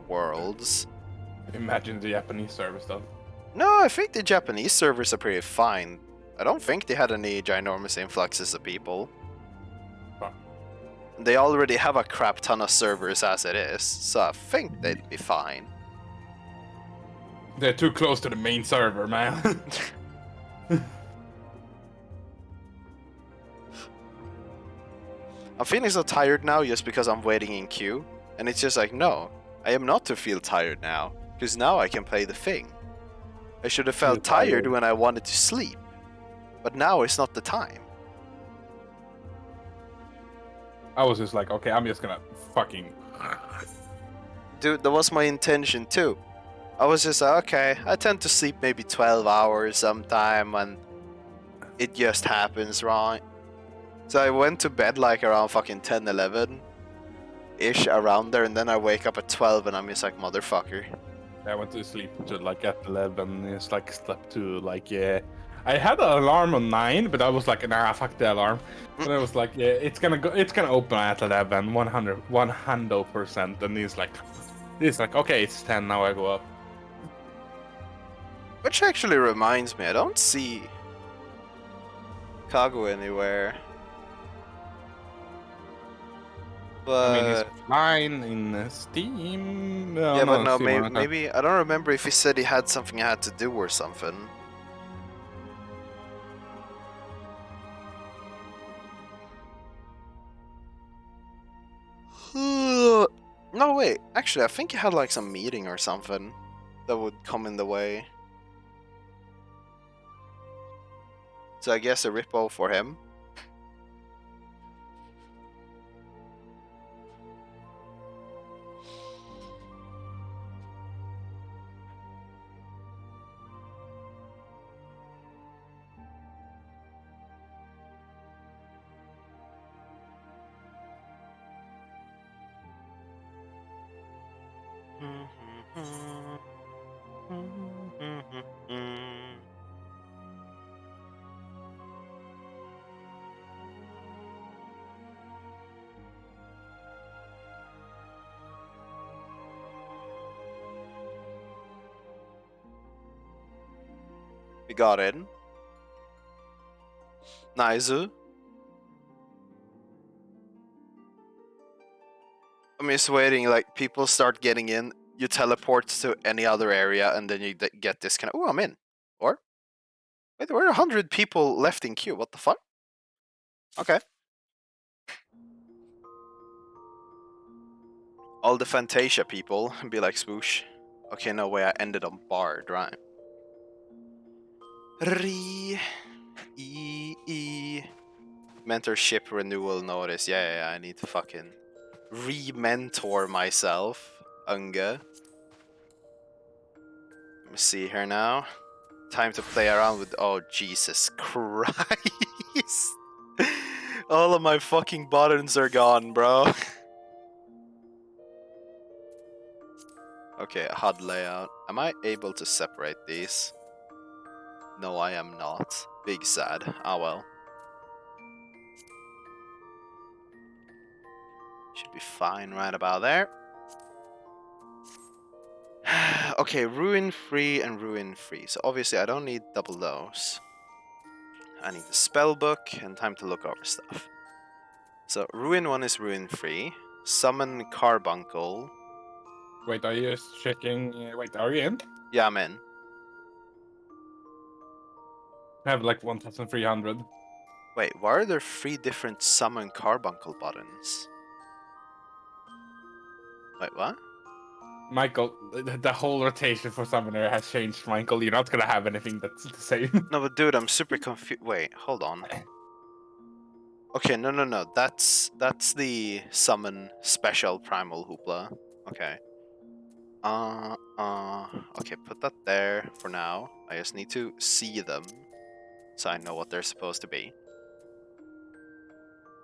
worlds. Imagine the Japanese server stuff. No, I think the Japanese servers are pretty fine. I don't think they had any ginormous influxes of people. Huh. They already have a crap ton of servers as it is, so I think they'd be fine. They're too close to the main server, man. I'm feeling so tired now just because I'm waiting in queue. And it's just like, no, I am not to feel tired now. Because now I can play the thing. I should have felt tired when I wanted to sleep. But now is not the time. I was just like, okay, I'm just gonna fucking... Dude, that was my intention too. I was just like, okay, I tend to sleep maybe 12 hours sometime and it just happens, right? So I went to bed like around fucking 10, 11-ish around there, and then I wake up at 12 and I'm just like, motherfucker. I went to sleep to like at 11, and it's like slept to like, yeah. I had an alarm on 9, but I was like, nah, fuck the alarm. But I was like, yeah, it's gonna open at 11, 100%. And he's like, okay, it's 10, now I go up. Which actually reminds me, I don't see Kago anywhere. But... I mean, he's fine in Steam. yeah, but no, Steam, maybe I don't remember if he said he had something he had to do or something. No, wait. Actually, I think he had like some meeting or something that would come in the way. So I guess a ripple for him. We got in. Nice. I'm just waiting, like, people start getting in, you teleport to any other area, and then you get disconnected. Oh, I'm in. Or? Wait, there were 100 people left in queue. What the fuck? Okay. All the Fantasia people be like, swoosh. Okay, no way, I ended on Bard, right? Mentorship renewal notice. Yeah, I need to fucking re-mentor myself. Unga. Let me see here now. Time to play around with... oh, Jesus Christ. All of my fucking buttons are gone, bro. Okay, HUD layout. Am I able to separate these? No, I am not. Big sad. Ah, well. Should be fine right about there. Okay, ruin free and ruin free. So obviously I don't need double those. I need the spell book and time to look over stuff. So ruin 1 is ruin free. Summon carbuncle. Wait, are you just checking? Wait, are you in? Yeah, I'm in. I have like 1,300. Wait, why are there 3 different summon carbuncle buttons? Wait, what? Michael, the whole rotation for Summoner has changed, Michael. You're not gonna have anything that's the same. No, but dude, I'm super confused. Wait, hold on. Okay, no. That's the summon special primal hoopla. Okay. Okay, put that there for now. I just need to see them so I know what they're supposed to be.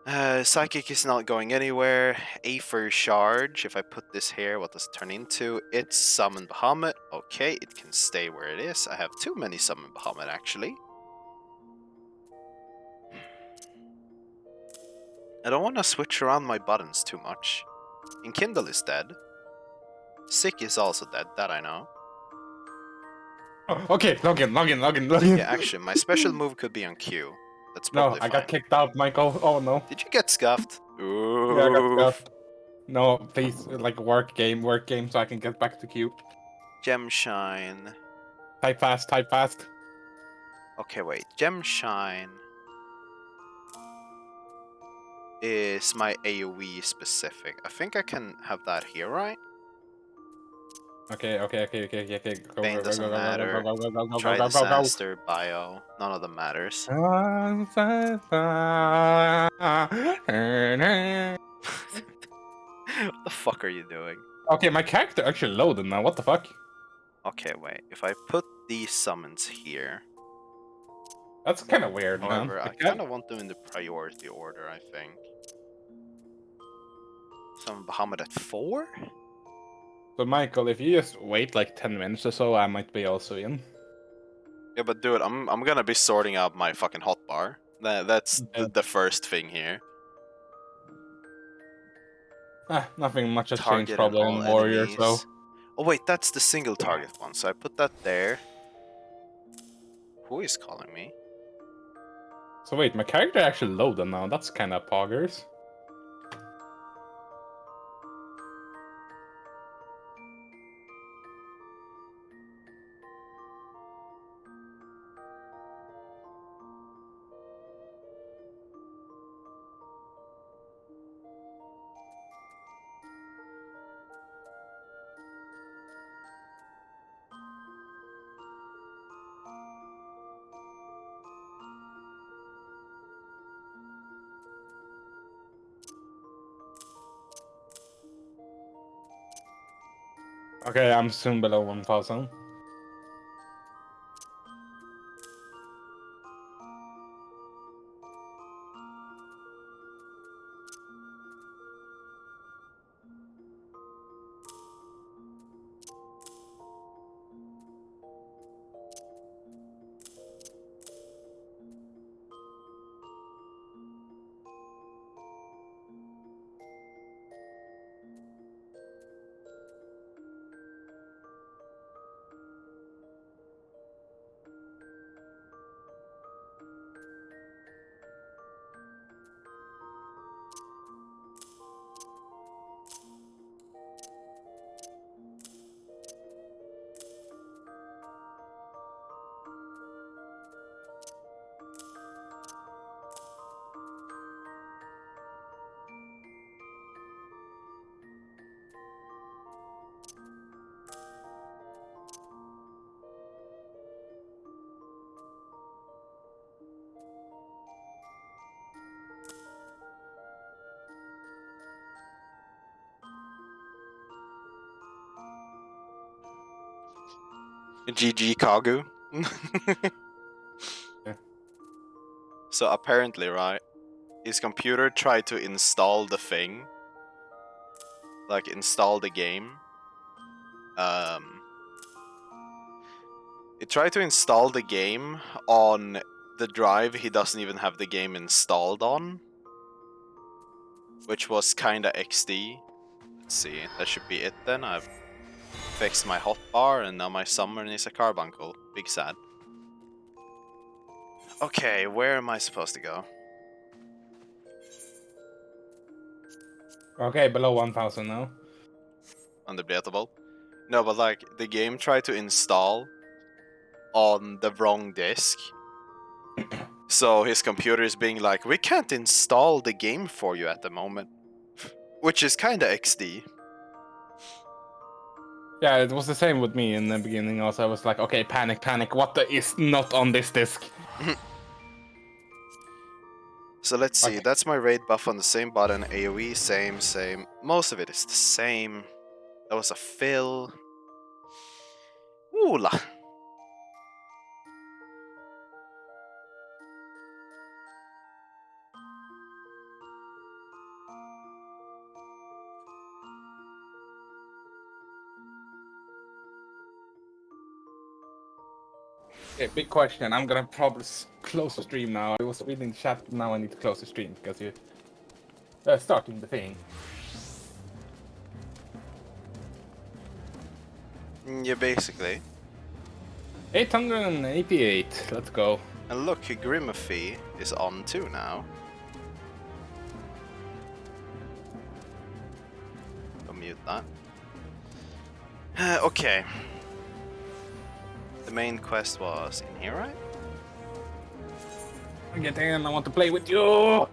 Psychic is not going anywhere. Aether Charge. If I put this here, what does it turn into? It's Summon Bahamut. Okay, it can stay where it is. I have too many Summon Bahamut, actually. I don't want to switch around my buttons too much. Enkindle is dead. Sick is also dead, that I know. Oh, okay, log in. Yeah, actually, my special move could be on Q. That's No, probably I fine. got kicked out, Michael. Oh no. Did you get scuffed? Ooh. Yeah, I got scuffed. No, please, like work game, so I can get back to queue. Gemshine. Type fast. Okay, wait. Gemshine is my AoE specific. I think I can have that here, right? Okay. Go. Bane doesn't matter. Try Go. disaster, bio. None of them matters. What What the fuck are you doing? Okay, my character actually loaded now. What the fuck? Okay, wait. If I put these summons here. That's kind of weird, man. However, I kind of want them in the priority order, I think. Summon Bahamut at 4? So, Michael, if you just wait like 10 minutes or so, I might be also in. Yeah, but dude, I'm gonna be sorting out my fucking hotbar. That's the first thing here. Nothing much has changed Target and probably all in Warrior, enemies. so... Oh wait, that's the single target one, so I put that there. Who is calling me? So wait, my character actually loaded now. That's kind of poggers. Okay, I'm soon below 1,000. GG Kagu. Yeah. So apparently, right, his computer tried to install the thing. Like, install the game. It tried to install the game on the drive he doesn't even have the game installed on. Which was kinda XD. Let's see, that should be it then. I've fixed my hotbar and now my summon is a carbuncle. Big sad. Okay, where am I supposed to go? Okay, below 1,000 now. Undebatable. No, but like, the game tried to install on the wrong disk. So his computer is being like, we can't install the game for you at the moment. Which is kinda XD. Yeah, it was the same with me in the beginning also. I was like, okay, panic, what the is not on this disc? So let's see, Okay. that's my raid buff on the same button, AoE, same. Most of it is the same. That was a fill. Ooh la. Okay, big question. I'm gonna probably close the stream now. I was reading the chat, now I need to close the stream because you're starting the thing. Yeah, basically. 888. Let's go. And look, Grimmaphy is on too now. I'll mute that. Okay. The main quest was in here, right? Get in, I want to play with you!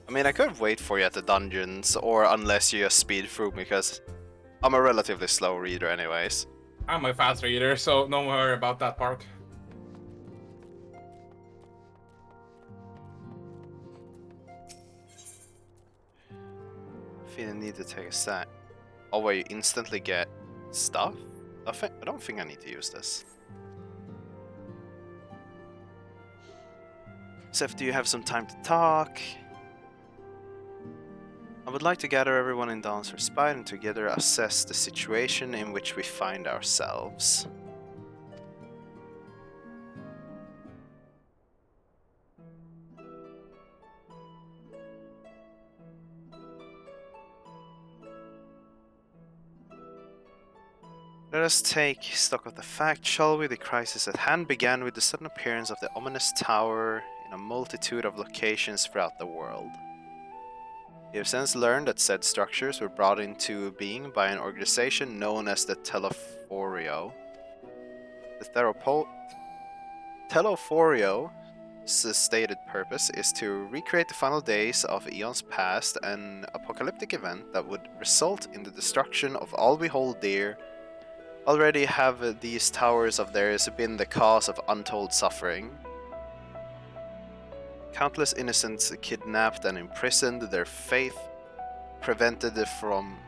I mean, I could wait for you at the dungeons, or unless you just speed through, because I'm a relatively slow reader anyways. I'm a fast reader, so don't worry about that part. I think I need to take a sec. Oh, where you instantly get stuff? I don't think I need to use this. Seth, do you have some time to talk? I would like to gather everyone in Dawn's Respite and together assess the situation in which we find ourselves. Let us take stock of the fact, shall we? The crisis at hand began with the sudden appearance of the ominous tower in a multitude of locations throughout the world. We have since learned that said structures were brought into being by an organization known as the Telophorio. The Telopforio's stated purpose is to recreate the final days of eons past, an apocalyptic event that would result in the destruction of all we hold dear. Already have these towers of theirs been the cause of untold suffering. Countless innocents kidnapped and imprisoned, their faith prevented from...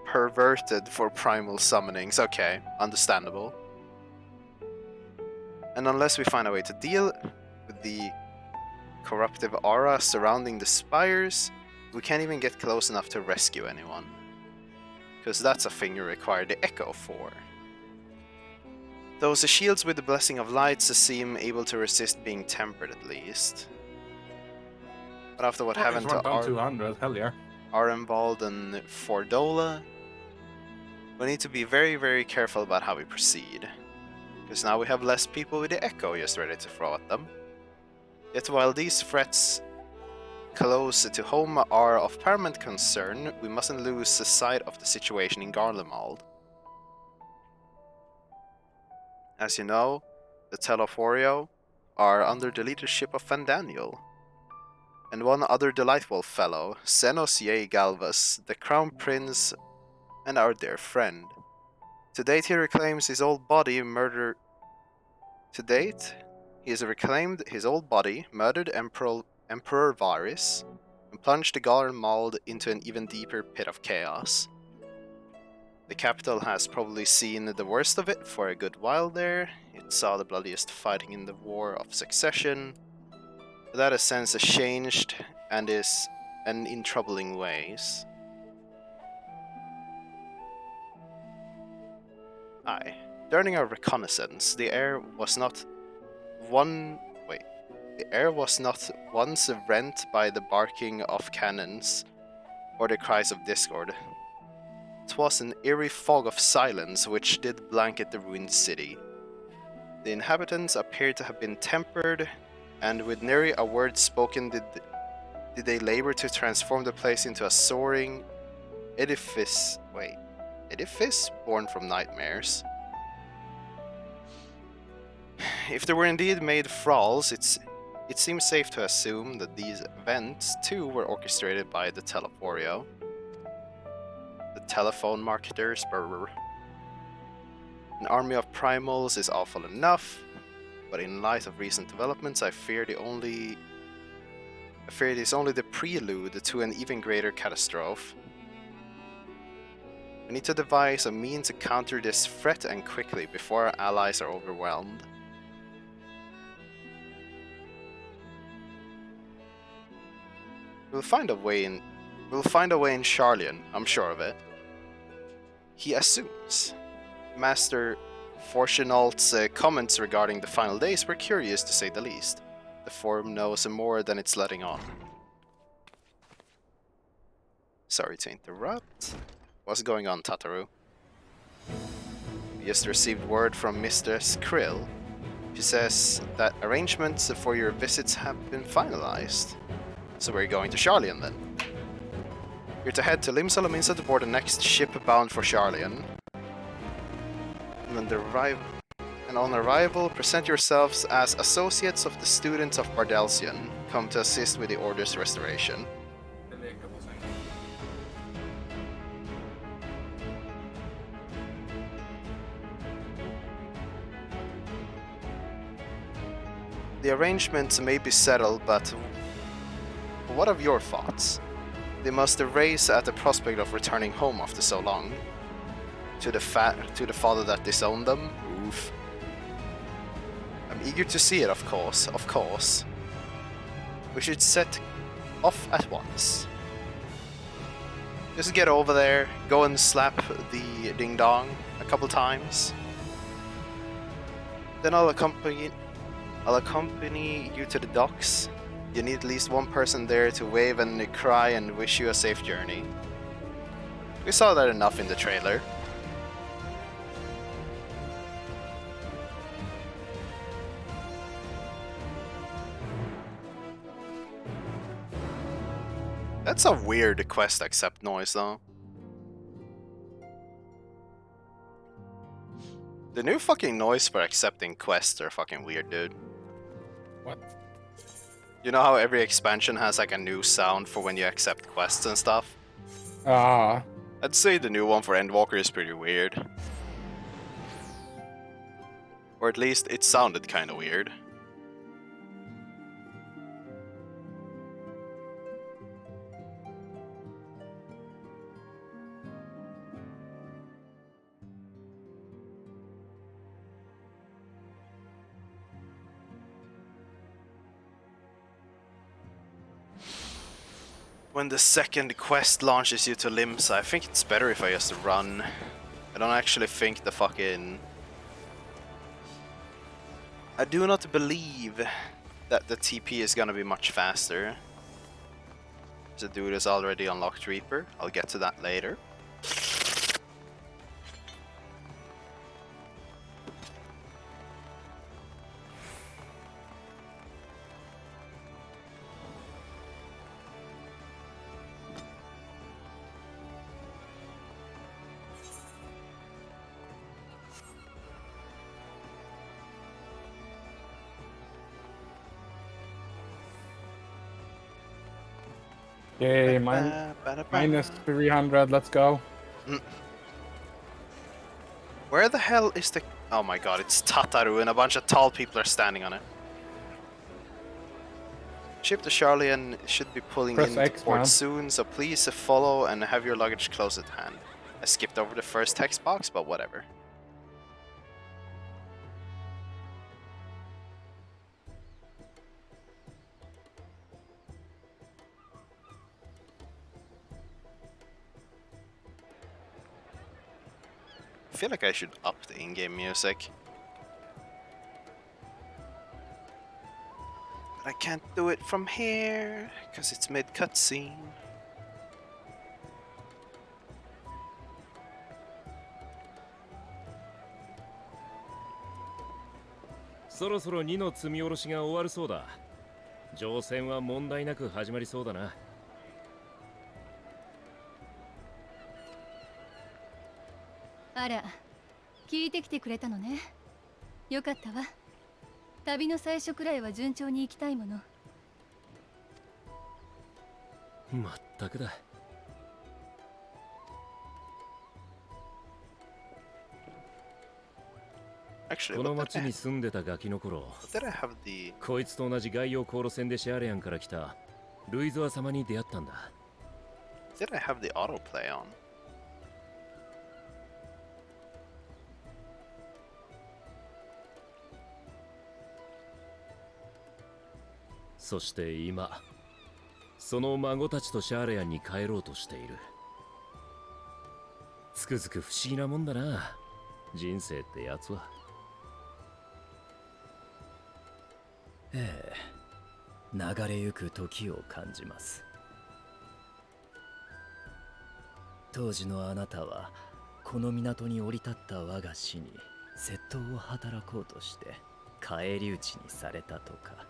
perverted for primal summonings. Okay, understandable. And unless we find a way to deal with the corruptive aura surrounding the spires, we can't even get close enough to rescue anyone. Because that's a thing you require the Echo for. Those shields with the Blessing of Lights seem able to resist being tempered at least. But after what happened to 200, hell yeah. Arembald and Fordola, we need to be very, very careful about how we proceed. Because now we have less people with the Echo just ready to throw at them. Yet while these threats close to home are of paramount concern, we mustn't lose sight of the situation in Garlemald. As you know, the Telophorio are under the leadership of Fandaniel, and one other delightful fellow, Xenos Ye Galvas, the Crown Prince and our dear friend. To date, he reclaims his old body murdered. To date, he has reclaimed his old body, murdered Emperor Varys, and plunged the Garlemald into an even deeper pit of chaos. The capital has probably seen the worst of it for a good while there. It saw the bloodiest fighting in the War of Succession. But that has since changed and in troubling ways. Aye. During our reconnaissance, the air was not once rent by the barking of cannons or the cries of discord. 'Twas an eerie fog of silence which did blanket the ruined city. The inhabitants appeared to have been tempered, and with nary a word spoken did they labor to transform the place into a soaring edifice born from nightmares. If there were indeed made thralls, it seems safe to assume that these events too were orchestrated by the Telophorio. The telephone marketers, brr. An army of primals is awful enough, but in light of recent developments, I fear it is only the prelude to an even greater catastrophe. We need to devise a means to counter this threat and quickly before our allies are overwhelmed. We'll find a way in Sharlian, I'm sure of it. He assumes. Master Fortunalt's comments regarding the final days were curious to say the least. The forum knows more than it's letting on. Sorry to interrupt. What's going on, Tataru? We just received word from Mistress Krill. She says that arrangements for your visits have been finalized. So we're going to Charlian then. You're to head to Lim Salaminsa to board the next ship bound for Charlian. And on arrival, present yourselves as associates of the students of Bardelsian, come to assist with the Order's restoration. The arrangements may be settled, but what of your thoughts? They must race at the prospect of returning home after so long. To the father that disowned them? Oof. I'm eager to see it, of course. We should set off at once. Just get over there, go and slap the ding-dong a couple times. Then I'll accompany you to the docks. You need at least one person there to wave and cry and wish you a safe journey. We saw that enough in the trailer. That's a weird quest accept noise though. The new fucking noise for accepting quests are fucking weird, dude. What? You know how every expansion has like a new sound for when you accept quests and stuff? Ah. I'd say the new one for Endwalker is pretty weird. Or at least it sounded kinda weird. When the second quest launches you to Limsa, I think it's better if I just run. I don't actually think the fucking... I do not believe that the TP is gonna be much faster. The dude is already unlocked Reaper. I'll get to that later. Okay, minus 300, let's go. Where the hell is the... Oh my god, it's Tataru and a bunch of tall people are standing on it. Ship to Charlian should be pulling Press in X, to port man. soon, so please follow and have your luggage close at hand. I skipped over the first text box, but whatever. I feel like I should up the in-game music. But I can't do it from here, because it's mid-cutscene.そろそろ2の積み下ろしが終わるそうだ。乗船は問題なく始まりそうだな。あら、聞いてきてくれたのね。よかったわ。旅の最初くらいは順調に行きたいもの。まったくだ。この町に住んでたガキの頃、こいつと同じ外洋航路船でシャーレアンから来たルイゾア様に出会ったんだ。Did I have the autoplay on? そして今、その孫たちとシャーレアンに帰ろうとしている。つくづく不思議なもんだな、人生ってやつは。ええ、流れゆく時を感じます。当時のあなたはこの港に降り立った我が死に窃盗を働こうとして返り討ちにされたとか。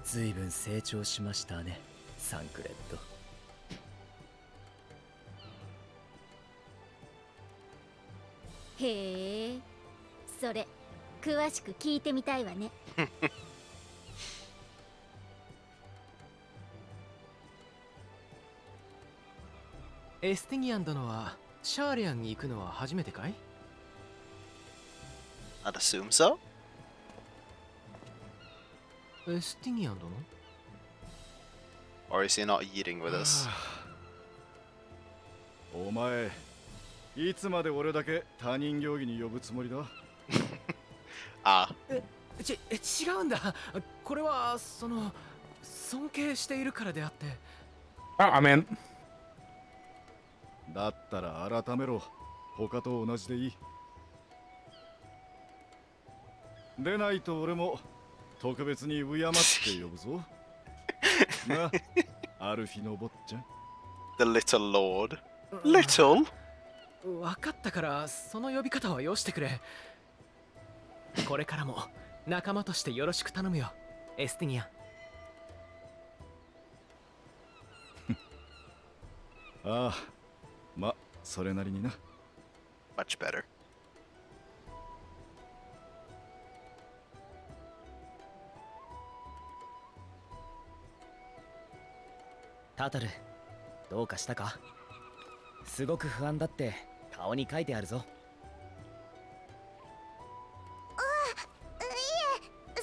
随分成長しましたね、サンクレッド。へえ、それ詳しく聞いてみたいわね。エスティニアン殿はシャーリアンに行くのは初めてかい？ I'd assume so. エスティニアン殿？ Or is he not eating with us? お前、いつまで俺だけ他人行儀に呼ぶつもりだ？Ah, 違うんだ。これは尊敬しているからであって。I mean, だったら改めろ。他と同じでいい。でないと俺も特別に敬って呼ぶぞ。な、アルフィの坊ちゃん。 the little lord. Little? 分かったからその呼び方はよしてくれ。これからも仲間としてよろしく頼むよ、エスティニアン。ああ、ま、それなりにな。 Much better. タタル、どうかしたか？すごく不安だって顔に書いてあるぞ。そ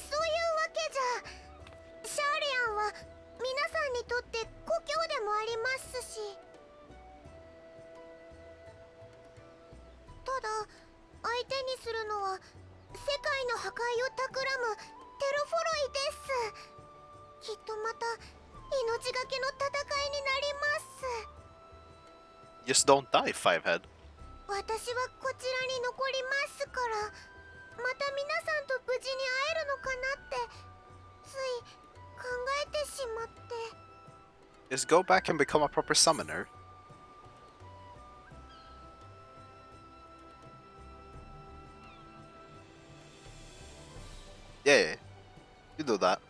ういうわけじゃ。シャーリアンは皆さんにとって故郷でもありますし。ただ相手にするのは世界の破壊を企むテロフォロイです。きっとまた命がけの戦いになります。 Just don't die, Fivehead. 私はこちらに残りますから、また皆さんと無事に会えるのかなってつい考えてしまって。 Just go back and become a proper summoner. Yeah, you do that.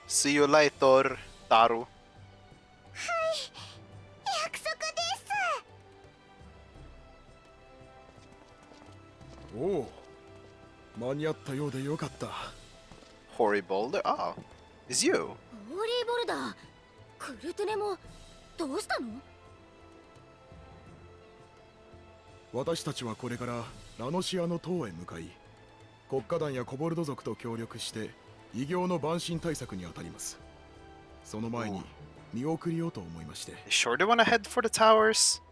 See you later, Taru. 約束です。おお、間に合ったようでよかった。 Hori Boulder? Ah, it's you. ホーリーボルダー、クルトゥネもどうしたの？私たちはこれからラノシアの塔へ向かい、国家団やコボルド族と協力して異形の蛮神対策に当たります。その前に見送りようと思いまして。 You sure they wanna head for the towers?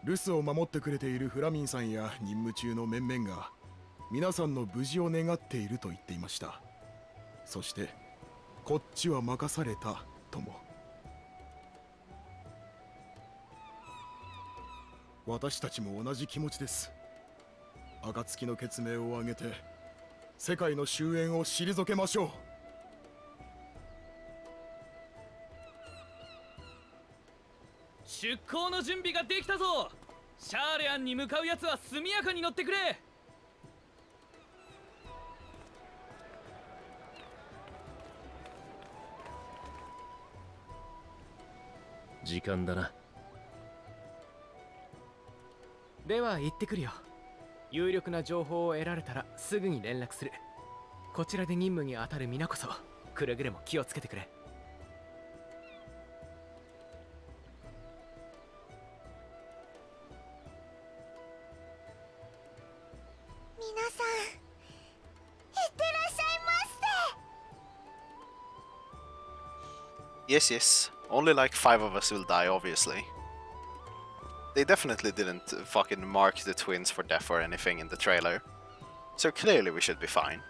留守を守ってくれているフラミンさんや任務中の面々が皆さんの無事を願っていると言っていました。そしてこっちは任されたとも。私たちも同じ気持ちです。暁の血命を挙げて世界の終焉を退けましょう。出港の準備ができたぞ。シャーリアンに向かうやつは速やかに乗ってくれ。時間だな。では行ってくるよ。有力な情報を得られたらすぐに連絡する。こちらで任務に当たる皆こそくれぐれも気をつけてくれ。皆さん、いってらっしゃいま Yes, yes. Only like 5 of us will die, obviously. They definitely didn't fucking mark the twins for death or anything in the trailer. So clearly we should be fine.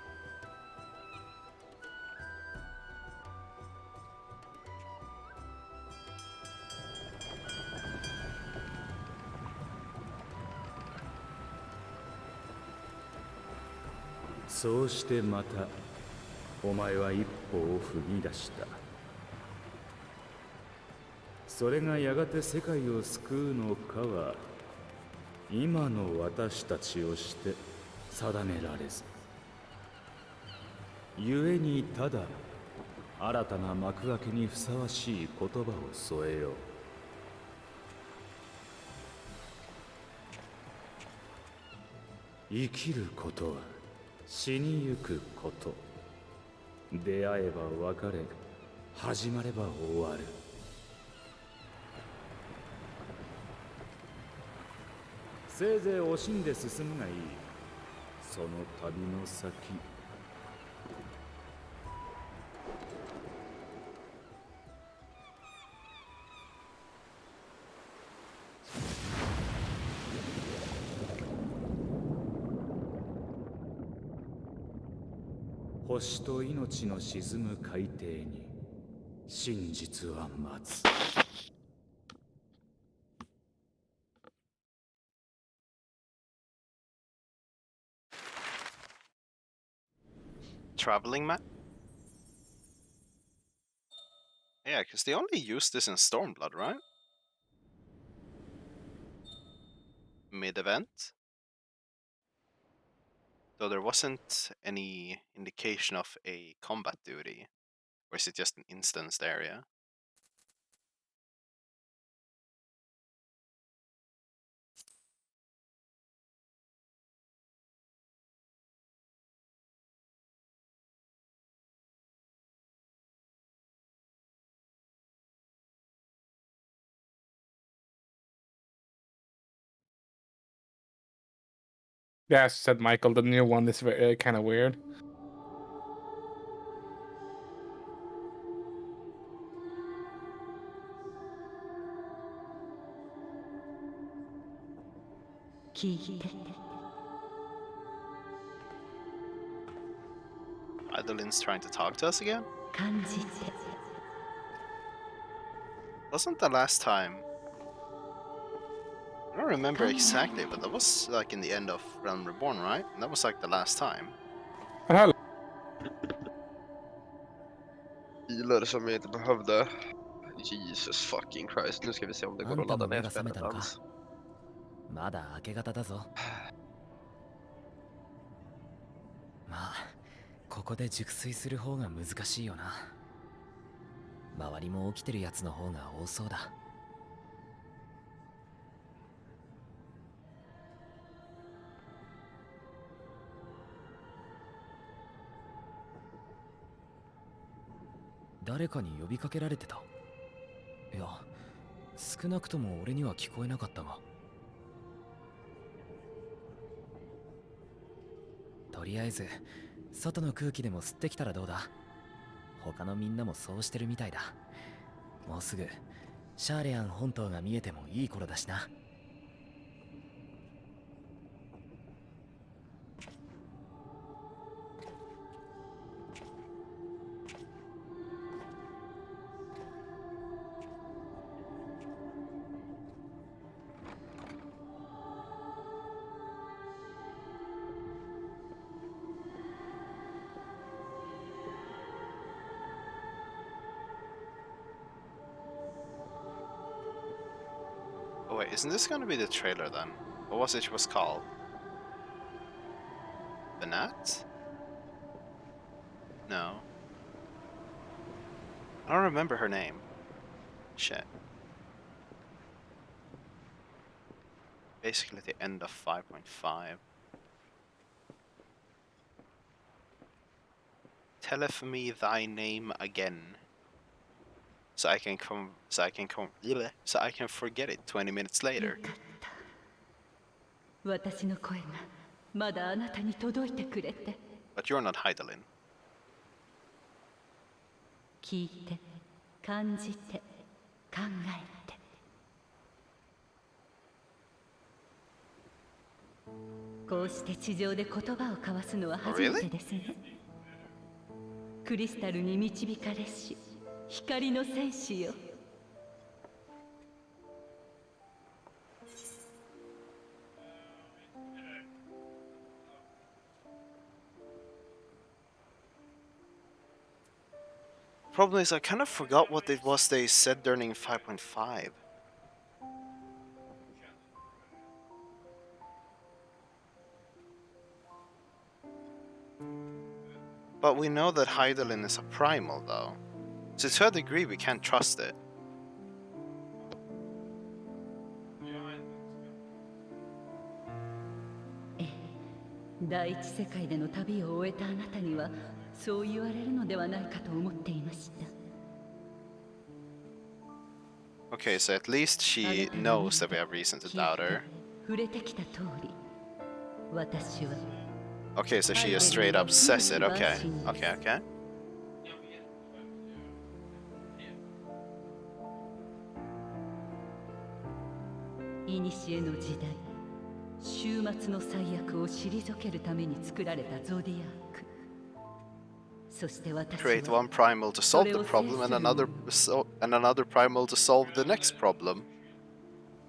そうしてまたお前は一歩を踏み出した。それがやがて世界を救うのかは今の私たちをして定められず、故にただ新たな幕開けにふさわしい言葉を添えよう。生きることは死にゆくこと。出会えば別れ、始まれば終わる。せいぜい惜しんで進むがいい。その旅の先。星と命の沈む海底に真実は待つ。Traveling map? Yeah, because they only used this in Stormblood, right? Mid-event? Though there wasn't any indication of a combat duty. Or is it just an instanced area? Yeah, as said Michael, the new one is very kind of weird. Idolin's trying to talk to us again? Wasn't the last time? I don't remember exactly, but that was like in the end of Realm Reborn, right? And that was like the last time. Filer som jag inte behövde. Jesus fucking Christ. Nu ska vi se om det går att ladda ner spelet ens. まだ明け方だぞ。まあ、ここで熟睡する方が難しいよな。周りも起きてるやつの方が多そうだ。誰かに呼びかけられてた。いや、少なくとも俺には聞こえなかったが。とりあえず外の空気でも吸ってきたらどうだ。他のみんなもそうしてるみたいだ。もうすぐシャーレアン本島が見えてもいい頃だしな。Oh wait, isn't this gonna be the trailer then? What was it was called? Banat? No. I don't remember her name. Shit. Basically the end of 5.5. Telleth me thy name again. So I can forget it 20 minutes later. 私の声がまだあなたに届いてくれて。 But you're not Heidelin. 聞いて、感じて、考えて。こうして地上で言葉を交わすのは初めてですね。クリスタルに導かれし光の戦士よ。Problem is, I kind of forgot what it was they said during 5.5. But we know that Hydaelyn is a primal, though. So to a degree, we can't trust it.第一世界での旅を終えたあなたにはそう言われるのではないかと思っていました。 Okay, so at least she knows that we have reason to doubt her. 触れてきた通り、私は Okay, so she is straight up says it. Okay, okay, okay. 古の時代、終末の最悪を退けるために作られたゾディアーク。そして私は Create one primal to solve the problem and another primal to solve the next problem.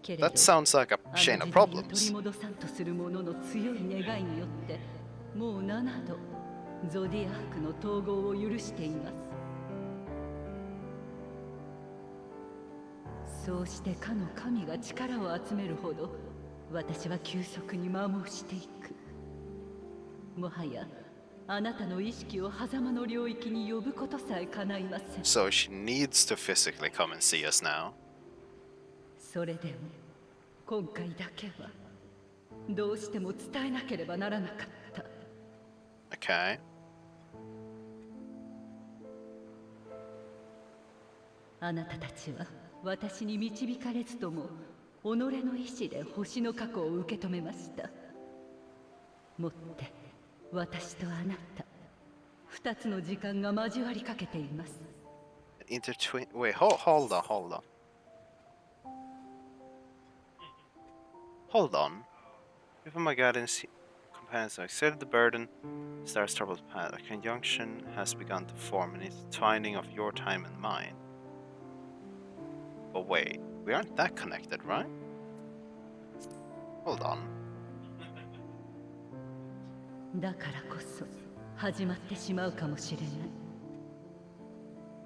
That sounds like a chain of problems. 取り戻さんとする者の強い願いによってもう7度ゾディアークの統合を許しています。そうしてかの神が力を集めるほど私は急速に摩耗していく。もはやあなたの意識を狭間の領域に呼ぶことさえ叶いません。 So she needs to physically come and see us now. それでも今回だけはどうしても伝えなければならなかった。 Okay. あなたたちは私に導かれずとも己の意志で星の過去を受け止めました。もって私とあなた二つの時間が交わりかけています。 Wait, hold on. Hold on. Given my guidance, companions have accepted the burden. Star's troubled path. A conjunction has begun to form, an intertwining of your time and mine. But wait, we aren't that connected, right? Hold on. だからこそ始まってしまうかもしれない。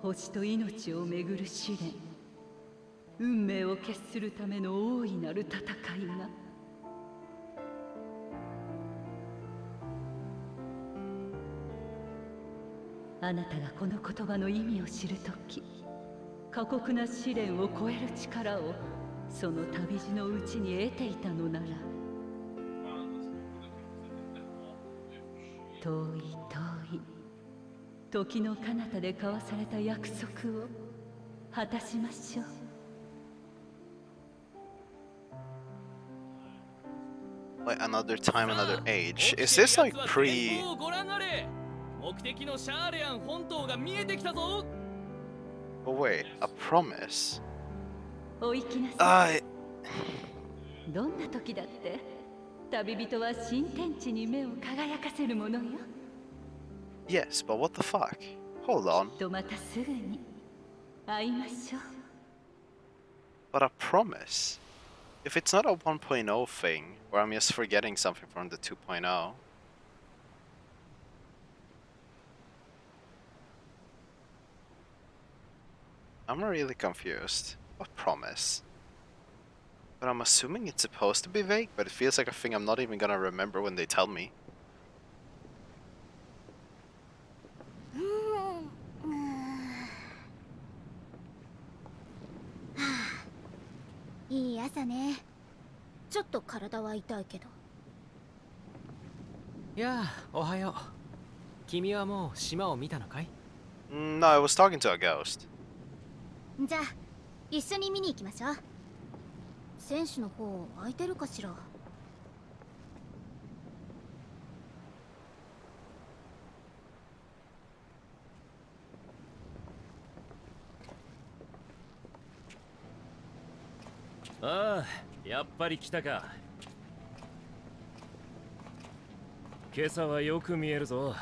星と命をめぐる試練、運命を決するための大いなる戦いが。あなたがこの言葉の意味を知るとき、過酷な試練を超える力をその旅路のうちに得ていたのなら、遠い遠い時の彼方で交わされた約束を果たしましょう。Wait, another time, another age. Is this like pre? 目的のシャーレアン本島が見えてきたぞ。 Oh wait, a promise. お行きなさい。どんな時だって旅人は新天地に目を輝かせるものよ。 Yes, but what the fuck? Hold on. とまたすぐに会いましょう。 But a promise? If it's not a 1.0 thing, or I'm just forgetting something from the 2.0. I'm really confused. What promise? But I'm assuming it's supposed to be vague, but it feels like a thing I'm not even gonna remember when they tell me. いい朝ね。ちょっと体は痛いけど。いやあ、おはよう。君はもう島を見たのかい？ No, I was talking to a ghost. じゃあ一緒に見に行きましょう。選手の方空いてるかしら。ああ、やっぱり来たか。今朝はよく見えるぞ。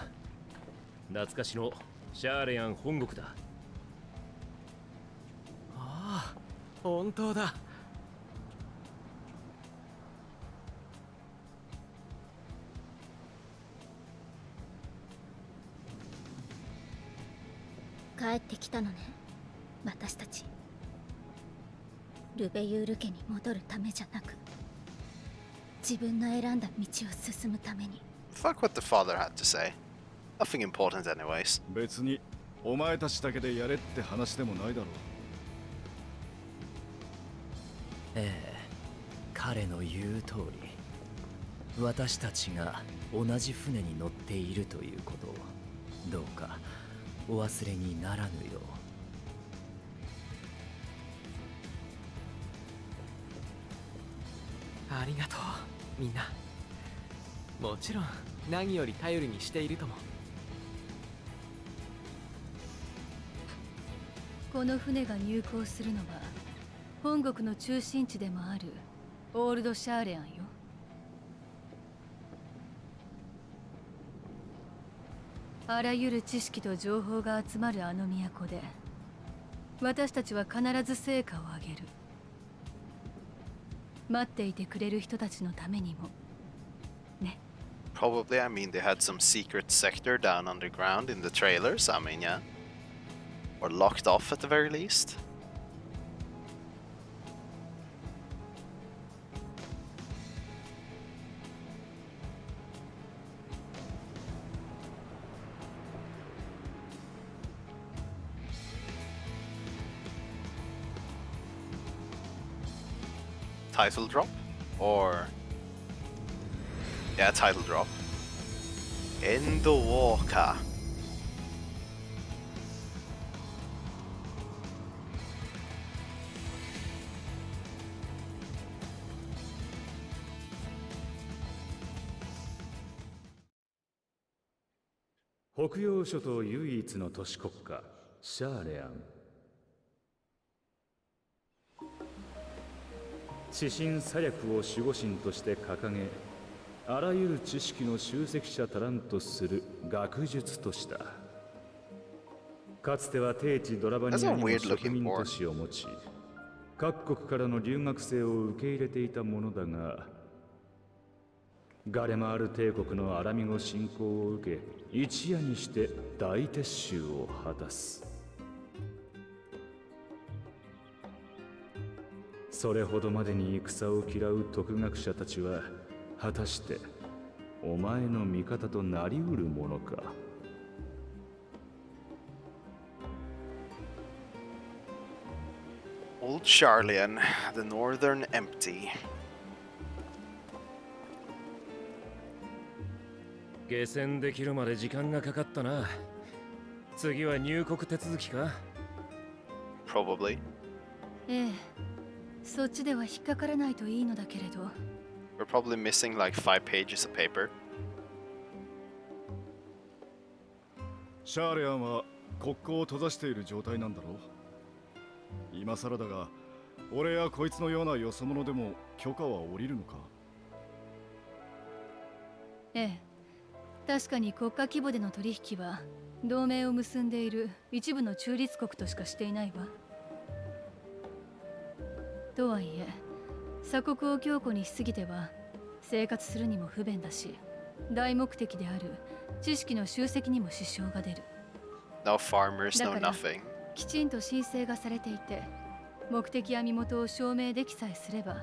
懐かしのシャーレアン本国だ。ああ、本当だ。帰ってきたのね、私たち。ルベユール家に戻るためじゃなく、自分の選んだ道を進むために。Fuck what the father had to say. Nothing important anyways. 別にお前たちだけでやれって話でもないだろう。ええ、彼の言う通り、私たちが同じ船に乗っているということをどうかお忘れにならぬよう。ありがとう、みんな。もちろん何より頼りにしているとも。この船が入港するのは本国の中心地でもあるオールドシャーレアンよ。あらゆる知識と情報が集まるあの都で私たちは必ず成果を上げる。待っていてくれる人たちのためにもね。 Probably, I mean, they had some secret sector down underground in the trailers. I mean, yeah. Or locked off at the very least. Title drop? Or... yeah, title drop. Endwalker.北洋諸島唯一の都市国家シャーレアン。知心左略を守護神として掲げ、あらゆる知識の集積者たらんとする学術都市だ。かつては低地ドラバニアにも植民都市を持ち、各国からの留学生を受け入れていたものだが、ガレマール帝国のアラミゴ侵攻を受け、一夜にして大撤収を果たす。それほどまでに戦を嫌う徳学者たちは果たしてお前の味方となりうるものか。Old Charlian, the Northern Empty. 下船できるまで時間がかかったな。次は入国手続きか？ Probably. ええ、そっちでは引っかからないといいのだけれど。We're probably missing like 5 pages of paper. シャーレアンは国交を閉ざしている状態なんだろう。今更だが、俺やこいつのようなよそ者でも許可は下りるのか？ええ、確かに国家規模での取引は同盟を結んでいる一部の中立国としかしていないわ。とはいえ、鎖国を強固にしすぎては生活するにも不便だし、大目的である知識の集積にも支障が出る。 No farmers, だ no から nothing. きちんと申請がされていて、目的や身元を証明できさえすれば、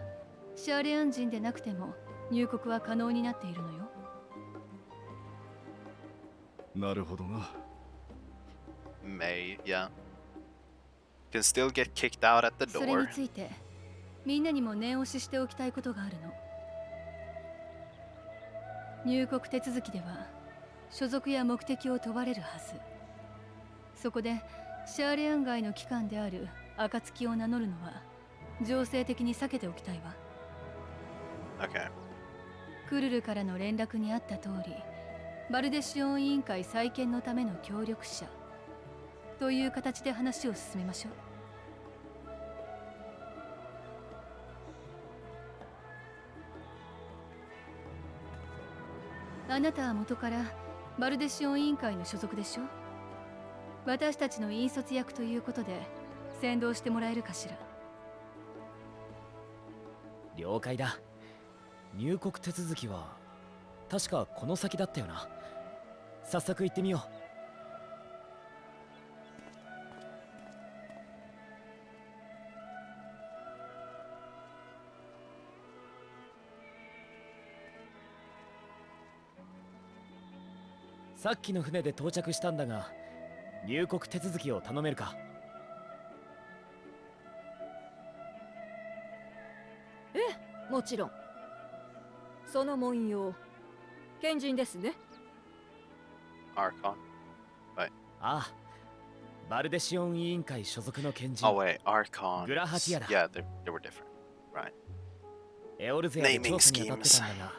シャーレアン人でなくても入国は可能になっているのよ。なるほどな。May, yeah. Can still get kicked out at the それに door. ついてみんなにも念押ししておきたいことがあるの。入国手続きでは所属や目的を問われるはず。そこでシャーレアン外の機関である暁を名乗るのは情勢的に避けておきたいわ。 Okay. クルルからの連絡にあった通り、バルデシオン委員会再建のための協力者という形で話を進めましょう。あなたは元からバルデシオン委員会の所属でしょ。私たちの引率役ということで先導してもらえるかしら。了解だ。入国手続きは確かこの先だったよな。早速行ってみよう。さっきの船で到着したんだが、入国手続きを頼めるか？ええ、もちろん。その文様、賢人ですね。Archon. Wait. ああ、バルデシオン委員会所属の賢人。Oh wait, Archon. グラハティアだ。Yeah, they were different. Right. エオルゼアで調査に当たってたんだが、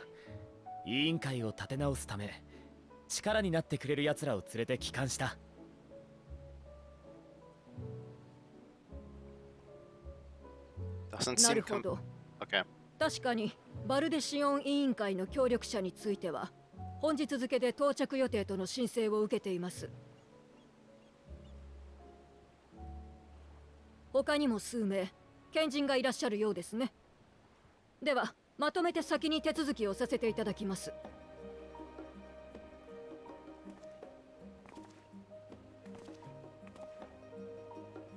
委員会を立て直すため、力になってくれる奴らを連れて帰還した。なるほど。Okay. 確かにバルデシオン委員会の協力者については本日付で到着予定との申請を受けています。他にも数名賢人がいらっしゃるようですね。ではまとめて先に手続きをさせていただきます。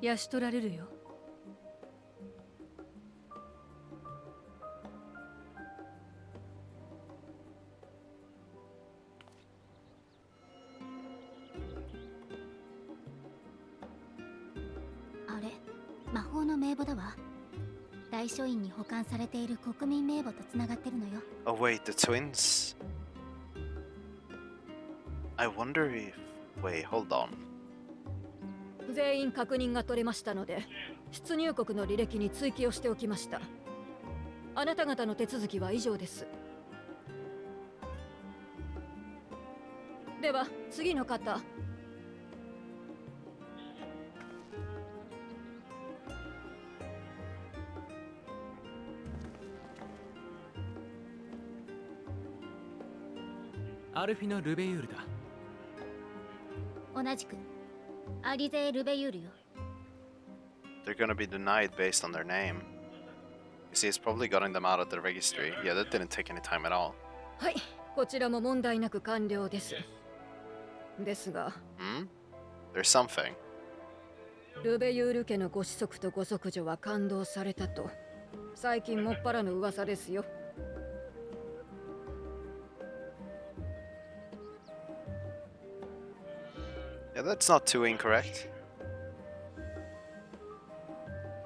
養られるよ。あれ、魔法の名簿だわ。大書院に保管されている国民名簿とつながってるのよ。Oh wait, the twins. I wonder if... Wait, hold on. 全員確認が取れましたので、出入国の履歴に追記をしておきました。あなた方の手続きは以上です。では次の方。アルフィノ・ルベユールだ。同じくアリゼ・ルベユールよ。 They're gonna be denied based on their name. You see, it's probably getting them out of the registry. Yeah, that didn't take any time at all. はい、こちらも問題なく完了です。ですが、There's something. ルベユール家のご子息とご息女は感動されたと、最近もっぱらの噂ですよ。Yeah, that's not too incorrect.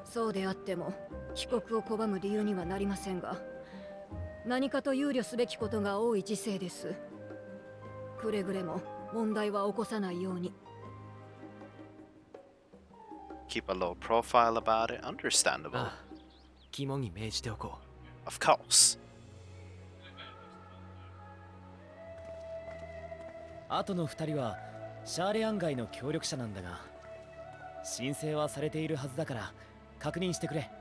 そうであっても帰国を拒む理由にはなりませんが、何かと憂慮すべきことが多い時世です。くれぐれも問題は起こさないように。Keep a low profile about it. Understandable. ああ、肝に銘じておこう。Of course. あとの2人はシャーレアン街の協力者なんだが、申請はされているはずだから確認してくれ。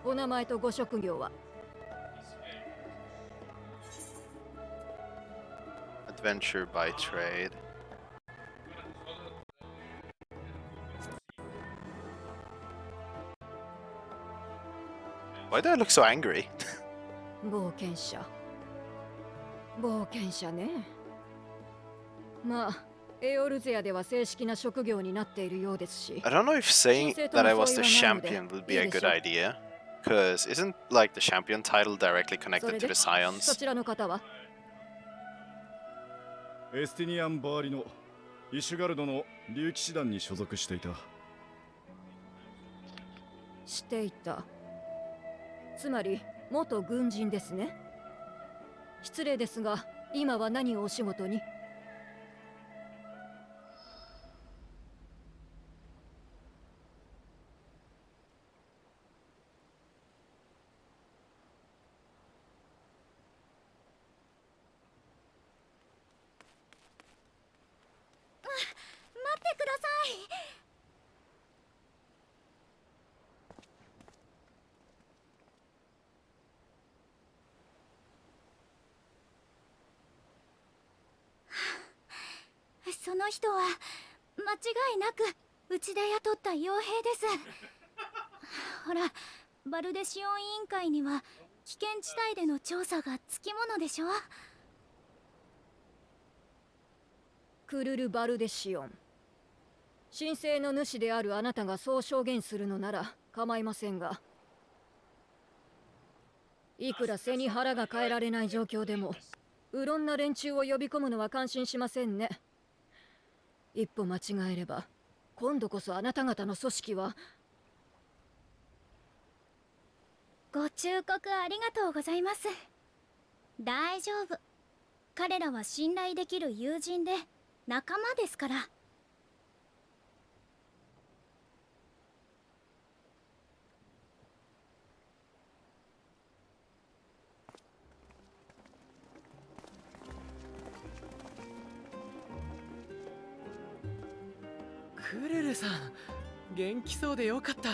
お名前とご職業は？ Adventure by trade. Why do I look so angry? 冒険者。冒険者ね。まあ、エオルゼアでは正式な職業になっているようですし。I don't know if saying that I was the champion would be a good idea. Because isn't like the champion title directly connected to the scions? そちらの方は？エスティニアン・バーリのイシュガルドの竜騎士団に所属していた。していた。つまり元軍人ですね。失礼ですが、今は何をお仕事に？待ってください。その人は間違いなくうちで雇った傭兵です。ほら、バルデシオン委員会には危険地帯での調査がつきものでしょ。クルル・バルデシオン。神聖の主であるあなたがそう証言するのなら構いませんが、いくら背に腹が変えられない状況でもうろんな連中を呼び込むのは感心しませんね。一歩間違えれば今度こそあなた方の組織は。ご忠告ありがとうございます。大丈夫。彼らは信頼できる友人で仲間ですから。クルルさん、元気そうでよかった。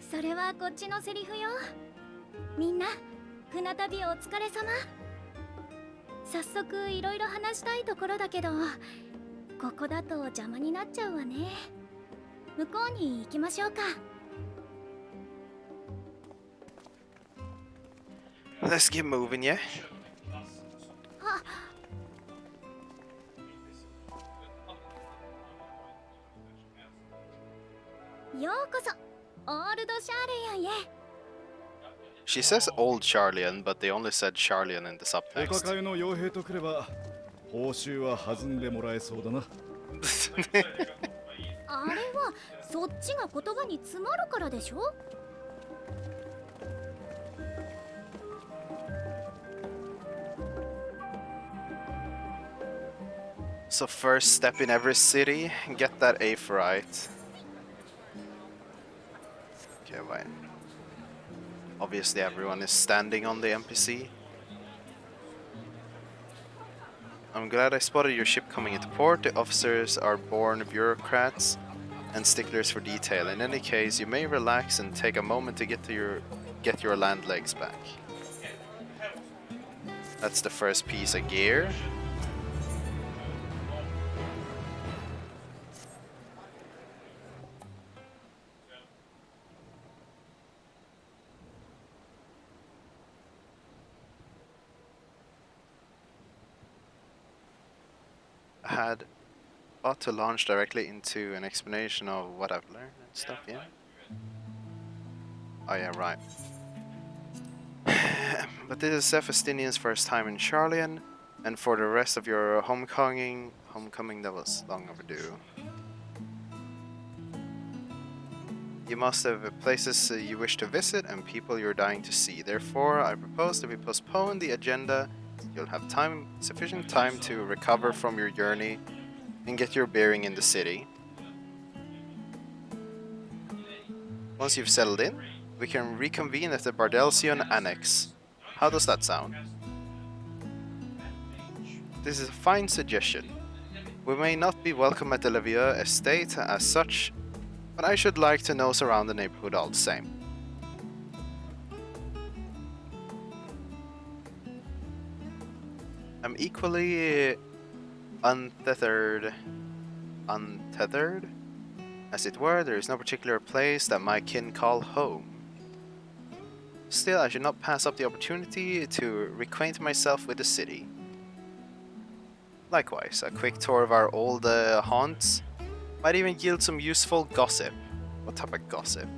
それはこっちのセリフよ。みんな船旅お疲れ様。早速いろいろ話したいところだけど、ここだと邪魔になっちゃうわね。向こうに行きましょうか。Let's get moving, yeah? あ、ようこそオールドシャーレヤンへ。 She says old Charlian, but they only said Charlian in the お subtext. 抱えの傭兵とくれば報酬は弾んでもらえそうだな。あれはそっちが言葉に詰まるからでしょ。So first step in every city, get that eighth right. Okay, fine. Obviously everyone is standing on the NPC. I'm glad I spotted your ship coming into port. The officers are born bureaucrats and sticklers for detail. In any case, you may relax and take a moment to get your land legs back. That's the first piece of gear. I had ought to launch directly into an explanation of what I've learned and stuff, yeah? Oh yeah, right. But this is Sephastinian's first time in Charlian, and for the rest of your homecoming that was long overdue. You must have places you wish to visit and people you're dying to see. Therefore, I propose that we postpone the agenda. You'll have sufficient time to recover from your journey and get your bearing in the city. Once you've settled in, we can reconvene at the Bardelsion Annex. How does that sound? This is a fine suggestion. We may not be welcome at the Levieux estate as such, but I should like to nose around the neighborhood all the same. I'm equally untethered, as it were. There is no particular place that my kin call home. Still, I should not pass up the opportunity to reacquaint myself with the city. Likewise, a quick tour of our old haunts might even yield some useful gossip. What type of gossip?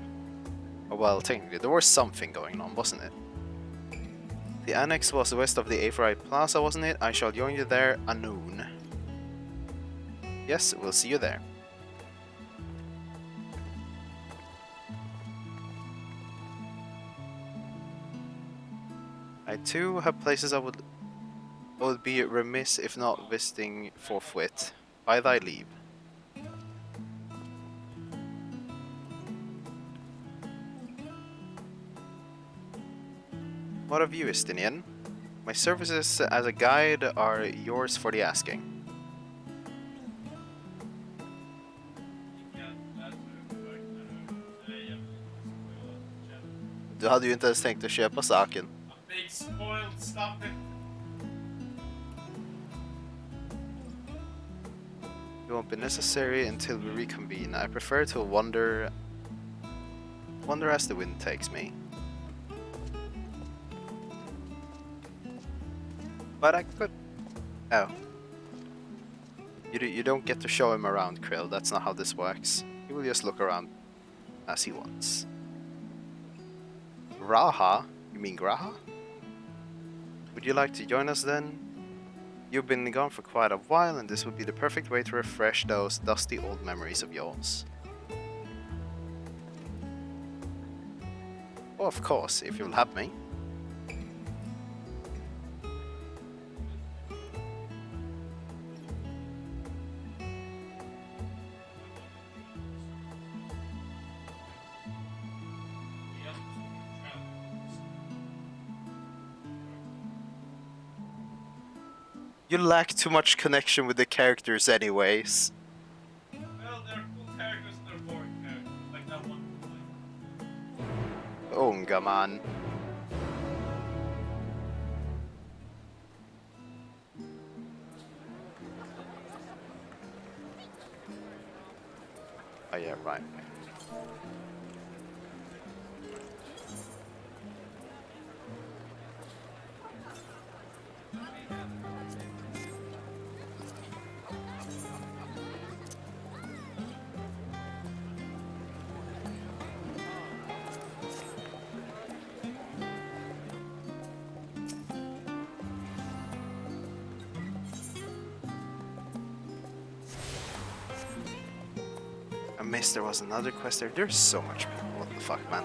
Oh, well, technically, there was something going on, wasn't it? The annex was west of the Averite Plaza, wasn't it? I shall join you there anon. Yes, we'll see you there. I too have places I would be remiss if not visiting forthwith. By thy leave. What of you, Estinian? My services as a guide are yours for the asking. Du hade ju inte ens tänkt att köpa saken. It won't be necessary until we reconvene. I prefer to wander as the wind takes me. But I could... Oh. You don't get to show him around, Krill. That's not how this works. He will just look around as he wants. Raha? You mean Graha? Would you like to join us then? You've been gone for quite a while, and this would be the perfect way to refresh those dusty old memories of yours. Oh, of course, if you'll have me. You lack too much connection with the characters anyways. Well, they're cool characters, they're boring characters. Like that one. Oh, come on. Oh yeah, right. I missed there was another quest there. There's so much people. What the fuck, man?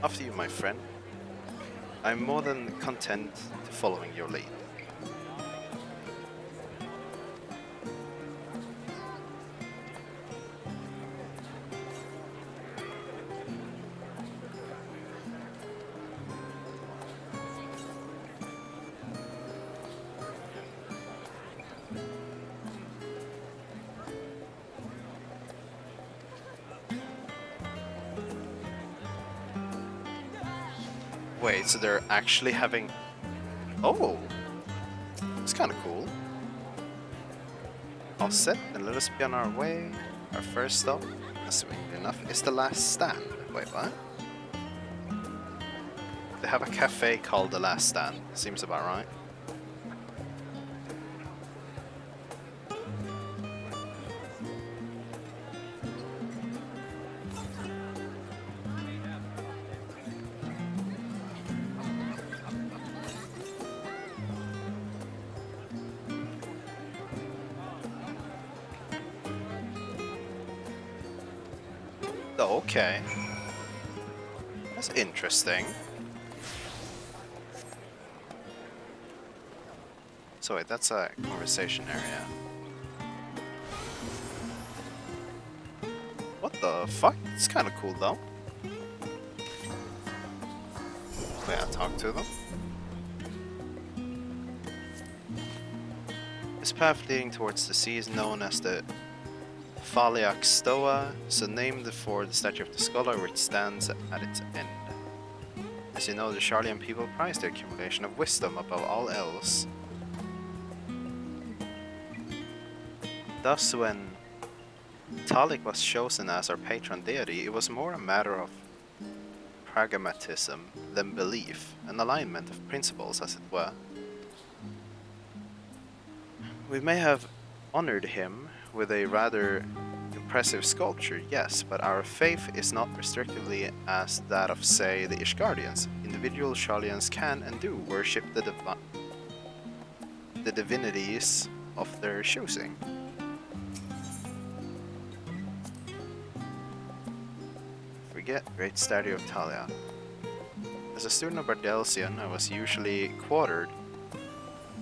After you, my friend. I'm more than content to following your lead. Wait, so they're actually having... Oh! It's kind of cool. All set, then let us be on our way. Our first stop, assuming enough, is the last stand. Wait, what? They have a cafe called the Last Stand. Seems about right. Okay. That's interesting. So wait, that's a conversation area. What the fuck? It's kind of cool though. Yeah, talk to them. This path leading towards the sea is known as the Faliak Stoa, so named for the statue of the scholar which stands at its end. As you know, the Sharlayan people prize their accumulation of wisdom above all else. Thus, when Talik was chosen as our patron deity, it was more a matter of pragmatism than belief, an alignment of principles, as it were. We may have honored him with a rather impressive sculpture, yes, but our faith is not restrictively as that of, say, the Ishgardians. Individual Sharlayans can and do worship the divinities of their choosing. Forget Great Statue of Talia. As a student of Bardelsian, I was usually quartered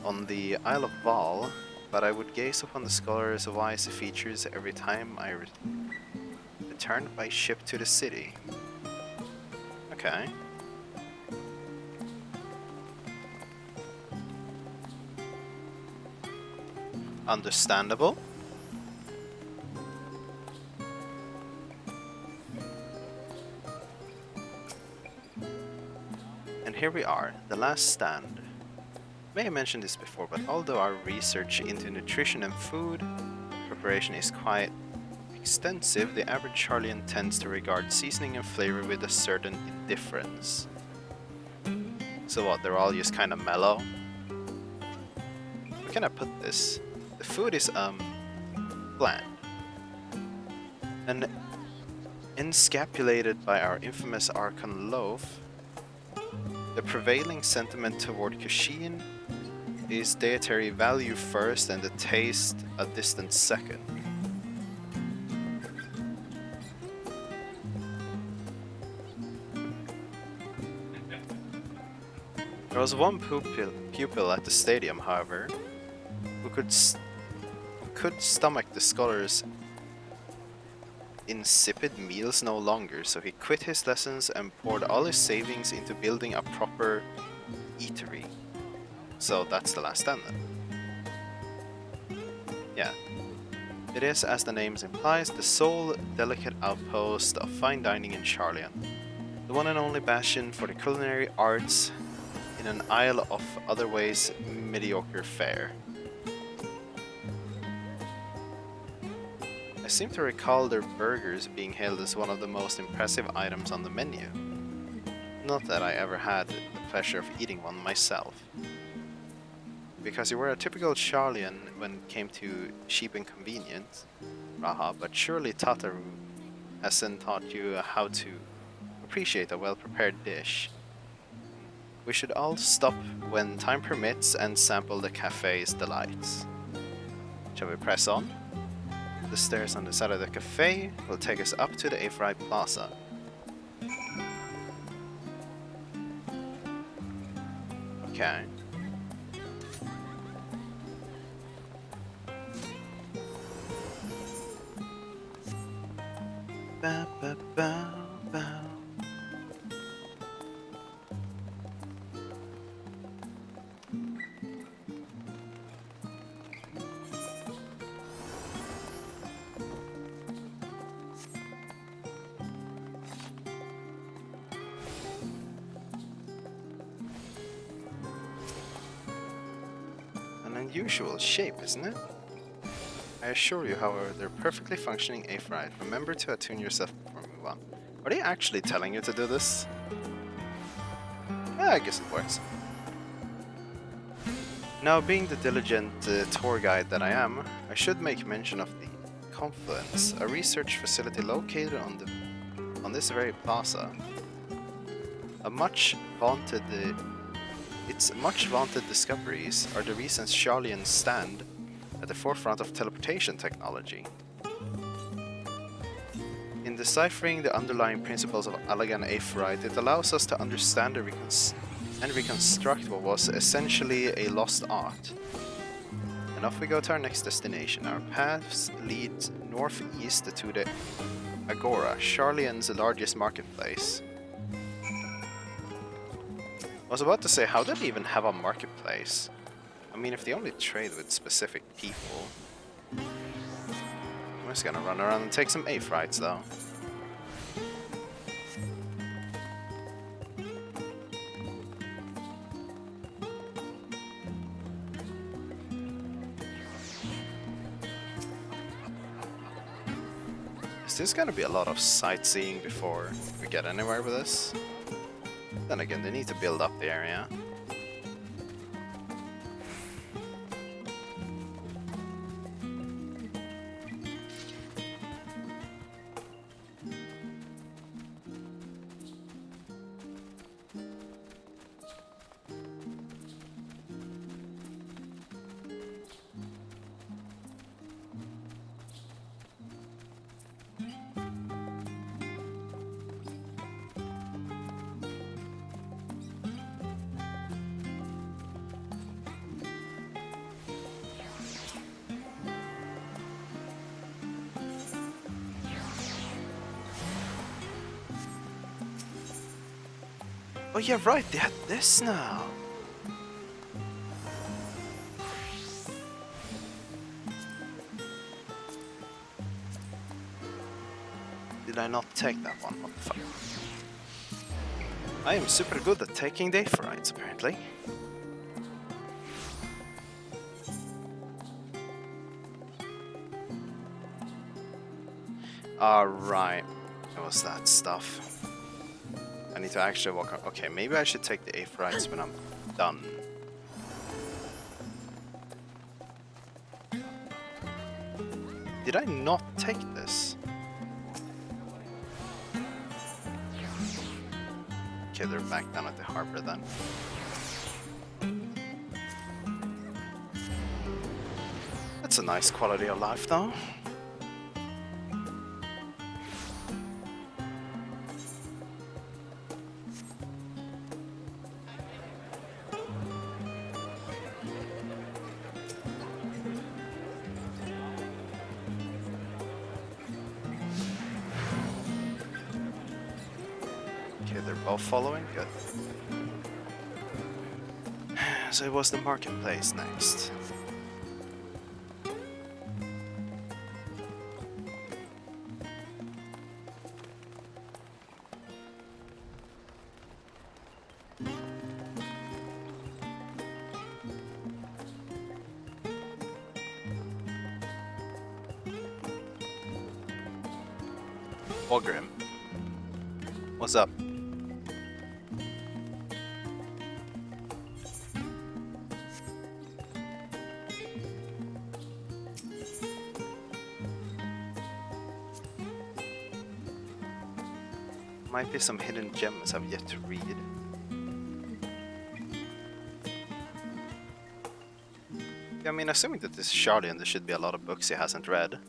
on the Isle of Val, but I would gaze upon the scholar's wise features every time I returned by ship to the city. Okay. Understandable. And here we are, the last stand. May have mentioned this before, but although our research into nutrition and food preparation is quite extensive, the average Sharlayan tends to regard seasoning and flavor with a certain indifference. So what, they're all just kind of mellow? Where can I put this? The food is bland. And encapsulated by our infamous Archon loaf, the prevailing sentiment toward cuisine is dietary value first and the taste a distant second. There was one pupil at the stadium, however, who could stomach the scholars' insipid meals no longer, so he quit his lessons and poured all his savings into building a proper eatery. So that's the last stand then. Yeah. It is, as the name implies, the sole delicate outpost of fine dining in Charlian. The one and only bastion for the culinary arts in an isle of otherwise mediocre fare. I seem to recall their burgers being hailed as one of the most impressive items on the menu. Not that I ever had the pleasure of eating one myself. Because you were a typical Charlian when it came to cheap and convenient, Raha, but surely Tataru hasn't taught you how to appreciate a well-prepared dish. We should all stop when time permits and sample the cafe's delights. Shall we press on? The stairs on the side of the cafe will take us up to the Aphrodite Plaza. Okay. Ba, ba, ba, ba. An unusual shape, isn't it? I assure you, however, they're perfectly functioning Aphrodite. Remember to attune yourself before we move on. Are they actually telling you to do this? Yeah, I guess it works. Now, being the diligent tour guide that I am, I should make mention of the Confluence, a research facility located on this very plaza. Its much vaunted discoveries are the reasons Charlians stand at the forefront of teleportation technology. In deciphering the underlying principles of Allagan Aphrodite, it allows us to understand and reconstruct what was essentially a lost art. And off we go to our next destination. Our paths lead northeast to the Agora, Charlian's largest marketplace. I was about to say, how did they even have a marketplace? I mean, if they only trade with specific people. I'm just gonna run around and take some Aphrites though. Is this gonna be a lot of sightseeing before we get anywhere with this? Then again, they need to build up the area. Oh yeah, right, they had this now. Did I not take that one? What the fuck? I am super good at taking the Aphrites, apparently. Alright, it was that stuff. I need to actually walk on. Okay, maybe I should take the Aphrites when I'm done. Did I not take this? Okay, they're back down at the harbor then. That's a nice quality of life though. Okay, they're both following, good. So it was the marketplace next. Ogrim, what's up? Might be some hidden gems I've yet to read. Yeah, I mean, assuming that this is Charlie and there should be a lot of books he hasn't read.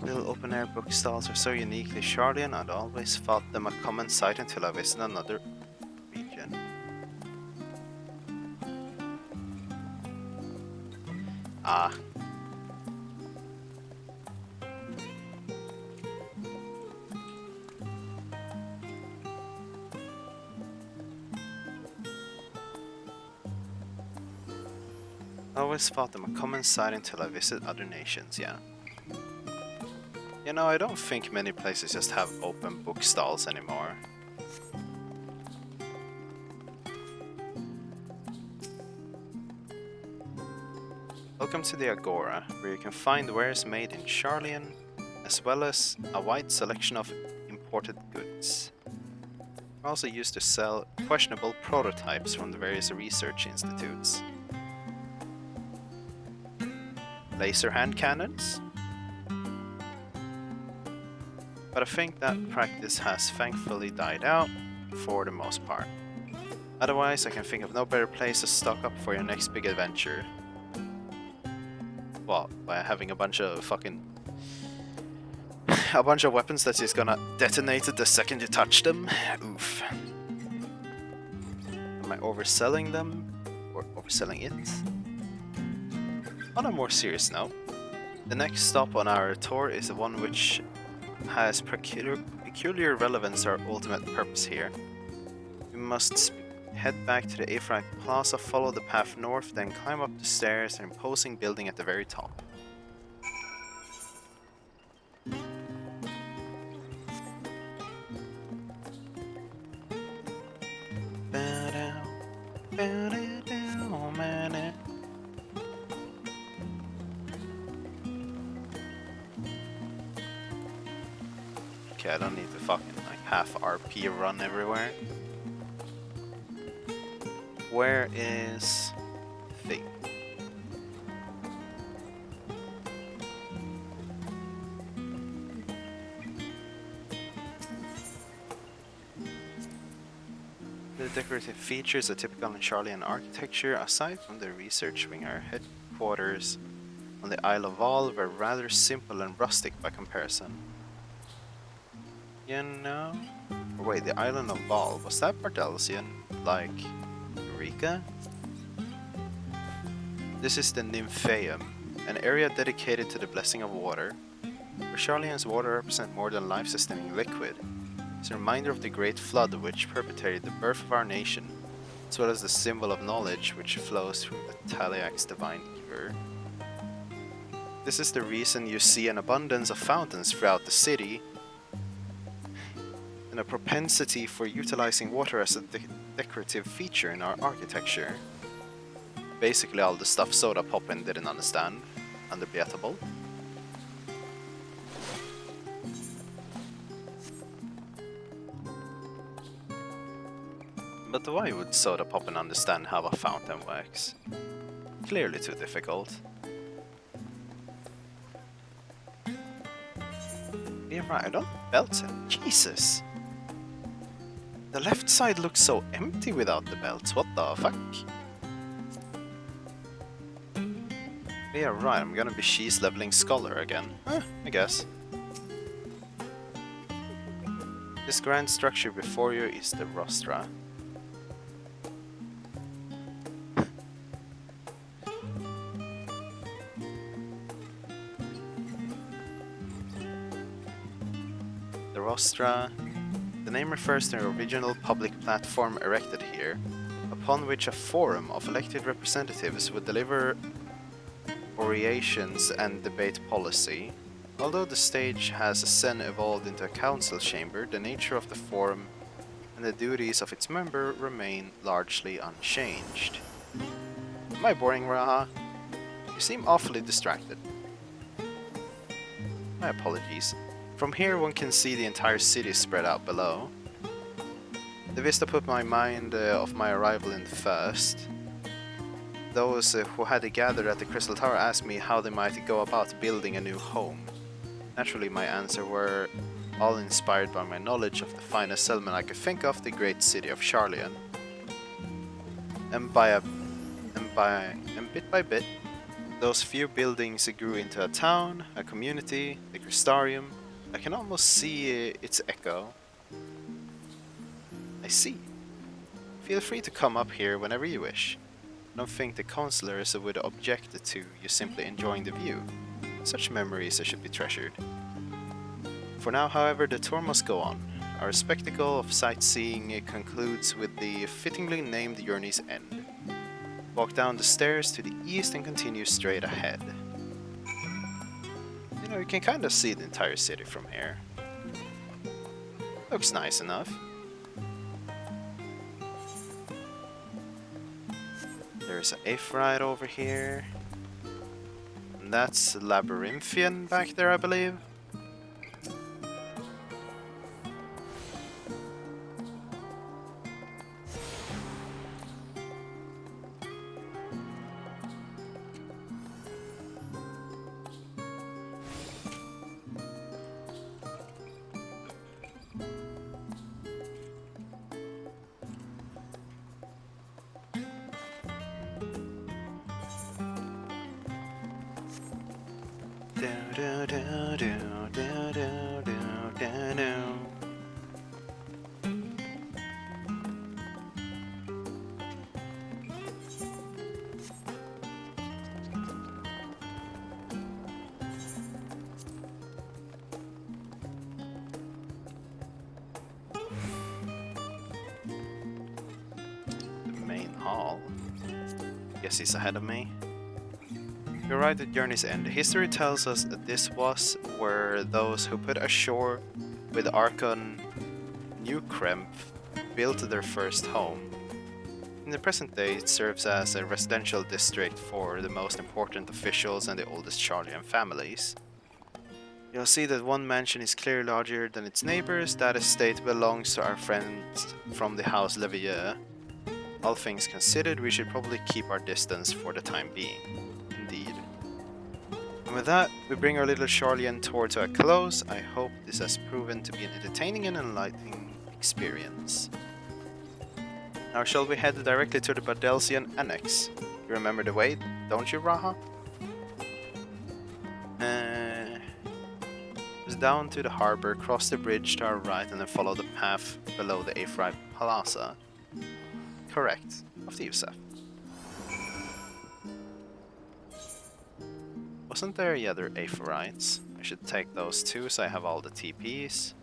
Little open-air bookstalls are so uniquely Charlian, I'd always thought them a common sight until I visited another region. Ah. I always thought them a common sight until I visited other nations, yeah. You know, I don't think many places just have open bookstalls anymore. Welcome to the Agora, where you can find wares made in Charlian, as well as a wide selection of imported goods. They're also used to sell questionable prototypes from the various research institutes. Laser hand cannons? But I think that practice has thankfully died out for the most part. Otherwise, I can think of no better place to stock up for your next big adventure. Well, by having a bunch of fucking... a bunch of weapons that's just gonna detonate the second you touch them. Oof. Am I overselling them? Or overselling it? On a more serious note, the next stop on our tour is the one which has peculiar relevance to our ultimate purpose here. We must head back to the Aphrac Plaza, follow the path north, then climb up the stairs, an imposing building at the very top. Okay, I don't need to fucking like half RP run everywhere. Where is Thing? The decorative features are typical in Charlian architecture. Aside from the research wing, our headquarters on the Isle of Val were rather simple and rustic by comparison. You know? Or wait, the island of Val, was that Bardelsian? Like Eureka? This is the Nymphaeum, an area dedicated to the blessing of water. For Charlians, water represents more than life-sustaining liquid. It's a reminder of the great flood which perpetrated the birth of our nation, as well as the symbol of knowledge which flows through the Taliac's divine ether. This is the reason you see an abundance of fountains throughout the city, and a propensity for utilizing water as a decorative feature in our architecture. Basically all the stuff Soda Poppin didn't understand. Undebatable. But why would soda poppin understand how a fountain works? Clearly too difficult. Yeah, right, I don't belts it. Jesus! The left side looks so empty without the belts, what the fuck? Yeah, right, I'm gonna be cheese leveling Scholar again. I guess. This grand structure before you is the rostra. The rostra. The name refers to an original public platform erected here, upon which a forum of elected representatives would deliver orations and debate policy. Although the stage has then evolved into a council chamber, the nature of the forum and the duties of its member remain largely unchanged. Am I boring, Raha? You seem awfully distracted. My apologies. From here one can see the entire city spread out below. The vista put my mind of my arrival in first. Those who had gathered at the Crystal Tower asked me how they might go about building a new home. Naturally, my answers were all inspired by my knowledge of the finest settlement I could think of, the great city of Charlian. And bit by bit, those few buildings grew into a town, a community, the Crystarium. I can almost see its echo. I see. Feel free to come up here whenever you wish. I don't think the counselors would object to you simply enjoying the view. Such memories should be treasured. For now, however, the tour must go on. Our spectacle of sightseeing concludes with the fittingly named Journey's End. Walk down the stairs to the east and continue straight ahead. You know, you can kind of see the entire city from here. Looks nice enough. There's an Aphrodite over here. And that's Labyrinthian back there, I believe. Guess he's ahead of me. We arrived at Journey's End. History tells us that this was where those who put ashore with Archon Newcremp built their first home. In the present day, it serves as a residential district for the most important officials and the oldest Charlian families. You'll see that one mansion is clearly larger than its neighbors. That estate belongs to our friends from the House Levieux. All things considered, we should probably keep our distance for the time being. Indeed. And with that, we bring our little Charlian tour to a close. I hope this has proven to be an entertaining and enlightening experience. Now shall we head directly to the Badelsian Annex? You remember the way, don't you, Raha? Just down to the harbor, cross the bridge to our right, and then follow the path below the Aphrodite Plaza. Correct. After you, Seth. Wasn't there? Yeah, there are Aphorites. I should take those too, so I have all the TPs.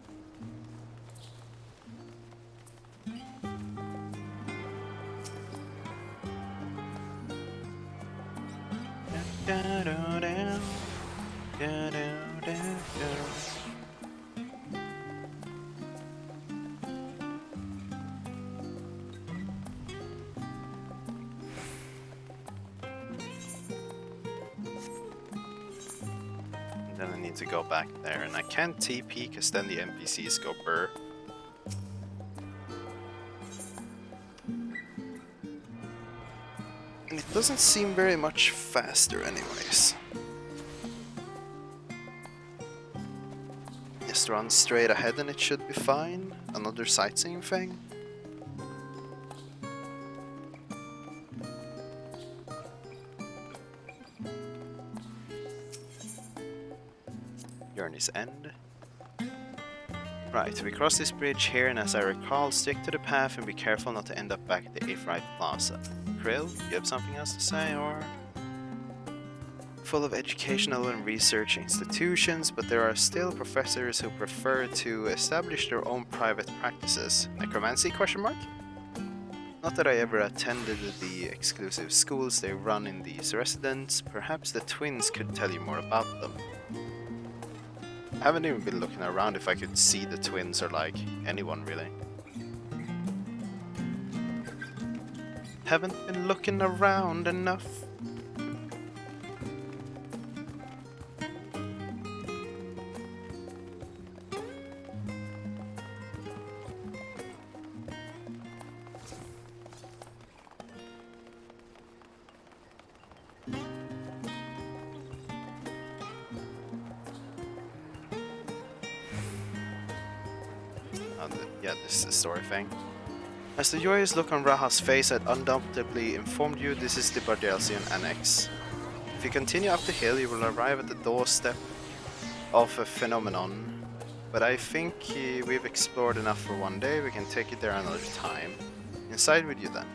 Then I need to go back there, and I can't TP because then the NPCs go burr. Doesn't seem very much faster anyways. Just run straight ahead and it should be fine. Another sightseeing thing. Journey's end. Right, we cross this bridge here, and as I recall, stick to the path and be careful not to end up back at the Aphrodite Plaza. Krill, you have something else to say, or? Full of educational and research institutions, but there are still professors who prefer to establish their own private practices. Necromancy, question mark? Not that I ever attended the exclusive schools they run in these residents. Perhaps the twins could tell you more about them. I haven't even been looking around if I could see the twins or like anyone really. Haven't been looking around enough. Yeah, this is the story thing. As the joyous look on Raha's face had undoubtedly informed you, this is the Bardelsian Annex. If you continue up the hill, you will arrive at the doorstep of a phenomenon. But I think we've explored enough for one day, we can take it there another time. Inside with you then.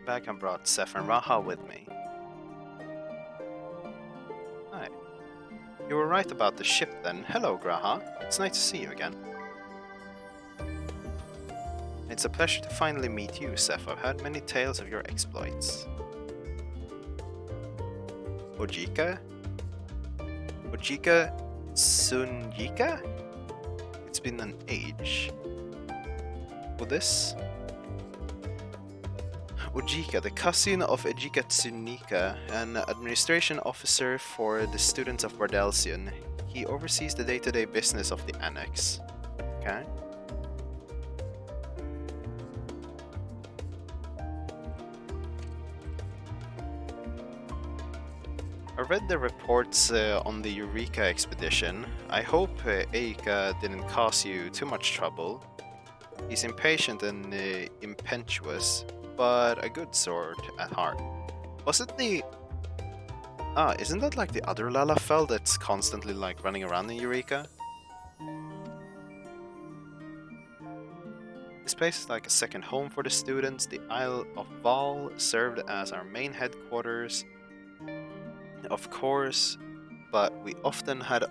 Back and brought Seth and Raha with me. Hi. You were right about the ship then. Hello, Graha. It's nice to see you again. It's a pleasure to finally meet you, Seth. I've heard many tales of your exploits. Ojika? Ojika Sunjika? It's been an age. With this? Ojika, the cousin of Ejika Tsunika, an administration officer for the students of Bardelsian. He oversees the day-to-day business of the annex. Okay. I read the reports on the Eureka expedition. I hope Eika didn't cause you too much trouble. He's impatient and impetuous, but a good sort at heart. Was it the... isn't that like the other Lalafell that's constantly like running around in Eureka? This place is like a second home for the students. The Isle of Val served as our main headquarters, of course, but we often had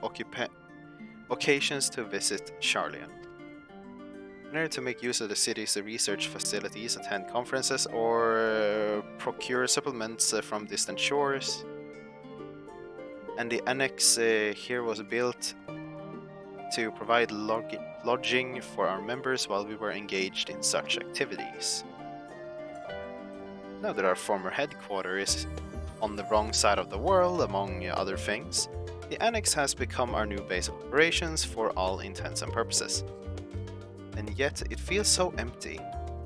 occasions to visit Charlian. In order to make use of the city's research facilities, attend conferences, or procure supplements from distant shores. And the annex here was built to provide lodging for our members while we were engaged in such activities. Now that our former headquarters is on the wrong side of the world, among other things, the annex has become our new base of operations for all intents and purposes. And yet, it feels so empty.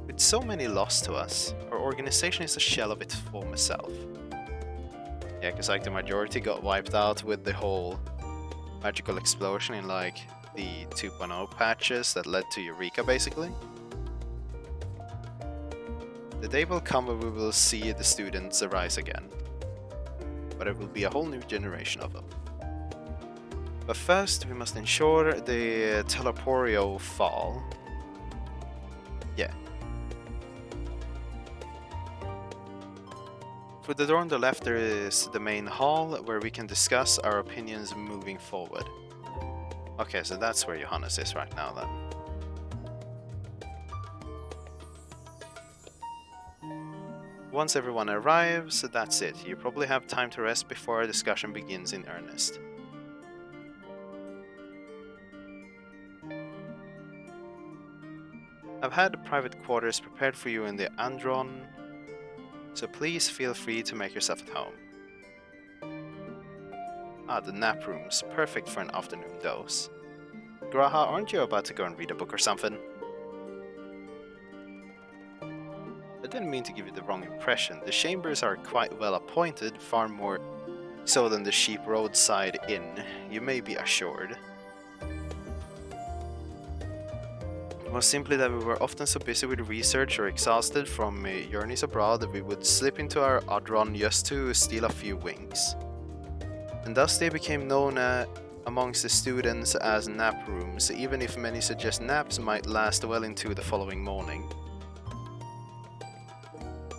With so many lost to us, our organization is a shell of its former self. Yeah, because like the majority got wiped out with the whole magical explosion in like the 2.0 patches that led to Eureka, basically. The day will come when we will see the students arise again. But it will be a whole new generation of them. But first, we must ensure the Teleporio fall. Yeah. Through the door on the left there is the main hall where we can discuss our opinions moving forward. Okay, so that's where Johannes is right now then. Once everyone arrives, that's it. You probably have time to rest before our discussion begins in earnest. I've had private quarters prepared for you in the Andron, so please feel free to make yourself at home. Ah, the nap rooms. Perfect for an afternoon dose. Graha, aren't you about to go and read a book or something? I didn't mean to give you the wrong impression. The chambers are quite well appointed, far more so than the cheap roadside inn, you may be assured. It was simply that we were often so busy with research or exhausted from journeys abroad that we would slip into our odd run just to steal a few winks. And thus they became known amongst the students as nap rooms, even if many suggest naps might last well into the following morning.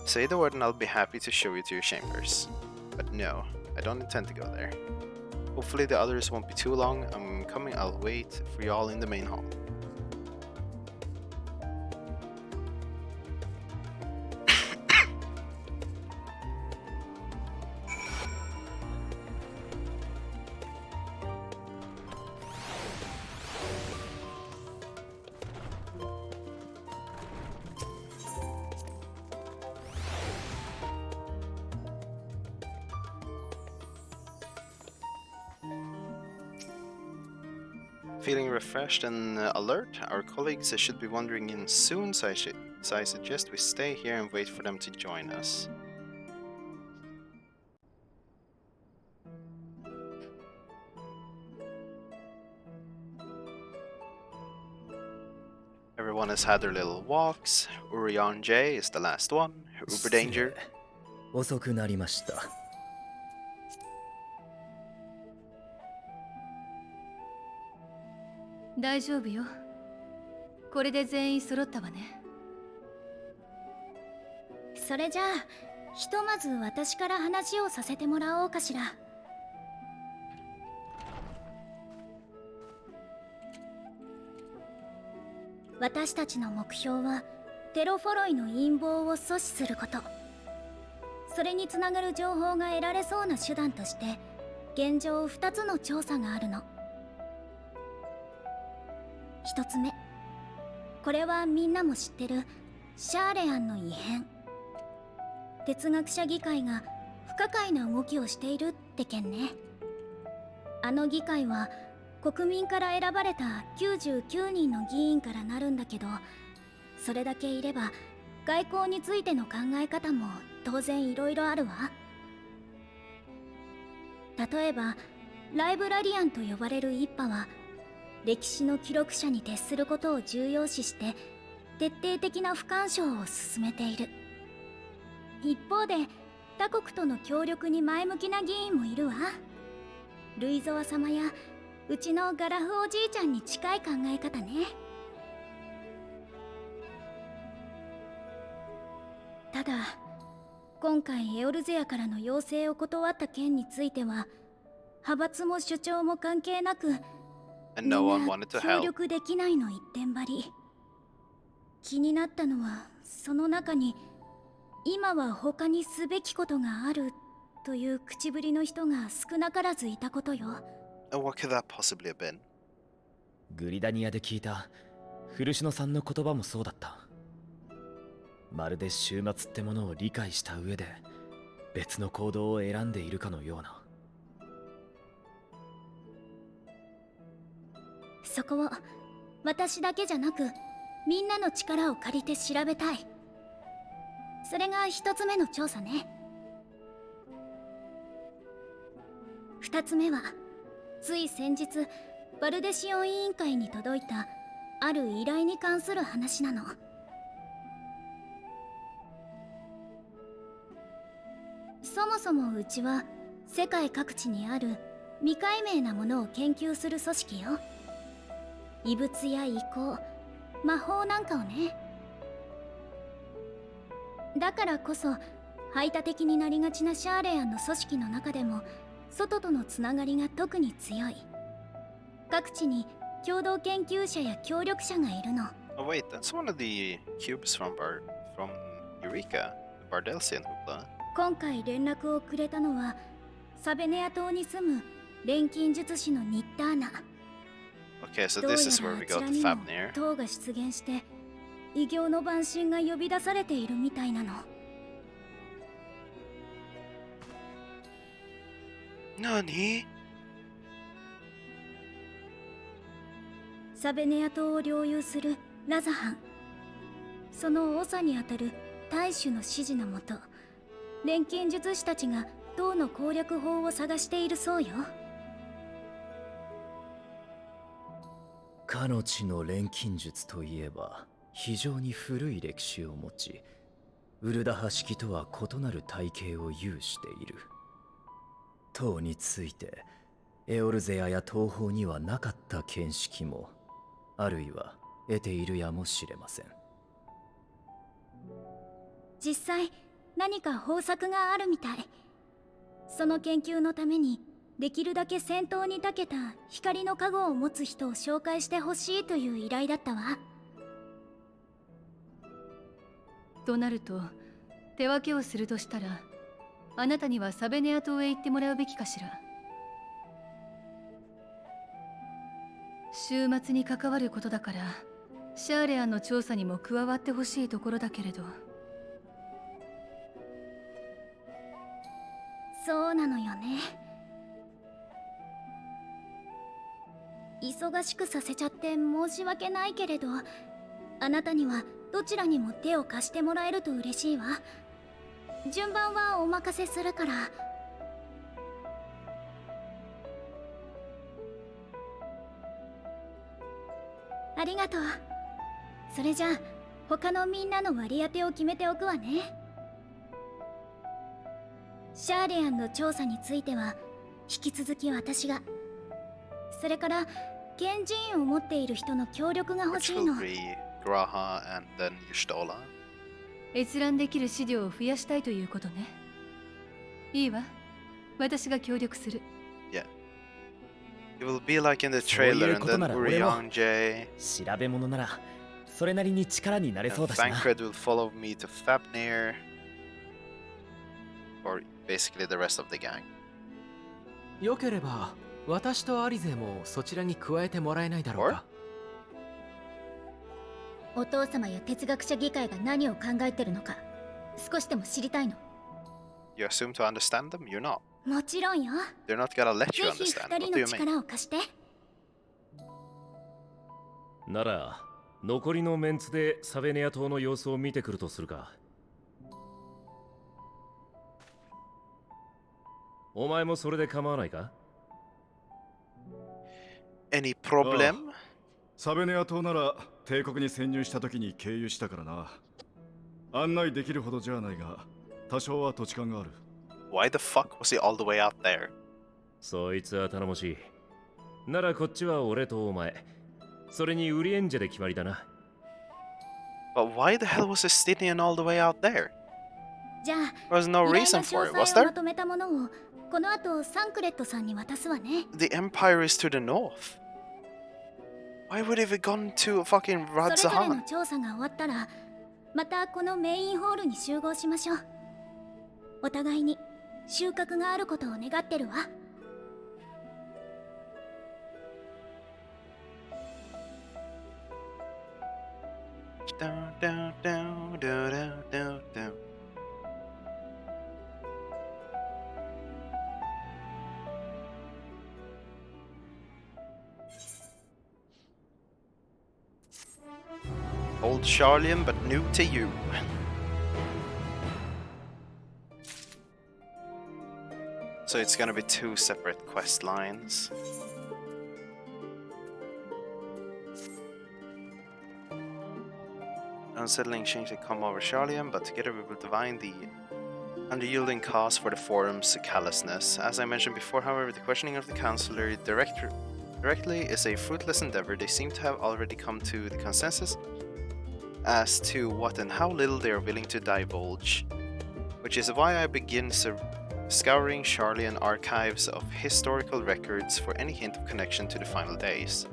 Say the word and I'll be happy to show you to your chambers. But no, I don't intend to go there. Hopefully the others won't be too long. I'm coming, I'll wait for y'all in the main hall. Feeling refreshed and alert, our colleagues should be wandering in soon, so I suggest we stay here and wait for them to join us. Everyone has had their little walks. Urion J is the last one. Uber Danger. 遅くなりました。大丈夫よ。これで全員揃ったわね。それじゃあ、ひとまず私から話をさせてもらおうかしら。私たちの目標はテロフォロイの陰謀を阻止すること。それにつながる情報が得られそうな手段として現状2つの調査があるの。1つ目、これはみんなも知ってるシャーレアンの異変。哲学者議会が不可解な動きをしているって件ね。あの議会は国民から選ばれた99人の議員からなるんだけど、それだけいれば外交についての考え方も当然いろいろあるわ。例えばライブラリアンと呼ばれる一派は歴史の記録者に徹することを重要視して徹底的な不干渉を進めている。一方で他国との協力に前向きな議員もいるわ。ルイゾア様やうちのガラフおじいちゃんに近い考え方ね。ただ今回エオルゼアからの要請を断った件については派閥も主張も関係なくみんな協力できないの一点張り。気になったのはその中に今は他にすべきことがあるという口ぶりの人が少なからずいたことよ。What could that possibly have been? グリダニアで聞いた古篠さんの言葉もそうだった。まるで終末ってものを理解した上で別の行動を選んでいるかのような。そこを私だけじゃなくみんなの力を借りて調べたい。それが一つ目の調査ね。二つ目はつい先日バルデシオン委員会に届いたある依頼に関する話なの。そもそもうちは世界各地にある未解明なものを研究する組織よ。異物や異行、魔法なんかをね。だからこそ排他的になりがちなシャーレアンの組織の中でも外とのつながりが特に強い。各地に共同研究者や協力者がいるの。Oh wait, that's one of the cubes from Eureka, the Bardelsian hoopla. 今回連絡をくれたのはサベネア島に住む錬金術師のニッターナ。Okay, so this is where we go to Fafnir. 塔が出現して異形の万神が呼び出されているみたいなの。何？サベネア島を領有するラザハン、その長にあたる大主の指示のもと、錬金術師たちが塔の攻略法を探しているそうよ。かの地の錬金術といえば非常に古い歴史を持ち、ウルダハ式とは異なる体系を有している。塔についてエオルゼアや東方にはなかった見識も、あるいは得ているやもしれません。実際何か方策があるみたい。その研究のためにできるだけ戦闘に長けた光の加護を持つ人を紹介してほしいという依頼だったわ。となると手分けをするとしたら、あなたにはサベネア島へ行ってもらうべきかしら。週末に関わることだから、シャーレアンの調査にも加わってほしいところだけれど。そうなのよね。忙しくさせちゃって申し訳ないけれど、あなたにはどちらにも手を貸してもらえると嬉しいわ。順番はお任せするから。ありがとう。それじゃあ他のみんなの割り当てを決めておくわね。シャーレアンの調査については引き続き私が、それから賢人を持っている人の協力が欲しいの。閲覧できる資料を増やしたいということね。いいわ、私が協力する。Yeah. It will be like in the trailer, and then Uriangje 調べ物ならそれなりに力になれそうだしな。Thancred will follow me to Fapnir, or basically the rest of the gang. よければ私とアリゼもそちらに加えてもらえないだろうか。お父様や哲学者議会が何を考えてるのか少しでも知りたいの。You assume to understand them? You're not. もちろんよ。 They're not gonna let you ぜひ understand. 二 What 人 do の you mean? 力を貸して。なら残りのメンツでサベネア島の様子を見てくるとするか。お前もそれで構わないか？ Any problem? サベネア島なら帝国に潜入した時に経由したからな。案内できるほどじゃないが、多少は土地勘がある。Why the fuck was he all the way out there? そいつは頼もしい。ならこっちは俺とお前、それにウリエンジェで決まりだな。But why the hell was Estinian all the way out there? じゃあ There was no 依頼 reason の for 詳 it, was 細を there? まとめたものをこの後サンクレットさんに渡すわね。 The Empire is to the north. Why would he have gone to fucking それぞれ Radzahan? の調査が終わったらまたこのメインホールに集合しましょう。お互いに収穫があることを願ってるわ。Down, down, down, down, down, down. Old Charlian, but new to you. So it's gonna be two separate quest lines. Unsettling change that come over Charlian, but together we will divine the unyielding cause for the forum's callousness. As I mentioned before, however, the questioning of the Counselor directly is a fruitless endeavor. They seem to have already come to the consensus as to what and how little they are willing to divulge, which is why I begin scouring Charlian archives of historical records for any hint of connection to the final days.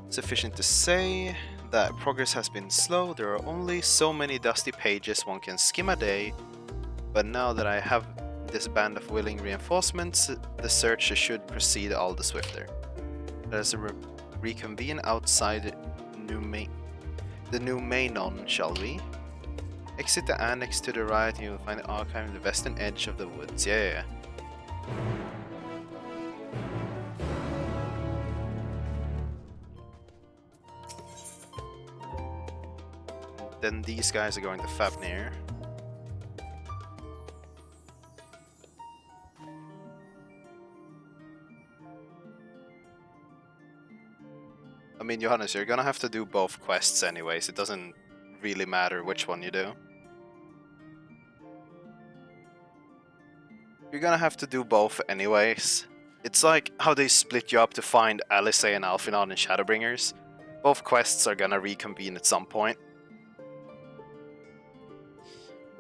Sufficient to say that progress has been slow. There are only so many dusty pages one can skim a day, but now that I have this band of willing reinforcements, the search should proceed all the swifter. Let us reconvene outside the new Mainon, shall we? Exit the annex to the right and you will find the archive in the western edge of the woods. Yeah. Then these guys are going to Fafnir. I mean, Johannes, you're gonna have to do both quests anyways. It doesn't really matter which one you do. You're gonna have to do both anyways. It's like how they split you up to find Alice and Alphinaud and Shadowbringers. Both quests are gonna reconvene at some point.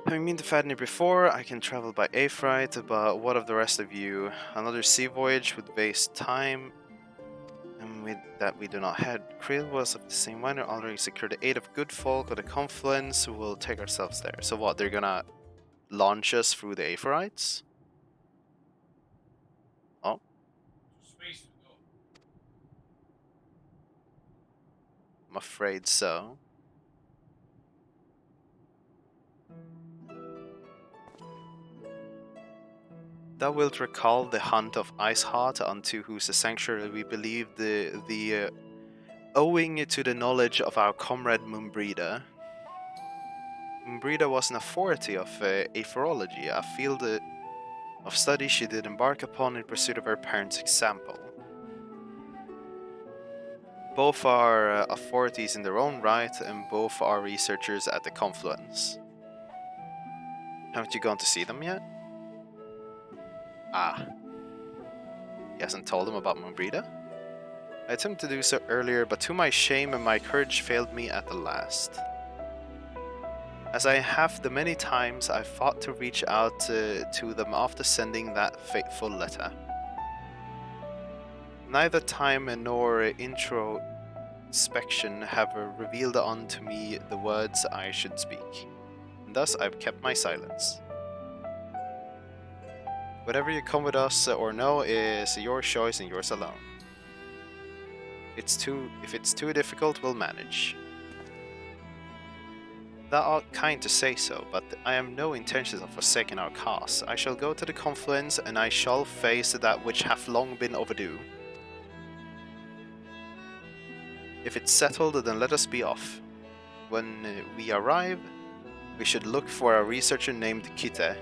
Having been to Fafnir before, I can travel by Aphrodite, but what of the rest of you? Another sea voyage would waste time, and with that we do not head. Krill was of the same minor, already secured the aid of good folk of the confluence, who will take ourselves there. So what, they're gonna launch us through the Aphrodite? Oh. I'm afraid so. Thou wilt recall the hunt of Iceheart, unto whose sanctuary we believe owing to the knowledge of our comrade Mumbrida. Mumbrida was an authority of aphorology, a field of study she did embark upon in pursuit of her parents' example. Both are authorities in their own right, and both are researchers at the confluence. Haven't you gone to see them yet? Ah. He hasn't told them about Mumbrida? I attempted to do so earlier, but to my shame and my courage failed me at the last. As I have the many times I fought to reach out to them after sending that fateful letter. Neither time nor introspection have revealed unto me the words I should speak, and thus I've kept my silence. Whatever you come with us or no is your choice and yours alone. If it's too difficult, we'll manage. Thou art kind to say so, but I have no intentions of forsaking our cause. I shall go to the confluence, and I shall face that which hath long been overdue. If it's settled, then let us be off. When we arrive, we should look for a researcher named Kite.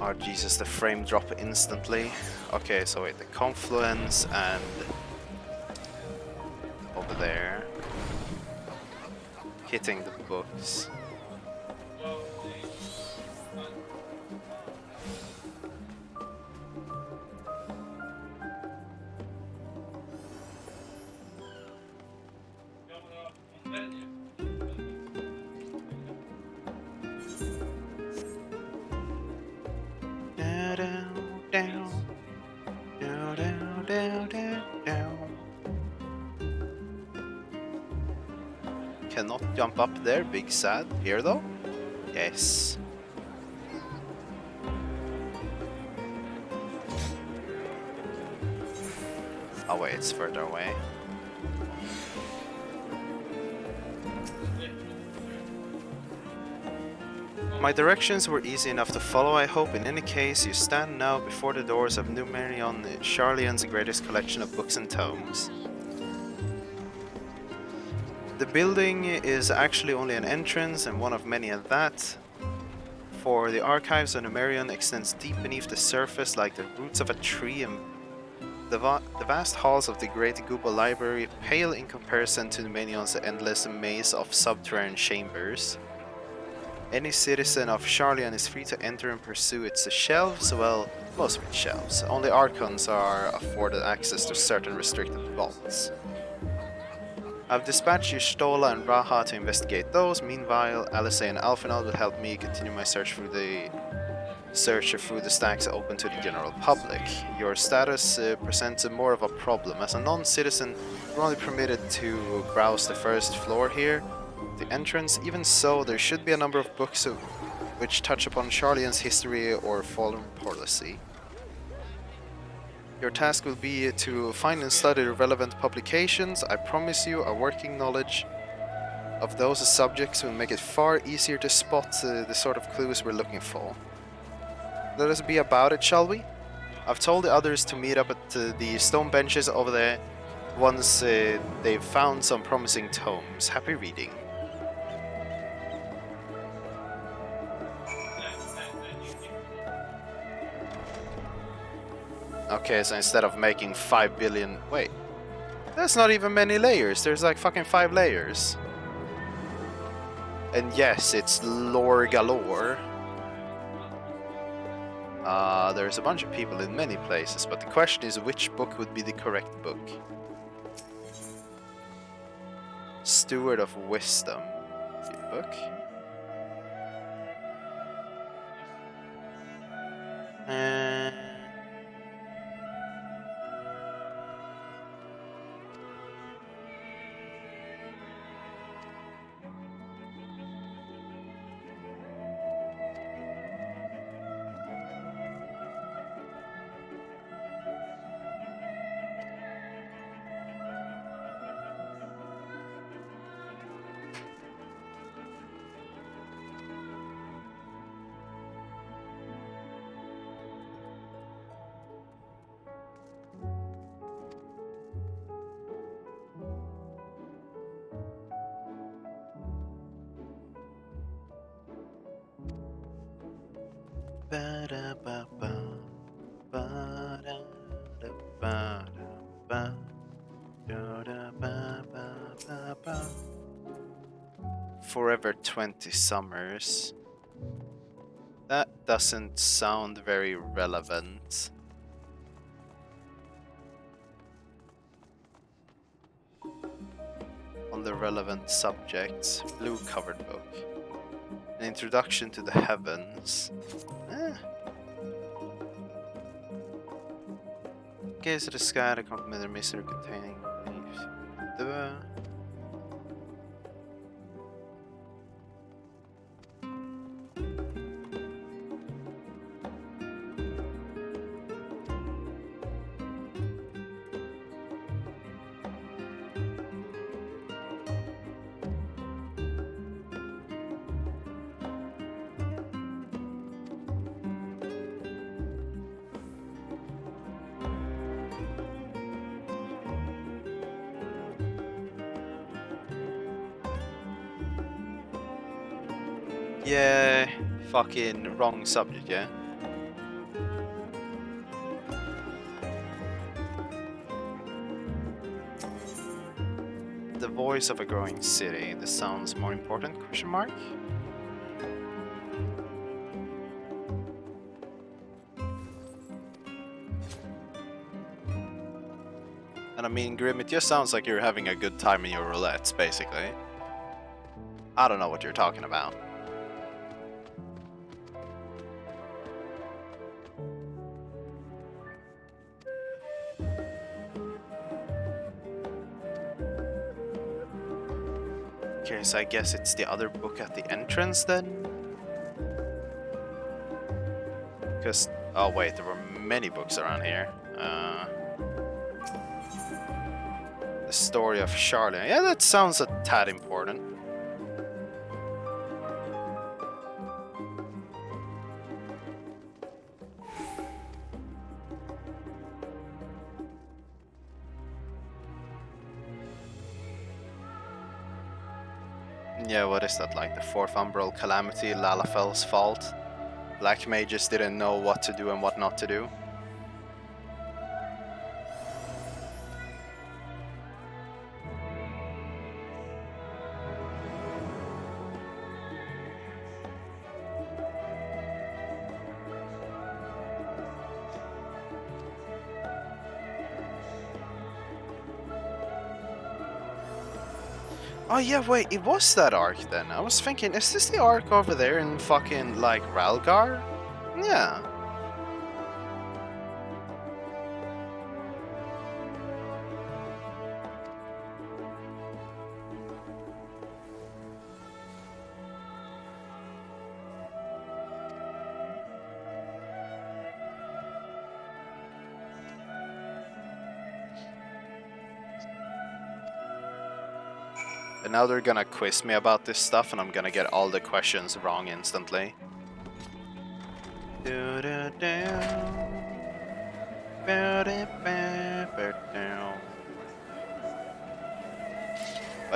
Oh Jesus, the frame drop instantly. Okay, so wait, the confluence and over there. Hitting the books. Cannot jump up there, big sad. Here though? Yes. Oh wait, it's further away. My directions were easy enough to follow, I hope. In any case, you stand now before the doors of Numerion, Charlian's greatest collection of books and tomes. The building is actually only an entrance, and one of many at that, for the archives of Numerion extends deep beneath the surface like the roots of a tree, and the vast halls of the Great Guba Library pale in comparison to Numerion's endless maze of subterranean chambers. Any citizen of Charlian is free to enter and pursue its shelves, well, most of its shelves. Only Archons are afforded access to certain restricted vaults. I've dispatched you Stola and Raha to investigate those. Meanwhile, Alice and Alphenal will help me continue my search through the stacks open to the general public. Your status presents more of a problem. As a non-citizen, you're only permitted to browse the first floor here, the entrance. Even so, there should be a number of books which touch upon Sharlayan's history or foreign policy. Your task will be to find and study the relevant publications. I promise you, a working knowledge of those subjects will make it far easier to spot the sort of clues we're looking for. Let us be about it, shall we? I've told the others to meet up at the stone benches over there once they've found some promising tomes. Happy reading. Okay, so instead of making 5 billion... Wait. That's not even many layers. There's like fucking 5 layers. And yes, it's lore galore. There's a bunch of people in many places, but the question is which book would be the correct book? Steward of Wisdom. Good book. Forever 20 Summers. That doesn't sound very relevant. On the relevant subjects. Blue covered book. An Introduction to the Heavens. Gaze at the sky, the complimentary mystery containing the... Yeah, fucking wrong subject, yeah? The voice of a growing city. This sounds more important, question mark? And I mean, Grim, it just sounds like you're having a good time in your roulettes, basically. I don't know what you're talking about. Okay, so I guess it's the other book at the entrance then? Because, oh wait, there were many books around here. The Story of Charlotte. Yeah, that sounds a tad important. Yeah, what is that, like the fourth umbral calamity, Lalafel's fault? Black mages didn't know what to do and what not to do. Oh yeah, wait, it was that arc then. I was thinking, is this the arc over there in fucking, like, Ralgar? Yeah. And now they're gonna quiz me about this stuff, and I'm gonna get all the questions wrong instantly. By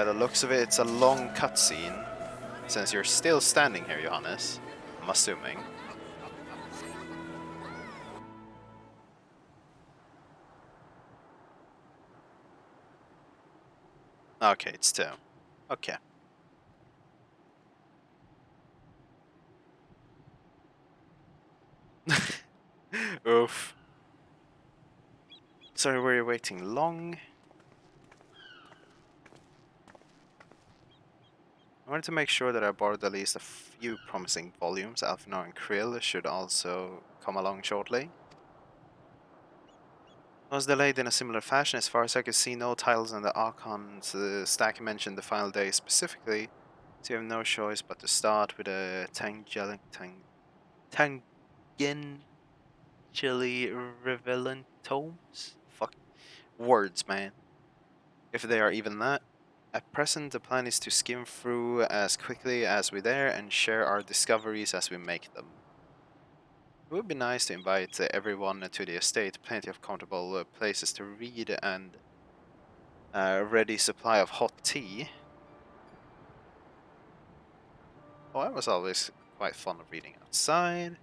the looks of it, it's a long cutscene. Since you're still standing here, Johannes, I'm assuming. Okay, it's 2. Okay. Oof. Sorry, were you waiting long? I wanted to make sure that I borrowed at least a few promising volumes. Alphanar and Krill should also come along shortly. I was delayed in a similar fashion. As far as I could see, no titles on the Archon's stack mentioned the final day specifically, so you have no choice but to start with a tangentially relevant tomes? Fuck. Words, man. If they are even that. At present, the plan is to skim through as quickly as we dare and share our discoveries as we make them. It would be nice to invite everyone to the estate, plenty of comfortable places to read and a ready supply of hot tea. Oh, I was always quite fond of reading outside.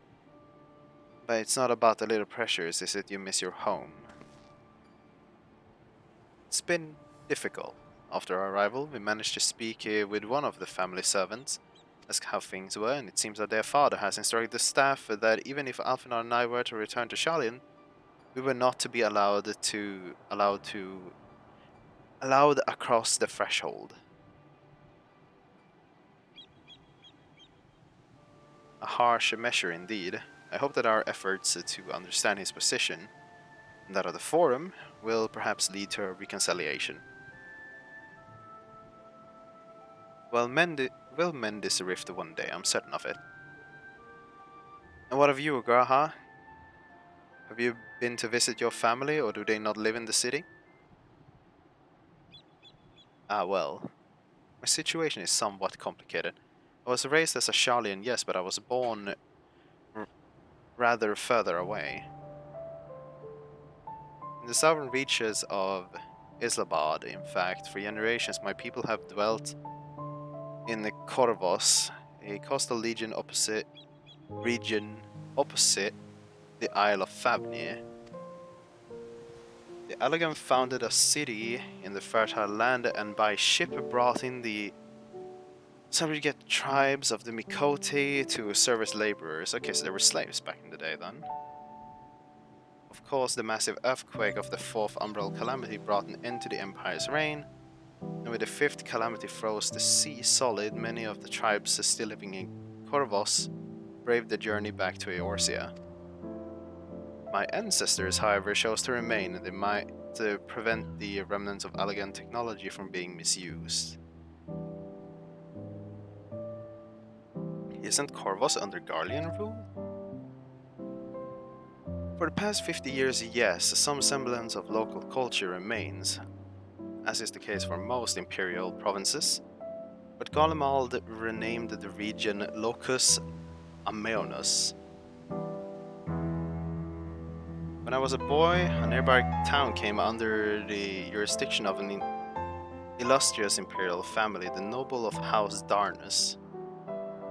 But it's not about the little pressures, is it you miss your home? It's been difficult. After our arrival, we managed to speak with one of the family servants, ask how things were, and it seems that their father has instructed the staff that even if Alfinar and I were to return to Shalien, we were not to be allowed across the threshold. A harsh measure indeed. I hope that our efforts to understand his position, and that of the Forum, will perhaps lead to a reconciliation. We'll mend this rift one day, I'm certain of it. And what of you, Graha? Have you been to visit your family, or do they not live in the city? Ah, well. My situation is somewhat complicated. I was raised as a Sharlian, yes, but I was born rather further away. In the southern reaches of Islabad, in fact, for generations my people have dwelt in the Korvos, a coastal region opposite the Isle of Fafnir. The Allegan founded a city in the fertile land and by ship brought in the subjugate tribes of the Mikoti to serve as laborers. Okay, so they were slaves back in the day then. Of course, the massive earthquake of the fourth Umbral Calamity brought an end to the Empire's reign, and with the fifth calamity froze the sea solid, many of the tribes still living in Korvos braved the journey back to Eorzea. My ancestors, however, chose to remain. They might prevent the remnants of Allegan technology from being misused. Isn't Korvos under Garlean rule? For the past 50 years, yes, some semblance of local culture remains, as is the case for most imperial provinces, but Garlemald renamed the region Locus Ameonus. When I was a boy, a nearby town came under the jurisdiction of an illustrious imperial family, the noble of House Darnus.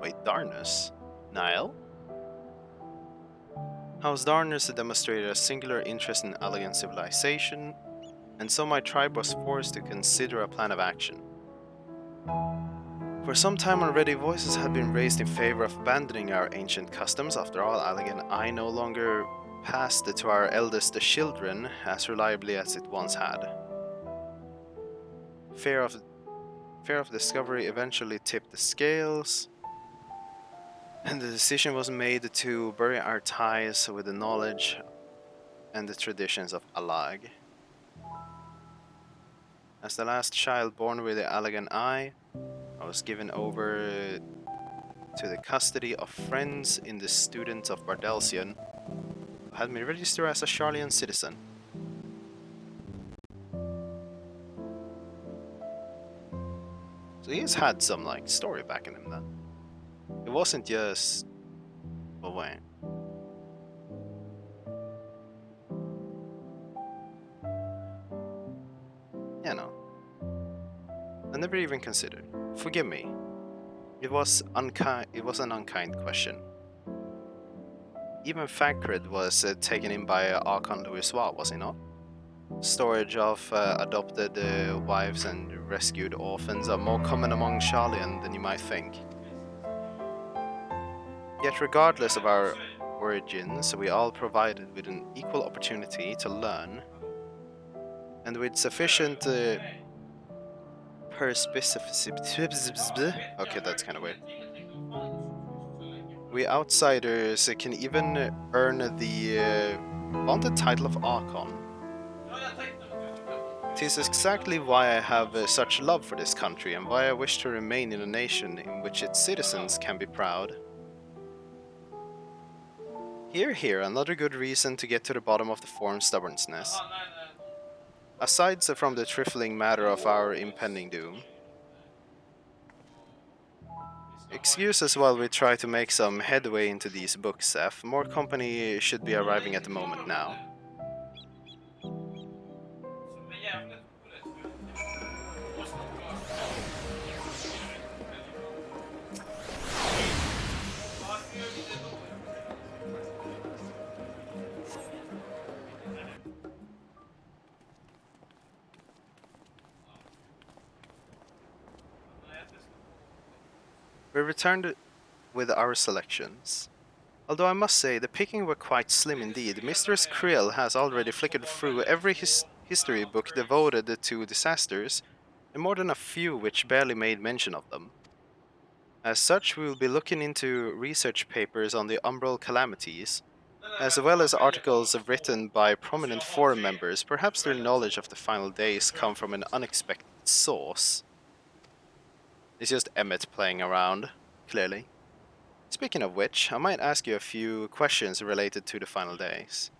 Wait, Darnus? Niall? House Darnus demonstrated a singular interest in Allegan civilization, and so my tribe was forced to consider a plan of action. For some time already, voices had been raised in favor of abandoning our ancient customs. After all, Allegan I no longer passed it to our eldest children as reliably as it once had. Fear of discovery eventually tipped the scales, and the decision was made to bury our ties with the knowledge and the traditions of Alag. As the last child born with the Allagan eye, I was given over to the custody of friends in the students of Bardelsian, who had me register as a Charlian citizen. So he's had some like story back in him then. It wasn't just away. You know. I never even considered. Forgive me. It was an unkind question. Even Fankred was taken in by Archon Louisois, was he not? Storage of adopted wives and rescued orphans are more common among Charlian than you might think. Yet regardless of our origins, we all provided with an equal opportunity to learn, and with sufficient okay, that's kind of weird. We outsiders can even earn the vaunted title of Archon. It is exactly why I have such love for this country and why I wish to remain in a nation in which its citizens can be proud. Here, another good reason to get to the bottom of the Form's stubbornness. Aside from the trifling matter of our impending doom. Excuse us while we try to make some headway into these books, Seth. More company should be arriving at the moment now. We returned with our selections. Although I must say, the picking were quite slim indeed. Mistress Krill has already flickered through every history book devoted to disasters, and more than a few which barely made mention of them. As such, we will be looking into research papers on the umbral calamities, as well as articles written by prominent forum members. Perhaps their knowledge of the final days come from an unexpected source. It's just Emmett playing around, clearly. Speaking of which, I might ask you a few questions related to the final days.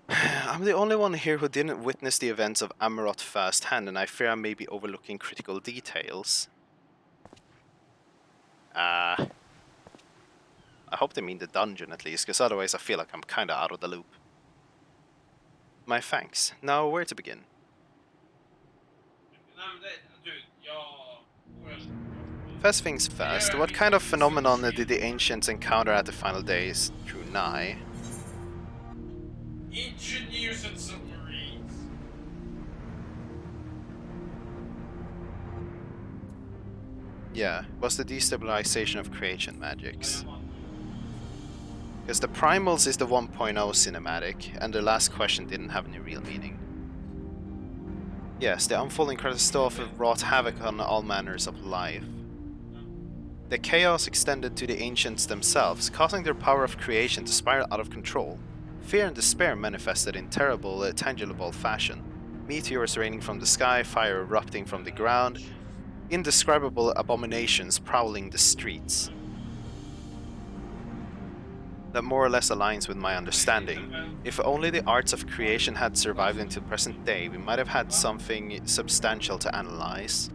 I'm the only one here who didn't witness the events of Amarot firsthand, and I fear I may be overlooking critical details. I hope they mean the dungeon at least, because otherwise I feel like I'm kinda out of the loop. My thanks. Now, where to begin? First things first, what kind of phenomenon did the ancients encounter at the final days drew nigh? Engineers and submarines. Yeah, was the destabilization of creation magics. Because the primals is the 1.0 cinematic, and the last question didn't have any real meaning. Yes, the unfolding catastrophe wrought havoc on all manners of life. The chaos extended to the ancients themselves, causing their power of creation to spiral out of control. Fear and despair manifested in terrible, tangible fashion. Meteors raining from the sky, fire erupting from the ground, indescribable abominations prowling the streets. That more or less aligns with my understanding. If only the arts of creation had survived until present day, we might have had something substantial to analyze.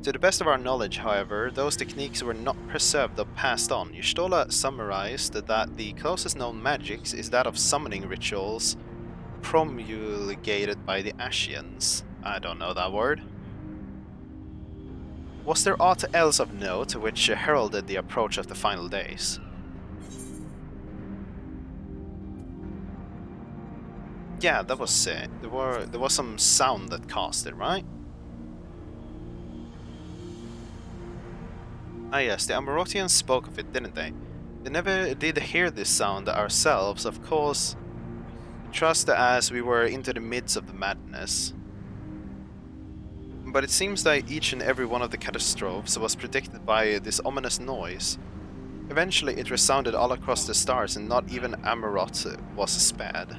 To the best of our knowledge, however, those techniques were not preserved or passed on. Y'shtola summarized that the closest known magics is that of summoning rituals promulgated by the Ashians. I don't know that word. Was there aught else of note which heralded the approach of the final days? Yeah, that was it. There was some sound that caused it, right? Ah yes, the Amarotians spoke of it, didn't they? They never did hear this sound ourselves, of course. Trust as we were into the midst of the madness. But it seems that each and every one of the catastrophes was predicted by this ominous noise. Eventually it resounded all across the stars and not even Amarot was spared.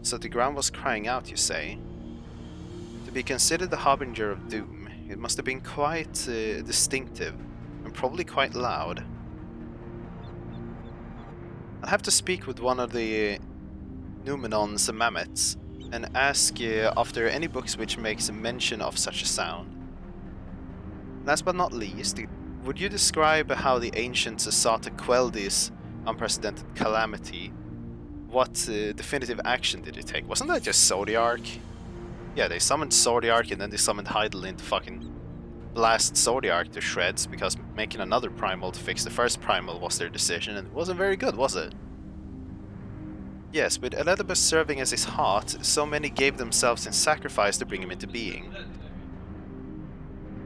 So the ground was crying out, you say? To be considered the harbinger of doom, it must have been quite distinctive and probably quite loud. I'll have to speak with one of the Numenon's Mammoths and ask if there are any books which makes a mention of such a sound. Last but not least, would you describe how the ancients sought to quell this unprecedented calamity? What definitive action did they take? Wasn't that just Zodiark? Yeah, they summoned Zodiark and then they summoned Hydaelyn to fucking blast Zodiark to shreds because making another primal to fix the first primal was their decision, and it wasn't very good, was it? Yes, with Elidibus serving as his heart, so many gave themselves in sacrifice to bring him into being.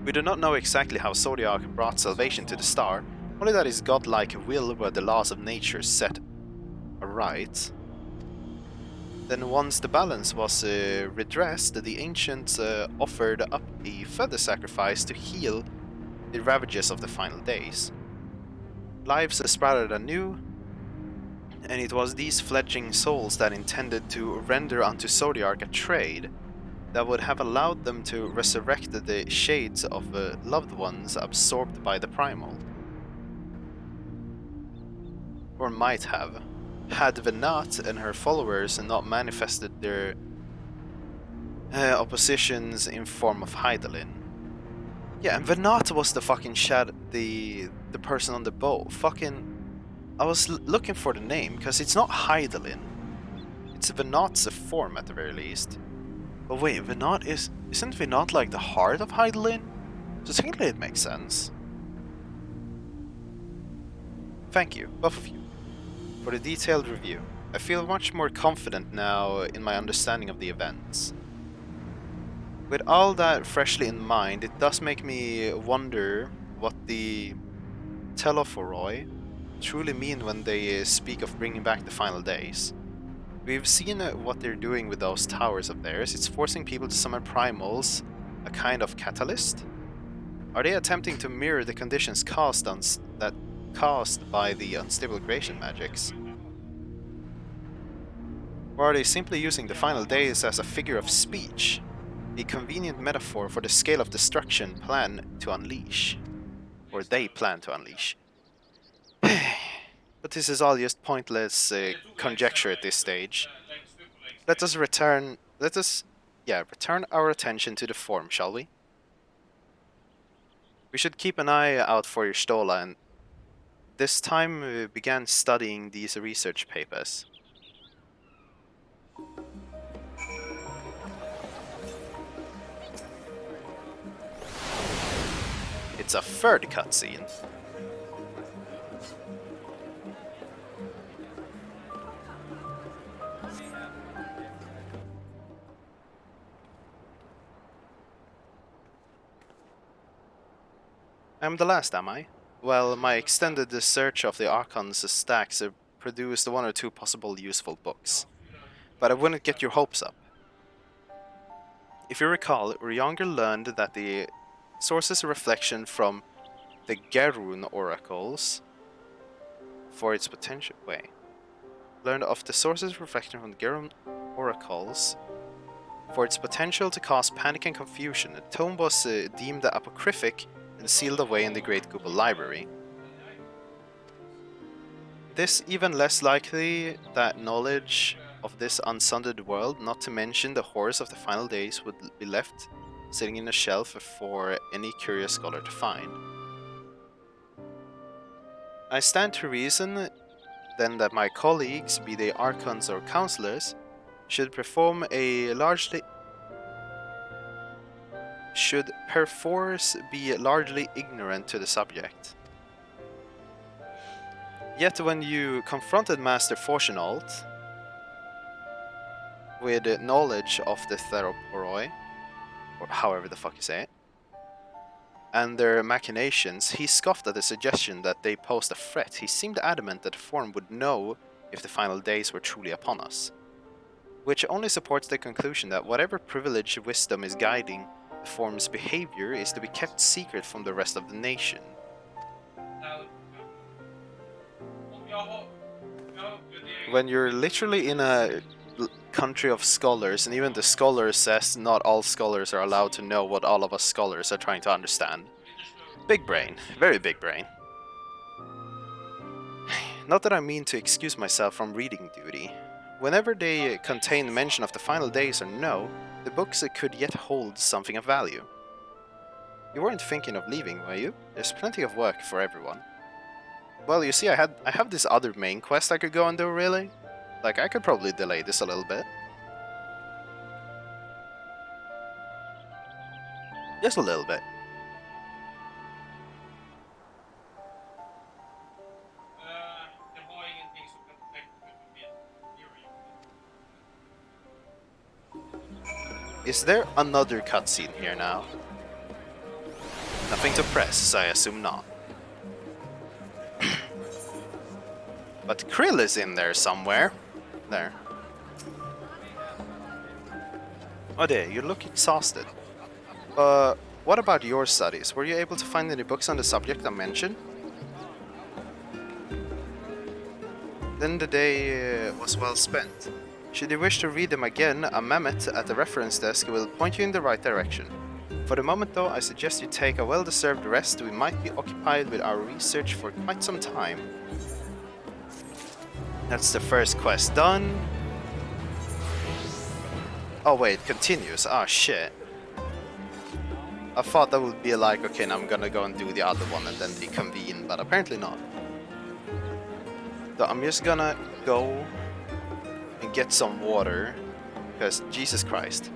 We do not know exactly how Zodiark brought salvation to the star, only that his godlike will were the laws of nature set aright. Then once the balance was redressed, the ancients offered up a further sacrifice to heal the ravages of the final days. Lives sprouted anew, and it was these fledgling souls that intended to render unto Zodiark a trade that would have allowed them to resurrect the shades of loved ones absorbed by the primal. Or might have, had Venat and her followers not manifested their oppositions in form of Hydaelyn. Yeah, and Venat was the fucking the person on the boat. Fucking, I was looking for the name because it's not Hydaelyn. It's Venat's form at the very least. But wait, isn't Venat like the heart of Hydaelyn? So technically it makes sense. Thank you, both of you, for the detailed review. I feel much more confident now in my understanding of the events. With all that freshly in mind, it does make me wonder what the Telophoroi truly mean when they speak of bringing back the final days. We've seen what they're doing with those towers of theirs. It's forcing people to summon primals, a kind of catalyst. Are they attempting to mirror the conditions caused by the unstable creation magics? Or are they simply using the final days as a figure of speech? A convenient metaphor for the scale of destruction plan to unleash. Or they plan to unleash. But this is all just pointless conjecture at this stage. Let us return our attention to the form, shall we? We should keep an eye out for your Stola, and this time we began studying these research papers. It's a third cutscene. I'm the last, am I? Well, my extended search of the Archon's stacks produced one or two possible useful books. But I wouldn't get your hopes up. If you recall, Ryonger learned that the source's reflection from the Gerun oracles for its potential learned of the source's reflection from the Gerun oracles for its potential to cause panic and confusion. The tome was deemed apocryphic and sealed away in the Great Google Library. This even less likely that knowledge of this unsundered world, not to mention the horrors of the final days, would be left sitting in a shelf for any curious scholar to find. I stand to reason then that my colleagues, be they archons or counselors, should perforce be largely ignorant to the subject. Yet when you confronted Master Fortunault with knowledge of the Theroporoi, or however the fuck you say it, and their machinations, he scoffed at the suggestion that they posed a threat. He seemed adamant that the Forum would know if the final days were truly upon us. which only supports the conclusion that whatever privileged wisdom is guiding the form's behavior is to be kept secret from the rest of the nation. When you're literally in a country of scholars, and even the scholar says not all scholars are allowed to know what all of us scholars are trying to understand. Big brain, very big brain. Not that I mean to excuse myself from reading duty. Whenever they contain mention of the final days or no, the books could yet hold something of value. You weren't thinking of leaving, were you? There's plenty of work for everyone. Well, you see, I have this other main quest I could go and do, really. Like, I could probably delay this a little bit. Just a little bit. Is there another cutscene here now? Nothing to press, I assume not. But Krill is in there somewhere. There. Oh dear, you look exhausted. What about your studies? Were you able to find any books on the subject I mentioned? Then the day was well spent. Should you wish to read them again, a mammoth at the reference desk will point you in the right direction. For the moment though, I suggest you take a well-deserved rest. We might be occupied with our research for quite some time. That's the first quest done. Oh wait, it continues. Oh shit. I thought that would be like, okay, now I'm gonna go and do the other one and then reconvene, but apparently not. So I'm just gonna go and get some water, because Jesus Christ.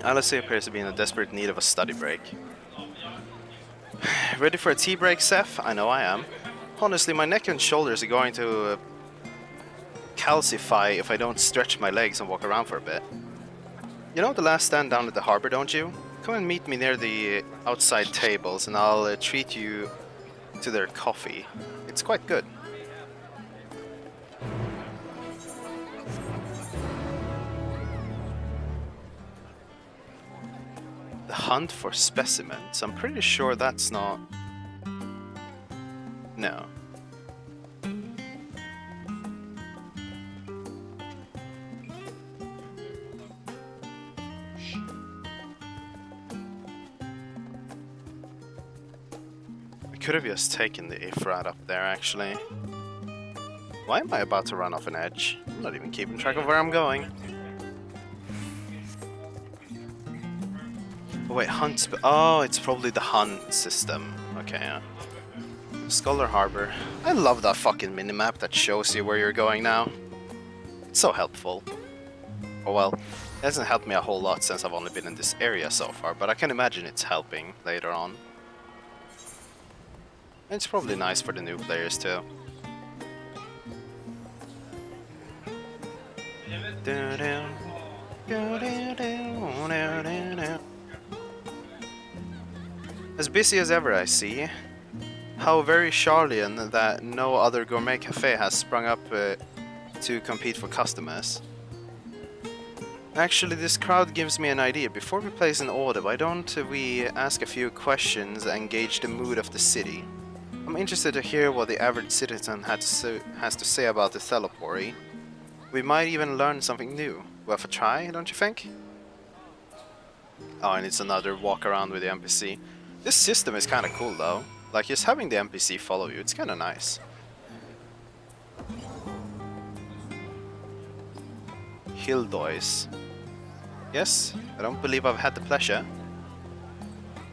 Alice appears to be in a desperate need of a study break. Ready for a tea break, Seth? I know I am. Honestly, my neck and shoulders are going to calcify if I don't stretch my legs and walk around for a bit. You know the last stand down at the harbor, don't you? Come and meet me near the outside tables and I'll treat you to their coffee. It's quite good. The hunt for specimens. I'm pretty sure that's not... No. I could have just taken the Ifrat up there, actually. Why am I about to run off an edge? I'm not even keeping track of where I'm going. Oh, wait, hunt oh, it's probably the hunt system. Okay, yeah. Scholar Harbor. I love that fucking minimap that shows you where you're going now. It's so helpful. Oh well, it hasn't helped me a whole lot since I've only been in this area so far, but I can imagine it's helping later on. And it's probably nice for the new players too. As busy as ever, I see. How very Charlian that no other gourmet cafe has sprung up to compete for customers. Actually, this crowd gives me an idea. Before we place an order, why don't we ask a few questions and gauge the mood of the city? I'm interested to hear what the average citizen has to say about the Telepori. We might even learn something new. Worth a try, don't you think? Oh, and it's another walk around with the NPC. This system is kind of cool though. Like, just having the NPC follow you, it's kind of nice. Hildois. Yes, I don't believe I've had the pleasure.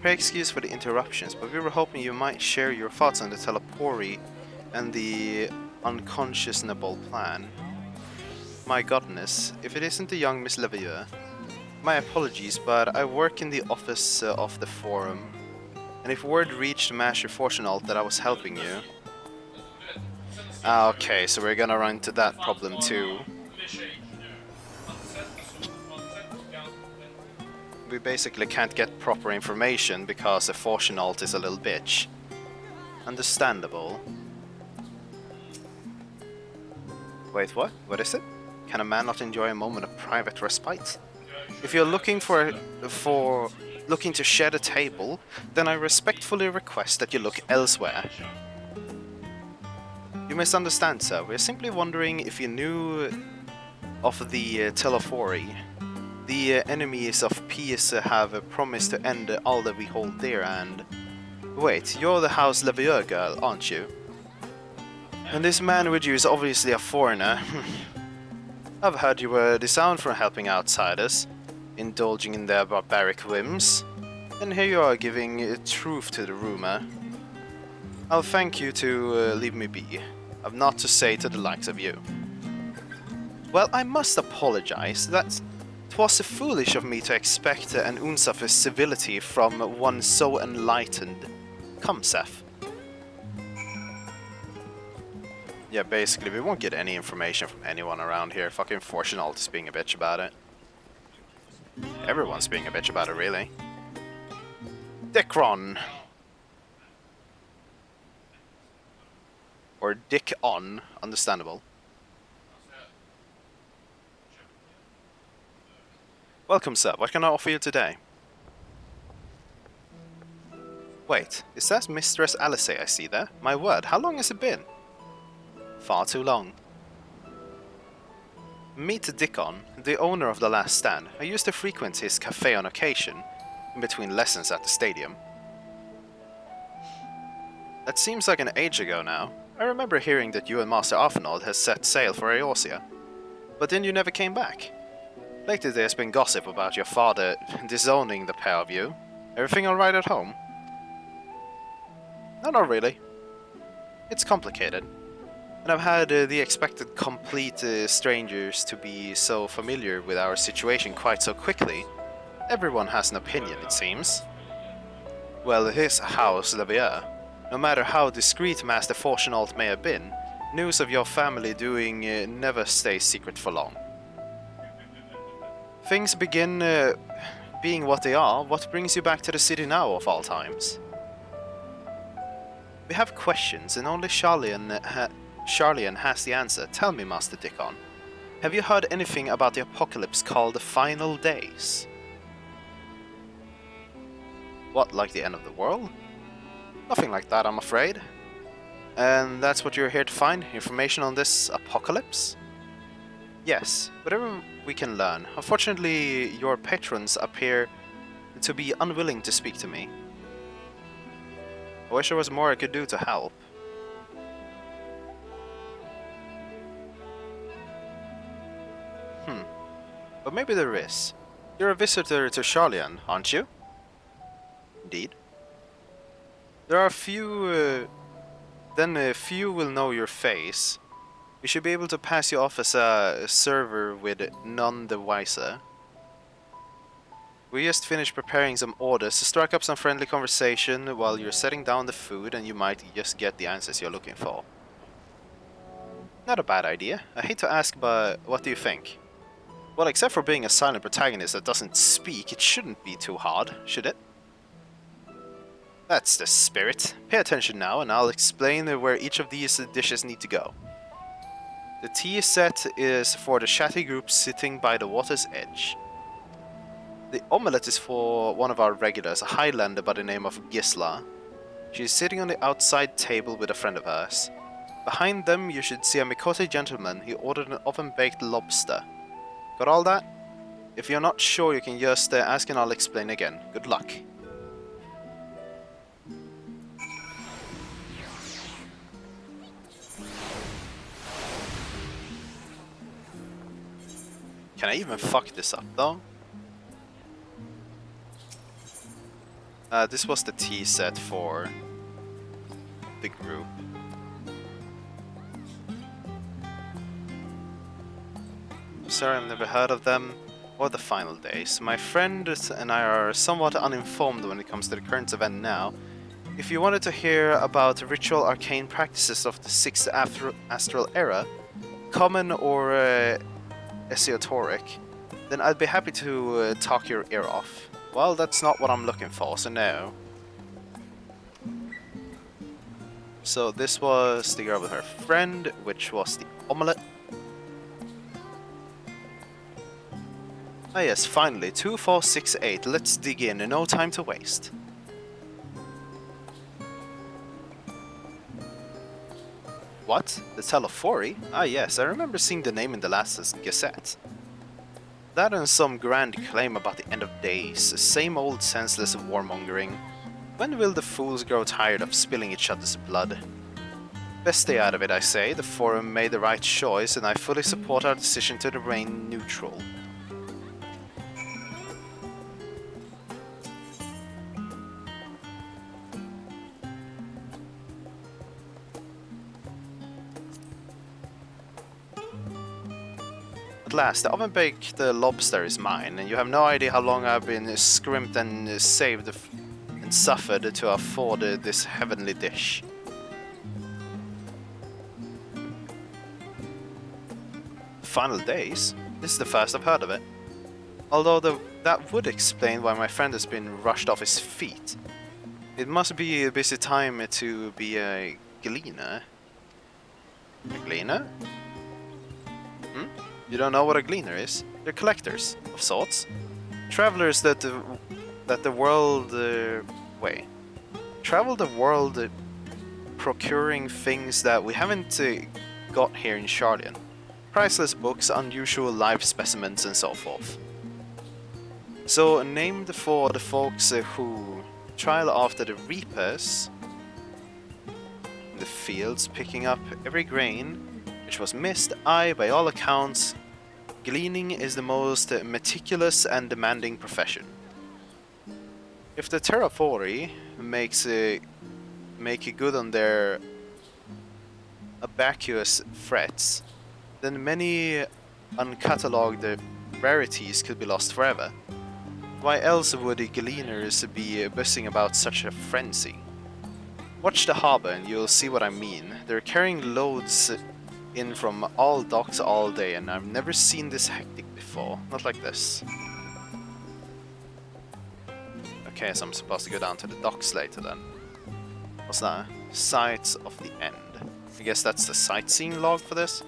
Pray excuse for the interruptions, but we were hoping you might share your thoughts on the Telepori and the unconscionable plan. My goodness, if it isn't the young Miss Levieux. My apologies, but I work in the office of the forum. And if word reached Master Fortunault that I was helping you... Okay, so we're gonna run into that problem too. We basically can't get proper information because the Fortunault is a little bitch. Understandable. Wait, what? What is it? Can a man not enjoy a moment of private respite? If you're looking looking to shed a table, then I respectfully request that you look elsewhere. You misunderstand, sir. We're simply wondering if you knew of the Telepori. The enemies of peace have promised to end all that we hold dear and... Wait, you're the House Levieux girl, aren't you? And this man with you is obviously a foreigner. I've heard you were disowned for helping outsiders, indulging in their barbaric whims, and here you are giving truth to the rumor. I'll thank you to leave me be. I've naught to say to the likes of you. Well, I must apologize. That 'twas foolish of me to expect an ounce of civility from one so enlightened. Come, Seth. Yeah, basically, we won't get any information from anyone around here. Fucking Fortunault is being a bitch about it. Everyone's being a bitch about it, really. Dickron. Or Dick on, understandable. Welcome, sir. What can I offer you today? Wait, is that Mistress Alice I see there? My word, how long has it been? Far too long. Meet Dickon, the owner of the Last Stand. I used to frequent his cafe on occasion, in between lessons at the stadium. That seems like an age ago now. I remember hearing that you and Master Arfenold has set sail for Eorzea. But then you never came back. Lately there's been gossip about your father disowning the pair of you. Everything alright at home? No, not really. It's complicated. And I've had the expected complete strangers to be so familiar with our situation quite so quickly. Everyone has an opinion, it seems. Well, his house, Levieux. No matter how discreet Master Fortunault may have been, news of your family doing never stays secret for long. Things begin being what they are. What brings you back to the city now, of all times? We have questions, and only Charlian has the answer. Tell me, Master Dickon. Have you heard anything about the apocalypse called the Final Days? What, like the end of the world? Nothing like that, I'm afraid. And that's what you're here to find? Information on this apocalypse? Yes, whatever we can learn. Unfortunately, your patrons appear to be unwilling to speak to me. I wish there was more I could do to help. But maybe there is. You're a visitor to Charlian, aren't you? Indeed. There are few... few will know your face. You should be able to pass you off as a server with none the wiser. We just finished preparing some orders, so strike up some friendly conversation while you're setting down the food and you might just get the answers you're looking for. Not a bad idea. I hate to ask, but what do you think? Well, except for being a silent protagonist that doesn't speak, it shouldn't be too hard, should it? That's the spirit. Pay attention now and I'll explain where each of these dishes need to go. The tea set is for the chatty group sitting by the water's edge. The omelette is for one of our regulars, a Highlander by the name of Gisla. She is sitting on the outside table with a friend of hers. Behind them you should see a Mikote gentleman. He ordered an oven-baked lobster. Got all that? If you're not sure you can just ask and I'll explain again. Good luck. Can I even fuck this up though? This was the tea set for the group. Sorry, I've never heard of them or the final days. My friend and I are somewhat uninformed when it comes to the current event now. If you wanted to hear about ritual arcane practices of the 6th astral era, common or esoteric, then I'd be happy to talk your ear off. Well, that's not what I'm looking for, so no. So this was the girl with her friend, which was the omelette. Ah yes, finally, 2468. Let's dig in, no time to waste. What? The Telephori? Ah yes, I remember seeing the name in the last Gazette. That and some grand claim about the end of days, same old senseless warmongering. When will the fools grow tired of spilling each other's blood? Best stay out of it, I say. The Forum made the right choice, and I fully support our decision to remain neutral. At last, the oven-baked lobster is mine, and you have no idea how long I've been scrimped and saved and suffered to afford this heavenly dish. Final days? This is the first I've heard of it. Although that would explain why my friend has been rushed off his feet. It must be a busy time to be a gleaner. A gleaner? You don't know what a gleaner is? They're collectors, of sorts. Travelers that the world... travel the world procuring things that we haven't got here in Shardian. Priceless books, unusual live specimens, and so forth. So, named for the folks who trail after the reapers in the fields, picking up every grain which was missed, by all accounts, gleaning is the most meticulous and demanding profession. If the Terraphori make good on their abacuous threats, then many uncatalogued rarities could be lost forever. Why else would the gleaners be buzzing about such a frenzy? Watch the harbor and you'll see what I mean. They're carrying loads in from all docks all day, and I've never seen this hectic before. Not like this. Okay, so I'm supposed to go down to the docks later then. What's that? Sights of the End. I guess that's the sightseeing log for this.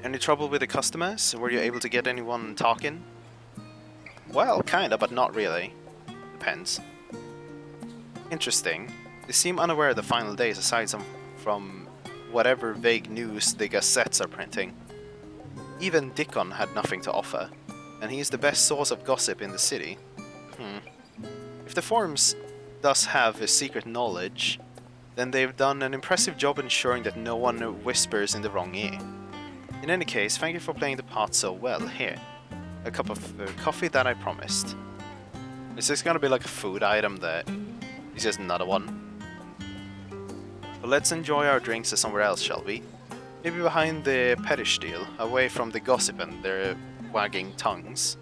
Any trouble with the customers? Were you able to get anyone talking? Well, kinda, but not really. Depends. Interesting. They seem unaware of the final days aside from whatever vague news the gazettes are printing. Even Dickon had nothing to offer, and he is the best source of gossip in the city. If the forums thus have a secret knowledge, then they've done an impressive job ensuring that no one whispers in the wrong ear. In any case, thank you for playing the part so well. Here, a cup of coffee that I promised. Is this gonna be like a food item that is just another one? But let's enjoy our drinks somewhere else, shall we? Maybe behind the pedestal, away from the gossip and their wagging tongues.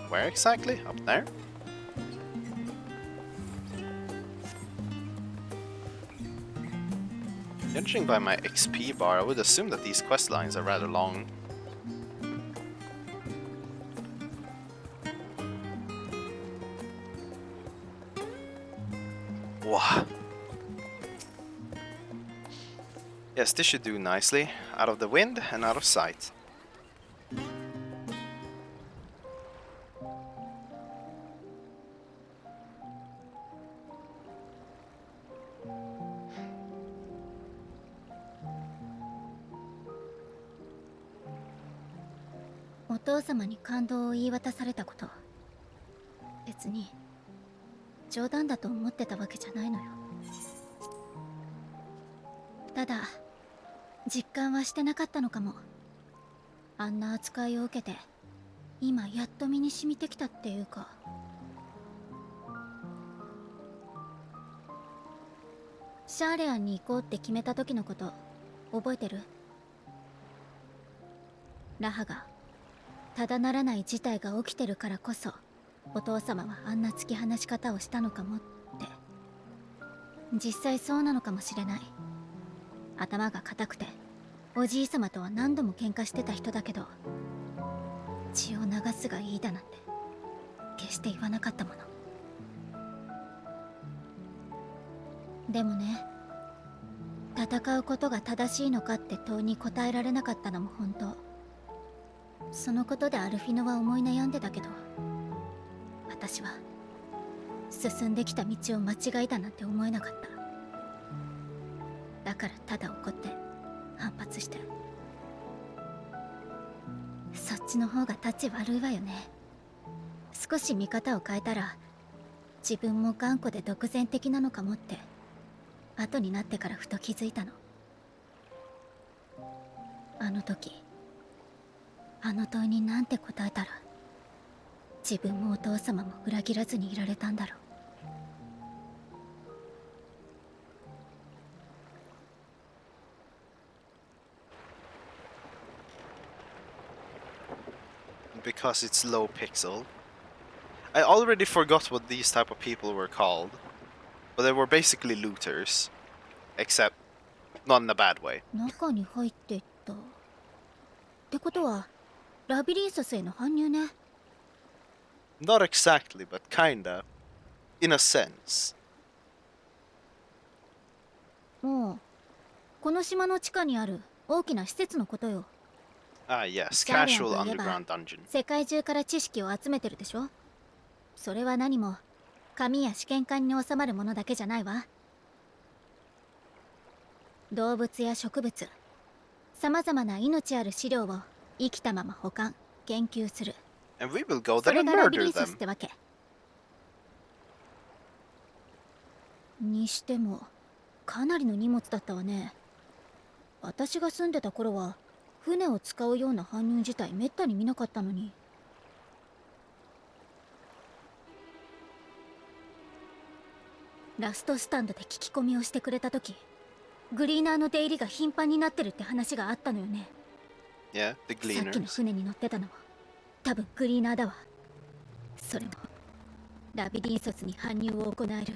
Where exactly? Up there? Judging by my XP bar, I would assume that these quest lines are rather long. Wow. Yes, this should do nicely. Out of the wind and out of sight.お父様に感動を言い渡されたこと、別に冗談だと思ってたわけじゃないのよ。ただ実感はしてなかったのかも。あんな扱いを受けて今やっと身に染みてきたっていうか。シャーレアンに行こうって決めた時のこと覚えてる？ラハがただならない事態が起きてるからこそお父様はあんな突き放し方をしたのかもって。実際そうなのかもしれない。頭が固くておじい様とは何度も喧嘩してた人だけど、血を流すがいいだなんて決して言わなかったもの。でもね、戦うことが正しいのかって問いに答えられなかったのも本当。そのことでアルフィノは思い悩んでたけど、私は進んできた道を間違えたなんて思えなかった。だからただ怒って反発して。そっちの方が立ち悪いわよね。少し見方を変えたら自分も頑固で独善的なのかもって後になってからふと気づいたの。あの時あの問いになんて答えたら自分もお父様も裏切らずにいられたんだろう。Because it's low pixel. I already forgot what these type of people were called, but they were basically looters, except not in a bad way. 中に入っていったってことはラビリンソスへの搬入ね。Not exactly, but kinda, in a sense. もうこの島の地下にある大きな施設のことよ。Ah, yes, シャーレアン casual といえば underground dungeon. 世界中から知識を集めてるでしょ。それは何も紙や試験管に収まるものだけじゃないわ。動物や植物、さまざまな命ある資料を生きたまま保管、研究する。And we will go そ there れ and がラビリ murder ンソス them. ってわけ。にしてもかなりの荷物だったわね。私が住んでた頃は船を使うような搬入自体めったに見なかったのに。ラストスタンドで聞き込みをしてくれた時、グリーナーの出入りが頻繁になってるって話があったのよね。 Yeah, the さっきの gleaners. 船に乗ってたのは多分グリーナーだわ。それもラビリンソスに搬入を行える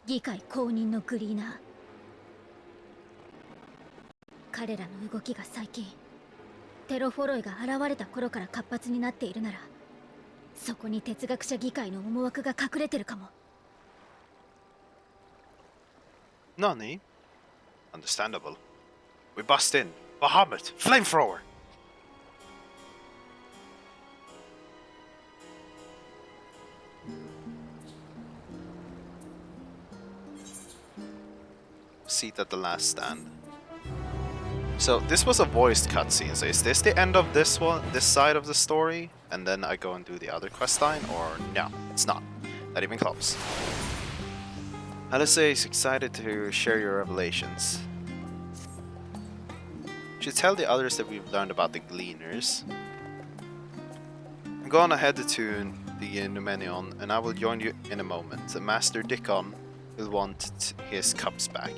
議会公認のグリーナー。彼らの動きが最近テロフォロイが現れた頃から活発になっているなら、そこに哲学者議会の思惑が隠れてるかも。Nani? Understandable. We bust in. Bahamut, flamethrower! Seat at the last stand. So this was a voiced cutscene, so is this the end of this one, this side of the story? And then I go and do the other quest line? Or no, it's not. Not even close. Alice is excited to share your revelations. Should tell the others that we've learned about the Gleaners. Go on ahead to the Numenion, and I will join you in a moment. Master Dickon will want his cups back.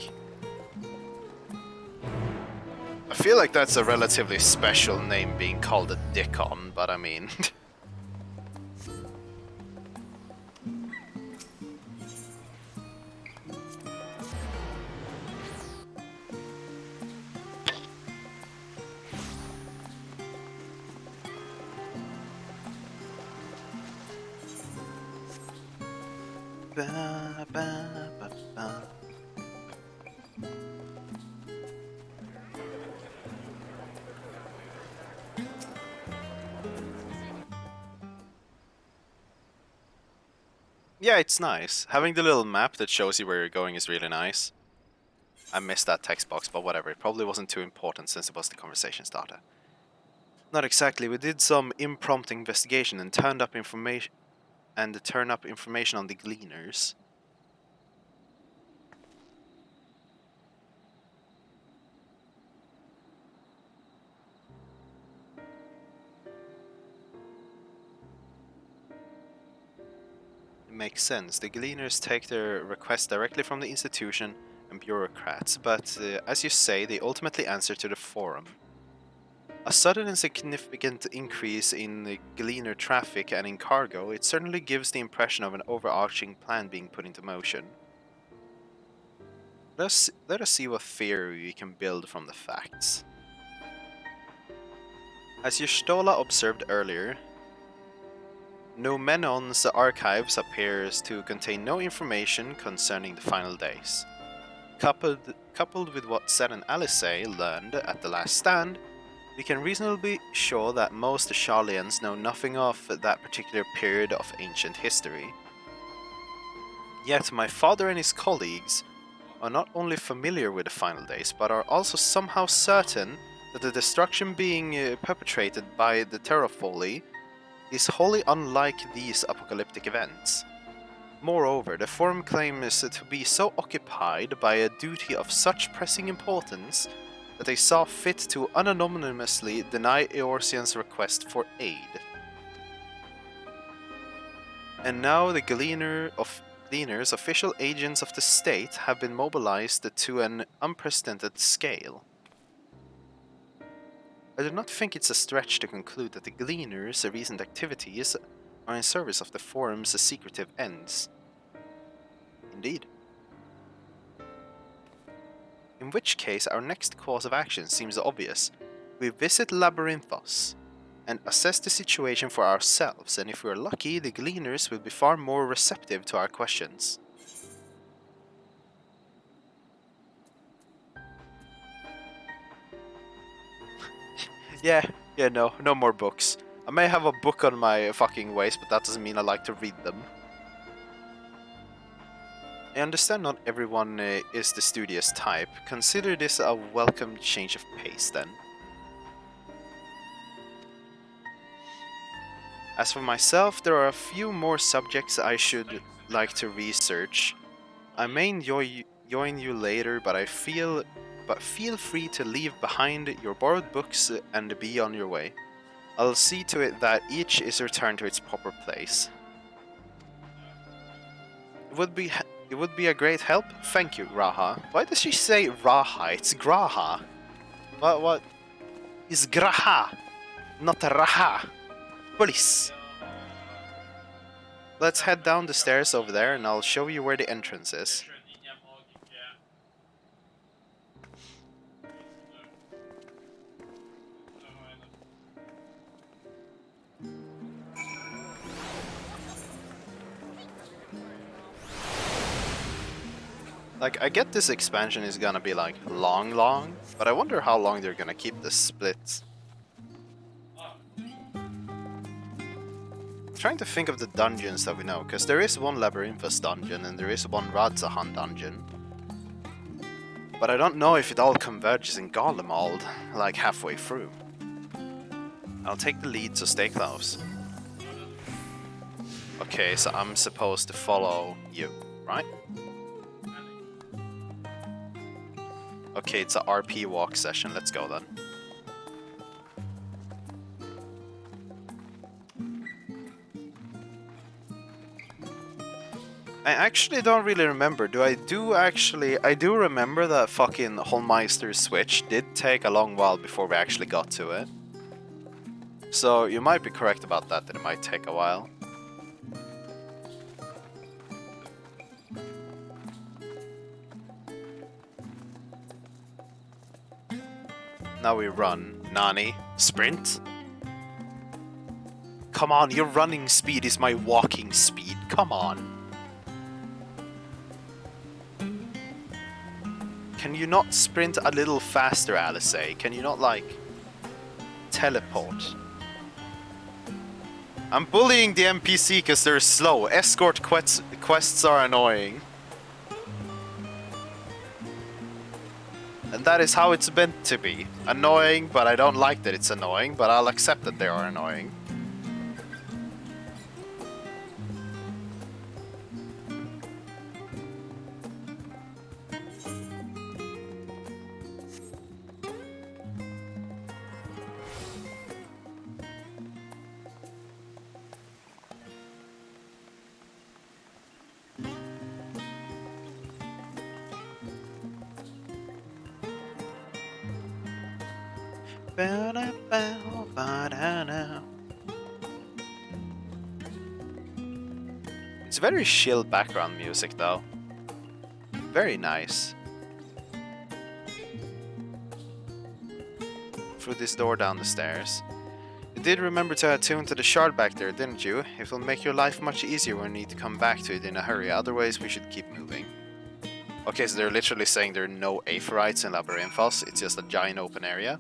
I feel like that's a relatively special name being called a Dickon, but I mean... ba, ba, ba, ba. Yeah, it's nice. Having the little map that shows you where you're going is really nice. I missed that text box, but whatever. It probably wasn't too important since it was the conversation starter. Not exactly. We did some impromptu investigation and turned up information on the Gleaners. It makes sense. The Gleaners take their requests directly from the institution and bureaucrats, but as you say, they ultimately answer to the forum. A sudden and significant increase in the Gleaner traffic and in cargo, it certainly gives the impression of an overarching plan being put into motion. Let us see what theory we can build from the facts. As Ystola observed earlier, Noumenon's archives appears to contain no information concerning the final days. Coupled with what Zed and Alisaie learned at the last stand, we can reasonably be sure that most Sharlians know nothing of that particular period of ancient history. Yet my father and his colleagues are not only familiar with the final days, but are also somehow certain that the destruction being perpetrated by the Terrafolii is wholly unlike these apocalyptic events. Moreover, the Forum claims to be so occupied by a duty of such pressing importance that they saw fit to unanonymously deny Eorzean's request for aid. And now the Gleaners, official agents of the state, have been mobilized to an unprecedented scale. I do not think it's a stretch to conclude that the Gleaners' recent activities are in service of the Forum's secretive ends. Indeed. In which case, our next course of action seems obvious. We visit Labyrinthos and assess the situation for ourselves, and if we are lucky, the Gleaners will be far more receptive to our questions. Yeah, no more books. I may have a book on my fucking waist, but that doesn't mean I like to read them. I understand not everyone is the studious type. Consider this a welcome change of pace, then. As for myself, there are a few more subjects I should like to research. I may join you later, but feel free to leave behind your borrowed books and be on your way. I'll see to it that each is returned to its proper place. It would be a great help. Thank you, Raha. Why does she say Raha? It's Graha. What? It's Graha, not Raha. Police. Let's head down the stairs over there and I'll show you where the entrance is. Like, I get this expansion is gonna be like long, but I wonder how long they're gonna keep this split. I'm trying to think of the dungeons that we know, because there is one Labyrinthos dungeon and there is one Radzahan dungeon. But I don't know if it all converges in Garlemald, like halfway through. I'll take the lead, so stay close. Okay, so I'm supposed to follow you, right? Okay, it's a RP walk session, let's go then. I actually don't really remember. I do remember that fucking Holmeister's switch did take a long while before we actually got to it. So you might be correct about that it might take a while. Now we run. Nani? Sprint? Come on, your running speed is my walking speed. Come on. Can you not sprint a little faster, Alice? Can you not, like, teleport? I'm bullying the NPC because they're slow. Escort quests are annoying. And that is how it's meant to be. Annoying, but I don't like that it's annoying, but I'll accept that they are annoying. It's very chill background music though. Very nice. Through this door down the stairs. You did remember to attune to the shard back there, didn't you? It will make your life much easier when you need to come back to it in a hurry, otherwise we should keep moving. Okay, so they're literally saying there are no Aetherites in Labyrinthos, it's just a giant open area.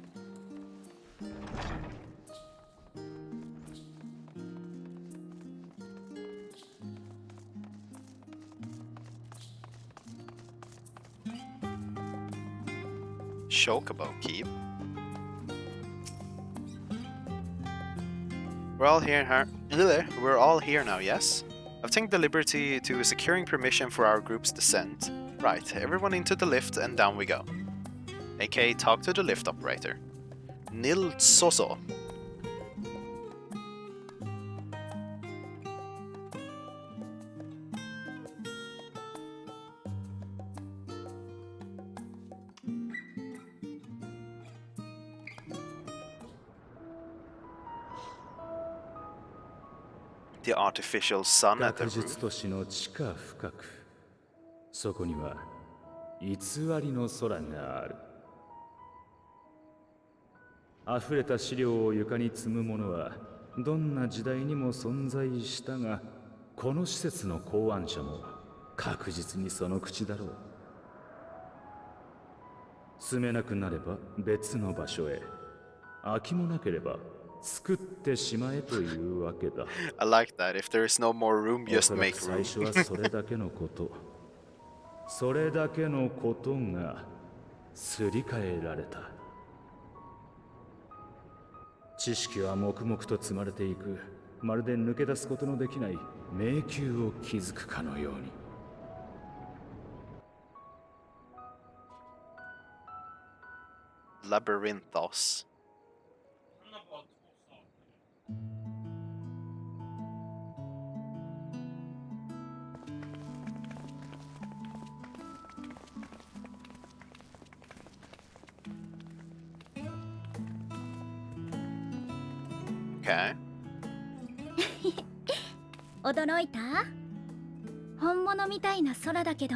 Chocobo Keep. We're all here now, yes? I've taken the liberty to securing permission for our group's descent. Right, everyone into the lift and down we go. aka talk to the lift operator. Nil Soso. The artificial sun at the roof. そこには偽りの空がある。溢れた資料を床に積むものはどんな時代にも存在したが、この施設の考案者も確実にその口だろう。住めなくなれば別の場所へ、空きもなければ作ってしまえというわけだ。I like that. If there is no more room, just make room. 最初はそれだけのこと。それだけのことがすり替えられた。知識は黙々と積まれていく。まるで抜け出すことのできない迷宮を築くかのように。Labyrinthos. Okay. 驚いた？本物みたいな空だけど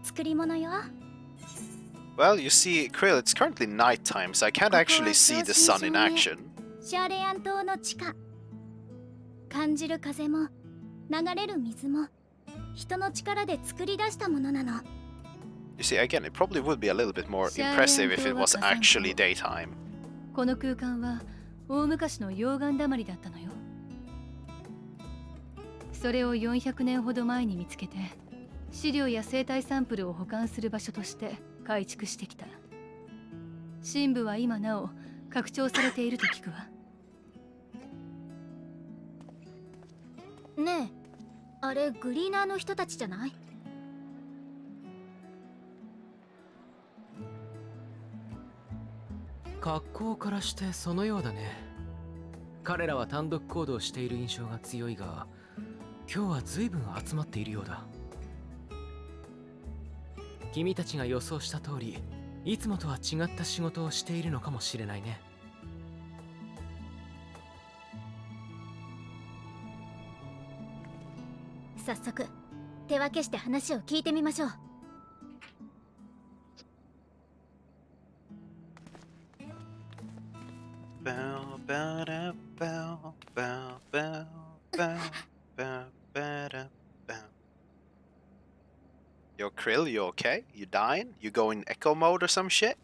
作り物よ。Well, you see, Krill, it's currently nighttime, so I can't actually see the sun in action. シャーレアン島の地下。感じる風も流れる水も人の力で作り出したものなの。You see, again, it probably would be a little bit more impressive if it was actually daytime. この空間は大昔の溶岩だまりだったのよ。それを400年ほど前に見つけて資料や生態サンプルを保管する場所として改築してきた。深部は今なお拡張されていると聞くわ。ねえ、あれグリーナーの人たちじゃない？格好からしてそのようだね。彼らは単独行動している印象が強いが、今日は随分集まっているようだ。君たちが予想した通り、いつもとは違った仕事をしているのかもしれないね。早速手分けして話を聞いてみましょう。Yo, Krill, you okay? You dying? You go in echo mode or some shit?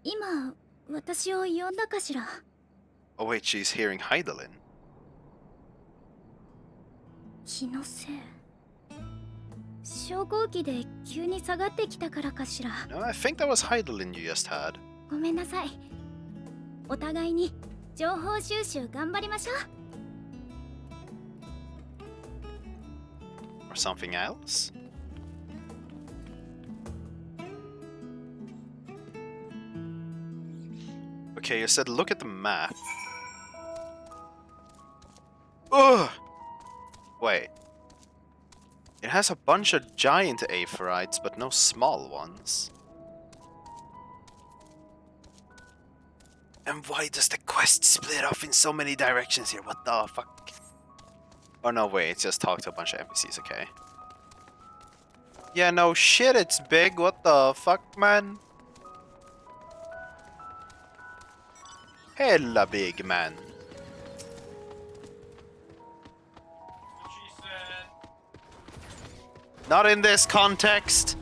今私を呼んだかしら。 Oh wait, she's hearing Heidelin. 気のせい。昇降機で急に下がってきたからかしら。 No, I think that was Heidelin you just had. ごめんなさい。お互いに情報収集頑張りましょう。 Or something else? Okay, you said look at the map. Ugh! Wait. It has a bunch of giant aphorites, but no small ones. And why does the quest split off in so many directions here? What the fuck? Oh no, wait, it's just talk to a bunch of NPCs, okay. Yeah, no shit, it's big. What the fuck, man? Hella big, man. Not in this context.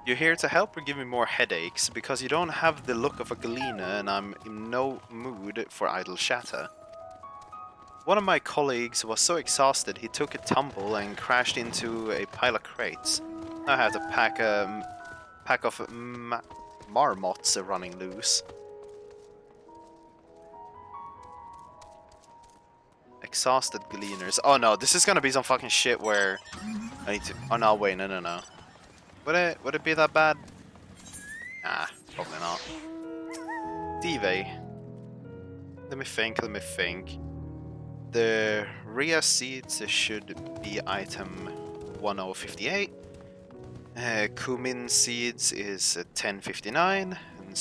You're here to help or give me more headaches because you don't have the look of a Galena and I'm in no mood for idle chatter. One of my colleagues was so exhausted he took a tumble and crashed into a pile of crates. I have to pack a pack of marmots running loose. Exhausted gleaners. Oh no, this is gonna be some fucking shit where I need to. Oh no, wait, no. Would it be that bad? Nah, probably not. Dive. Let me think. The Rhea seeds should be item 1058. Cumin seeds is 1059. And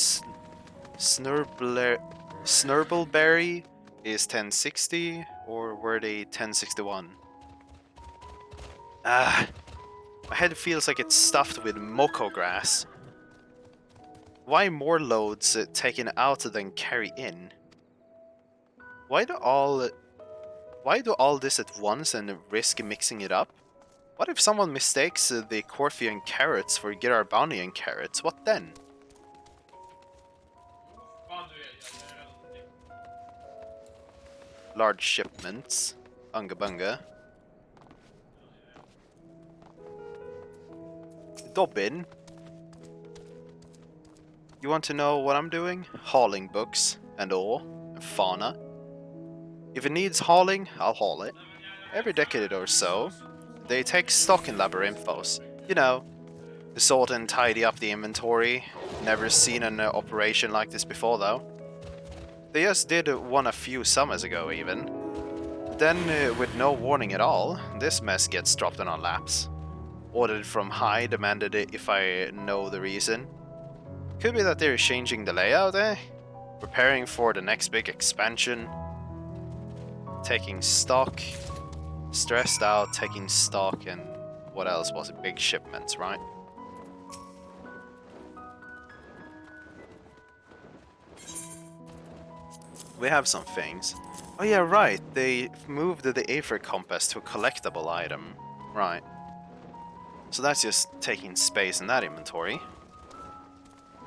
Snurbleberry is 1060. Or were they 1061? My head feels like it's stuffed with moko grass. Why more loads taken out than carry in? Why do all this at once and risk mixing it up? What if someone mistakes the Corfian carrots for Girarbanian carrots? What then? Large shipments. Unga bunga. Dobbin. You want to know what I'm doing? Hauling books and ore and fauna. If it needs hauling, I'll haul it. Every decade or so, they take stock in Labyrinthos. You know, to sort and tidy up the inventory. Never seen an operation like this before though. They just did one a few summers ago even. Then, with no warning at all, this mess gets dropped on our laps. Ordered from high, demanded it if I know the reason. Could be that they're changing the layout, eh? Preparing for the next big expansion. Taking stock. Stressed out, taking stock, and what else was it? Big shipments, right? We have some things. Oh yeah, right. They moved the Aether Compass to a collectible item. Right. So that's just taking space in that inventory.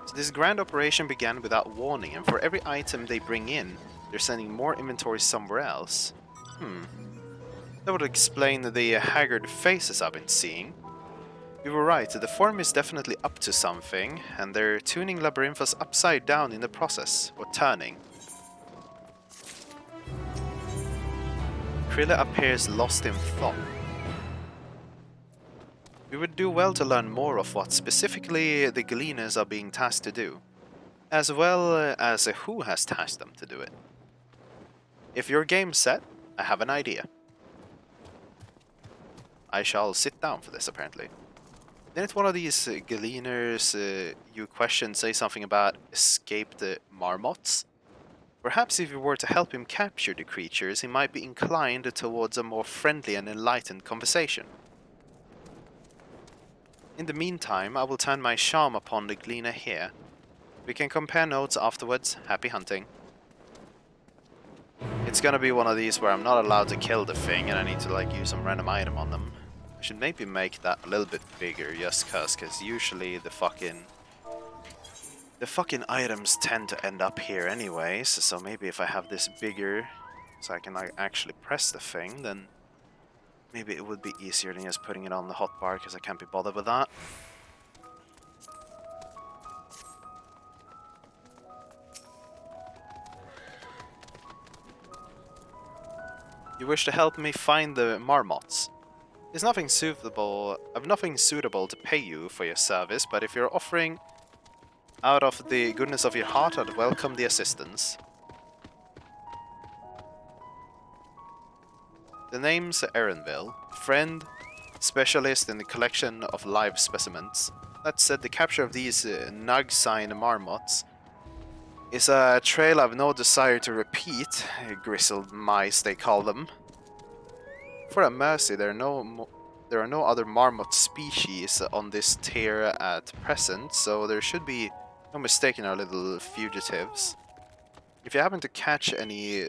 So this grand operation began without warning, and for every item they bring in, they're sending more inventory somewhere else. That would explain the haggard faces I've been seeing. You were right, the form is definitely up to something, and they're tuning Labyrinthos upside down in the process, or turning. Krilla appears lost in thought. We would do well to learn more of what specifically the Gleaners are being tasked to do, as well as who has tasked them to do it. If your game's set, I have an idea. I shall sit down for this, apparently. Didn't one of these gleaners you questioned say something about escaped marmots? Perhaps if you were to help him capture the creatures, he might be inclined towards a more friendly and enlightened conversation. In the meantime, I will turn my charm upon the gleaner here. We can compare notes afterwards. Happy hunting. It's gonna be one of these where I'm not allowed to kill the thing and I need to like use some random item on them. I should maybe make that a little bit bigger just cause usually the fucking items tend to end up here anyways, so maybe if I have this bigger so I can like actually press the thing, then maybe it would be easier than just putting it on the hotbar because I can't be bothered with that. You wish to help me find the marmots? There's nothing suitable. I've nothing suitable to pay you for your service, but if you're offering out of the goodness of your heart, I'd welcome the assistance. The name's Erenville, friend, specialist in the collection of live specimens. That said, the capture of these Nugsign marmots is a trail I've no desire to repeat. Grizzled mice, they call them. For a mercy, there are no other marmot species on this tier at present, so there should be no mistaking our little fugitives. If you happen to catch any,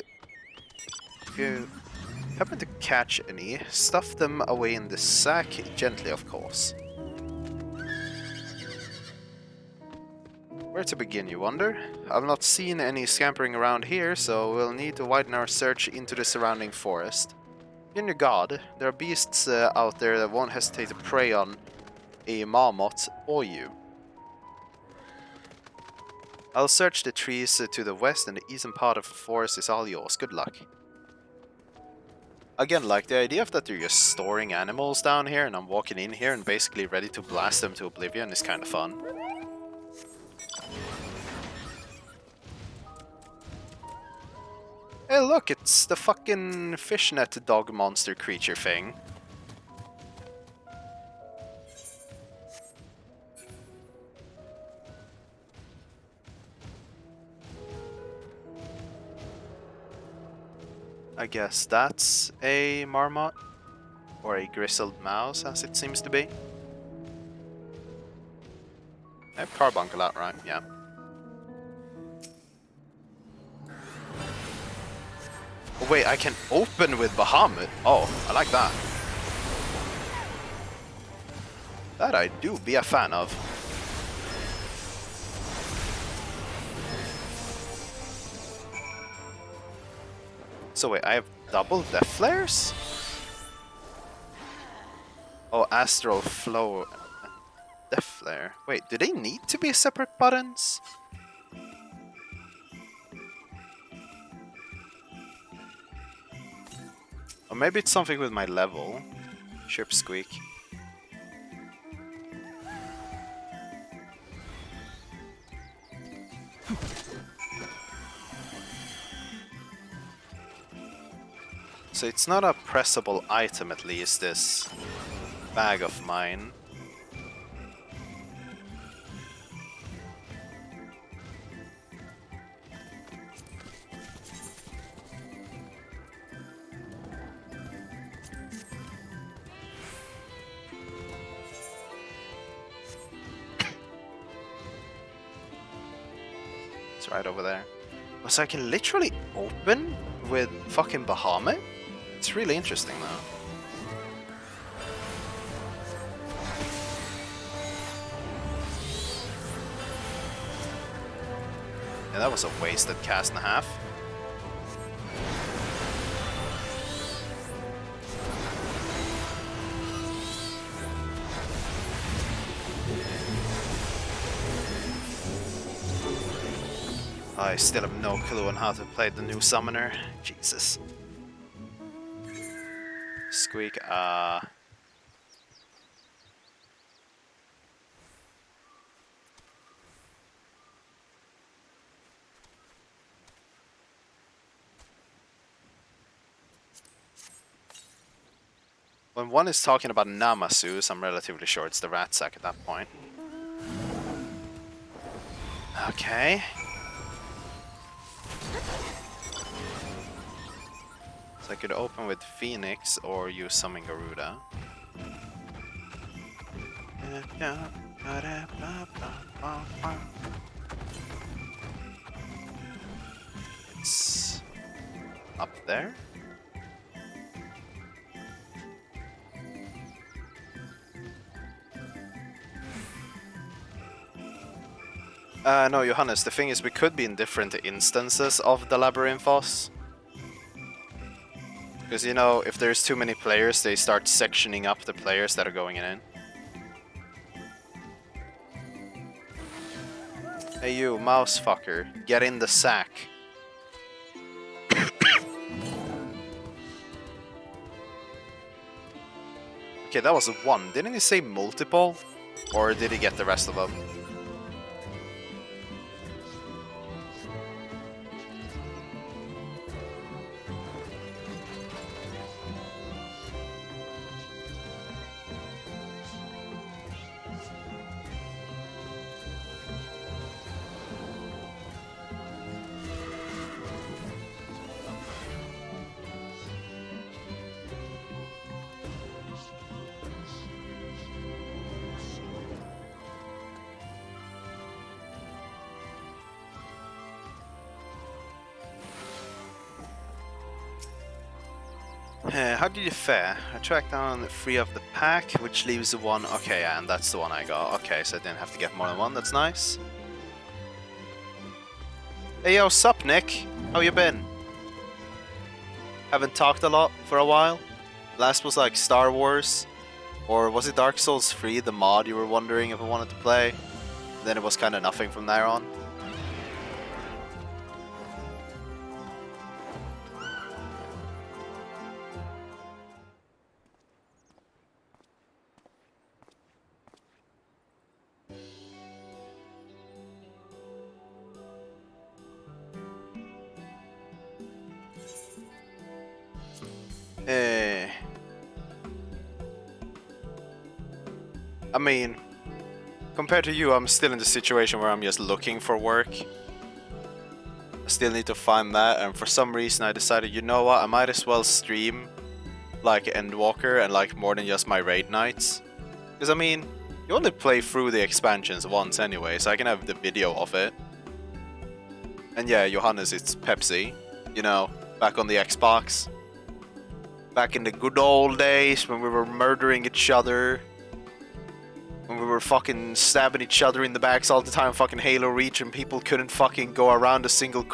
stuff them away in the sack, gently of course. Where to begin, you wonder? I've not seen any scampering around here, so we'll need to widen our search into the surrounding forest. Be on your guard, there are beasts out there that won't hesitate to prey on a marmot or you. I'll search the trees to the west, and the eastern part of the forest is all yours. Good luck. Again, like the idea of that they're just storing animals down here and I'm walking in here and basically ready to blast them to oblivion is kind of fun. Hey look, it's the fucking fishnet dog monster creature thing. I guess that's a marmot. Or a grizzled mouse, as it seems to be. I have carbuncle out, right? Yeah. Oh wait, I can open with Bahamut. Oh, I like that. That I do be a fan of. So wait, I have double death flares? Oh, Astral Flow and Death Flare. Wait, do they need to be separate buttons? Or maybe it's something with my level. Chirp squeak. So it's not a pressable item, at least, this bag of mine. It's right over there. So I can literally open with fucking Bahamut? It's really interesting though. Yeah, that was a wasted cast and a half. I still have no clue on how to play the new summoner. Jesus. Squeak, When one is talking about Namasus, I'm relatively sure it's the rat sack at that point. Okay. So I could open with Phoenix or use Summon Garuda. It's up there. No, Johannes, the thing is we could be in different instances of the Labyrinthos. Because, you know, if there's too many players, they start sectioning up the players that are going in. Hey you, mouse fucker, get in the sack. Okay, that was one. Didn't he say multiple? Or did he get the rest of them? How did you fare? I tracked down 3 of the pack, which leaves the one. Okay, yeah, and that's the one I got. Okay, so I didn't have to get more than one. That's nice. Hey, yo, sup, Nick? How you been? Haven't talked a lot for a while. Last was like Star Wars, or was it Dark Souls 3, the mod you were wondering if I wanted to play? Then it was kind of nothing from there on. I mean, compared to you, I'm still in the situation where I'm just looking for work. I still need to find that, and for some reason I decided, you know what, I might as well stream like Endwalker and like more than just my raid nights. Because I mean, you only play through the expansions once anyway, so I can have the video of it. And yeah, Johannes, it's Pepsi, you know, back on the Xbox. Back in the good old days when we were murdering each other. When we were fucking stabbing each other in the backs all the time, fucking Halo Reach, and people couldn't fucking go around a single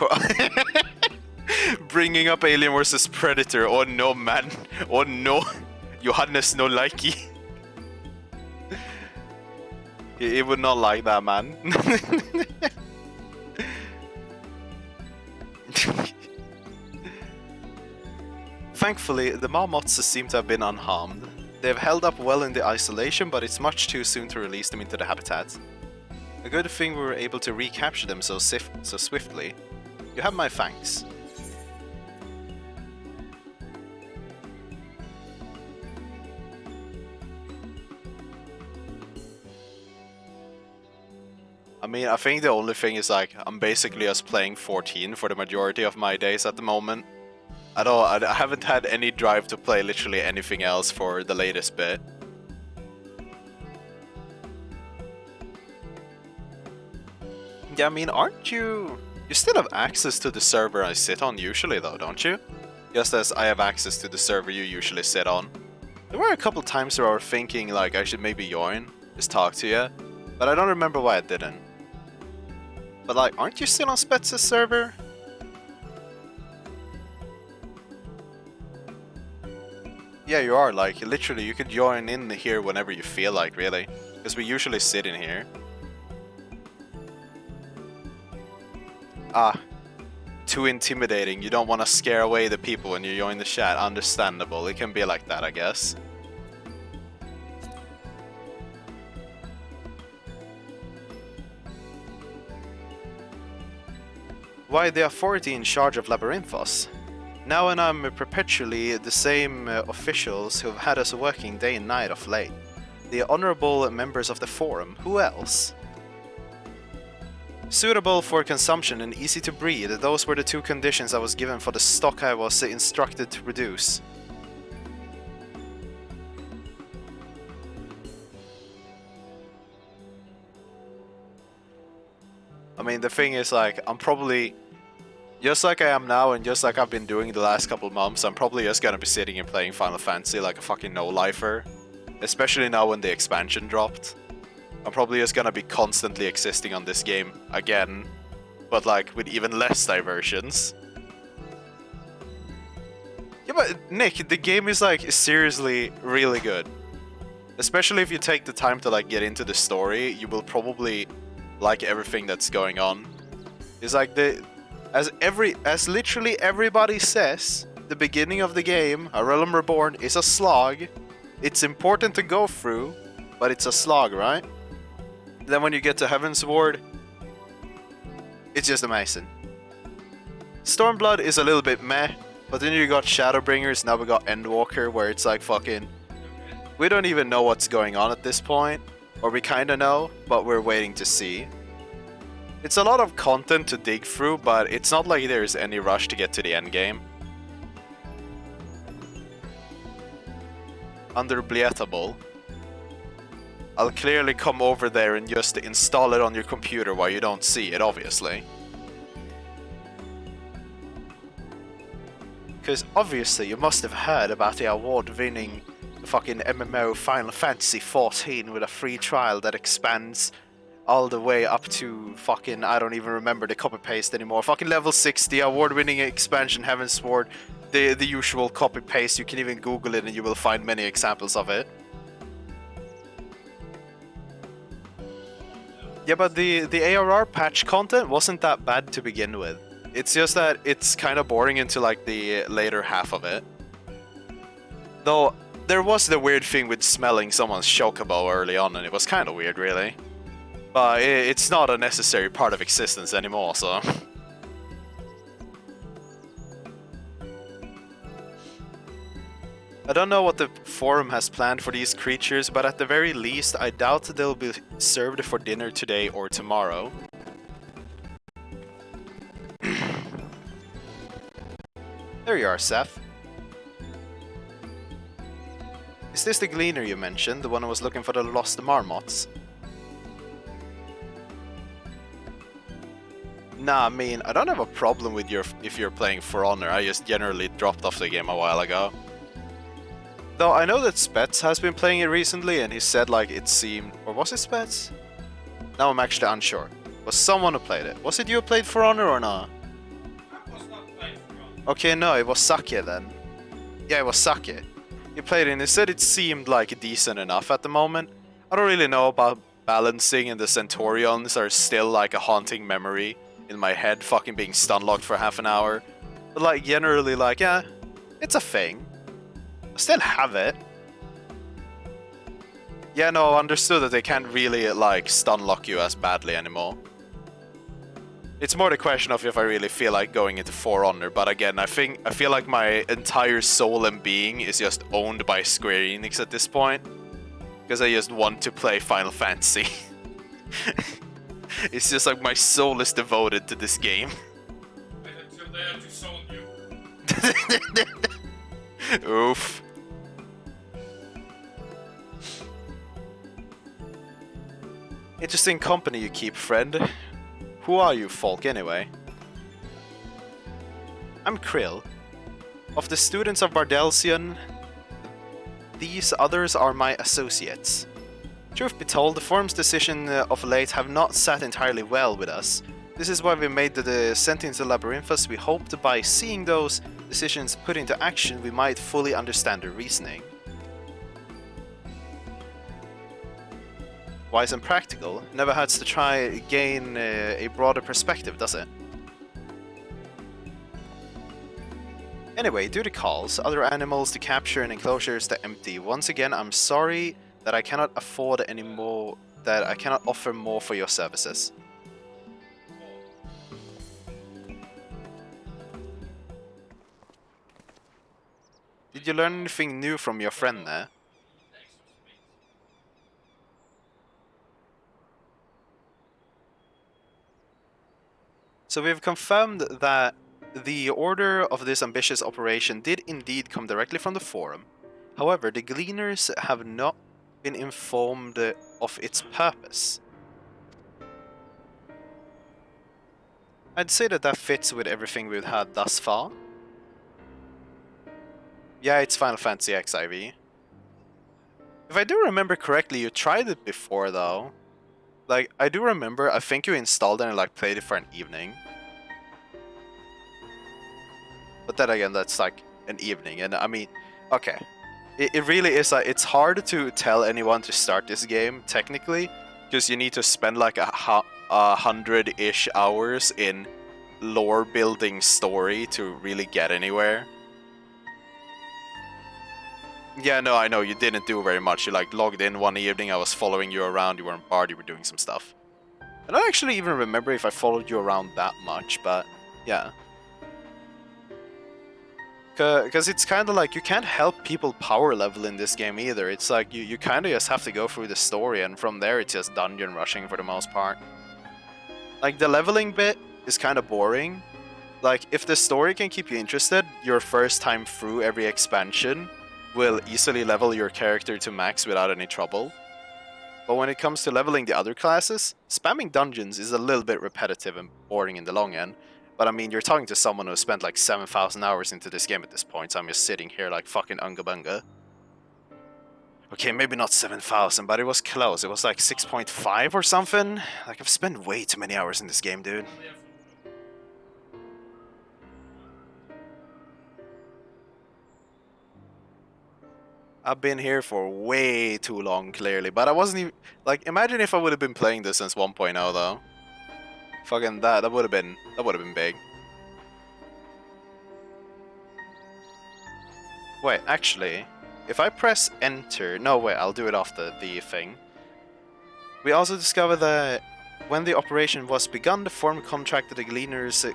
bringing up Alien vs Predator. Oh no, man. Oh no. Johannes no likey. He would not like that, man. Thankfully, the marmots seem to have been unharmed. They have held up well in the isolation, but it's much too soon to release them into the habitat. A good thing we were able to recapture them so swiftly. You have my thanks. I mean, I think the only thing is like, I'm basically just playing 14 for the majority of my days at the moment. I haven't had any drive to play literally anything else for the latest bit. Yeah, I mean, aren't you... You still have access to the server I sit on usually though, don't you? Just as I have access to the server you usually sit on. There were a couple times where I was thinking like I should maybe join, just talk to you, but I don't remember why I didn't. But like, aren't you still on Spets's server? Yeah, you are. Like, literally, you could join in here whenever you feel like, really. Because we usually sit in here. Ah. Too intimidating. You don't want to scare away the people when you join the chat. Understandable. It can be like that, I guess. Why the authority in charge of Labyrinthos? Now and I'm perpetually the same officials who have had us working day and night of late. The honorable members of the forum. Who else? Suitable for consumption and easy to breed. Those were the two conditions I was given for the stock I was instructed to produce. I mean, the thing is, like, I'm probably... Just like I am now, and just like I've been doing the last couple of months, I'm probably just gonna be sitting and playing Final Fantasy like a fucking no-lifer. Especially now when the expansion dropped. I'm probably just gonna be constantly existing on this game again, but like with even less diversions. Yeah, but Nick, the game is like seriously really good. Especially if you take the time to like get into the story, you will probably like everything that's going on. It's like as literally everybody says, the beginning of the game, A Realm Reborn, is a slog. It's important to go through, but it's a slog, right? Then when you get to Heavensward, it's just amazing. Stormblood is a little bit meh, but then you got Shadowbringers, now we got Endwalker, where it's like fucking... We don't even know what's going on at this point, or we kinda know, but we're waiting to see. It's a lot of content to dig through, but it's not like there's any rush to get to the end game. Underblietable. I'll clearly come over there and just install it on your computer while you don't see it, obviously. Because obviously you must have heard about the award-winning fucking MMO Final Fantasy XIV with a free trial that expands all the way up to fucking, I don't even remember the copy-paste anymore. Fucking level 60, award-winning expansion Heavensward. The usual copy-paste, you can even Google it and you will find many examples of it. Yeah, but the ARR patch content wasn't that bad to begin with. It's just that it's kind of boring into like the later half of it. Though, there was the weird thing with smelling someone's chocobo early on, and it was kind of weird, really. But it's not a necessary part of existence anymore, so... I don't know what the forum has planned for these creatures, but at the very least, I doubt they'll be served for dinner today or tomorrow. There you are, Seth. Is this the Gleaner you mentioned, the one who was looking for the lost marmots? Nah, I mean, I don't have a problem with if you're playing For Honor, I just generally dropped off the game a while ago. Though I know that Spets has been playing it recently, and he said like it seemed... Or was it Spets? Now I'm actually unsure. Was someone who played it? Was it you who played For Honor or not? I was not playing For Honor. Okay, no, it was Sake then. Yeah, it was Sake. He played it and he said it seemed like decent enough at the moment. I don't really know about balancing, and the Centaurions are still like a haunting memory in my head, fucking being stunlocked for half an hour. But like generally like, yeah, it's a thing. I still have it. Yeah, no, understood that they can't really like stunlock you as badly anymore. It's more the question of if I really feel like going into For Honor, but again, I feel like my entire soul and being is just owned by Square Enix at this point. Because I just want to play Final Fantasy. It's just like my soul is devoted to this game. Wait until they have disowned you. Oof. Interesting company you keep, friend. Who are you folk, anyway? I'm Krill. Of the students of Bardelsian, these others are my associates. Truth be told, the forum's decision of late have not sat entirely well with us. This is why we made the descent into Labyrinthus. We hoped by seeing those decisions put into action, we might fully understand their reasoning. Wise and practical, never hurts to try gain a broader perspective, does it? Anyway, duty calls, other animals to capture and enclosures to empty. Once again, I'm sorry that I cannot afford any more, that I cannot offer more for your services. Did you learn anything new from your friend there? So we've confirmed that the order of this ambitious operation did indeed come directly from the forum. However, the Gleaners have not been informed of its purpose. I'd say that fits with everything we've had thus far. Yeah, it's Final Fantasy XIV. If I do remember correctly, you tried it before though. Like, I do remember, I think you installed it and like played it for an evening. But then again, that's like an evening, and I mean, okay. It really is like, it's hard to tell anyone to start this game, technically, because you need to spend like 100-ish hours in lore building story to really get anywhere. Yeah, no, I know, you didn't do very much. You like logged in one evening, I was following you around, you were in bar, you were doing some stuff. I don't actually even remember if I followed you around that much, but yeah. Because it's kind of like, you can't help people power level in this game either. It's like, you kind of just have to go through the story, and from there it's just dungeon rushing for the most part. Like, the leveling bit is kind of boring. Like, if the story can keep you interested, your first time through every expansion will easily level your character to max without any trouble. But when it comes to leveling the other classes, spamming dungeons is a little bit repetitive and boring in the long end. But I mean, you're talking to someone who spent like 7,000 hours into this game at this point, so I'm just sitting here like fucking unga bunga. Okay, maybe not 7,000, but it was close. It was like 6.5 or something. Like, I've spent way too many hours in this game, dude. I've been here for way too long, clearly, but I wasn't even... Like, imagine if I would have been playing this since 1.0, though. Fucking that would have been big. Wait, actually, if I press enter... No, wait, I'll do it off the thing. We also discover that when the operation was begun, the forum contracted the Gleaners'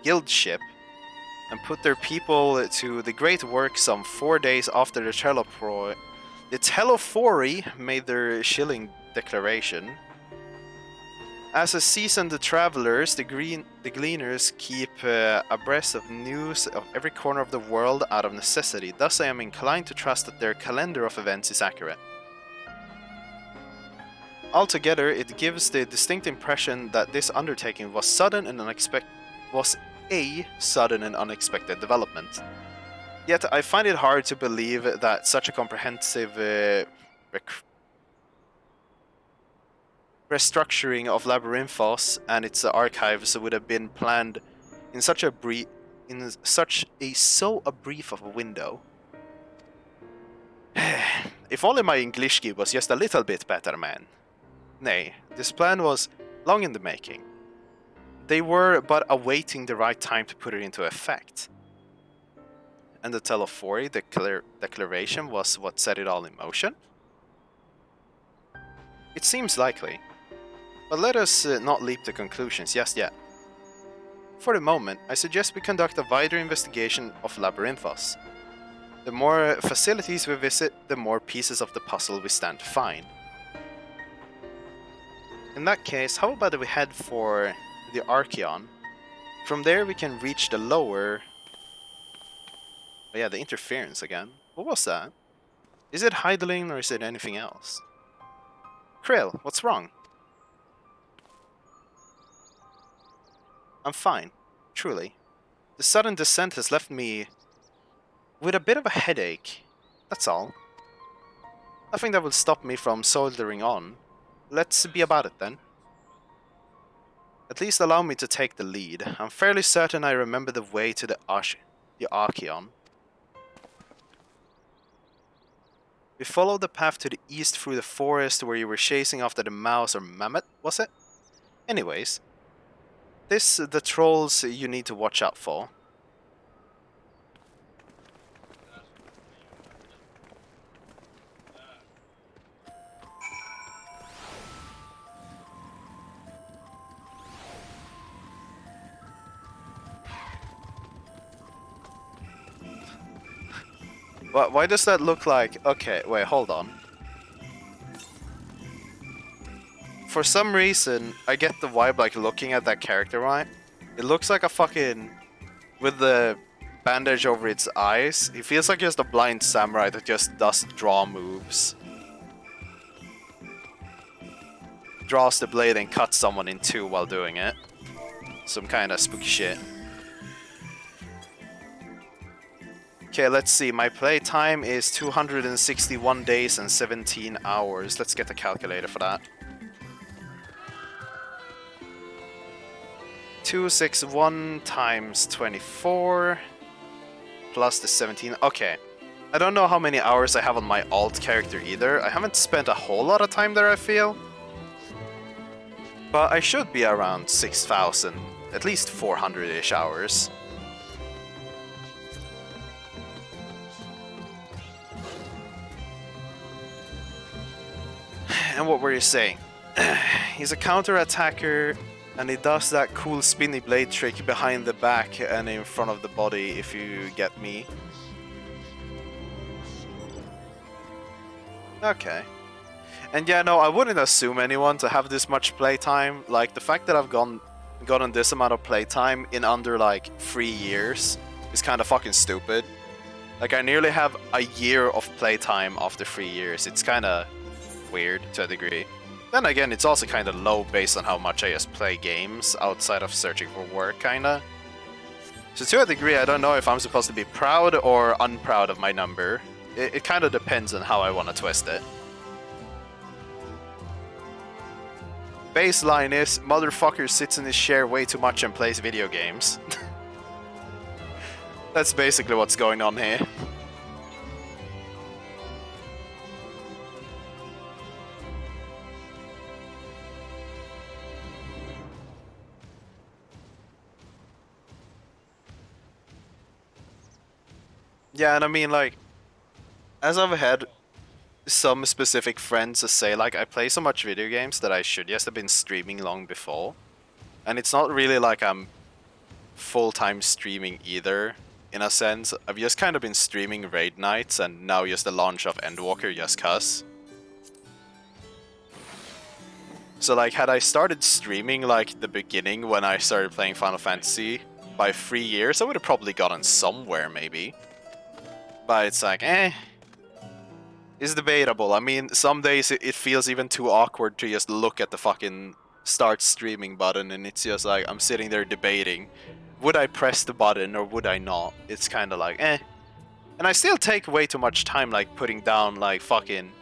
guild ship and put their people to the great work some 4 days after the Telefori made their shilling declaration. As a seasoned travelers, the Gleaners keep abreast of news of every corner of the world out of necessity. Thus, I am inclined to trust that their calendar of events is accurate. Altogether, it gives the distinct impression that this undertaking was a sudden and unexpected development. Yet, I find it hard to believe that such a comprehensive restructuring of Labyrinthos and its archives would have been planned in such a brief of a window. If only my Englishki was just a little bit better, man. Nay, this plan was long in the making. They were but awaiting the right time to put it into effect. And the Telefori declaration was what set it all in motion? It seems likely. But let us not leap to conclusions just yet. For the moment, I suggest we conduct a wider investigation of Labyrinthos. The more facilities we visit, the more pieces of the puzzle we stand to find. In that case, how about we head for the Archeon? From there we can reach the lower... Oh yeah, the interference again. What was that? Is it Heidelin or is it anything else? Krill, what's wrong? I'm fine, truly. The sudden descent has left me with a bit of a headache, that's all. Nothing that will stop me from soldiering on. Let's be about it then. At least allow me to take the lead. I'm fairly certain I remember the way to the Archeon. We followed the path to the east through the forest where you were chasing after the mouse or mammoth, was it? Anyways, the trolls you need to watch out for. Why does that look like... Okay, wait, hold on. For some reason, I get the vibe like looking at that character, right? It looks like a fucking... With the bandage over its eyes, he feels like just a blind samurai that just does draw moves. Draws the blade and cuts someone in two while doing it. Some kind of spooky shit. Okay, let's see. My playtime is 261 days and 17 hours. Let's get a calculator for that. 261 times 24 plus the 17. Okay. I don't know how many hours I have on my alt character either. I haven't spent a whole lot of time there, I feel. But I should be around 6,000, at least 400-ish hours. And what were you saying? He's a counter-attacker, and he does that cool spinny blade trick behind the back and in front of the body, if you get me. Okay. And yeah, no, I wouldn't assume anyone to have this much playtime. Like, the fact that I've gotten this amount of playtime in under, like, 3 years is kind of fucking stupid. Like, I nearly have a year of playtime after 3 years. It's kind of weird to a degree. Then again, it's also kind of low based on how much I just play games outside of searching for work, kind of. So to a degree, I don't know if I'm supposed to be proud or unproud of my number. It kind of depends on how I want to twist it. Baseline is, motherfucker sits in his chair way too much and plays video games. That's basically what's going on here. Yeah, and I mean, like, as I've had some specific friends to say, like, I play so much video games that I should just have been streaming long before. And it's not really like I'm full-time streaming either, in a sense. I've just kind of been streaming raid nights, and now just the launch of Endwalker just cuz. So, like, had I started streaming, like, the beginning when I started playing Final Fantasy by 3 years, I would have probably gotten somewhere, maybe. But it's like, it's debatable. I mean, some days it feels even too awkward to just look at the fucking start streaming button, and it's just like, I'm sitting there debating, would I press the button or would I not? It's kind of like, And I still take way too much time, like, putting down, like, fucking,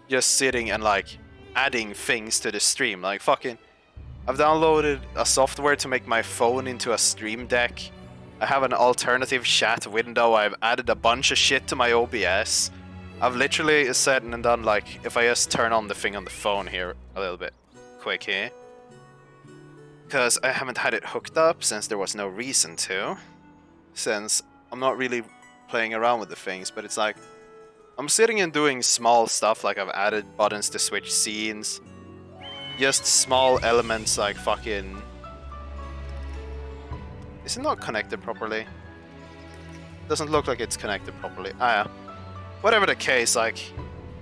just sitting and, like, adding things to the stream. Like, fucking, I've downloaded a software to make my phone into a stream deck. I have an alternative chat window. I've added a bunch of shit to my OBS. I've literally said and done, like, if I just turn on the thing on the phone here a little bit quick here. Because I haven't had it hooked up since there was no reason to. Since I'm not really playing around with the things, but it's like, I'm sitting and doing small stuff, like I've added buttons to switch scenes. Just small elements like fucking... Is it not connected properly? Doesn't look like it's connected properly. Ah, yeah. Whatever the case, like,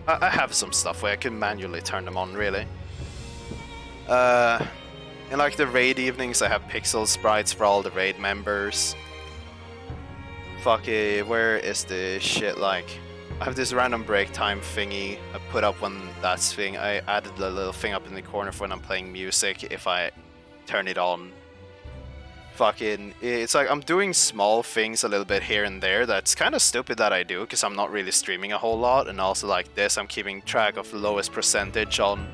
I have some stuff where I can manually turn them on, really. In, like, the raid evenings, I have pixel sprites for all the raid members. Fuck it, where is the shit, like... I have this random break time thingy I put up when that's thing. I added the little thing up in the corner for when I'm playing music, if I turn it on. Fucking, it's like I'm doing small things a little bit here and there. That's kind of stupid that I do, because I'm not really streaming a whole lot. And also, like this, I'm keeping track of the lowest percentage on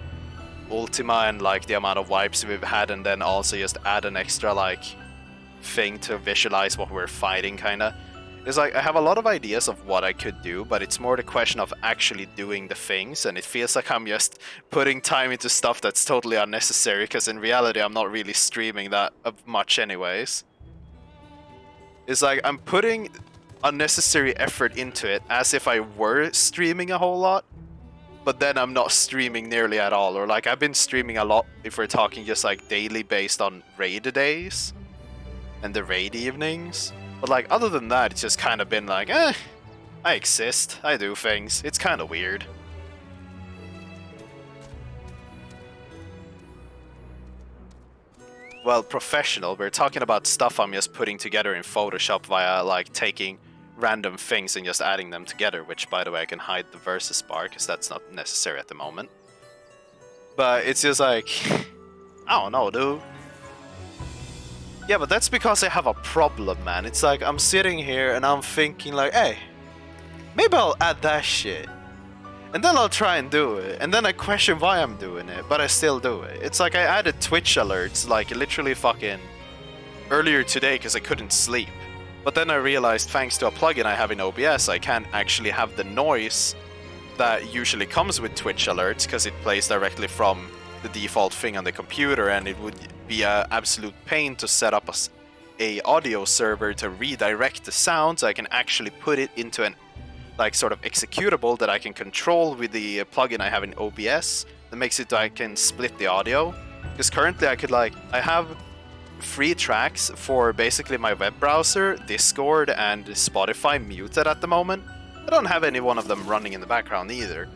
Ultima and, like, the amount of wipes we've had, and then also just add an extra, like, thing to visualize what we're fighting, kind of. It's like, I have a lot of ideas of what I could do, but it's more the question of actually doing the things, and it feels like I'm just putting time into stuff that's totally unnecessary, because in reality I'm not really streaming that much anyways. It's like, I'm putting unnecessary effort into it as if I were streaming a whole lot, but then I'm not streaming nearly at all, or like, I've been streaming a lot if we're talking just like daily based on raid days and the raid evenings. But, like, other than that, it's just kind of been like, I exist. I do things. It's kind of weird. Well, professional. We're talking about stuff I'm just putting together in Photoshop via like taking random things and just adding them together, which by the way I can hide the versus bar because that's not necessary at the moment. But it's just like, I don't know, dude. Yeah, but that's because I have a problem, man. It's like I'm sitting here and I'm thinking like, hey, maybe I'll add that shit. And then I'll try and do it. And then I question why I'm doing it, but I still do it. It's like I added Twitch alerts like literally fucking earlier today because I couldn't sleep. But then I realized thanks to a plugin I have in OBS, I can't actually have the noise that usually comes with Twitch alerts because it plays directly from the default thing on the computer, and it would be an absolute pain to set up a audio server to redirect the sound so I can actually put it into an like sort of executable that I can control with the plugin I have in OBS that makes it so I can split the audio. Because currently I have 3 tracks for basically my web browser, Discord, and Spotify muted at the moment. I don't have any one of them running in the background either.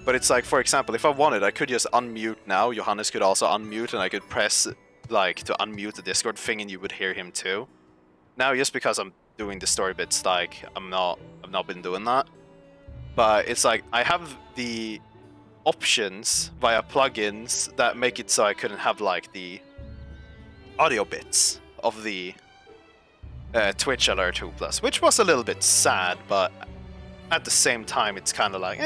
But it's like, for example, if I wanted, I could just unmute now. Johannes could also unmute, and I could press like to unmute the Discord thing, and you would hear him too. Now, just because I'm doing the story bits, like I've not been doing that. But it's like I have the options via plugins that make it so I couldn't have like the audio bits of the Twitch Alert 2 Plus, which was a little bit sad, but at the same time it's kind of like,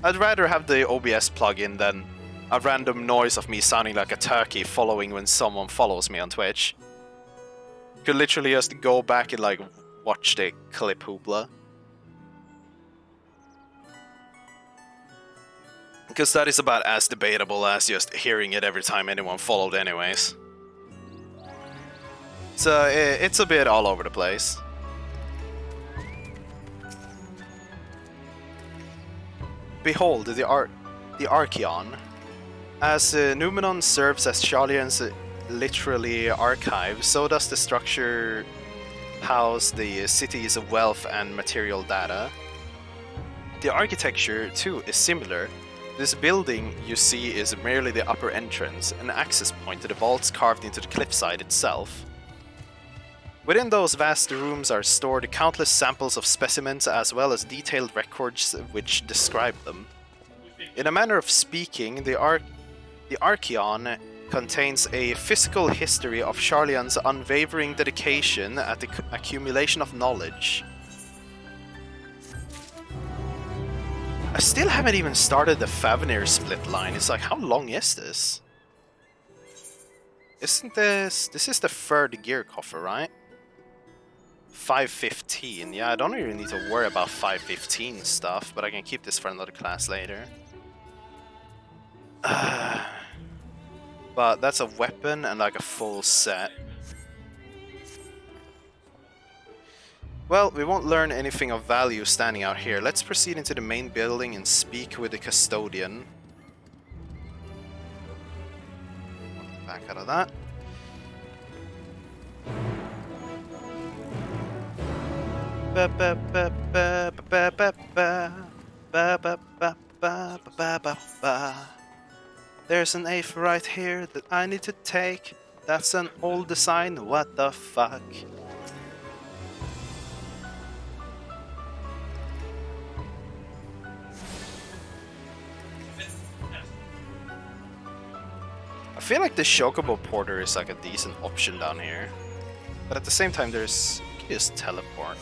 I'd rather have the OBS plugin than a random noise of me sounding like a turkey following when someone follows me on Twitch. Could literally just go back and like watch the clip hoopla. Because that is about as debatable as just hearing it every time anyone followed anyways. So it's a bit all over the place. Behold the Archeon. As Numenon serves as Sharlayan's literally archive, so does the structure house the city's wealth and material data. The architecture too is similar. This building you see is merely the upper entrance, an access point to the vaults carved into the cliffside itself. Within those vast rooms are stored countless samples of specimens as well as detailed records which describe them. In a manner of speaking, the Archeon contains a physical history of Sharlayan's unwavering dedication at the accumulation of knowledge. I still haven't even started the Favnir split line. It's like, how long is this? Isn't this is the 3rd gear coffer, right? 515. Yeah, I don't even need to worry about 515 stuff, but I can keep this for another class later. But that's a weapon and like a full set. Well, we won't learn anything of value standing out here. Let's proceed into the main building and speak with the custodian. Back out of that. There's an eighth right here that I need to take. That's an old design, what the fuck? I feel like the Chocobo Porter is like a decent option down here. But at the same time, you can just teleport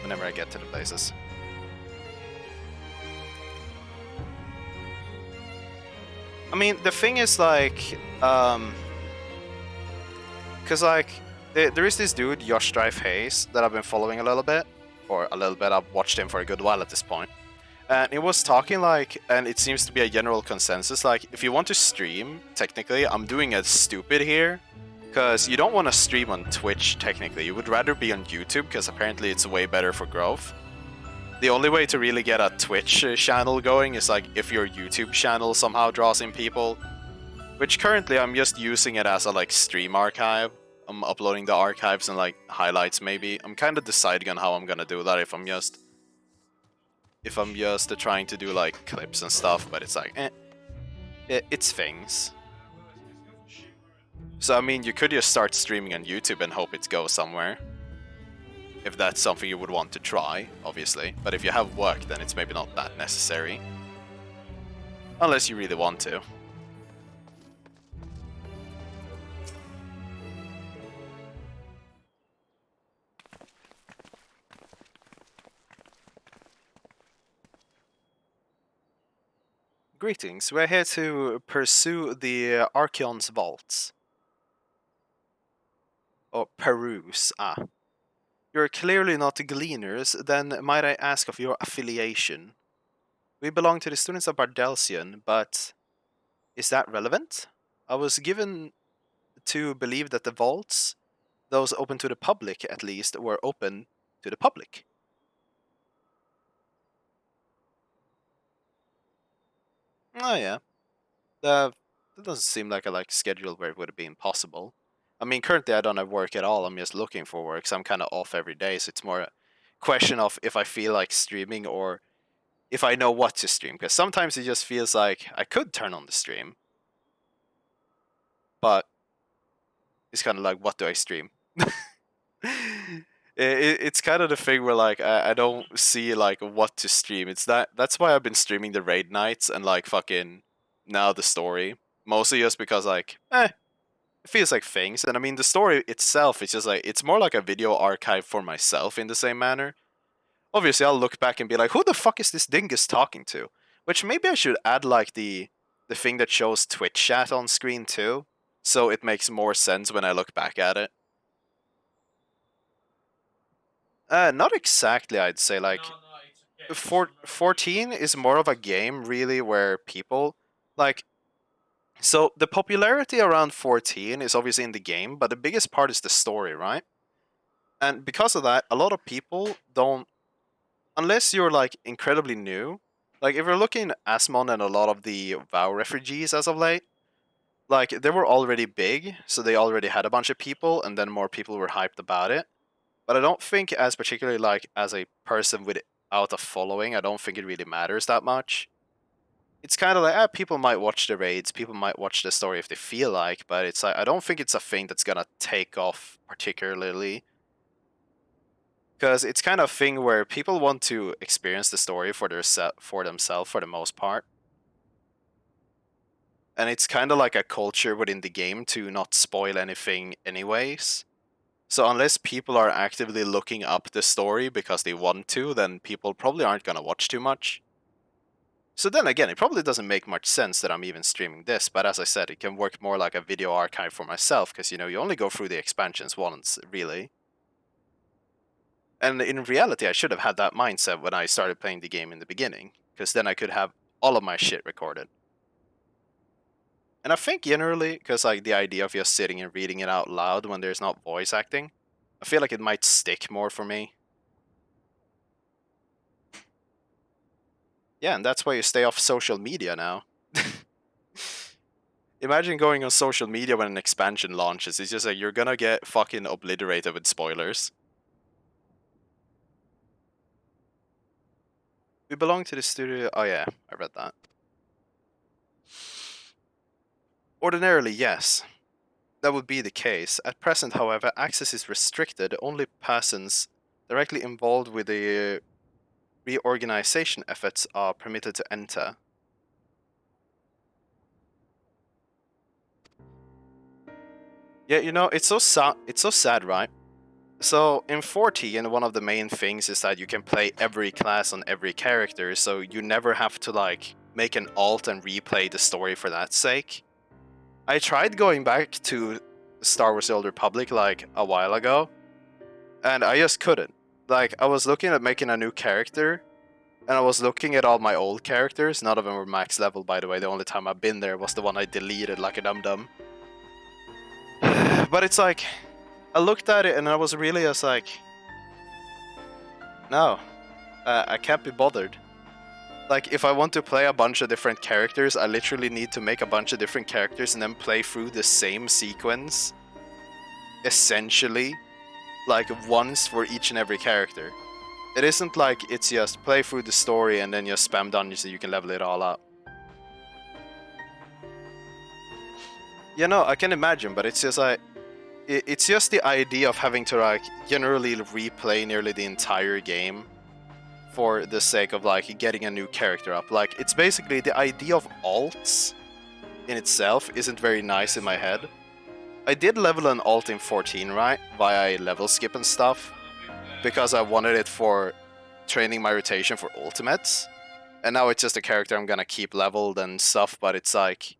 whenever I get to the places. I mean, the thing is like, cause like, there is this dude, Josh Drive Hayes, that I've been following a little bit. Or a little bit, I've watched him for a good while at this point. And he was talking like, and it seems to be a general consensus, like, if you want to stream, technically, I'm doing it stupid here. Because you don't want to stream on Twitch, technically. You would rather be on YouTube, because apparently it's way better for growth. The only way to really get a Twitch channel going is like if your YouTube channel somehow draws in people. Which currently I'm just using it as a like stream archive. I'm uploading the archives and like highlights maybe. I'm kind of deciding on how I'm gonna do that, if I'm just trying to do like clips and stuff, but it's like it's things. So I mean, you could just start streaming on YouTube and hope it goes somewhere. If that's something you would want to try, obviously. But if you have work, then it's maybe not that necessary. Unless you really want to. Greetings, we're here to pursue the Archeon's vaults. Or peruse, You're clearly not gleaners, then might I ask of your affiliation? We belong to the students of Bardelsian, but is that relevant? I was given to believe that the vaults, those open to the public at least, were open to the public. Oh yeah. That doesn't seem like a schedule where it would be impossible. I mean, currently I don't have work at all. I'm just looking for work, so I'm kind of off every day. So it's more a question of if I feel like streaming or if I know what to stream. Because sometimes it just feels like I could turn on the stream, but it's kind of like, what do I stream? It's kind of the thing where like I don't see like what to stream. That's why I've been streaming the raid nights and like fucking now the story. Mostly just because like it feels like things. And I mean the story itself is just like it's more like a video archive for myself in the same manner. Obviously I'll look back and be like, who the fuck is this dingus talking to? Which maybe I should add like the thing that shows Twitch chat on screen too. So it makes more sense when I look back at it. Not exactly, I'd say. Like, 14 is more of a game, really, where people, like... So, the popularity around 14 is obviously in the game, but the biggest part is the story, right? And because of that, a lot of people don't... Unless you're, like, incredibly new... Like, if you're looking at Asmon and a lot of the WoW refugees as of late, like, they were already big, so they already had a bunch of people, and then more people were hyped about it. But I don't think as particularly like as a person without a following, I don't think it really matters that much. It's kind of like, people might watch the raids, people might watch the story if they feel like, but it's like, I don't think it's a thing that's gonna take off particularly. Because it's kind of a thing where people want to experience the story for themselves for the most part. And it's kind of like a culture within the game to not spoil anything anyways. So unless people are actively looking up the story because they want to, then people probably aren't going to watch too much. So then again, it probably doesn't make much sense that I'm even streaming this, but as I said, it can work more like a video archive for myself, because, you know, you only go through the expansions once, really. And in reality, I should have had that mindset when I started playing the game in the beginning, because then I could have all of my shit recorded. And I think generally, because like the idea of just sitting and reading it out loud when there's not voice acting, I feel like it might stick more for me. Yeah, and that's why you stay off social media now. Imagine going on social media when an expansion launches. It's just like you're gonna get fucking obliterated with spoilers. We belong to the studio. Oh yeah, I read that. Ordinarily, yes. That would be the case. At present, however, access is restricted. Only persons directly involved with the reorganization efforts are permitted to enter. Yeah, you know, it's so sad, right? So in 14, one of the main things is that you can play every class on every character, so you never have to like make an alt and replay the story for that sake. I tried going back to Star Wars The Old Republic like a while ago, and I just couldn't. Like, I was looking at making a new character, and I was looking at all my old characters. None of them were max level, by the way. The only time I've been there was the one I deleted like a dum-dum. But it's like, I looked at it and I was really just like, no, I can't be bothered. Like, if I want to play a bunch of different characters, I literally need to make a bunch of different characters and then play through the same sequence essentially like once for each and every character. It isn't like it's just play through the story and then just spam dungeons so you can level it all up. You know, I can imagine, but it's just like it's just the idea of having to like generally replay nearly the entire game for the sake of like getting a new character up. Like it's basically the idea of alts in itself isn't very nice in my head. I did level an alt in 14, right? Via level skip and stuff. Because I wanted it for training my rotation for ultimates. And now it's just a character I'm gonna keep leveled and stuff, but it's like...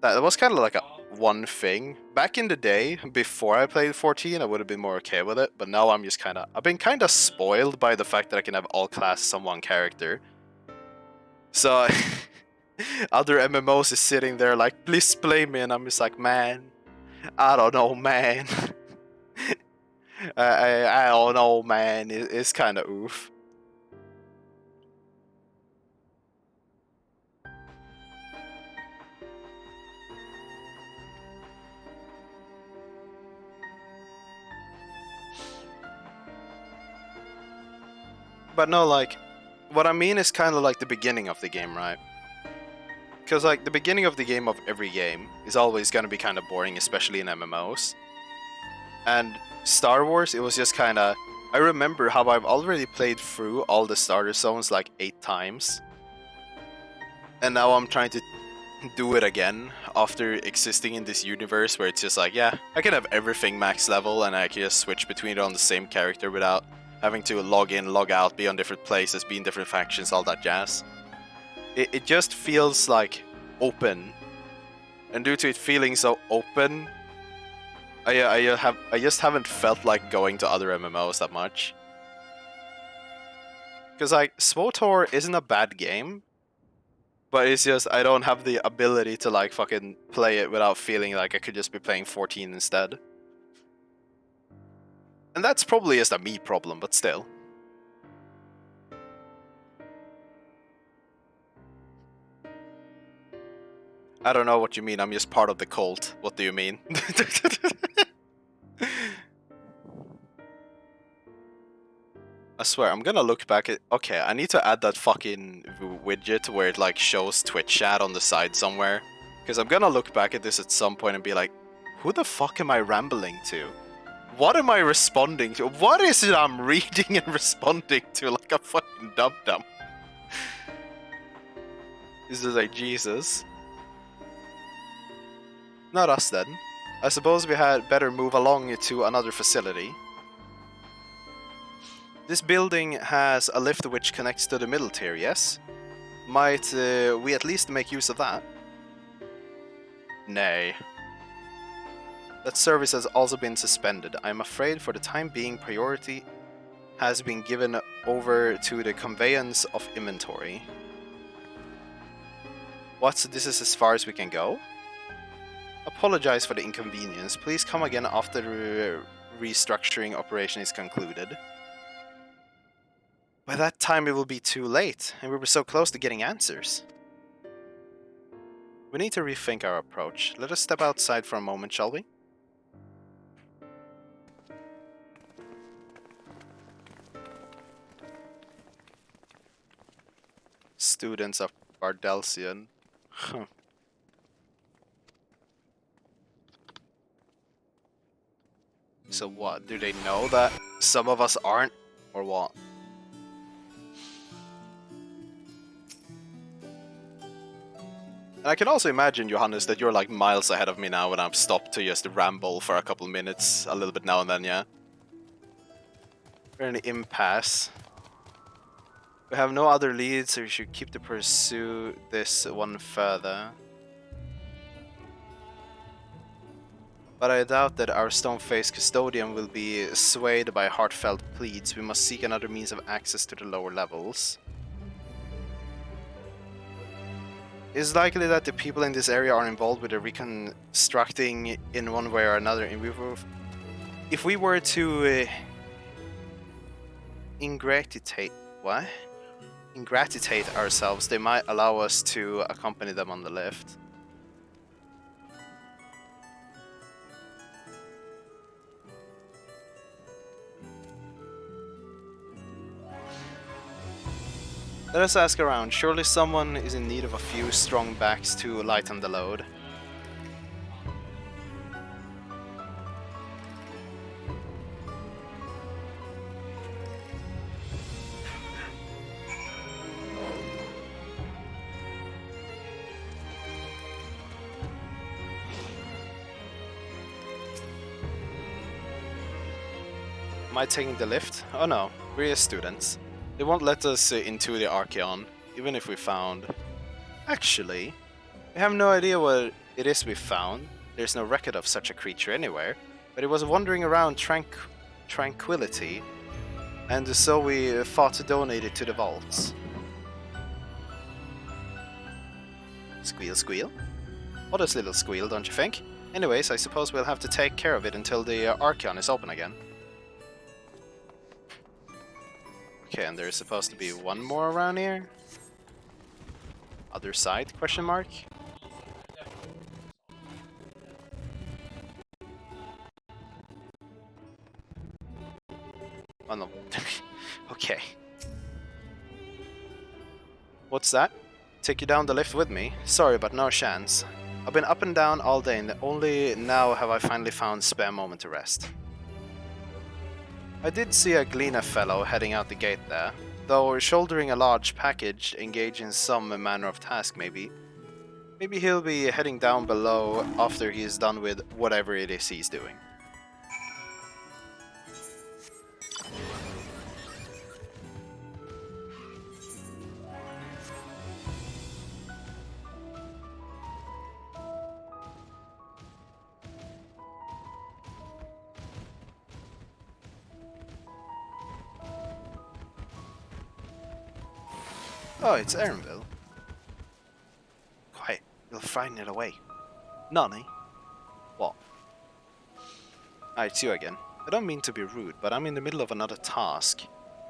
That was kind of like a one thing. Back in the day, before I played 14, I would have been more okay with it, but now I'm just kind of... I've been kind of spoiled by the fact that I can have all classes on one character. So... other MMOs is sitting there like, please play me, and I'm just like, man... I don't know, man. I don't know, man. It's kind of oof. But no, like, what I mean is kind of like the beginning of the game, right? Because like the beginning of the game of every game is always going to be kind of boring, especially in MMOs. And Star Wars, it was just kind of... I remember how I've already played through all the starter zones like 8 times. And now I'm trying to do it again after existing in this universe where it's just like, yeah, I can have everything max level and I can just switch between it on the same character without having to log in, log out, be on different places, be in different factions, all that jazz. It just feels like open. And due to it feeling so open, I just haven't felt like going to other MMOs that much. Because like SWTOR isn't a bad game, but it's just I don't have the ability to like fucking play it without feeling like I could just be playing 14 instead. And that's probably just a me problem, but still. I don't know what you mean, I'm just part of the cult. What do you mean? I swear, I'm gonna look back at... Okay, I need to add that fucking widget where it like shows Twitch chat on the side somewhere. Because I'm gonna look back at this at some point and be like, who the fuck am I rambling to? What am I responding to? What is it I'm reading and responding to like a fucking dum-dum? This is like, Jesus. Not us then. I suppose we had better move along to another facility. This building has a lift which connects to the middle tier, yes? Might we at least make use of that? Nay. That service has also been suspended. I'm afraid for the time being priority has been given over to the conveyance of inventory. What? This is as far as we can go? Apologize for the inconvenience. Please come again after the restructuring operation is concluded. By that time it will be too late, and we were so close to getting answers. We need to rethink our approach. Let us step outside for a moment, shall we? Students of Bardelsian. Huh. So what? Do they know that some of us aren't? Or what? And I can also imagine, Johannes, that you're like miles ahead of me now when I'm stopped to just ramble for a couple minutes, a little bit now and then, yeah? We're in an impasse. We have no other leads, so we should keep to pursue this one further. But I doubt that our stone-faced custodian will be swayed by heartfelt pleads. We must seek another means of access to the lower levels. It's likely that the people in this area are involved with the reconstructing in one way or another. If we were to ingratiate ourselves, they might allow us to accompany them on the lift. Let us ask around. Surely someone is in need of a few strong backs to lighten the load. Am I taking the lift? Oh no, we're students. They won't let us into the Archeon, even if we found... Actually, we have no idea what it is we found. There's no record of such a creature anywhere, but it was wandering around Tranquility, and so we thought to donate it to the vaults. Squeal, squeal. Modest little squeal, don't you think? Anyways, I suppose we'll have to take care of it until the Archeon is open again. Okay, and there's supposed to be one more around here. Other side, question mark? Oh no. Okay. What's that? Take you down the lift with me? Sorry, but no chance. I've been up and down all day and only now have I finally found spare moment to rest. I did see a Gleaner fellow heading out the gate there, though shouldering a large package, engaged in some manner of task maybe. Maybe he'll be heading down below after he is done with whatever it is he's doing. Oh, it's Erinville. Quiet, you'll frighten it away. Nani? What? Ah, it's you again. I don't mean to be rude, but I'm in the middle of another task.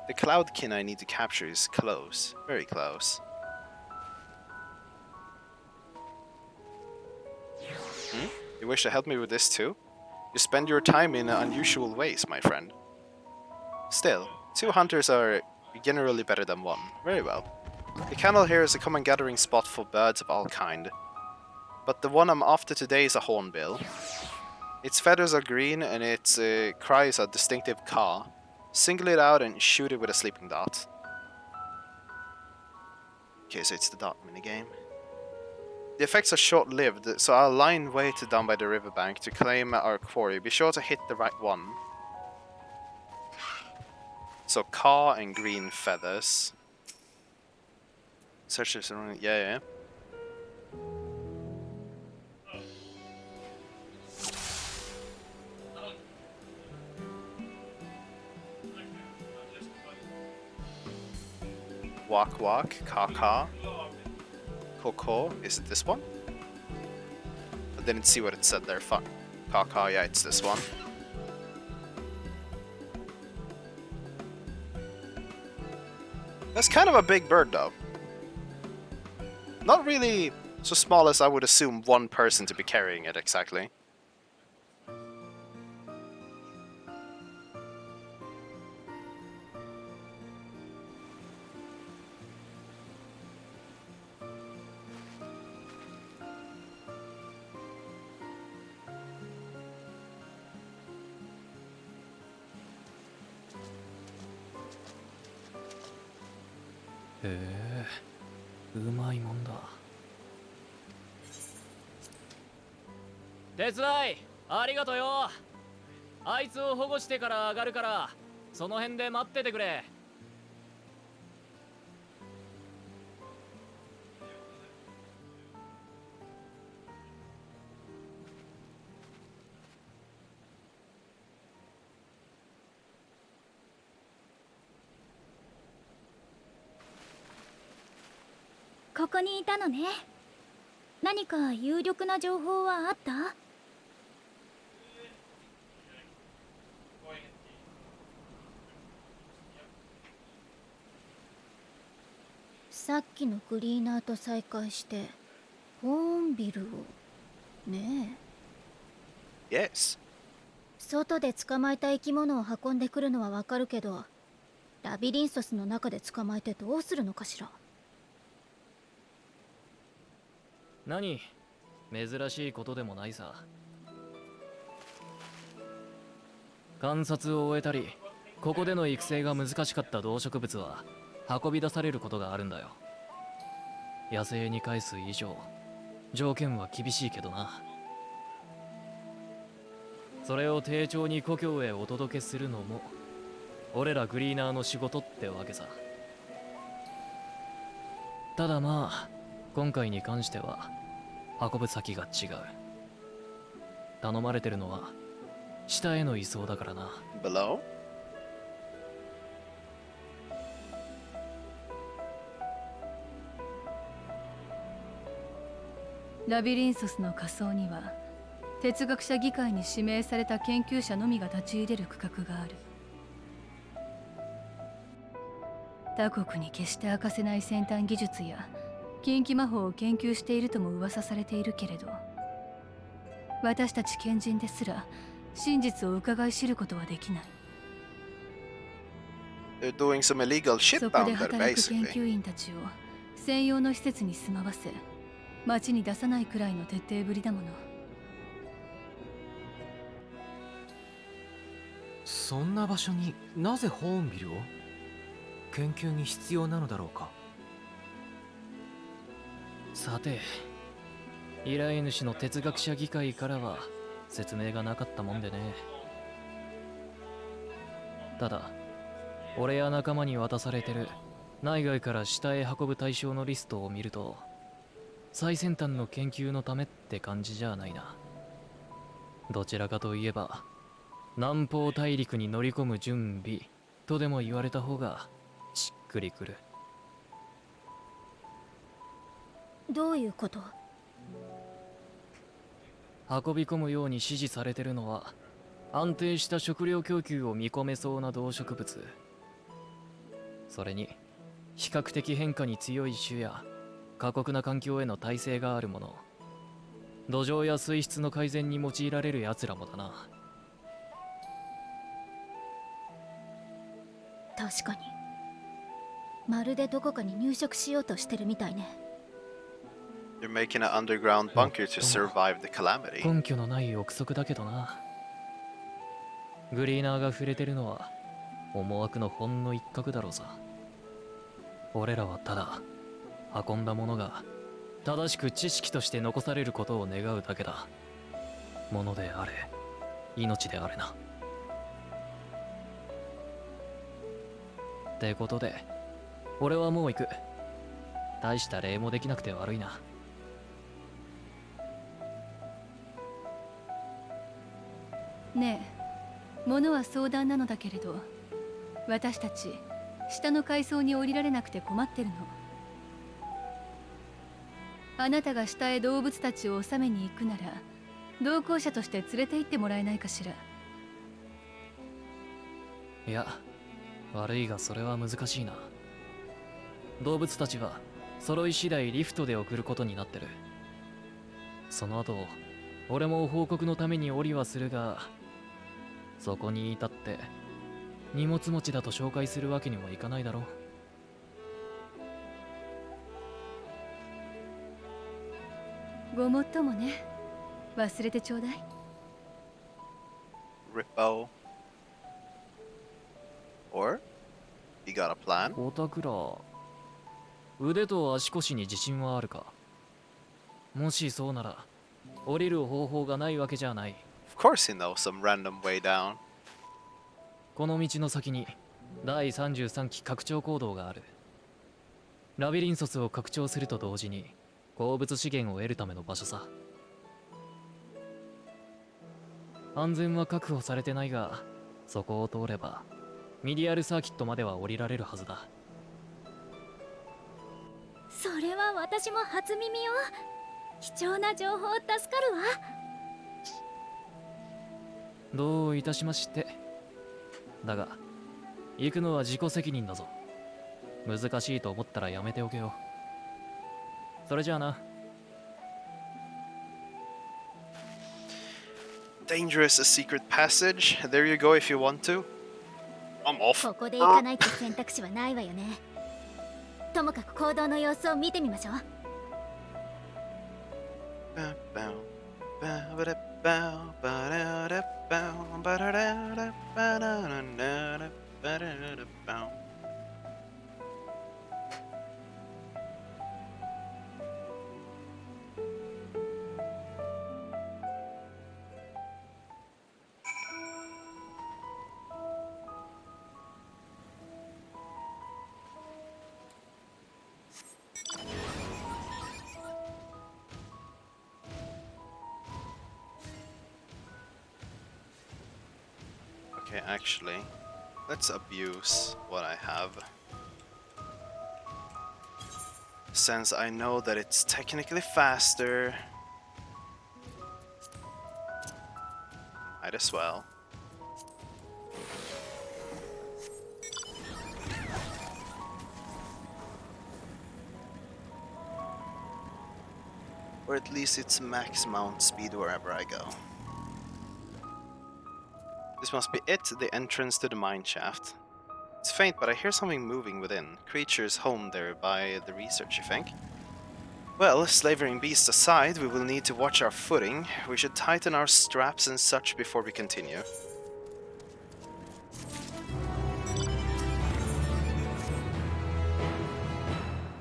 The Cloudkin I need to capture is close. Very close. You wish to help me with this too? You spend your time in unusual ways, my friend. Still, 2 hunters are generally better than 1. Very well. The kennel here is a common gathering spot for birds of all kind. But the one I'm after today is a hornbill. Its feathers are green and its cry is a distinctive caw. Single it out and shoot it with a sleeping dart. Okay, so it's the dart minigame. The effects are short-lived, so I'll lie in wait down by the riverbank to claim our quarry. Be sure to hit the right one. So caw and green feathers. Search this around. Yeah. Walk, walk, caw. Coco, is it this one? I didn't see what it said there. Fuck. Caw, yeah, it's this one. That's kind of a big bird, though. Not really so small as I would assume one person to be carrying it exactly.手伝いありがとうよ。あいつを保護してから上がるからその辺で待っててくれ。ここにいたのね。何か有力な情報はあった？さっきのクリーナーと再会してホーンビルをねえ。Yes. 外で捕まえた生き物を運んでくるのはわかるけど、ラビリンソスの中で捕まえてどうするのかしら。何珍しいことでもないさ。観察を終えたり、ここでの育成が難しかった動植物は運び出されることがあるんだよ。野生に返す以上、条件は厳しいけどな。それを丁重に故郷へお届けするのも俺らグリーナーの仕事ってわけさ。ただまあ今回に関しては運ぶ先が違う。頼まれてるのは下への移送だからな。 Below? ラビリンソスの仮想には哲学者議会に指名された研究者のみが立ち入れる区画がある。他国に決して明かせない先端技術や禁忌魔法を研究しているとも噂されているけれど、私たち賢人ですら真実を伺い知ることはできない。 They're doing some illegal shit そこ down で there, 働く研 basically. 究員たちを専用の施設に住まわせ、町に出さないくらいの徹底ぶりだもの。そんな場所になぜホーンビルを？研究に必要なのだろうか。さて、依頼主の哲学者議会からは説明がなかったもんでね。ただ俺や仲間に渡されてる内外から下へ運ぶ対象のリストを見ると、最先端の研究のためって感じじゃないな。どちらかといえば南方大陸に乗り込む準備とでも言われた方がしっくりくる。どういうこと？運び込むように指示されてるのは安定した食料供給を見込めそうな動植物、それに比較的変化に強い種や過酷な環境への耐性があるもの、土壌や水質の改善に用いられるやつらもだな。確かにまるでどこかに入植しようとしてるみたいね。 They're making an underground bunker to survive the calamity. 根拠のない憶測だけどな。グリーナーが触れてるのは思惑のほんの一角だろうさ。俺らはただ運んだものが正しく知識として残されることを願うだけだ。ものであれ、命であれな。ってことで俺はもう行く。大した礼もできなくて悪いな。ねえ、物は相談なのだけれど、私たち下の階層に降りられなくて困ってるの。あなたが下へ動物たちを収めに行くなら同行者として連れて行ってもらえないかしら。いや、悪いがそれは難しいな。動物たちは揃い次第リフトで送ることになってる。その後俺も報告のために降りはするが、そこに至って荷物持ちだと紹介するわけにもいかないだろう。ごもっともね。忘れてちょうだい。Rippo. Or? You got a plan? オタクら、腕と足腰に自信はあるか？もしそうなら降りる方法がないわけじゃない。Of course he knows some random way down. この道の先に第33期拡張行動がある。ラビリンソスを拡張すると同時に鉱物資源を得るための場所さ。安全は確保されてないが、そこを通ればミディアルサーキットまでは降りられるはずだ。それは私も初耳よ。貴重な情報助かるわ。どういたしまして。だが行くのは自己責任だぞ。難しいと思ったらやめておけよ。それじゃあな。Dangerous a secret passage. There you go if you want to. I'm off. ここで行かないって選択肢はないわよね。ともかく行動の様子を見てみましょう。Okay, actually, let's abuse what I have. Since I know that it's technically faster, might as well. Or at least it's max mount speed wherever I go. This must be it, the entrance to the mine shaft. It's faint, but I hear something moving within. Creatures home there by the research, you think? Well, slavering beasts aside, we will need to watch our footing. We should tighten our straps and such before we continue.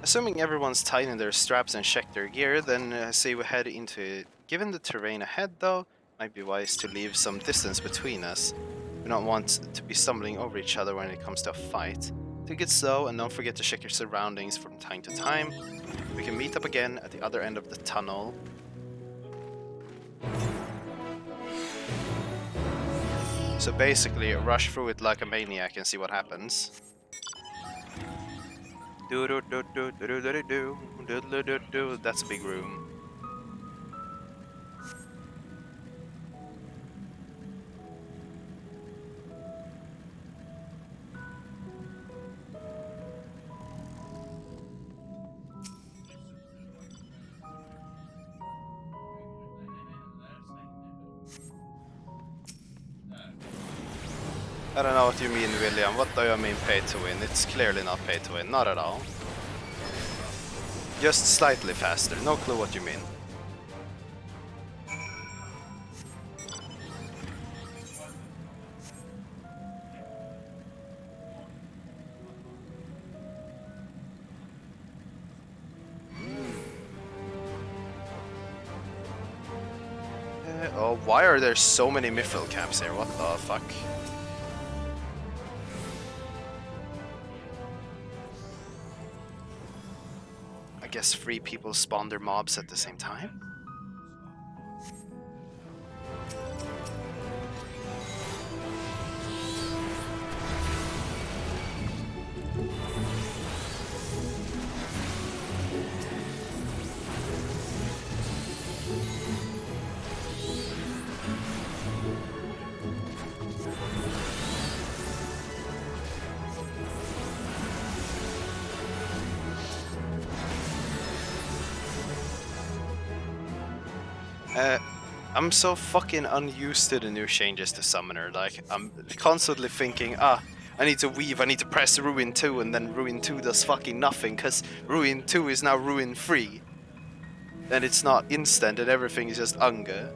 Assuming everyone's tightened their straps and checked their gear, then say we head into it. Given the terrain ahead, though, might be wise to leave some distance between us. We don't want to be stumbling over each other when it comes to a fight. Take it slow and don't forget to check your surroundings from time to time. We can meet up again at the other end of the tunnel. So basically, rush through it like a maniac and see what happens. That's a big room. I don't know what you mean, William. What do you mean pay to win? It's clearly not pay to win. Not at all. Just slightly faster. No clue what you mean. Oh, why are there so many mithril caps here? What the fuck? I guess 3 people spawn their mobs at the same time? I'm so fucking unused to the new changes to Summoner. Like, I'm constantly thinking, I need to weave, I need to press Ruin 2, and then Ruin 2 does fucking nothing, because Ruin 2 is now Ruin 3. And it's not instant, and everything is just Unga.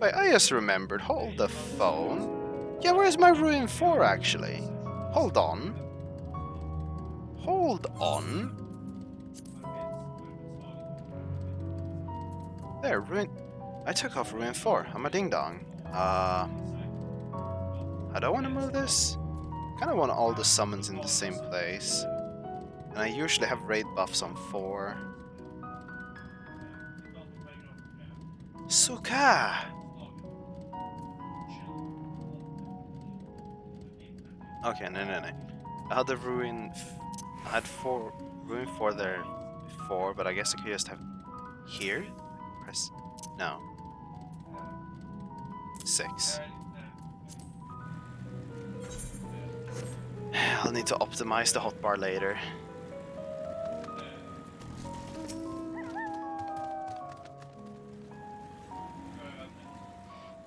Wait, I just remembered. Hold the phone. Yeah, where's my Ruin 4, actually? Hold on. Hold on. There, Ruin... I took off Ruin 4. I'm a ding-dong. How do I want to move this? Kind of want all the summons in the same place. And I usually have raid buffs on 4. Suka! Okay, no. I had the Ruin... I had Ruin 4 there before, but I guess I could just have... Here? Press... No. 6. I'll need to optimize the hotbar later.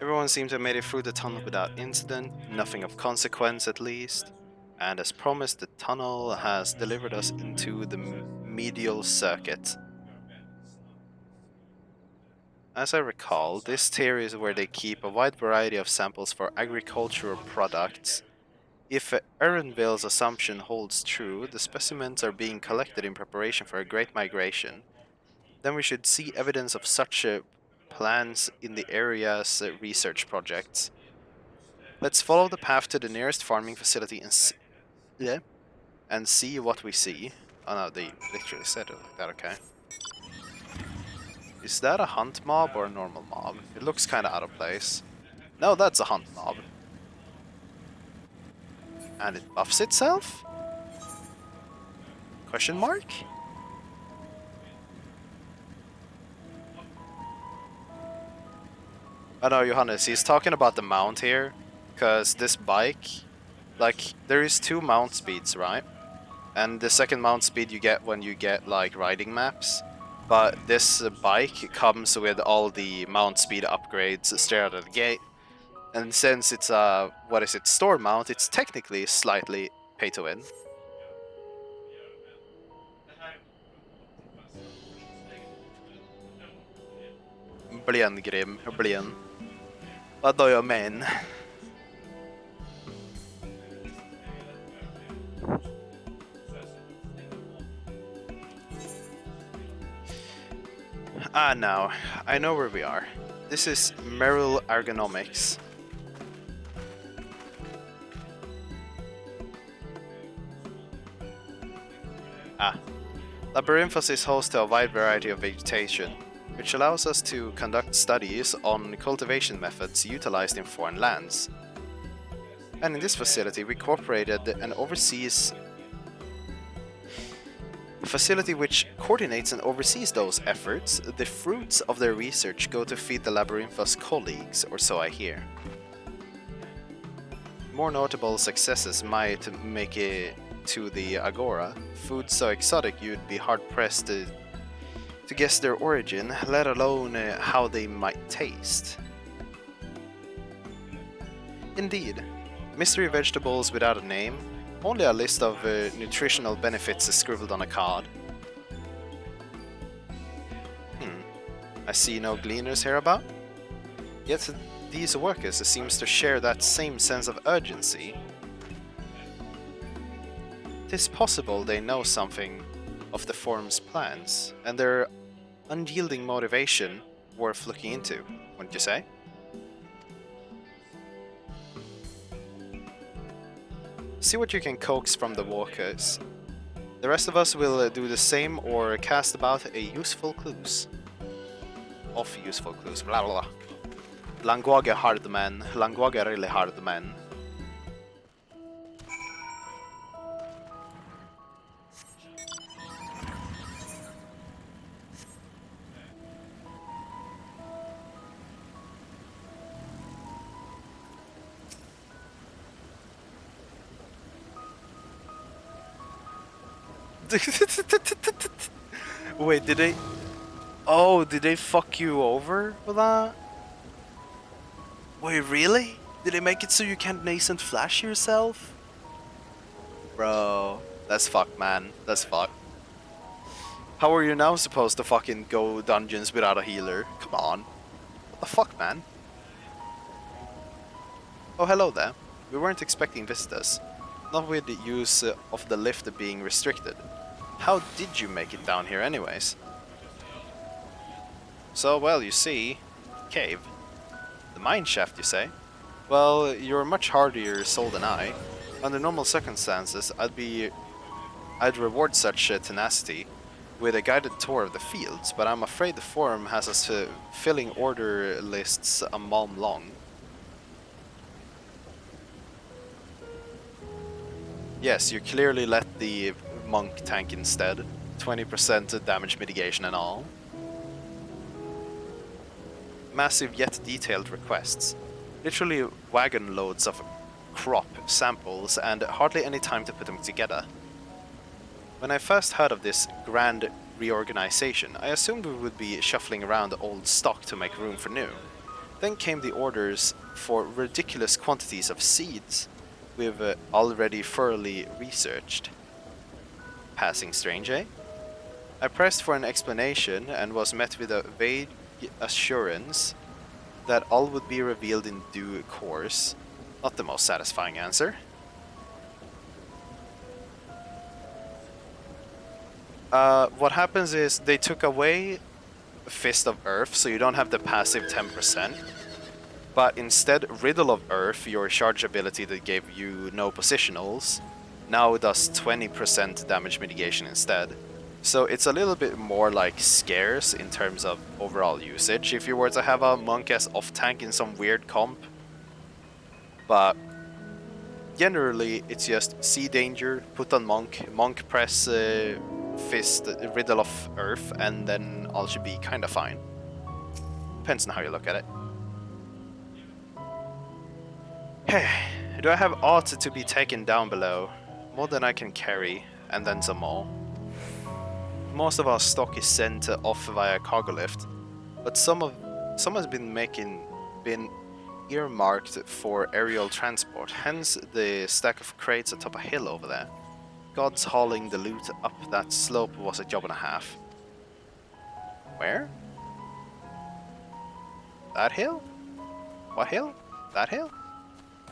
Everyone seemed to have made it through the tunnel without incident, nothing of consequence at least. And as promised, the tunnel has delivered us into the medial circuit. As I recall, this tier is where they keep a wide variety of samples for agricultural products. If Erinville's assumption holds true, the specimens are being collected in preparation for a great migration. Then we should see evidence of such plans in the area's research projects. Let's follow the path to the nearest farming facility and see what we see. Oh no, they literally said it like that, okay. Is that a hunt mob or a normal mob? It looks kinda out of place. No, that's a hunt mob. And it buffs itself? Question mark? Oh no, Johannes, he's talking about the mount here. Because this bike, like, there is 2 mount speeds, right? And the second mount speed you get when you get, like, riding maps. But this bike comes with all the mount speed upgrades straight out of the gate. And since it's a, store mount, it's technically slightly pay to win. Blien, Grim, blien. Vad do jag men? Ah, now, I know where we are. This is Merrill Ergonomics. Labyrinthos is host to a wide variety of vegetation, which allows us to conduct studies on cultivation methods utilized in foreign lands. And in this facility, we cooperated and oversees a facility which coordinates and oversees those efforts. The fruits of their research go to feed the Labyrinthos colleagues, or so I hear. More notable successes might make it to the Agora. Food so exotic you'd be hard-pressed to guess their origin, let alone how they might taste. Indeed, mystery vegetables without a name, only a list of nutritional benefits scribbled on a card. I see no gleaners hereabout. Yet these workers seems to share that same sense of urgency. It is possible they know something of the forum's plans, and their unyielding motivation worth looking into, wouldn't you say? See what you can coax from the walkers. The rest of us will do the same or cast about a useful clues. Of useful clues, blah blah blah. Langwaga hard man, Langwaga really hard man. Wait, did they... Oh, did they fuck you over with that? Wait, really? Did they make it so you can't nascent flash yourself? Bro, that's fucked, man. That's fucked. How are you now supposed to fucking go dungeons without a healer? Come on. What the fuck, man? Oh, hello there. We weren't expecting visitors. Not with the use of the lift being restricted. How did you make it down here anyways? So, well, you see... Cave. The mine shaft, you say? Well, you're a much hardier soul than I. Under normal circumstances, I'd reward such tenacity with a guided tour of the fields, but I'm afraid the forum has us filling order lists a malm long. Yes, you clearly let the monk tank instead. 20% damage mitigation and all. Massive yet detailed requests. Literally wagon loads of crop samples and hardly any time to put them together. When I first heard of this grand reorganization, I assumed we would be shuffling around old stock to make room for new. Then came the orders for ridiculous quantities of seeds we've already thoroughly researched. Passing strange, eh? I pressed for an explanation and was met with a vague assurance that all would be revealed in due course. Not the most satisfying answer. What happens is they took away Fist of Earth, so you don't have the passive 10%. But instead, Riddle of Earth, your charge ability that gave you no positionals, now does 20% damage mitigation instead. So it's a little bit more like scarce in terms of overall usage if you were to have a monk as off tank in some weird comp. But generally it's just Sea Danger, put on Monk press Fist, Riddle of Earth, and then all should be kinda fine. Depends on how you look at it. Do I have aught to be taken down below? More than I can carry, and then some more. Most of our stock is sent off via cargo lift, but some has been earmarked for aerial transport, hence the stack of crates atop a hill over there. Gods hauling the loot up that slope was a job and a half. Where? That hill? What hill? That hill?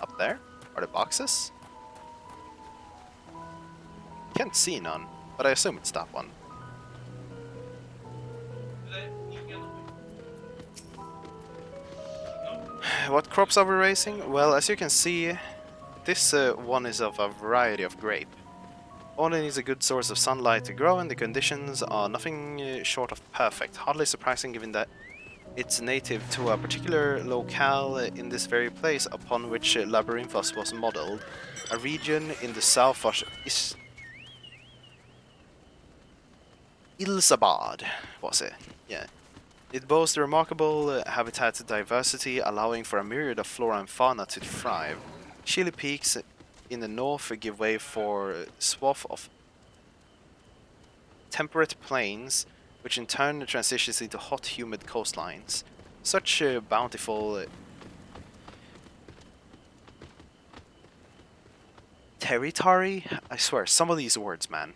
Up there? Are the boxes? Can't see none, but I assume it's that one. What crops are we raising? Well, as you can see, this one is of a variety of grape. Only needs a good source of sunlight to grow, and the conditions are nothing short of perfect. Hardly surprising given that it's native to a particular locale in this very place upon which Labyrinthos was modeled. A region in the south of Ilsabad, was it? Yeah. It boasts remarkable habitat diversity, allowing for a myriad of flora and fauna to thrive. Chilly peaks in the north give way for a swath of temperate plains, which in turn transitions into hot, humid coastlines. Such bountiful territory, I swear, some of these words, man,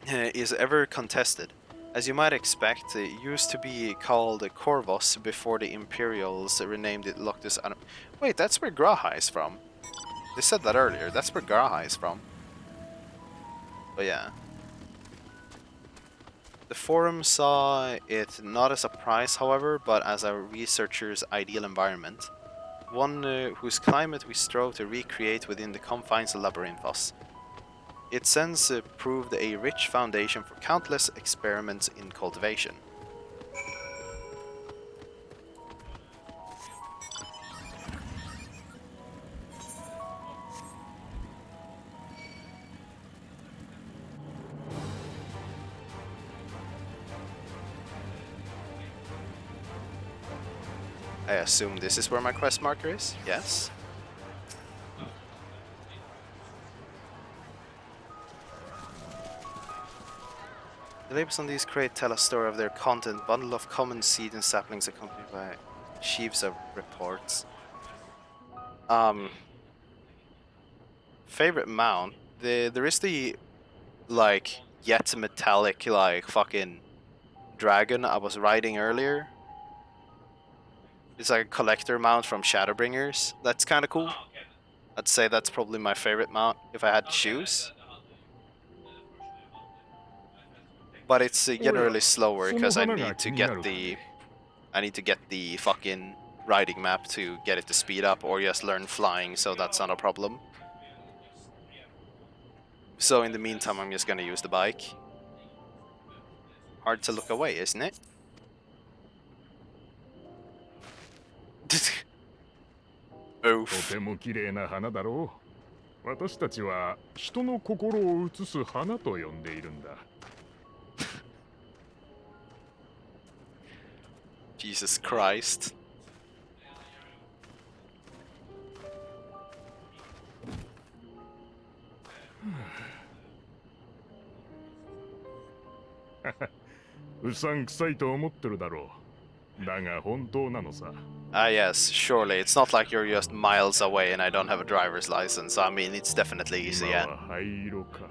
is ever contested. As you might expect, it used to be called Corvos before the Imperials renamed it Loctus. Wait, that's where Graha is from. They said that earlier. That's where Graha is from. But yeah. The forum saw it not as a prize, however, but as a researcher's ideal environment. One whose climate we strove to recreate within the confines of Labyrinthos. It since proved a rich foundation for countless experiments in cultivation. I assume this is where my quest marker is? Yes. The labels on these crates tell a story of their content, bundle of common seed and saplings accompanied by sheaves of reports. Favorite mount? There is the, like, yet metallic, like, fucking dragon I was riding earlier. It's like a collector mount from Shadowbringers. That's kind of cool. I'd say that's probably my favorite mount if I had to choose. But it's generally slower because I need to get the fucking riding map to get it to speed up, or just learn flying, so that's not a problem. So in the meantime, I'm just gonna use the bike. Hard to look away, isn't it? とても綺麗な花だろう。私たちは人の心を映す花と呼んでいるんだ。Jesus Christ.うさんくさいと思ってるだろだが本当なのさ。Ah, yes, surely. It's not like you're just miles away and I don't have a driver's license. I mean, it's definitely easy, 今 yeah. は灰色か。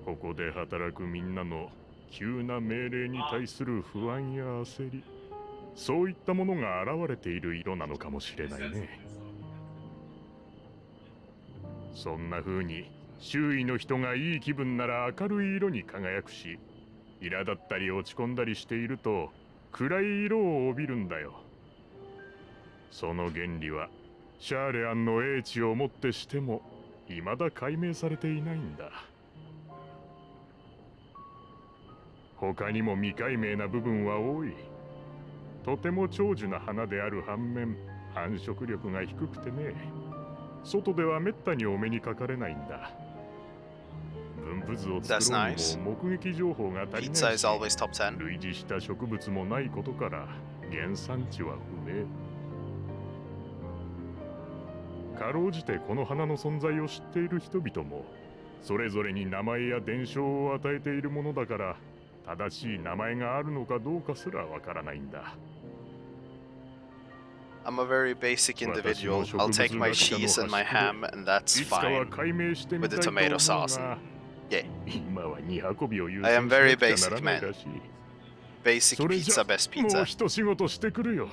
ここで働くみんなの急な命令に対する不安や焦り、そういったものが現れている色なのかもしれないね。そんな風に周囲の人がいい気分なら明るい色に輝くし、苛立ったり落ち込んだりしていると暗い色を帯びるんだよ。その原理はシャーレアンの英知をもってしても未だ解明されていないんだ。他にも未解明な部分は多い。とても長寿な花である反面、繁殖力が低くてね、外ではめったにお目にかかれないんだ。分布図を作ろうにも目撃情報が足りないし、類似した植物もないことから原産地は不明。かろうじてこの花の存在を知っている人々もそれぞれに名前や伝承を与えているものだから、正しい名前があるのかどうかすらわからないんだ。I'm a very basic individual. I'll take my cheese and my ham, and that's fine with the tomato sauce. And yeah. I am very basic, man. Basic pizza, best もう pizza. 一仕事してくるよ。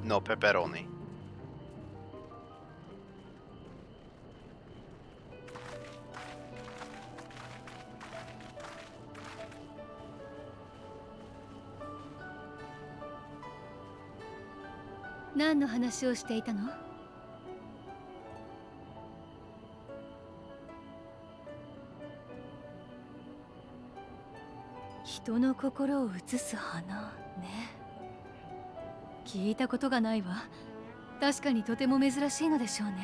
No pepperoni. What 何の話をしていたの？人の心を映す花ね。聞いたことがないわ。確かにとても珍しいのでしょうね。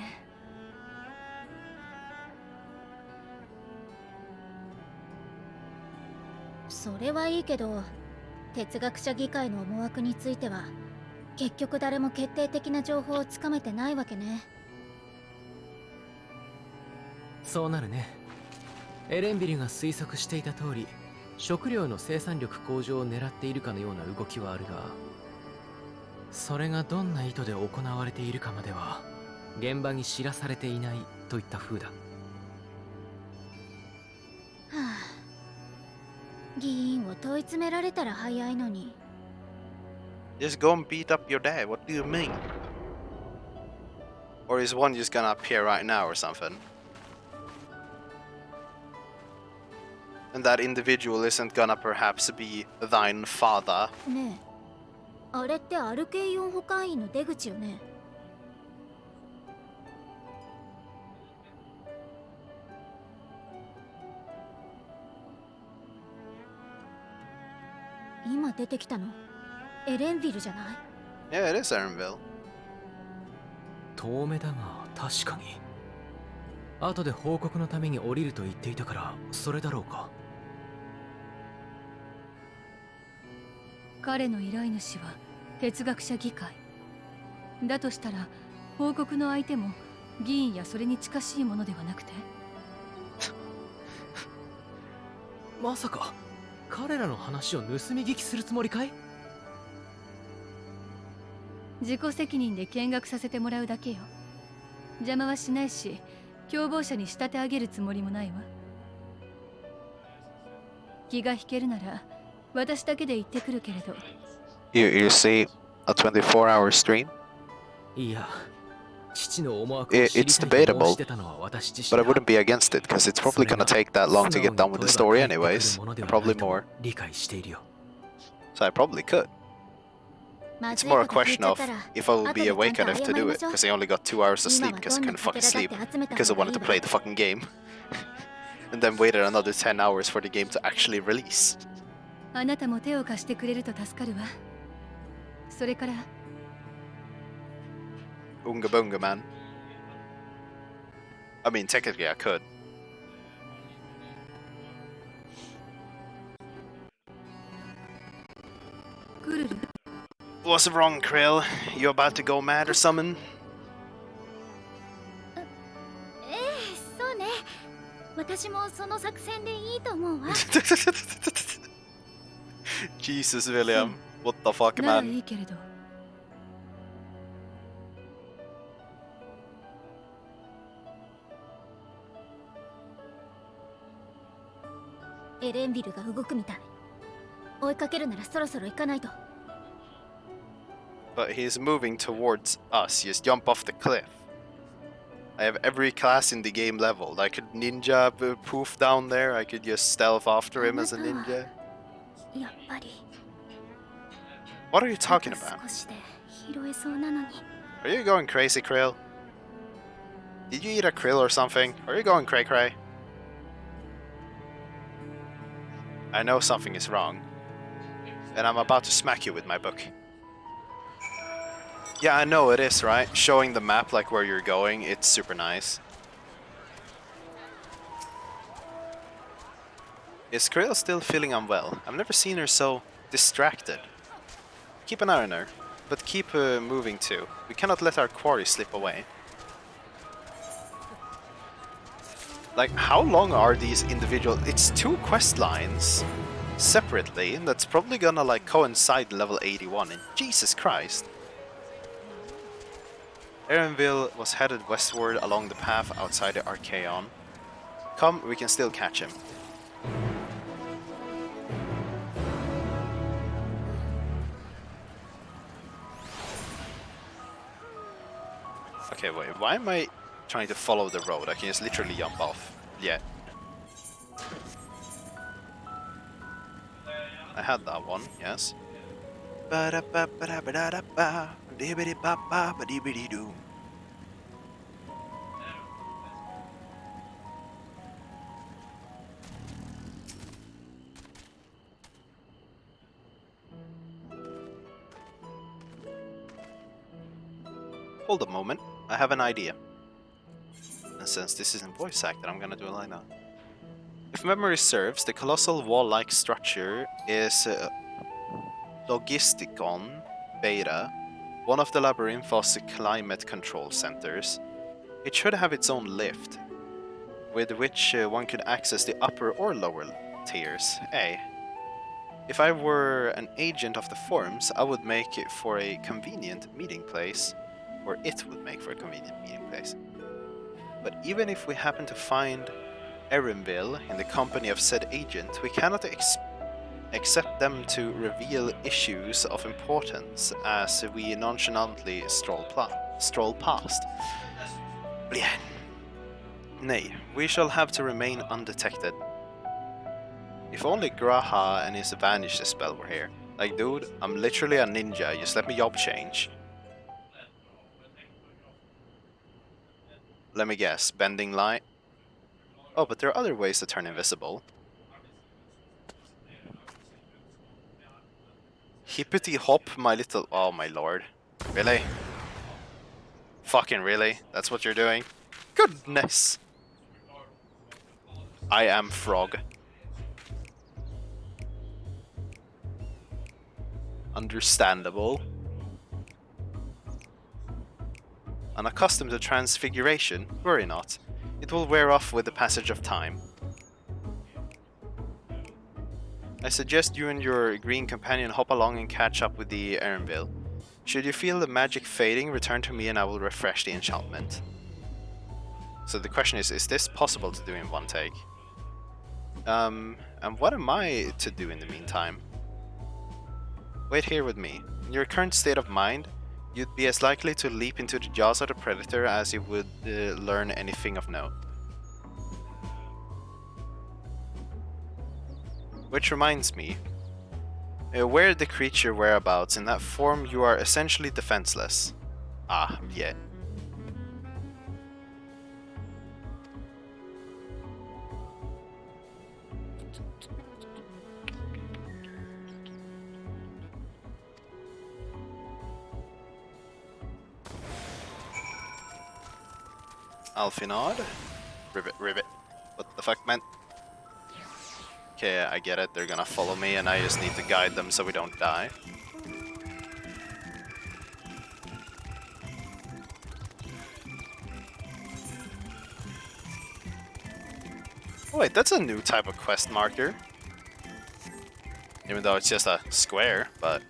それはいいけど、哲学者議会の思惑については結局誰も決定的な情報をつかめてないわけね。そうなるね。エレンビルが推測していた通り、食料の生産力向上を狙っているかのような動きはあるが、それがどんな意図で行われているかまでは現場に知らされていないといった風だ。はあ、議員を問い詰められたら早いのに。Just go and beat up your dad. What do you mean? Or is one just gonna appear right now or something? And that individual isn't gonna perhaps be thine father. ねえ、あれってアルケイオン保管員の出口よね。今出てきたのエレンビルじゃない？ Yeah, it is Erenville. 遠目だが確かに。後で報告のために降りると言っていたからそれだろうか。彼の依頼主は哲学者議会だとしたら、報告の相手も議員やそれに近しいものではなくてまさか彼らの話を盗み聞きするつもりかい？自己責任で見学させてもらうだけよ。邪魔はしないし、共謀者に仕立て上げるつもりもないわ。気が引けるなら私だけで行ってくるけれど。You see a 24-hour stream? いや、父の思惑を知り It's たいと申 debatable, してたのは私自 but 身 I だ。 wouldn't be against it because it's probably gonna take that long to get done with the story anyways. ものでは Probably ないと more. 理解しているよ。 So I probably could. ま It's ずい more こ a と聞い question ちゃっ of たら if I will 後 be で awake ちゃん enough と to 謝り do ま it しょう。 because I only got 2 hours of 今 sleep は because ど I んな couldn't こと fucking だって sleep 集めた because I 方が wanted いい to わ。 play the fucking game. And then waited another 10 hours for the game to actually release. あなたも手を貸してくれると助かるわ。それから Unga bunga, man. I mean, technically I could. What's wrong, Krill? You about to go mad or something? そうね。私私もその作戦でいいと思うわ。Jesus, William. What the fuck, ならい man? いけれど。エレンビルが動くみたい。追いかけるならそろそろ行かないと。But he's moving towards us. Just jump off the cliff. I have every class in the game leveled. I could ninja poof down there. I could just stealth after him as a ninja. やっぱり。 What are you talking about? 少しで拾えそうなのに。 Are you going crazy, Krill? Did you eat a krill or something? Are you going cray cray? I know something is wrong. And I'm about to smack you with my book. Yeah, I know it is, right? Showing the map like where you're going, it's super nice. Is Krill still feeling unwell? I've never seen her so distracted. Keep an eye on her, but keep moving too. We cannot let our quarry slip away. Like, how long are these individual... It's 2 quest lines separately, and that's probably gonna like coincide level 81, and Jesus Christ. Erenville was headed westward along the path outside the Archaeon. Come, we can still catch him. Okay, wait, why am I trying to follow the road? I can just literally jump off. Yeah. I had that one, yes. Hold a moment, I have an idea. And since this isn't voice acted, I'm gonna do it like that. If memory serves, the colossal wall-like structure is Logisticon Beta, one of the Labyrinthos climate control centers. It should have its own lift, with which one could access the upper or lower tiers. If I were an agent of the forums, I would make it for a convenient meeting place, or it would make for a convenient meeting place. But even if we happen to find Erenville in the company of said agent, we cannot accept them to reveal issues of importance as we nonchalantly stroll past. Bleh. Nay, we shall have to remain undetected. If only Graha and his vanish spell were here. Like, dude, I'm literally a ninja, just let me job change. Let me guess, bending light? Oh, but there are other ways to turn invisible. Hippity hop, my little... Oh my lord. Really? Fucking really? That's what you're doing? Goodness! I am frog. Understandable. Unaccustomed to transfiguration? Worry not. It will wear off with the passage of time. I suggest you and your green companion hop along and catch up with the Erenville. Should you feel the magic fading, return to me and I will refresh the enchantment. So the question is this possible to do in one take? And what am I to do in the meantime? Wait here with me. In your current state of mind, you'd be as likely to leap into the jaws of the predator as you would learn anything of note. Which reminds me, where the creature whereabouts, in that form you are essentially defenseless. Ah, yeah. Alfinod? Ribbit. What the fuck, man? Okay, I get it. They're gonna follow me and I just need to guide them so we don't die. Oh, wait, that's a new type of quest marker. Even though it's just a square, but...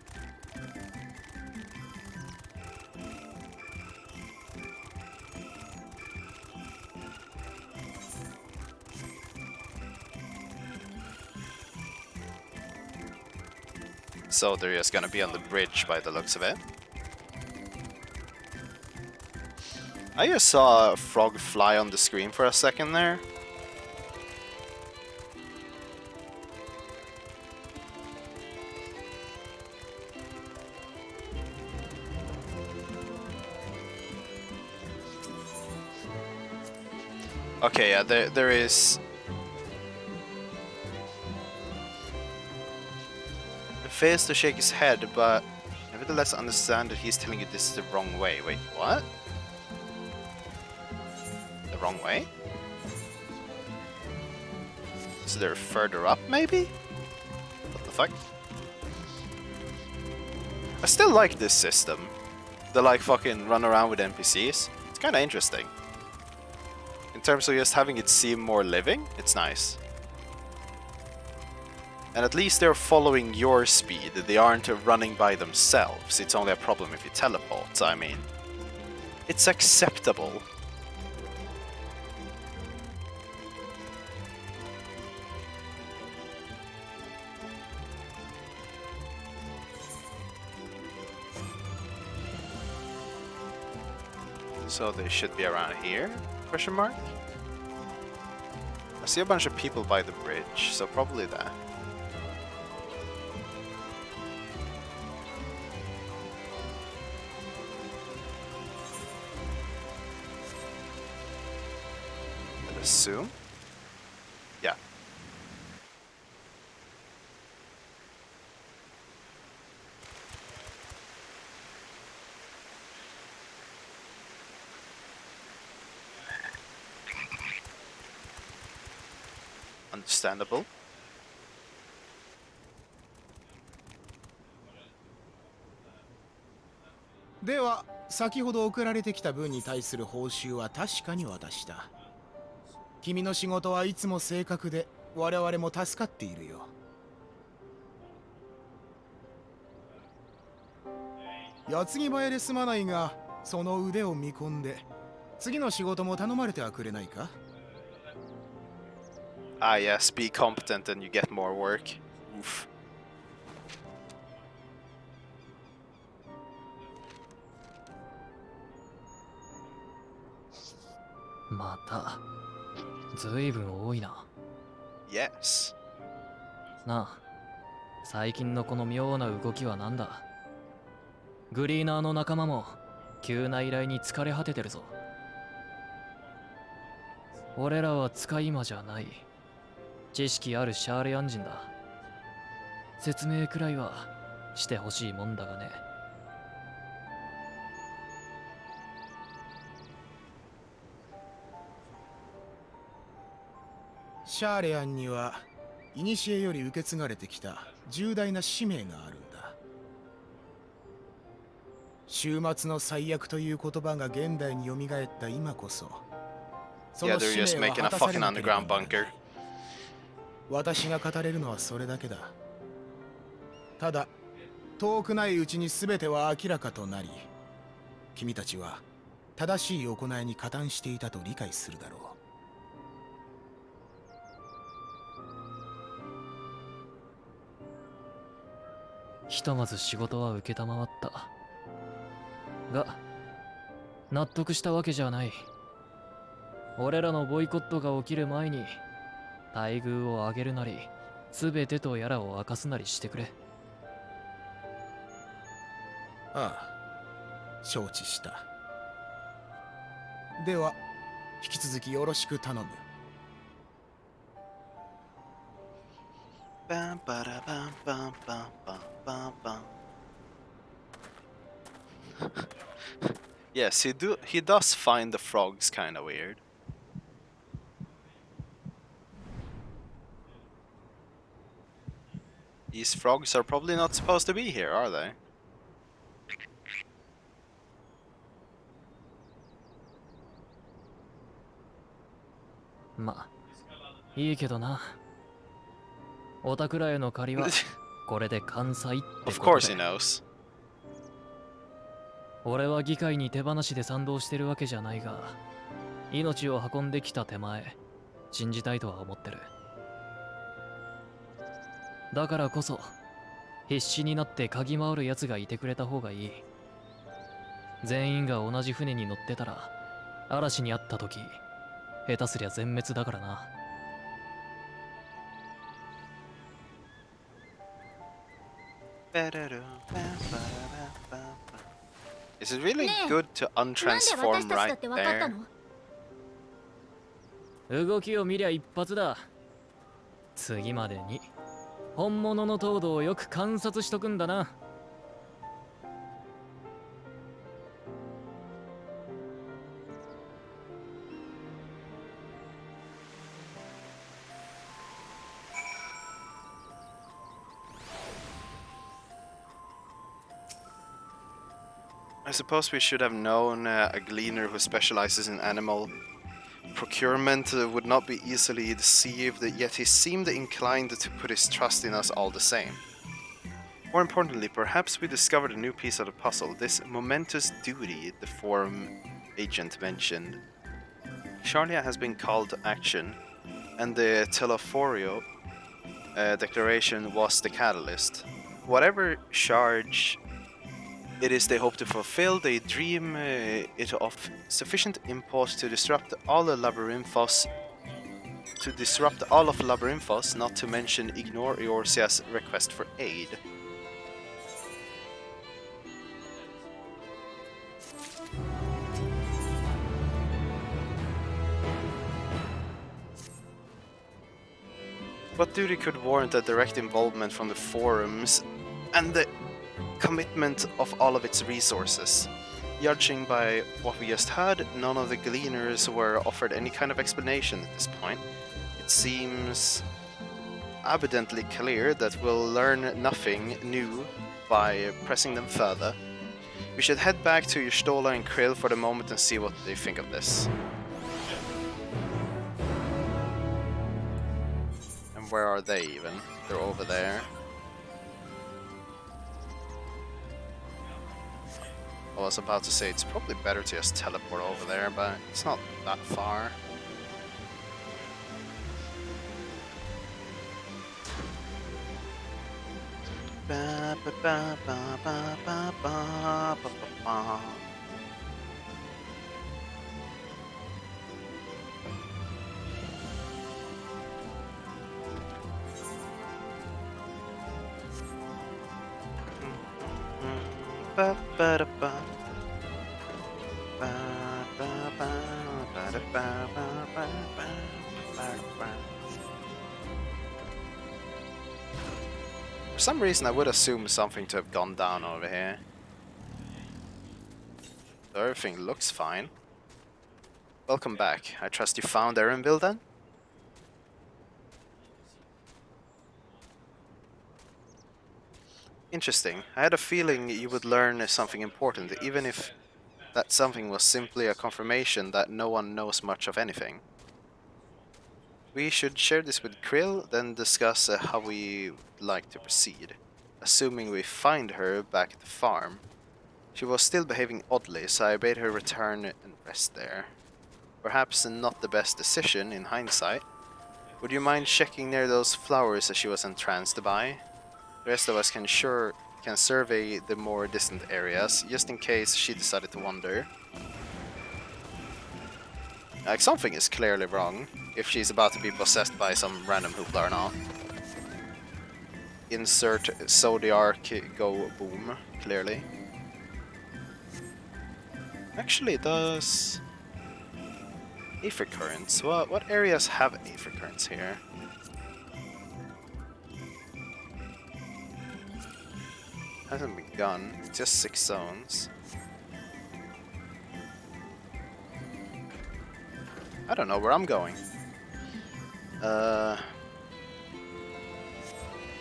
So they're just gonna be on the bridge by the looks of it. I just saw a frog fly on the screen for a second there. Okay, yeah, there is... It fails to shake his head, but nevertheless understand that he's telling you this is the wrong way. Wait, what? The wrong way? So they're further up, maybe? What the fuck? I still like this system. The like fucking run around with NPCs. It's kinda interesting. In terms of just having it seem more living, it's nice. And at least they're following your speed, they aren't running by themselves. It's only a problem if you teleport, I mean. It's acceptable. So they should be around here? Question mark? I see a bunch of people by the bridge, so probably that. I'd assume? Yeah. Understandable.では先ほど送られてきた分に対する報酬は確かに渡した。君の仕事はいつも正確で我々も助かっているよ。矢継ぎ早で済まないがその腕を見込んで次の仕事も頼まれてはくれないか。Ah yes, be competent and you get more work. Oof. またずいぶん多いな。 Yes. なあ、最近のこの妙な動きは何だ。グリーナーの仲間も急な依頼に疲れ果ててるぞ。俺らは使い魔じゃない。知識あるシャーレアン人だ。説明くらいはしてほしいもんだがね。シャーレアンには古より受け継がれてきた重大な使命があるんだ。終末の最悪という言葉が現代に蘇った今こそ、そ Yeah, の they're 使 just 命を making 果 a たされ fucking なければ underground ならない。 bunker. 私が語れるのはそれだけだ。ただ遠くないうちに全ては明らかとなり、君たちは正しい行いに加担していたと理解するだろう。ひとまず仕事は受けたまわった。が、納得したわけじゃない。俺らのボイコットが起きる前に、待遇を上げるなり、すべてとやらを明かすなりしてくれ。ああ、承知した。では、引き続きよろしく頼む。Bam, bada, bam, bam, bam, bam, bam, bam. Yes, he does find the frogs kind of weird. These frogs are probably not supposed to be here, are they? いいけどな。おたくらへの借りはこれで完済ってことで。Of course he knows. 俺は議会に手放しで賛同してるわけじゃないが、命を運んできた手前、信じたいとは思ってる。だからこそ、必死になって嗅ぎ回る奴がいてくれた方がいい。全員が同じ船に乗ってたら、嵐にあった時、下手すりゃ全滅だからな。Is it really good to untransform right there? 動きを見りゃ一発だ。次までに本物の東堂をよく観察しとくんだな。I suppose we should have known a gleaner who specializes in animal procurement would not be easily deceived, yet he seemed inclined to put his trust in us all the same. More importantly, perhaps we discovered a new piece of the puzzle, this momentous duty the forum agent mentioned. Charlia has been called to action, and the Teleforio declaration was the catalyst. Whatever charge it is they hope to fulfill, they dream it of sufficient import to disrupt all of Labyrinthos, not to mention ignore Eorzea's request for aid. What duty could warrant a direct involvement from the forums and the commitment of all of its resources? Judging by what we just heard, none of the gleaners were offered any kind of explanation at this point. It seems evidently clear that we'll learn nothing new by pressing them further. We should head back to Ystola and Krill for the moment and see what they think of this. And where are they even? They're over there. I was about to say it's probably better to just teleport over there, but it's not that far. Ba, ba, ba, ba, ba, ba, ba, ba, ba. Ba, ba, da, ba. Ba, ba, ba, ba, da, ba, ba, ba, ba, ba, ba. For some reason I would assume something to have gone down over here. Everything looks fine. Welcome back. I trust you found Erenville then? Interesting. I had a feeling you would learn something important, even if that something was simply a confirmation that no one knows much of anything. We should share this with Krill, then discuss how we would like to proceed, assuming we find her back at the farm. She was still behaving oddly, so I bade her return and rest there. Perhaps not the best decision in hindsight. Would you mind checking near those flowers that she was entranced by? The rest of us can survey the more distant areas, just in case she decided to wander. Like, something is clearly wrong, if she's about to be possessed by some random hoopla or not. Insert Zodiac go boom, clearly. Actually, does Aether Currents? What areas have Aether Currents here? Hasn't begun, it's just 6 zones. I don't know where I'm going.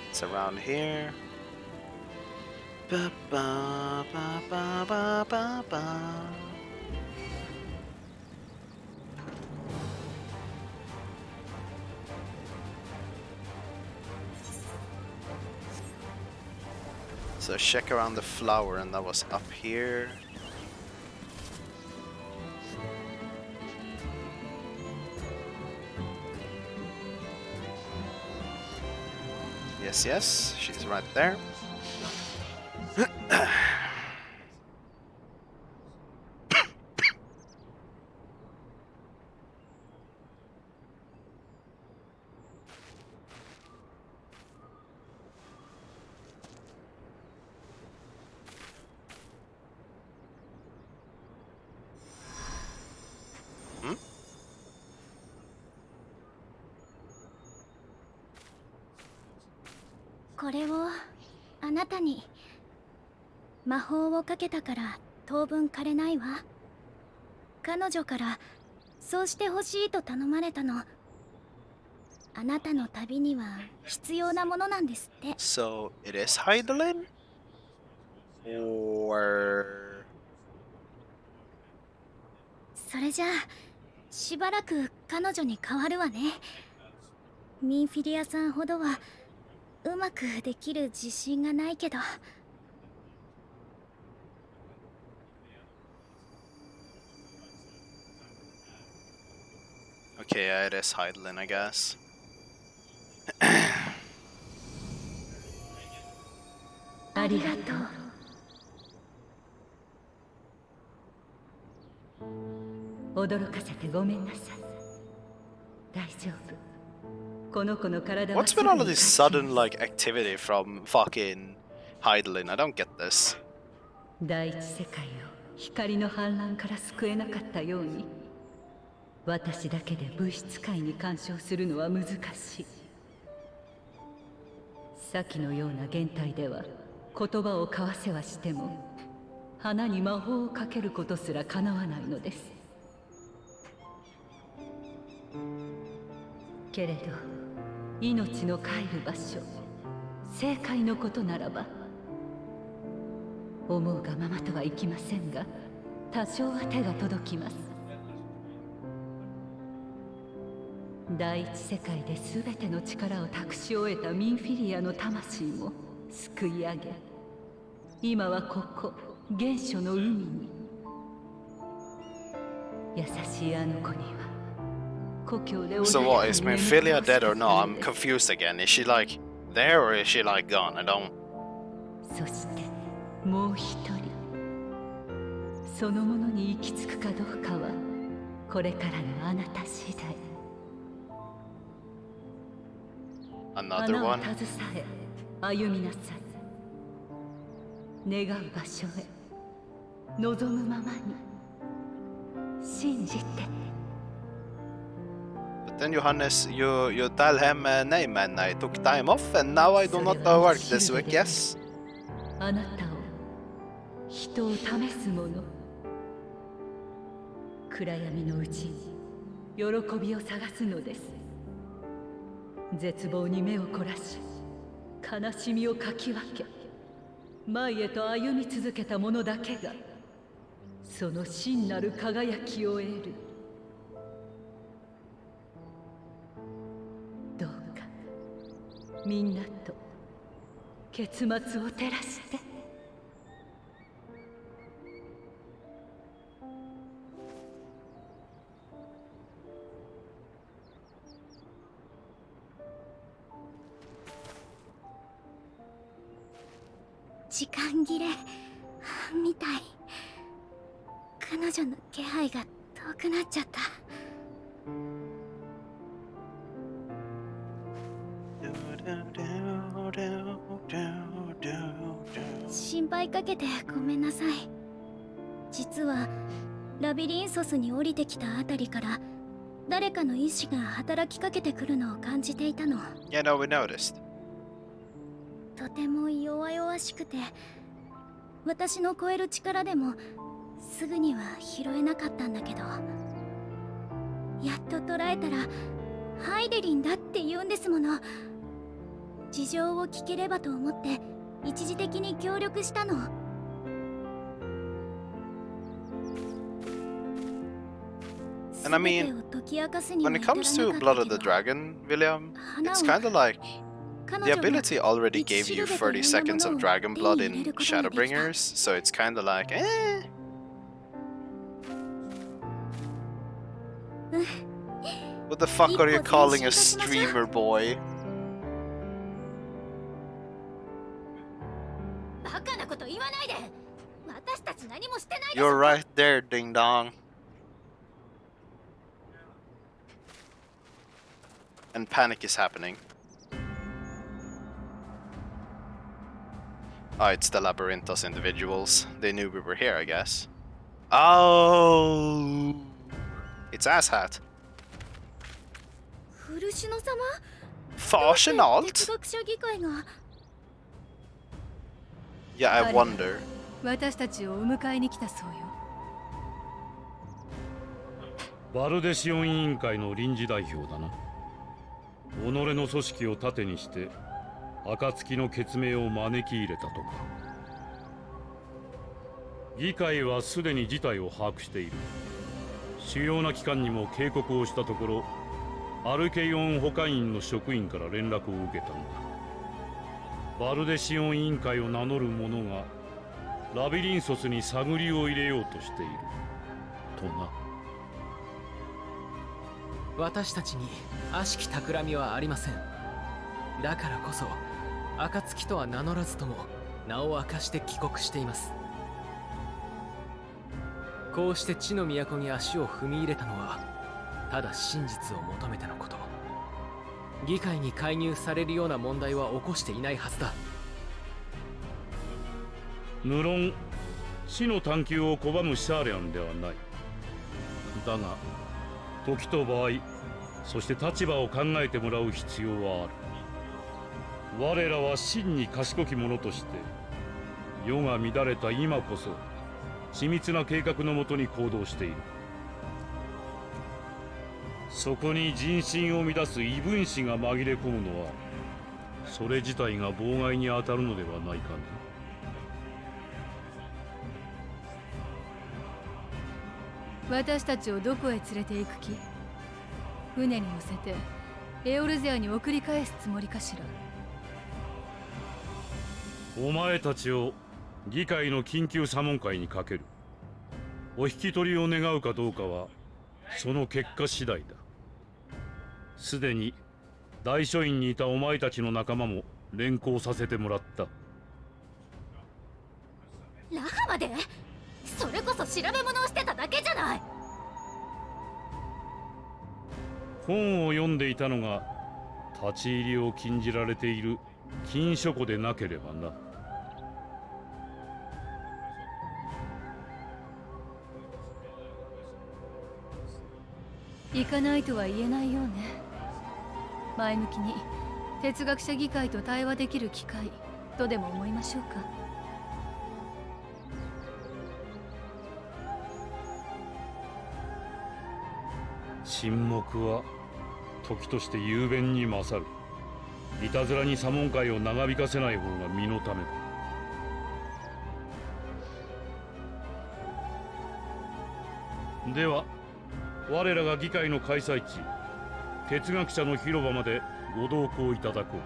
It's around here. Ba ba ba ba ba ba ba. So check around the flower, and that was up here. Yes, yes, she's right there.これをあなたに魔法をかけたから当分枯れないわ。彼女からそうしてほしいと頼まれたの。あなたの旅には必要なものなんですって。 So it is Heidelin? Or それじゃあしばらく彼女に代わるわね。ミンフィリアさんほどはうまくできる自信がないけど。Okay, yeah, it is Heidelin, I guess. ありがとう。驚かせてごめんなさい。大丈夫。この子の体は What's with all of this sudden like activity from fucking Heidelin? I don't get this. 第一世界を光の反乱から救えなかったように、私だけで物質界に干渉するのは難しい。先のような現代では言葉を交わせはしても花に魔法をかけることすら叶わないのです。けれど命の帰る場所、正解のことならば思うがままとはいきませんが、多少は手が届きます。第一世界で全ての力を託し終えたミンフィリアの魂も救い上げ、今はここ原初の海に。優しいあの子には故郷で So what, is Minfilia dead or no? I'm confused again. Is she like there or is she like gone? I don't. そしてもう一人、そのものに行き着くかどうかはこれからのあなた次第。 Another 花を one. 携え歩みなさい。願う場所へ望むままに信じて。 But then Johannes, you tell him, nay man, I took time off and now I do not work this week, yes? あなたを人を試すもの。暗闇のうちに喜びを探すのです。絶望に目を凝らし悲しみをかき分け前へと歩み続けた者だけがその真なる輝きを得る。どうかみんなと結末を照らして。時間切れみたい。彼女の気配が遠くなっちゃった。心配かけてごめんなさい。実はラビリンソスに降りてきたあたりから誰かの意志が働きかけてくるのを感じていたの。 Yeah, no, we noticed. とても弱々しくて私の超える力でもすぐには拾えなかったんだけど、やっと捉えたらハイデリンだって言うんですもの。事情を聞ければと思って一時的に協力したの。 And I mean, when it comes to Blood of the Dragon, William, it's kind of like The ability already gave you 30 seconds of Dragon Blood in Shadowbringers, so it's kinda like, eh. What the fuck are you calling a streamer boy? You're right there, ding dong. And panic is happening. Oh, it's the Labyrinthos individuals. They knew we were here, I guess. Oh, it's Asshat. Fascinalt? Yeah, I wonder. 私たちをお迎えに来たそうよ。バルデシオン委員会の臨時代表だな。己の組織を盾にして暁の血命を招き入れたとか。議会はすでに事態を把握している。主要な機関にも警告をしたところ、アルケイオン保管員の職員から連絡を受けたんだ。バルデシオン委員会を名乗る者がラビリンソスに探りを入れようとしているとな。私たちに悪しき企みはありません。だからこそ暁とは名乗らずとも名を明かして帰国しています。こうして地の都に足を踏み入れたのはただ真実を求めてのこと。議会に介入されるような問題は起こしていないはずだ。無論死の探求を拒むシャーレアンではない。だが時と場合、そして立場を考えてもらう必要はある。我らは真に賢き者として世が乱れた今こそ緻密な計画のもとに行動している。そこに人心を乱す異分子が紛れ込むのはそれ自体が妨害に当たるのではないかね。私たちをどこへ連れて行く気？船に乗せてエオルゼアに送り返すつもりかしら。お前たちを議会の緊急査問会にかける。お引き取りを願うかどうかはその結果次第だ。すでに大書院にいたお前たちの仲間も連行させてもらった。ラハまで？それこそ調べ物をしてただけじゃない。本を読んでいたのが立ち入りを禁じられている禁書庫でなければな。行かないとは言えないようね。前向きに哲学者議会と対話できる機会とでも思いましょうか。沈黙は時として雄弁に勝る。いたずらに査問会を長引かせない方が身のためだ。では我らが議会の開催地哲学者の広場までご同行いただこう。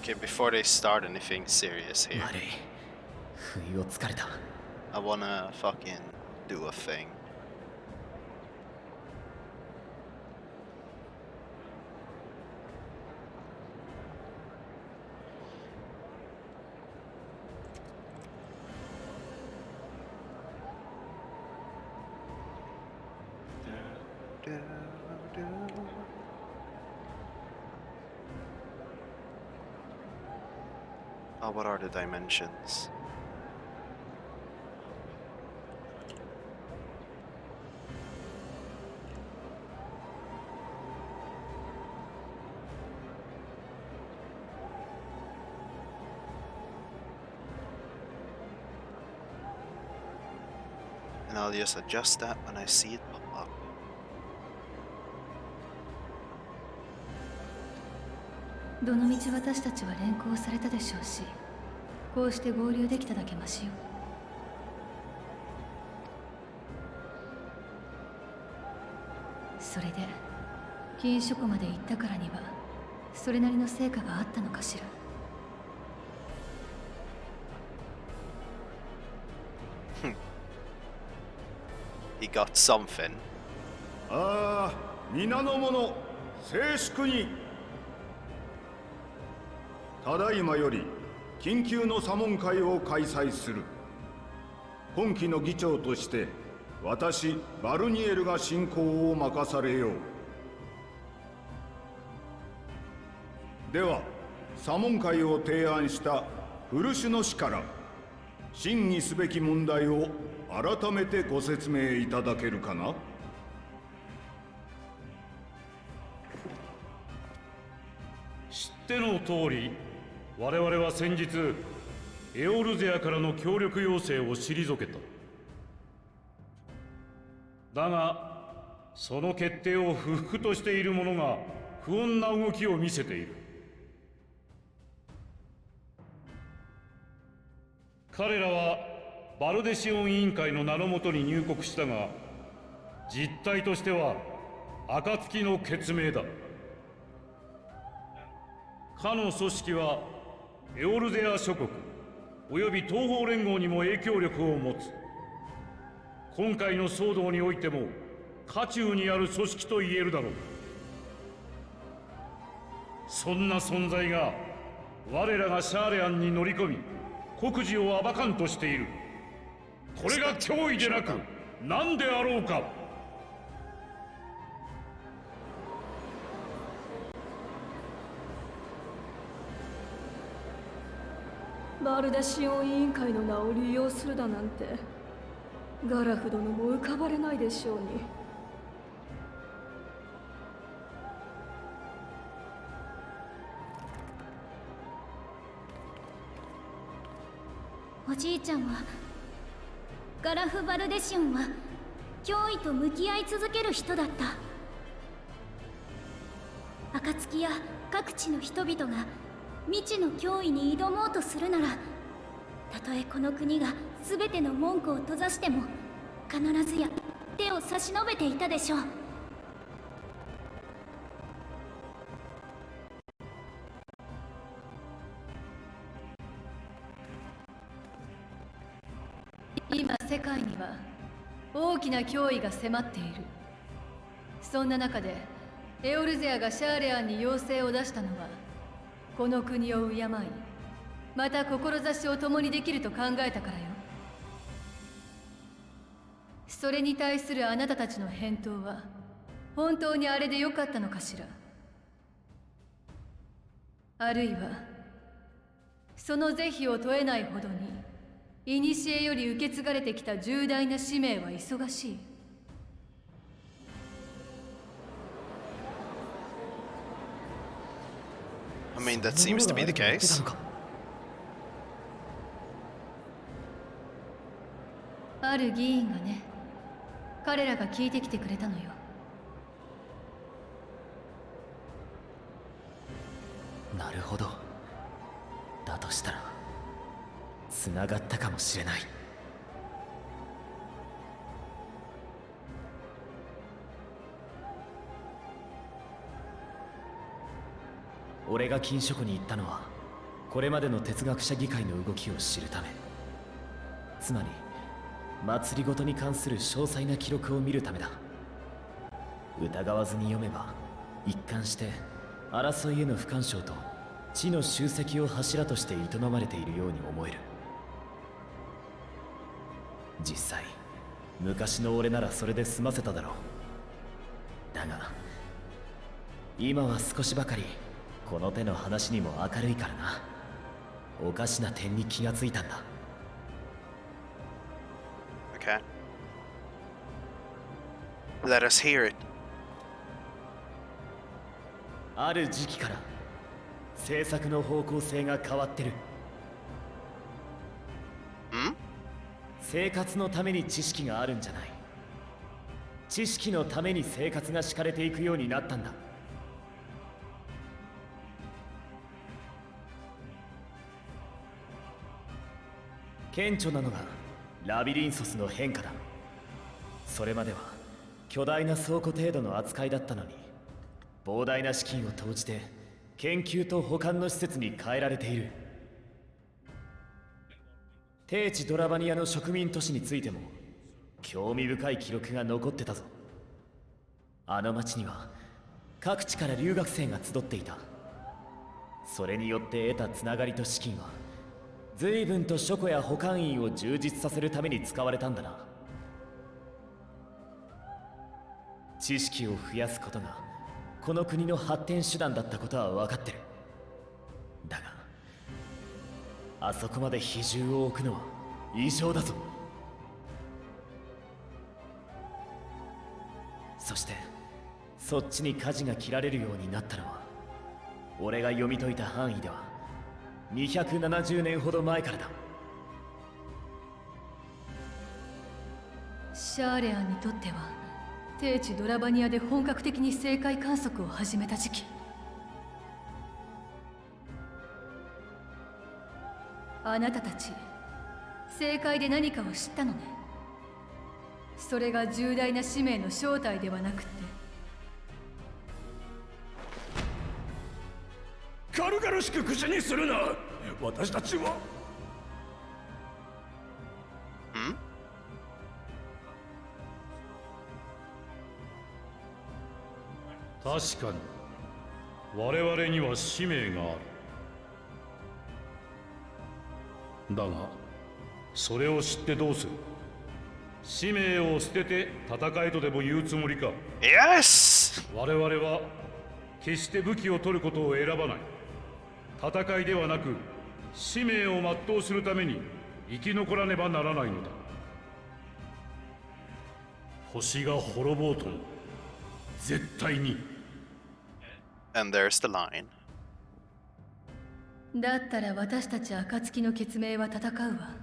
Okay, before they start anything serious here, I wanna fucking do a thing. what are the dimensions? And I'll just adjust that when I see it pop up. どのみち私たちは連行されたでしょうし、こうして合流できただけマシよ。それで禁書庫まで行ったからにはそれなりの成果があったのかしら。He got something. ああ、皆の者、静粛に。ただいまより緊急の査問会を開催する。本期の議長として私バルニエルが進行を任されよう。では査問会を提案した古種の氏から審議すべき問題を改めてご説明いただけるかな。知っての通り、我々は先日エオルゼアからの協力要請を退けた。だがその決定を不服としている者が不穏な動きを見せている。彼らはバルデシオン委員会の名のもとに入国したが、実態としては暁の決命だ。かの組織はエオルゼア諸国および東方連合にも影響力を持つ。今回の騒動においても渦中にある組織と言えるだろう。そんな存在が我らがシャーレアンに乗り込み国事を暴かんとしている。これが脅威でなく何であろうか。バルデシオン委員会の名を利用するだなんて、ガラフ殿も浮かばれないでしょうに。おじいちゃんはガラフ・バルデシオンは脅威と向き合い続ける人だった。暁や各地の人々が未知の脅威に挑もうとするなら、たとえこの国が全ての門戸を閉ざしても必ずや手を差し伸べていたでしょう。今世界には大きな脅威が迫っている。そんな中でエオルゼアがシャーレアンに要請を出したのは、この国を敬いまた志を共にできると考えたからよ。それに対するあなたたちの返答は本当にあれでよかったのかしら。あるいはその是非を問えないほどに古より受け継がれてきた重大な使命は忙しい。I mean, that seems to be the case. ある議員がね、彼らが聞いてきてくれたのよ。なるほど。だとしたらつながったかもしれない。俺が禁書庫に行ったのはこれまでの哲学者議会の動きを知るため、つまり祭りごとに関する詳細な記録を見るためだ。疑わずに読めば一貫して争いへの不干渉と知の集積を柱として営まれているように思える。実際昔の俺ならそれで済ませただろう。だが今は少しばかりこの手の話にも明るいからな。おかしな点に気がついたんだ。 Okay. Let us hear it. ある時期から政策の方向性が変わってる。生活のために知識があるんじゃない。知識のために生活が敷かれていくようになったんだ。顕著なのがラビリンソスの変化だ。それまでは巨大な倉庫程度の扱いだったのに、膨大な資金を投じて研究と保管の施設に変えられている。低地ドラバニアの植民都市についても興味深い記録が残ってたぞ。あの町には各地から留学生が集っていた。それによって得たつながりと資金は随分と書庫や保管員を充実させるために使われたんだな。知識を増やすことがこの国の発展手段だったことは分かってる。だがあそこまで比重を置くのは異常だぞ。そしてそっちに舵が切られるようになったのは、俺が読み解いた範囲では270年ほど前からだ。シャーレアンにとっては低地ドラバニアで本格的に正解観測を始めた時期。あなたたち正解で何かを知ったのね。それが重大な使命の正体ではなくて。軽々しく口にするな。私たちは確かに我々には使命がある。だがそれを知ってどうする。使命を捨てて戦えとでも言うつもりか。 Yes! 我々は決して武器を取ることを選ばない。戦いではなく使命を全うするために生き残らねばならないのだ。星が滅ぼうとも絶対に。 And there's the line. だったら私たち暁の血命は戦うわ。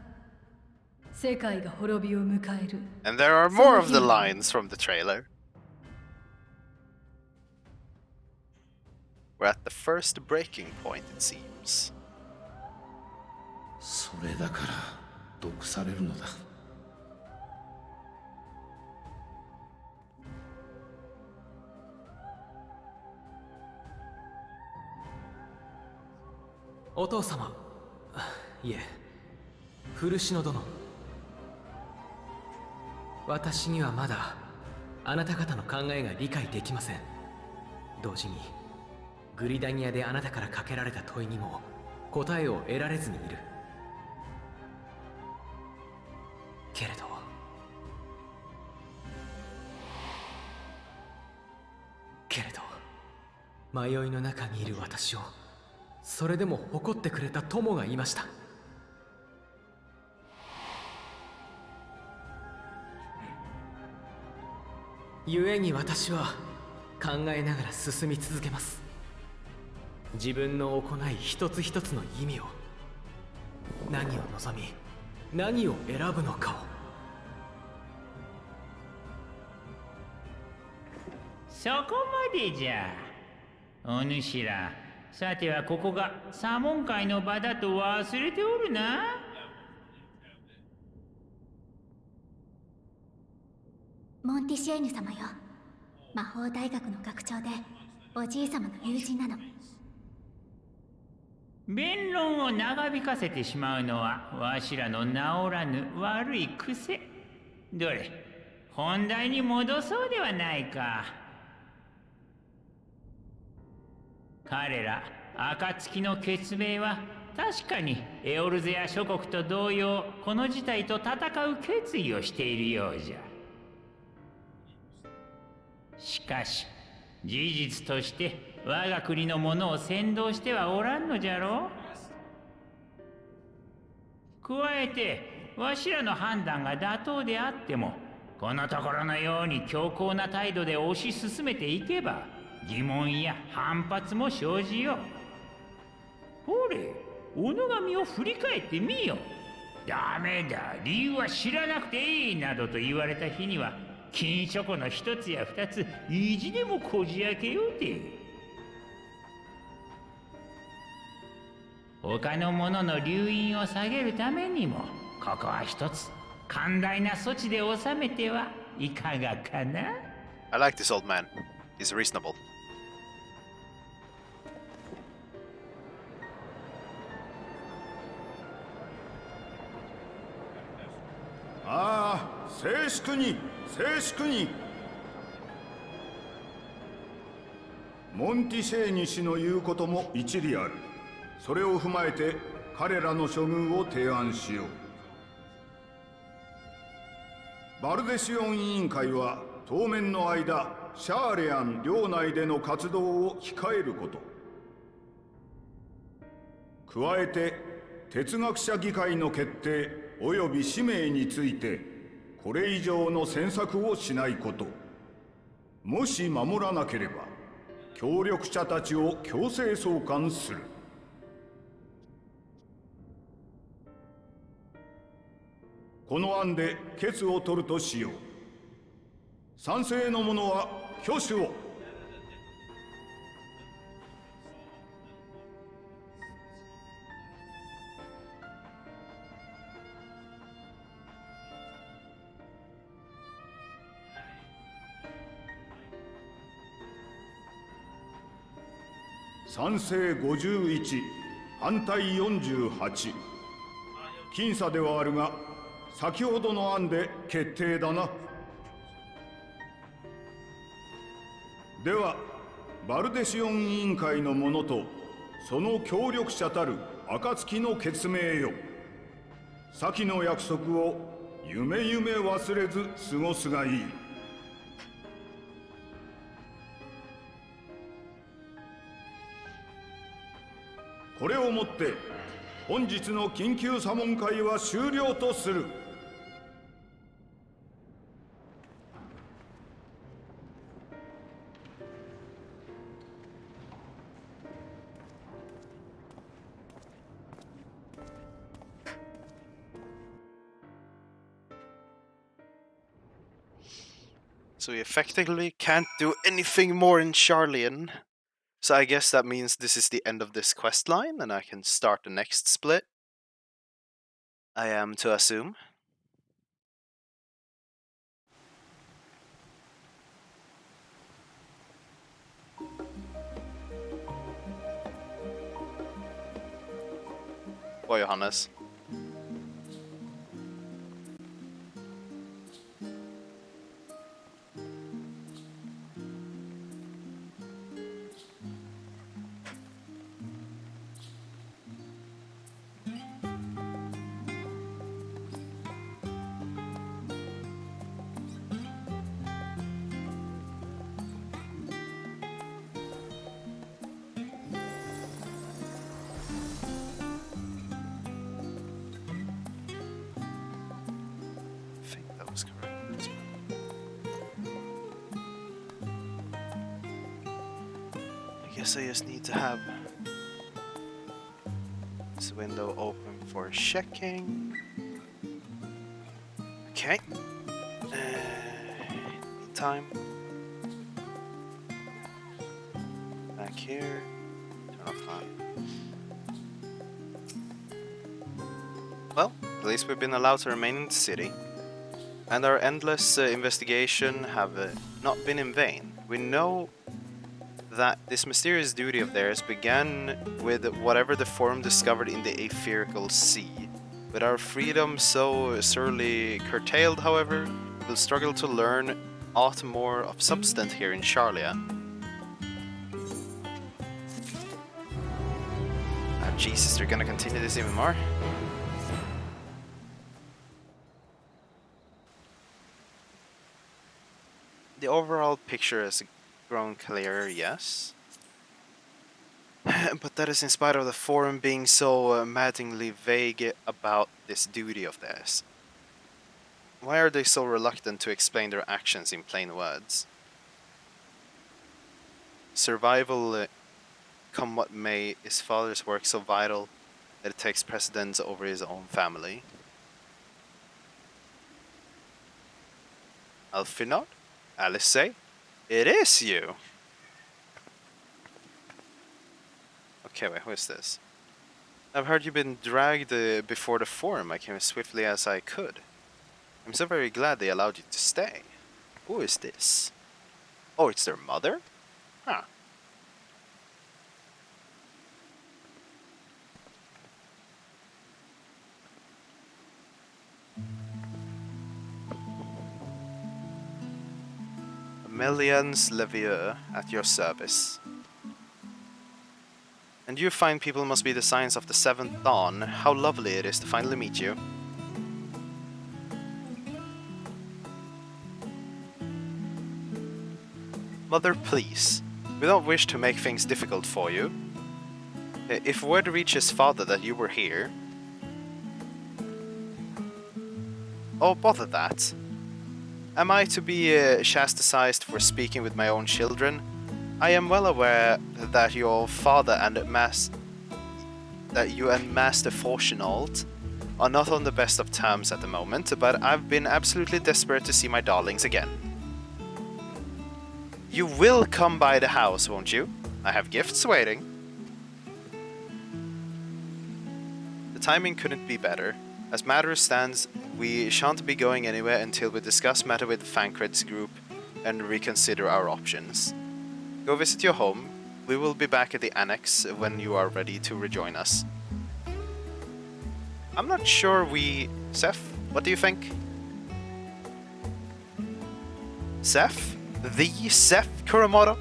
世界が滅びを迎える。 And there are more of the lines from the trailer. We're at the first breaking point, it seems. それだから毒されるのだ。お父様、いえ、古篠殿。私にはまだあなた方の考えが理解できません。同時にグリダニアであなたからかけられた問いにも答えを得られずにいる。けれど迷いの中にいる私をそれでも誇ってくれた友がいました。故に私は考えながら進み続けます。自分の行い一つ一つの意味を、何を望み何を選ぶのかを。そこまでじゃ。お主ら、さてはここが左門会の場だと忘れておるな。モンティシェーヌ様よ。魔法大学の学長でおじい様の友人なの。弁論を長引かせてしまうのはわしらの治らぬ悪い癖。どれ、本題に戻そうではないか。彼ら暁の決命は確かにエオルゼア諸国と同様この事態と戦う決意をしているようじゃ。しかし事実として我が国の者を先導してはおらんのじゃろう。加えてわしらの判断が妥当であってもこのところのように強硬な態度で推し進めていけば疑問や反発も生じよう。ほれ、己が身を振り返ってみよ。ダメだ、理由は知らなくていいなどと言われた日には禁書庫の一つや二つ意地でもこじ開けようて。他の者の留飲を下げるためにもここは一つ寛大な措置で収めてはいかがかな。 I like this old man. He's reasonable. ああ、静粛に静粛に。モンティシェーニ氏の言うことも一理ある。それを踏まえて彼らの処遇を提案しよう。バルデシオン委員会は当面の間シャーレアン領内での活動を控えること、加えて哲学者議会の決定及び使命についてこれ以上の詮索をしないこと、もし守らなければ協力者たちを強制送還する。この案で決を取るとしよう。賛成の者は挙手を。賛成51、反対48。僅差ではあるが先ほどの案で決定だな。ではバルデシオン委員会の者とその協力者たる暁の決命よ。先の約束を夢忘れず過ごすがいい。これをもって本日の緊急査問会は終了とする。So we effectively can't do anything more in Charlian. So I guess that means this is the end of this quest line and I can start the next split. I am to assume. Boy, Johannes. I guess I just need to have this window open for checking. Okay. Time. Back here. Turn off that. Well, at least we've been allowed to remain in the city. And our endless investigation have not been in vain. We know that this mysterious duty of theirs began with whatever the form discovered in the Aetherical Sea. With our freedom so sorely curtailed, however, we will struggle to learn aught more of substance here in Charlia. Ah, Jesus, they're gonna continue this even more? The overall picture has grown clearer, yes. But that is in spite of the forum being so maddeningly vague about this duty of theirs. Why are they so reluctant to explain their actions in plain words? Survival, come what may, is father's work so vital that it takes precedence over his own family. Alfinod? Alice say? It is you! Okay, wait, who is this? I've heard you've been dragged before the forum. I came as swiftly as I could. I'm so very glad they allowed you to stay. Who is this? Oh, it's their mother? Huh. Amelian's Levieux at your service. And you fine people must be the signs of the seventh dawn. How lovely it is to finally meet you. Mother, please. We don't wish to make things difficult for you. If word reaches father that you were here... Oh, bother that. Am I to be chastised for speaking with my own children? I am well aware that your father and you and Master Fortunault are not on the best of terms at the moment, but I've been absolutely desperate to see my darlings again. You will come by the house, won't you? I have gifts waiting. The timing couldn't be better. As matters stands, we shan't be going anywhere until we discuss matter with Fancred's group and reconsider our options. Go visit your home. We will be back at the annex when you are ready to rejoin us. I'm not sure Seth, what do you think? Seth? The Seth Kuromoto?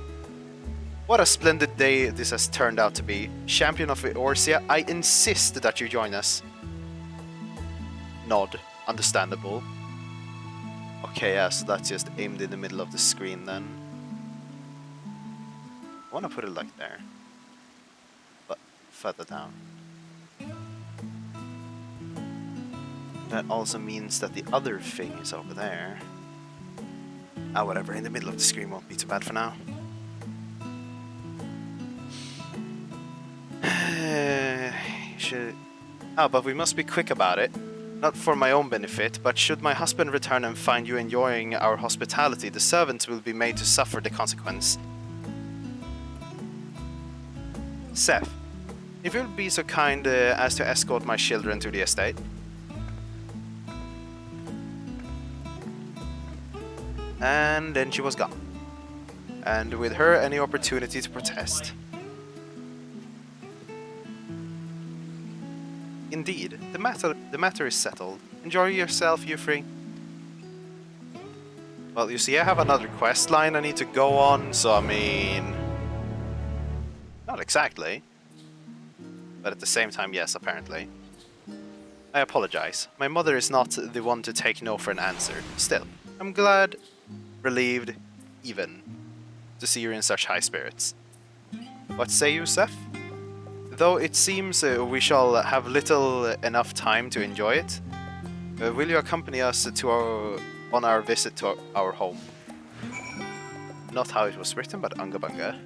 What a splendid day this has turned out to be. Champion of Eorzea, I insist that you join us. Nod. Understandable. Okay, yeah, so that's just aimed in the middle of the screen then. I want to put it like there. But further down. That also means that the other thing is over there. Ah, whatever, in the middle of the screen won't be too bad for now. But we must be quick about it. Not for my own benefit, but should my husband return and find you enjoying our hospitality, the servants will be made to suffer the consequence. Seth, if you'll be so kind as to escort my children to the estate. And then she was gone. And with her, any opportunity to protest. Indeed, the matter is settled. Enjoy yourself, you three. Well, you see, I have another quest line I need to go on, so I mean... Not exactly. But at the same time, yes, apparently. I apologize. My mother is not the one to take no for an answer. Still, I'm glad, relieved, even, to see you in such high spirits. What say you, Seth? Though it seems we shall have little enough time to enjoy it, will you accompany us on our visit to our home? Not how it was written, but Unga Bunga.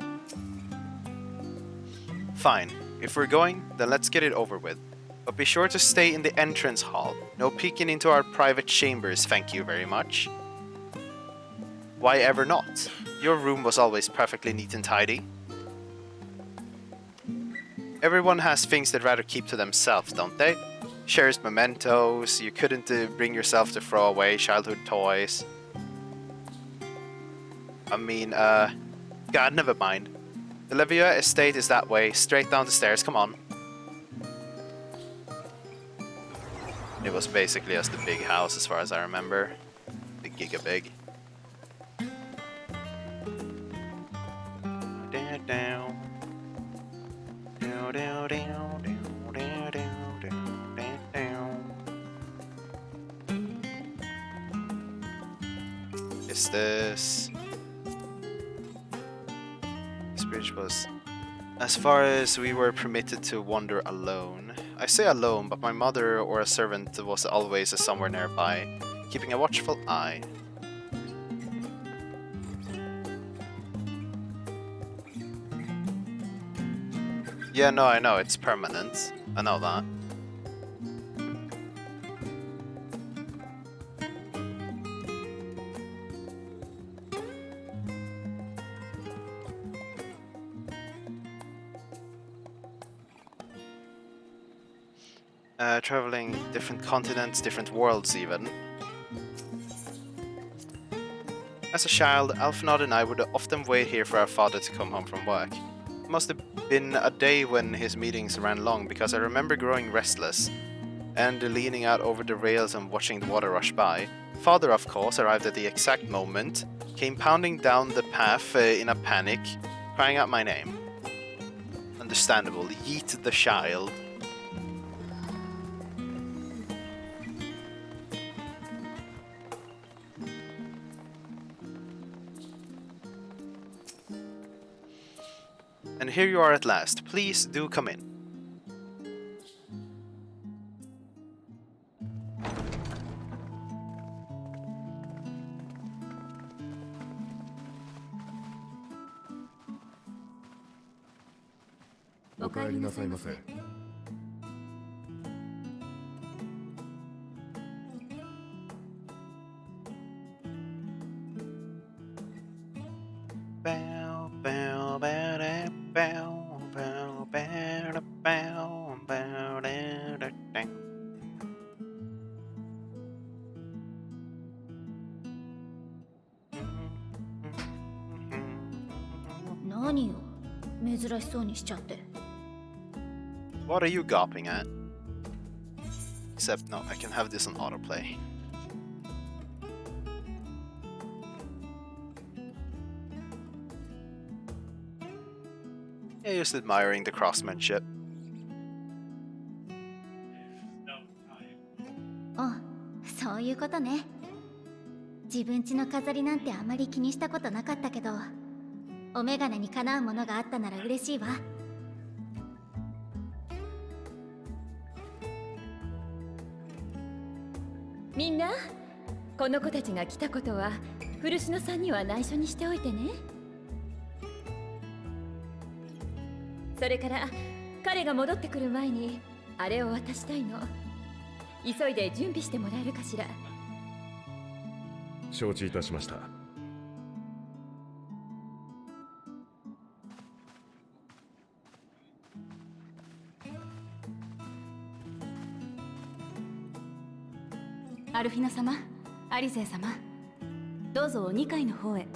Fine. If we're going, then let's get it over with. But be sure to stay in the entrance hall. No peeking into our private chambers, thank you very much. Why ever not? Your room was always perfectly neat and tidy. Everyone has things they'd rather keep to themselves, don't they? Cherished mementos, you couldn't bring yourself to throw away childhood toys. I mean, God, never mind. The Levieux estate is that way, straight down the stairs, come on. It was basically just a big house as far as I remember. Big giga big. Down. Is this... This bridge was As far as we were permitted to wander alone. I say alone, but my mother or a servant was always somewhere nearby, keeping a watchful eye. Yeah, no, I know, it's permanent. I know that. Traveling different continents, different worlds even. As a child, Alfnod and I would often wait here for our father to come home from work. It must have been a day when his meetings ran long, because I remember growing restless and leaning out over the rails and watching the water rush by. Father, of course, arrived at the exact moment, came pounding down the path in a panic, crying out my name. Understandable, yeet the child. And here you are at last. Please do come in. Bow, bow, bow, da, bow, bow, bow, da, bow, bow, da, da, da. 何よ、珍しそうにしちゃって。 What are you gawping at? Except, no, I can have this on autoplay. Yeah, just admiring the craftsmanship. あ、そういうことね。自分家の飾りなんてあまり気にしたことなかったけど、お眼鏡にかなうものがあったなら嬉しいわ。みんな、この子たちが来たことは古篠さんには内緒にしておいてね。それから彼が戻ってくる前にあれを渡したいの。急いで準備してもらえるかしら。承知いたしました。アルフィナ様、アリゼー様、どうぞ2階の方へ。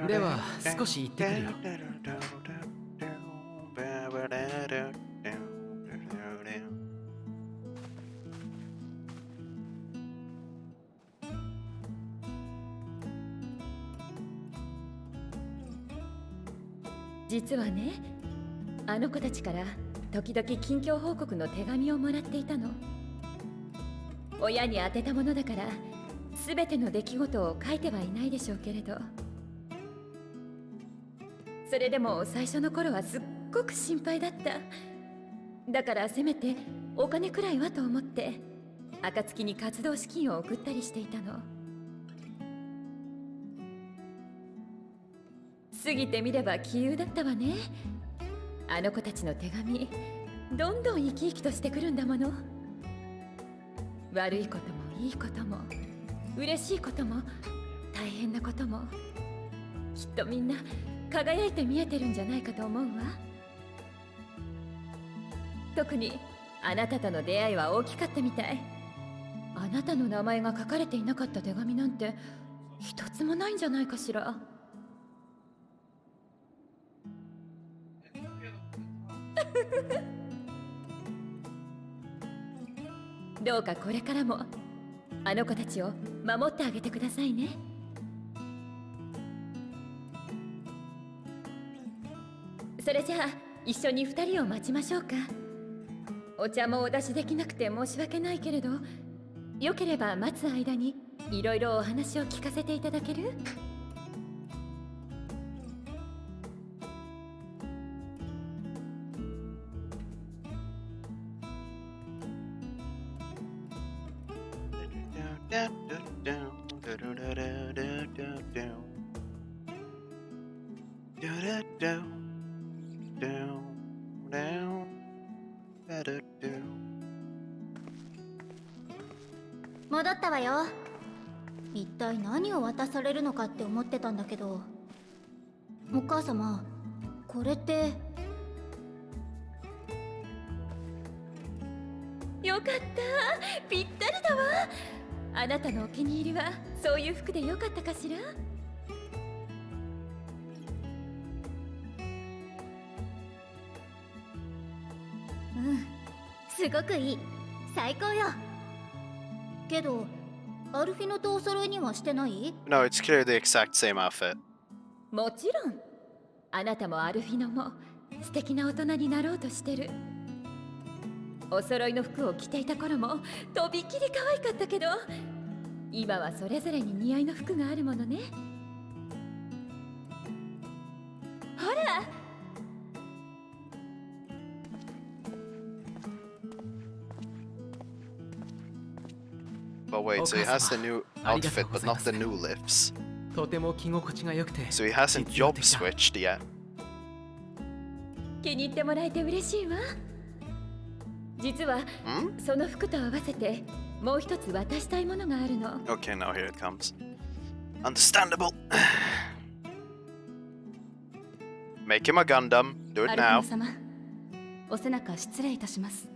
では少し行ってくるよ。実はね、あの子たちから時々近況報告の手紙をもらっていたの。親に宛てたものだから全ての出来事を書いてはいないでしょうけれど、それでも最初の頃はすっごく心配だった。だからせめてお金くらいはと思って暁に活動資金を送ったりしていたの。過ぎてみれば杞憂だったわね。あの子たちの手紙、どんどん生き生きとしてくるんだもの。悪いこともいいことも、嬉しいことも大変なことも、きっとみんな輝いて見えてるんじゃないかと思うわ。特にあなたとの出会いは大きかったみたい。あなたの名前が書かれていなかった手紙なんて一つもないんじゃないかしら。どうかこれからもあの子たちを守ってあげてくださいね。それじゃあ一緒に2人を待ちましょうか。お茶もお出しできなくて申し訳ないけれど、よければ待つ間にいろいろお話を聞かせていただける？戻ったわよ。一体何を渡されるのかって思ってたんだけど、お母様、これって。よかった、ぴったりだわ。あなたのお気に入りはそういう服でよかったかしら。うん、すごくいい。最高よ。けど、アルフィノとお揃いにはしてない？ No, it's clearly the exact same outfit. もちろん。あなたもアルフィノも素敵な大人になろうとしてる。お揃いの服を着ていた頃もとびっきり可愛かったけど、今はそれぞれに似合いの服があるものね。ほら。But wait, so he has the new outfit, but not the new lifts. とても着心地が良くて。So he hasn't job switched yet. 気に入ってもらえて嬉しいわ。実は、その服と合わせてもう一つ渡したいものがあるの。Okay, now here it comes. Understandable. Make him a Gundam. Do it アルフィ now. ノ様、お背中失礼いたします。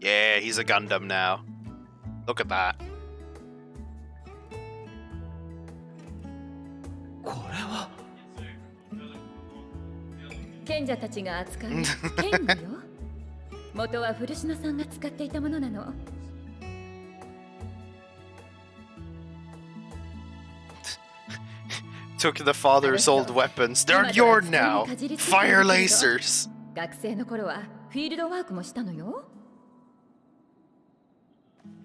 Yeah, he's a Gundam now. Look at that. これは賢者たちが扱う剣具よ。元は古篠さんが使っていたものなの。Took the father's old weapons. They're yours now. Fire lasers. 学生の頃はフィールドワークもしたのよ。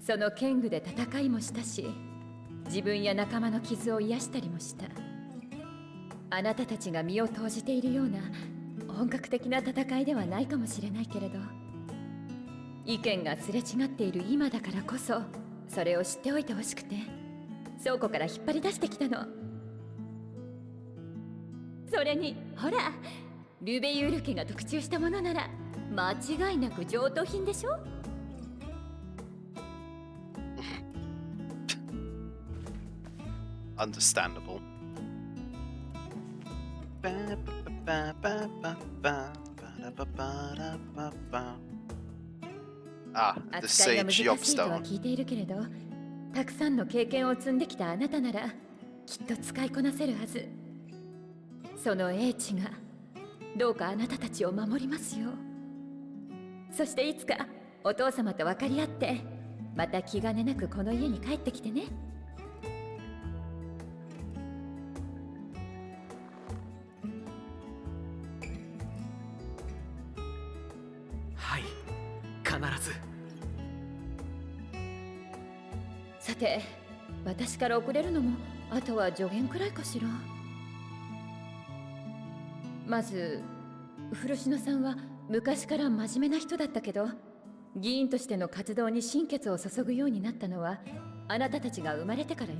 その剣具で戦いもしたし、自分や仲間の傷を癒したりもした。あなたたちが身を投じているような本格的な戦いではないかもしれないけれど、意見がすれ違っている今だからこそ、それを知っておいてほしくて倉庫から引っ張り出してきたの。それにほら、ルベユール家が特注したものなら間違いなく上等品でしょ。Understandable. Ah, the 扱いが Sage 難しいとは Yobstone. 聞いているけれど、たくさんの経験を積んできたあなたならきっと使いこなせるはず。その英知がどうかあなたたちを守りますよ。そしていつかお父様と分かり合って、また気兼ねなくこの家に帰ってきてね。はい、必ず。さて、私から遅れるのもあとは助言くらいかしら。まず古篠さんは昔から真面目な人だったけど、議員としての活動に心血を注ぐようになったのはあなたたちが生まれてからよ。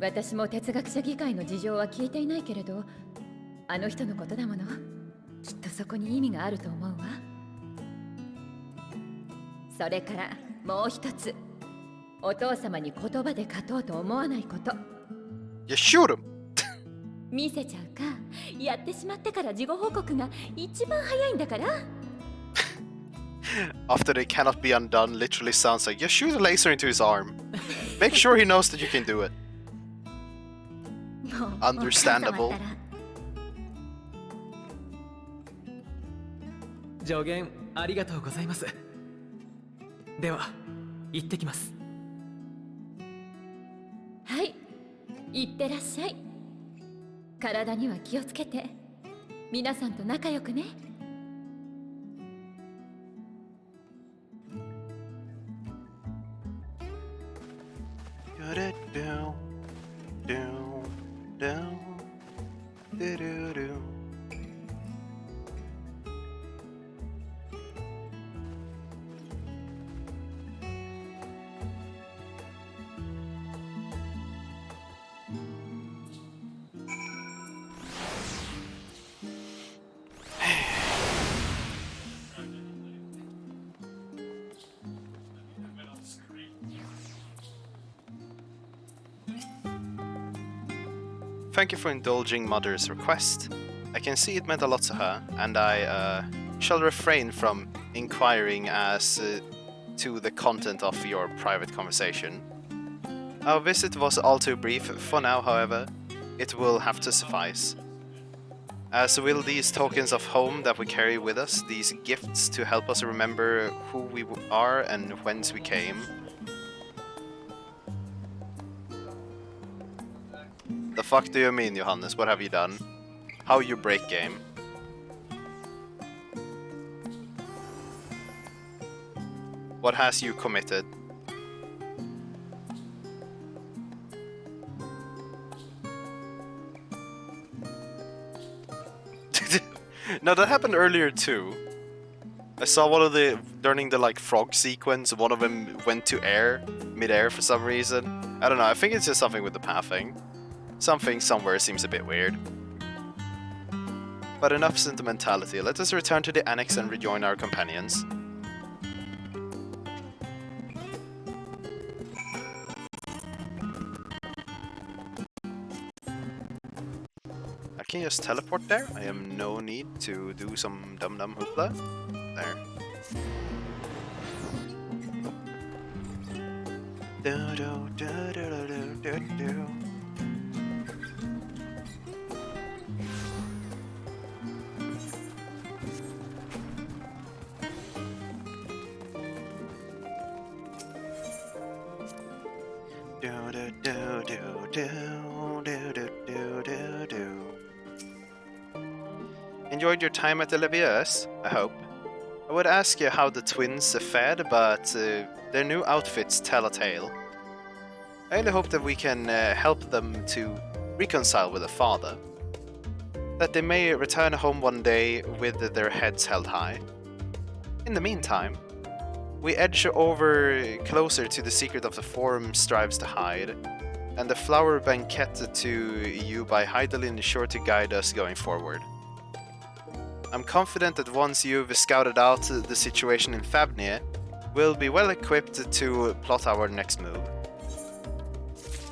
私も哲学者議会の事情は聞いていないけれど、あの人のことだもの。きっとそこに意味があると思うわ。それからもう一つ、お父様に言葉で勝とうと思わないこと。 You shoot him. 見せちゃうか、やってしまってから事後報告が一番早いんだから。After they cannot be undone literally sounds like you shoot a laser into his arm. Make sure he knows that you can do it. Understandable. 助言ありがとうございます。では行ってきます。はい、いってらっしゃい。体には気をつけて、皆さんと仲良くね。Thank you for indulging Mother's request. I can see it meant a lot to her, and I shall refrain from inquiring as to the content of your private conversation. Our visit was all too brief for now, however. It will have to suffice. As will these tokens of home that we carry with us, these gifts to help us remember who we are and whence we came. The fuck do you mean, Johannes? What have you done? How you break game? What has you committed? No, that happened earlier too. I saw one of the, during the like frog sequence, one of them went to air, mid-air for some reason. I don't know, I think it's just something with the pathing. Something somewhere seems a bit weird. But enough sentimentality, let us return to the annex and rejoin our companions. I can just teleport there. I have no need to do some dum-dum hoopla. There. Do, do, do, do, do, do, do. Do, do, do, do, do, do, do, do, do. Enjoyed your time at the Levius, I hope. I would ask you how the twins fared, but their new outfits tell a tale. I only hope that we can help them to reconcile with their father. That they may return home one day with their heads held high. In the meantime, we edge over closer to the secret of the Forum strives to hide, and the flower banquet to you by Heidelin is sure to guide us going forward. I'm confident that once you've scouted out the situation in Fabnir, we'll be well equipped to plot our next move.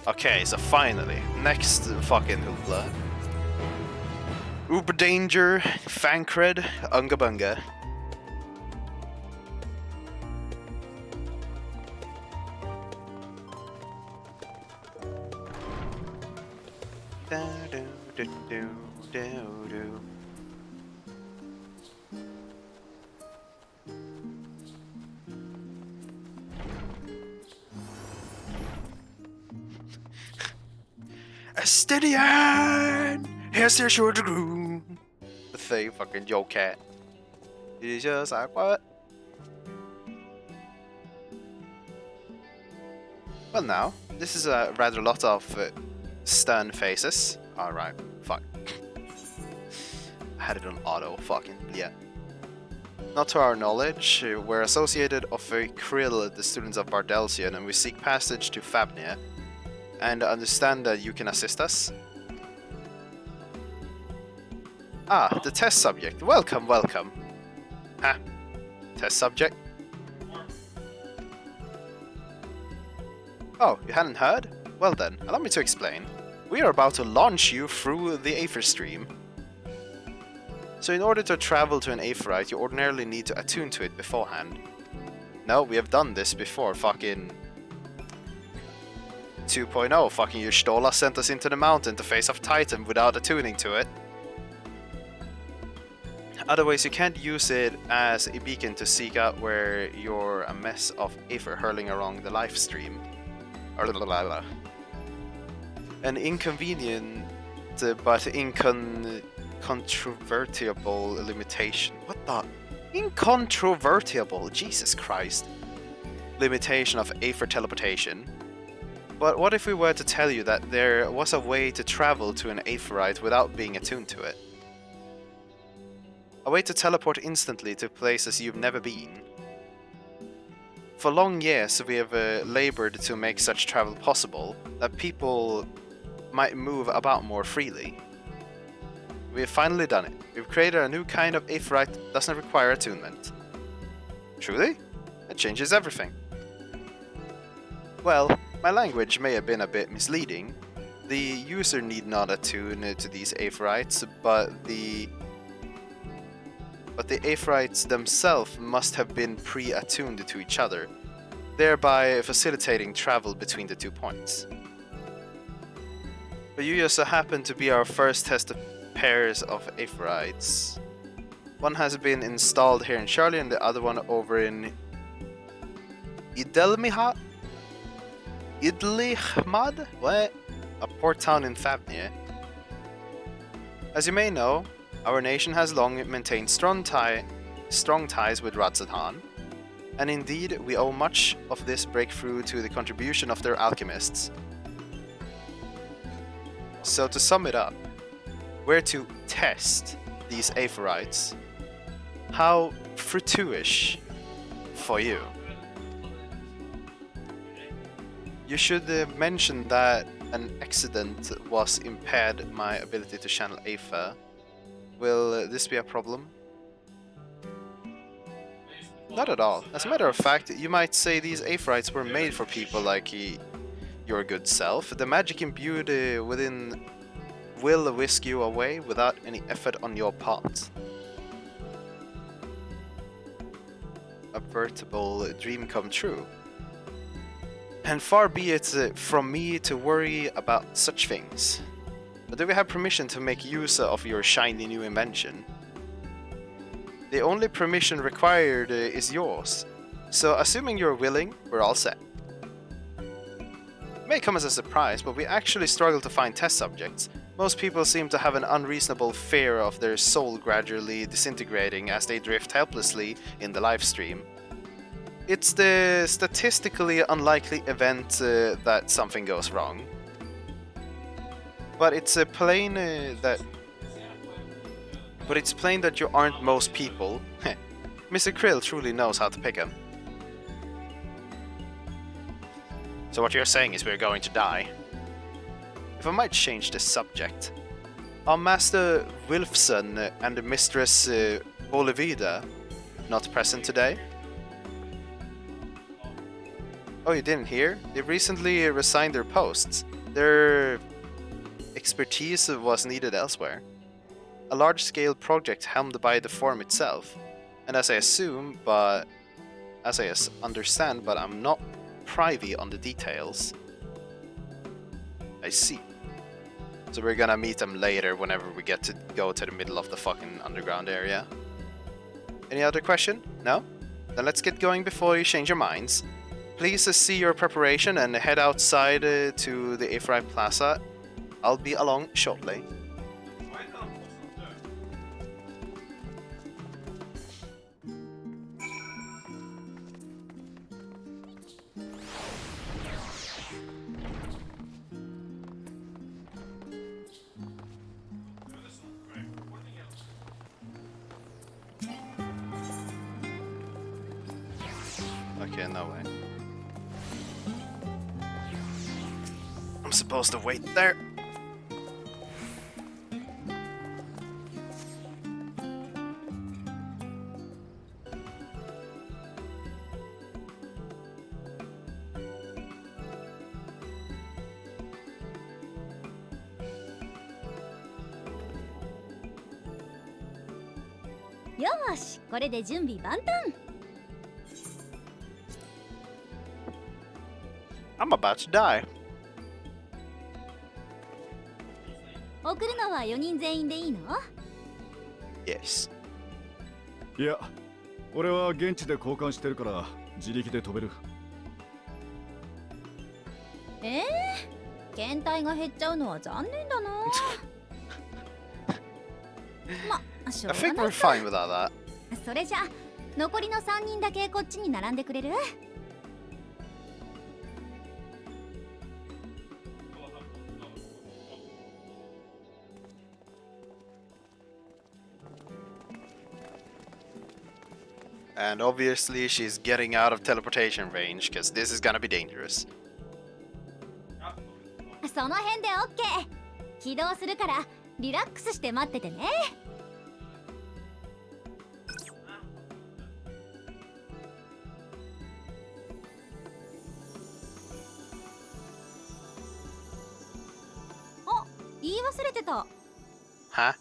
Okay, so finally, next fucking hoopla. Uber Danger, Fancred, Unga Bunga. Do, do, do, do, do, do. A steady hand! Here's your shoulder groove! The thing, fucking Joe Cat. He's just like, what? Well now, this is a rather lot of stern faces. Alright, fuck. I had it on auto, fucking, yeah. Not to our knowledge, we're associated of Krill, the students of Bardelsian, and we seek passage to Fabnir. And understand that you can assist us. Ah, the test subject. Welcome, welcome. Huh? Test subject? Oh, you hadn't heard? Well then, allow me to explain. We are about to launch you through the Aether stream. So in order to travel to an Aetherite, you ordinarily need to attune to it beforehand. No, we have done this before, fucking 2.0, fucking Y'shtola sent us into the mountain to face off Titan without attuning to it. Otherwise, you can't use it as a beacon to seek out where you're a mess of aether hurling along the live stream. An inconvenient but incontrovertible limitation. What the? Incontrovertible, Jesus Christ. Limitation of aether teleportation. But what if we were to tell you that there was a way to travel to an Aetherite without being attuned to it? A way to teleport instantly to places you've never been. For long years we have labored to make such travel possible, that people might move about more freely. We have finally done it. We've created a new kind of Aetherite that doesn't require attunement. Truly? It changes everything. Well, my language may have been a bit misleading. the user need not attune to these Aetherites, but the Aetherites themselves must have been pre-attuned to each other, thereby facilitating travel between the 2 points. But you just so happen to be our first test of pairs of Aetherites. One has been installed here in Charlie and the other one over in Idlihmad? What? A port town in Fafnir. As you may know, our nation has long maintained strong ties with Radzadan, and indeed we owe much of this breakthrough to the contribution of their alchemists. So to sum it up, we're to test these Aetherites. How fruitious for you. You should mention that an accident was impaired my ability to channel Aether. Will this be a problem? Not at all. As a matter of fact, you might say these Aetherites were made for people like your good self. The magic imbued within will whisk you away without any effort on your part. A veritable dream come true. And far be it from me to worry about such things. But do we have permission to make use of your shiny new invention? The only permission required is yours. So assuming you're willing, we're all set. It may come as a surprise, but we actually struggle to find test subjects. Most people seem to have an unreasonable fear of their soul gradually disintegrating as they drift helplessly in the live stream. It's the statistically unlikely event that something goes wrong. But it's plain that you aren't most people. Mr. Krill truly knows how to pick 'em. So what you're saying is we're going to die. If I might change the subject, are Master Wilfson and Mistress Olivida not present today? Oh, you didn't hear? They recently resigned their posts. Their expertise was needed elsewhere. A large-scale project helmed by the Forum itself. And as I understand, but I'm not privy on the details. I see. So we're gonna meet them later whenever we get to go to the middle of the fucking underground area. Any other question? No? Then let's get going before you change your minds. Please see your preparation and head outside to the Aetherite Plaza. I'll be along shortly. Okay, no way. I'm supposed to wait there.よーし、これで準備万端。I'm about to die. 送るのは4人全員でいいの？ Yes. いや、俺は現地で交換してるから自力で飛べる。検体が減っちゃうのは残念だな。ま、しょ I うが think ない we're fine without that. それじゃ残りの3人だけこっちに並んでくれる？ And obviously she's getting out of teleportation range, because this is gonna be dangerous. その辺で OK。起動するからリラックスして待っててね。言い忘れてた。Huh?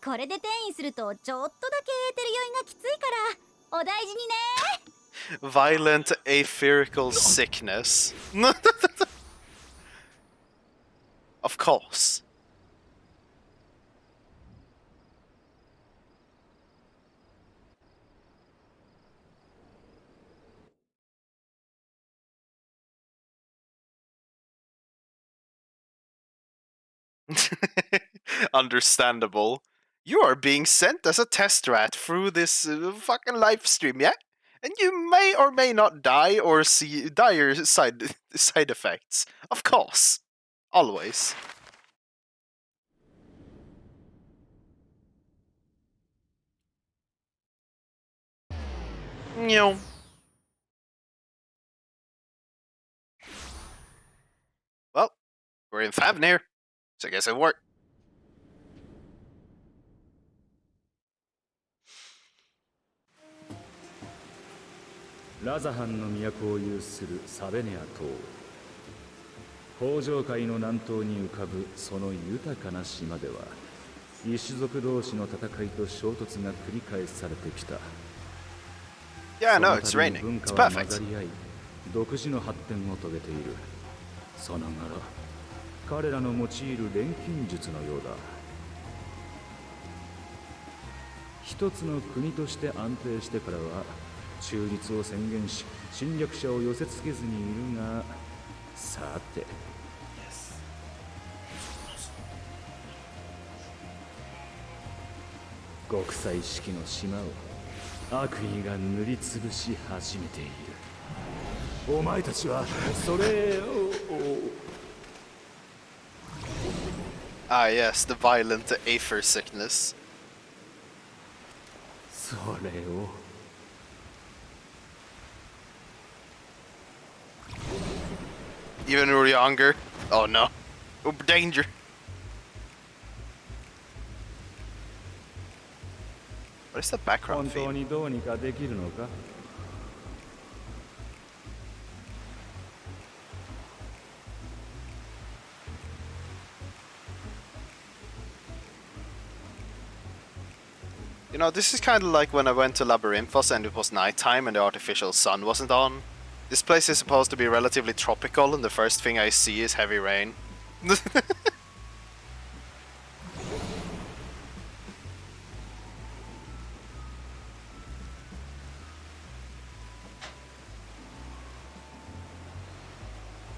これで転移するとちょっとだけエーテル酔いがきついからお大事にね。Violent aetherical sickness. Of course. Understandable. You are being sent as a test rat through this fucking live stream, yeah? And you may or may not die or see dire side effects. Of course. Always. No. Well, we're in Favnir, so I guess it worked. ラザハンの都を有するサベネア島。北上海の南東に浮かぶその豊かな島では、異種族同士の戦いと衝突が繰り返されてきた。Yeah, no, it's raining. It's perfect. 混ざり合い、独自の発展を遂げている。さながら彼らの用いる錬金術のようだ。一つの国として安定してからは中立を宣言し、侵略者を寄せつけずにいるが、さて。極彩式の島を悪意が塗りつぶし始めている。お前たちはそれを。Ah, yes, the violent aether sickness. それを。Even when we're younger. Oh no. Oh, danger. What is the background theme? 本当にどうにかできるのか? You know, this is kind of like when I went to Labyrinthos and it was nighttime and the artificial sun wasn't on. This place is supposed to be relatively tropical and the first thing I see is heavy rain.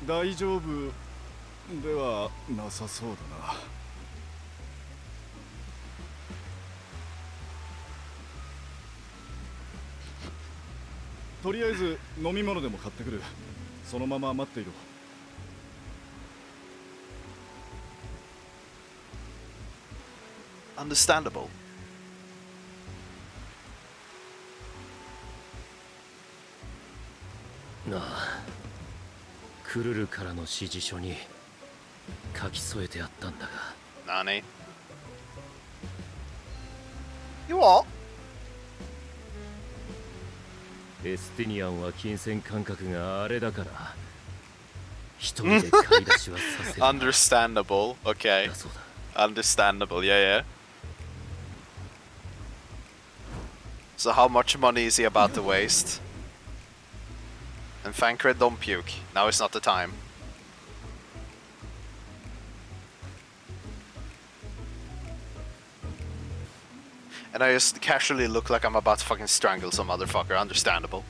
大丈夫ではなさそうだな。とりあえず飲み物でも買ってくる。そのまま待っていろ。Understandable. なあ、クルルからの指示書に書き添えてあったんだが。Nani? You what? エスティニアンは金銭感覚があれだから一人で買い出しはさせる。Understandable. Okay. Understandable. Yeah, yeah. So how much money is he about to waste? And Thancred, don't puke. Now is not the time. And I just casually look like I'm about to fucking strangle some motherfucker. Understandable.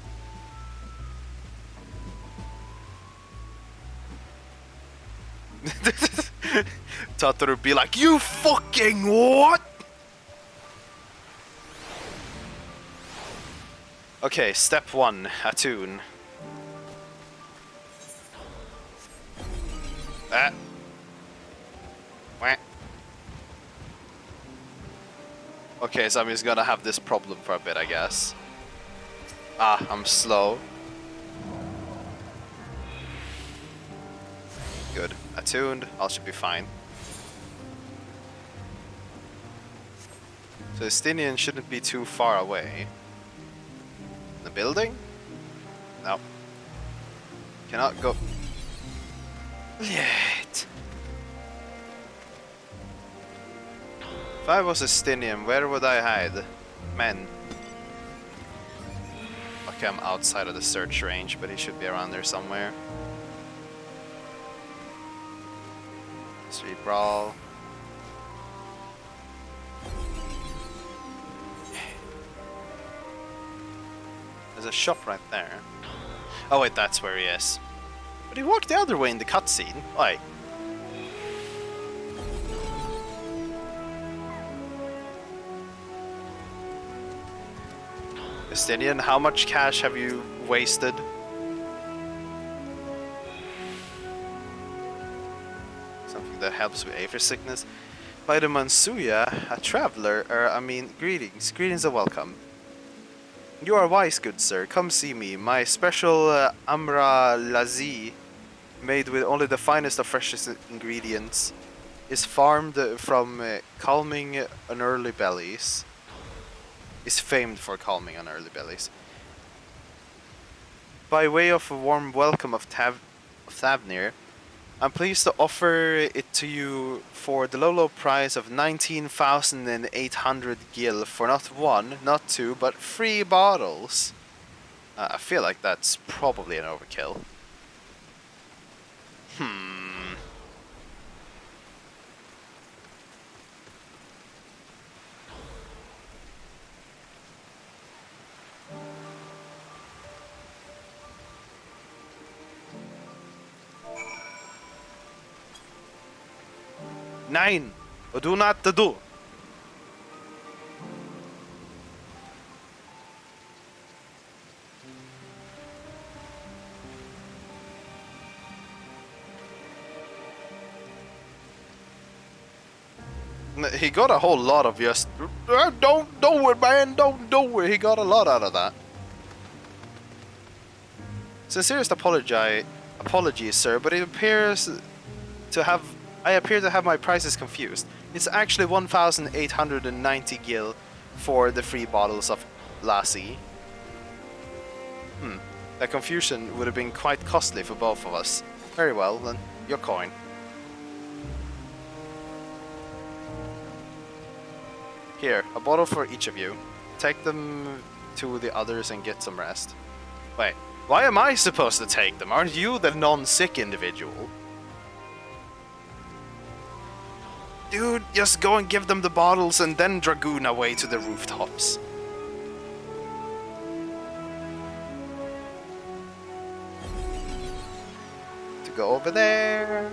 Tataru be like, you fucking what? Okay, step 1, attune. Wah. Okay, so I'm just gonna have this problem for a bit, I guess. Ah, I'm slow. Good. Attuned. All should be fine. So Estinian shouldn't be too far away. The building? No. Cannot go. Yet. If I was a Stinian, where would I hide? Men. Okay, I'm outside of the search range, but he should be around there somewhere. Street brawl. There's a shop right there. Oh wait, that's where he is. But he walked the other way in the cutscene. Why? Estinian, how much cash have you wasted? Something that helps with aphid sickness. By the Mansuya, a traveler, greetings. Greetings and welcome. You are wise, good sir. Come see me. My special Amra Lazi, made with only the finest of freshest ingredients, is farmed from calming unearthly bellies. Is famed for calming unearthly bellies. By way of a warm welcome of Thavnir, I'm pleased to offer it to you for the low price of 19,800 gil for not one, not two, but 3 bottles. I feel like that's probably an overkill. Nine! Do not do! He got a whole lot of just don't do it, man, don't do it. He got a lot out of that. Sincerest apologies, sir, but it appears to have I appear to have my prices confused. It's actually 1,890 gil for the 3 bottles of Lassie. That confusion would have been quite costly for both of us. Very well, then, your coin. Here, a bottle for each of you. Take them to the others and get some rest. Wait, why am I supposed to take them? Aren't you the non-sick individual? Dude, just go and give them the bottles and then dragoon away to the rooftops. To go over there.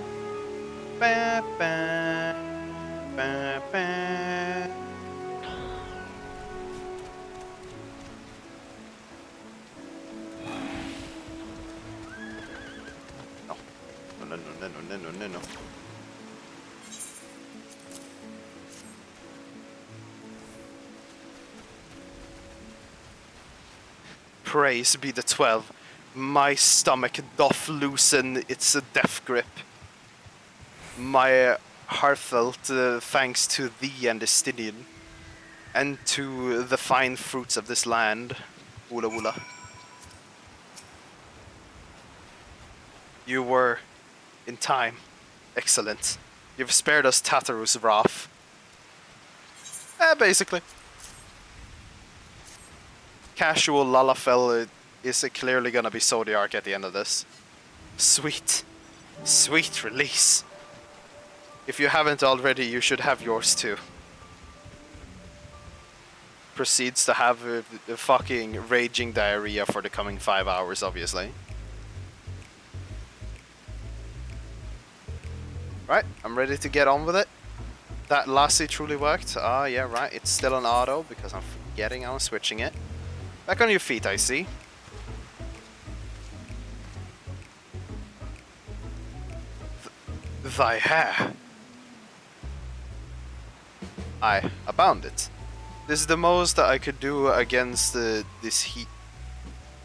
Ba, ba, ba, ba. No. Praise be the 12. My stomach doth loosen its death grip. My heartfelt thanks to thee and Estinian, and to the fine fruits of this land. Wula wula. You were in time. Excellent. You've spared us Tataru's wrath. Basically. Casual Lalafell is clearly gonna be Zodiac at the end of this. Sweet. Sweet release. If you haven't already, you should have yours too. Proceeds to have a fucking raging diarrhea for the coming 5 hours, obviously. Right, I'm ready to get on with it. That Lassie truly worked. Ah, yeah, right. It's still on auto because I'm forgetting I'm switching it. Back on your feet, I see. Thy hair. I abound it. This is the most that I could do against this heat.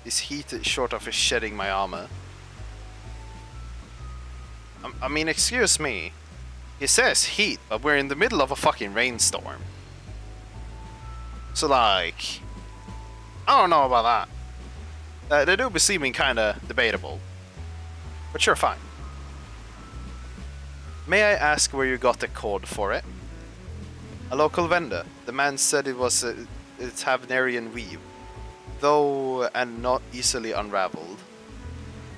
This heat short of shedding my armor. I mean, excuse me. It says heat, but we're in the middle of a fucking rainstorm. So like, I don't know about that. They do be seeming kinda debatable. But sure, fine. May I ask where you got the code for it? A local vendor. The man said it was a Tavnerian weave, though and not easily unraveled.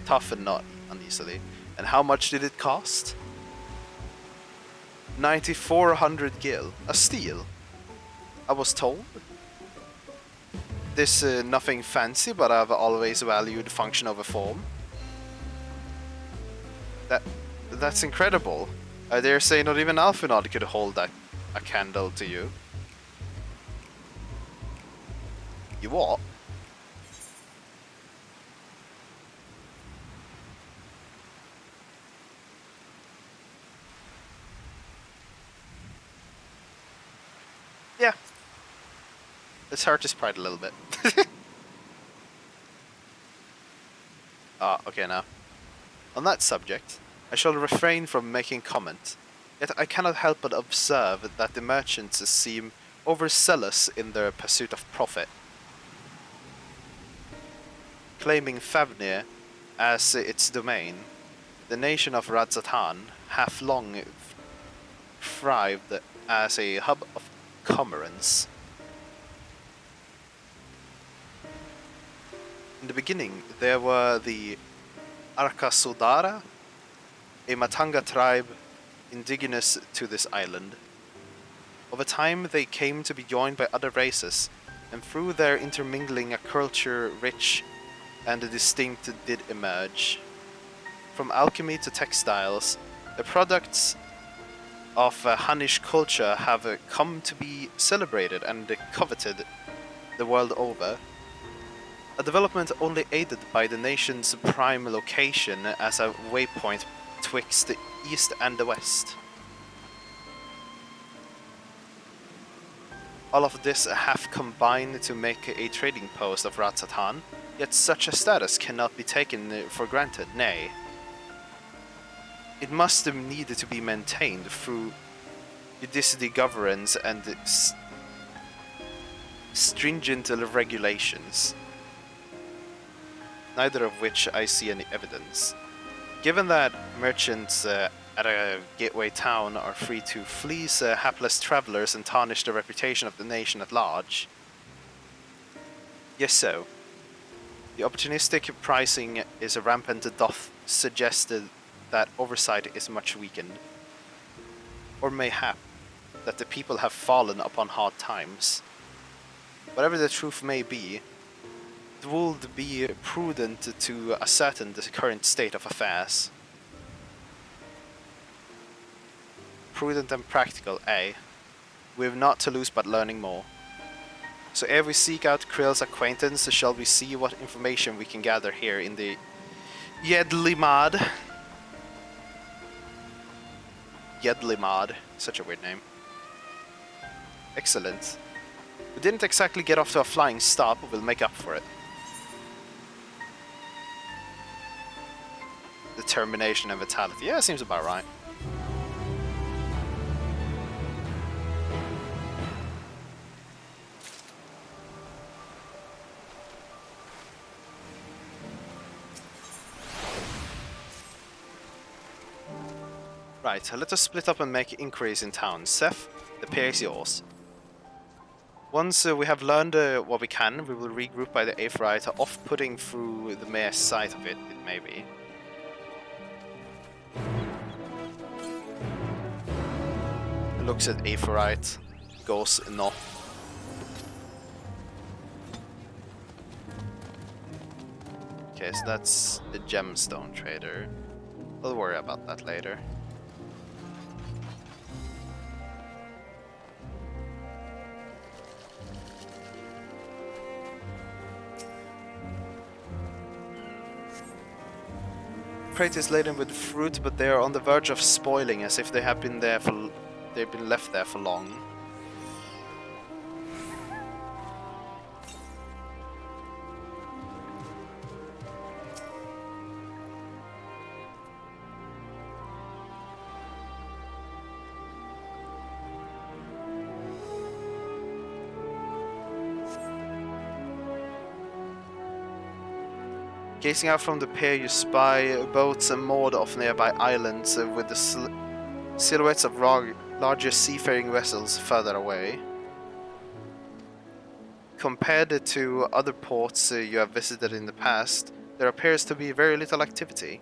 Tough and not uneasily. And how much did it cost? 9,400 gil. A steal, I was told. This nothing fancy, but I've always valued function over form. That's incredible. I dare say not even Alphinaud could hold a candle to you. You what? Yeah. Let's hurt his pride a little bit. Ah, okay now. On that subject, I shall refrain from making comment, yet I cannot help but observe that the merchants seem overzealous in their pursuit of profit. Claiming Favnir as its domain, the nation of Radzatan hath long thrived as a hub of commerce. In the beginning, there were the Arkasudara, a Matanga tribe indigenous to this island. Over time, they came to be joined by other races, and through their intermingling, a culture rich and distinct did emerge. From alchemy to textiles, the products of Hunnish culture have come to be celebrated and coveted the world over. A development only aided by the nation's prime location as a waypoint twixt the east and the west. All of this hath combined to make a trading post of Radzatan, yet such a status cannot be taken for granted, nay. It must need to be maintained through judiciary governance and stringent regulations, neither of which I see any evidence. Given that merchants at a gateway town are free to fleece hapless travelers and tarnish the reputation of the nation at large. Yes, so. The opportunistic pricing is rampant doth suggest that oversight is much weakened. Or mayhap that the people have fallen upon hard times. Whatever the truth may be, it would be prudent to ascertain the current state of affairs. Prudent and practical, eh? We have naught to lose but learning more. So ere we seek out Krill's acquaintance, shall we see what information we can gather here in the Yedlimad. Yedlimad, such a weird name. Excellent. We didn't exactly get off to a flying start, but we'll make up for it. Determination and vitality. Yeah, seems about right. Right, let us split up and make inquiries in town. Seth, the pair is yours. Once we have learned what we can, we will regroup by the Aephorite, off-putting through the mere sight of it, it may be. Looks at Aephorite, goes no. Okay, so that's the gemstone trader. We'll worry about that later. Crate is laden with fruit, but they are on the verge of spoiling, as if they have been there for they've been left there for long. Gazing out from the pier, you spy boats moored off nearby islands with the Silhouettes of larger seafaring vessels further away. Compared to other ports you have visited in the past, there appears to be very little activity.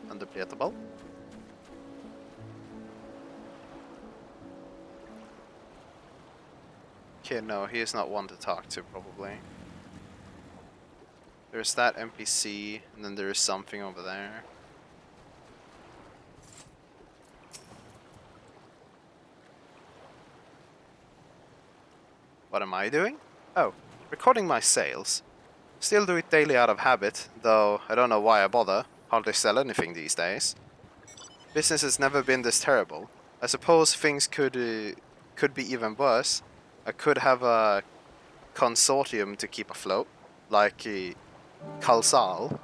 Understandable. Okay, no, he is not one to talk to, probably. There's that NPC, and then there is something over there. What am I doing? Oh, recording my sales. Still do it daily out of habit, though I don't know why I bother. Hardly sell anything these days. Business has never been this terrible. I suppose things could be even worse. I could have a consortium to keep afloat, like Kalsal.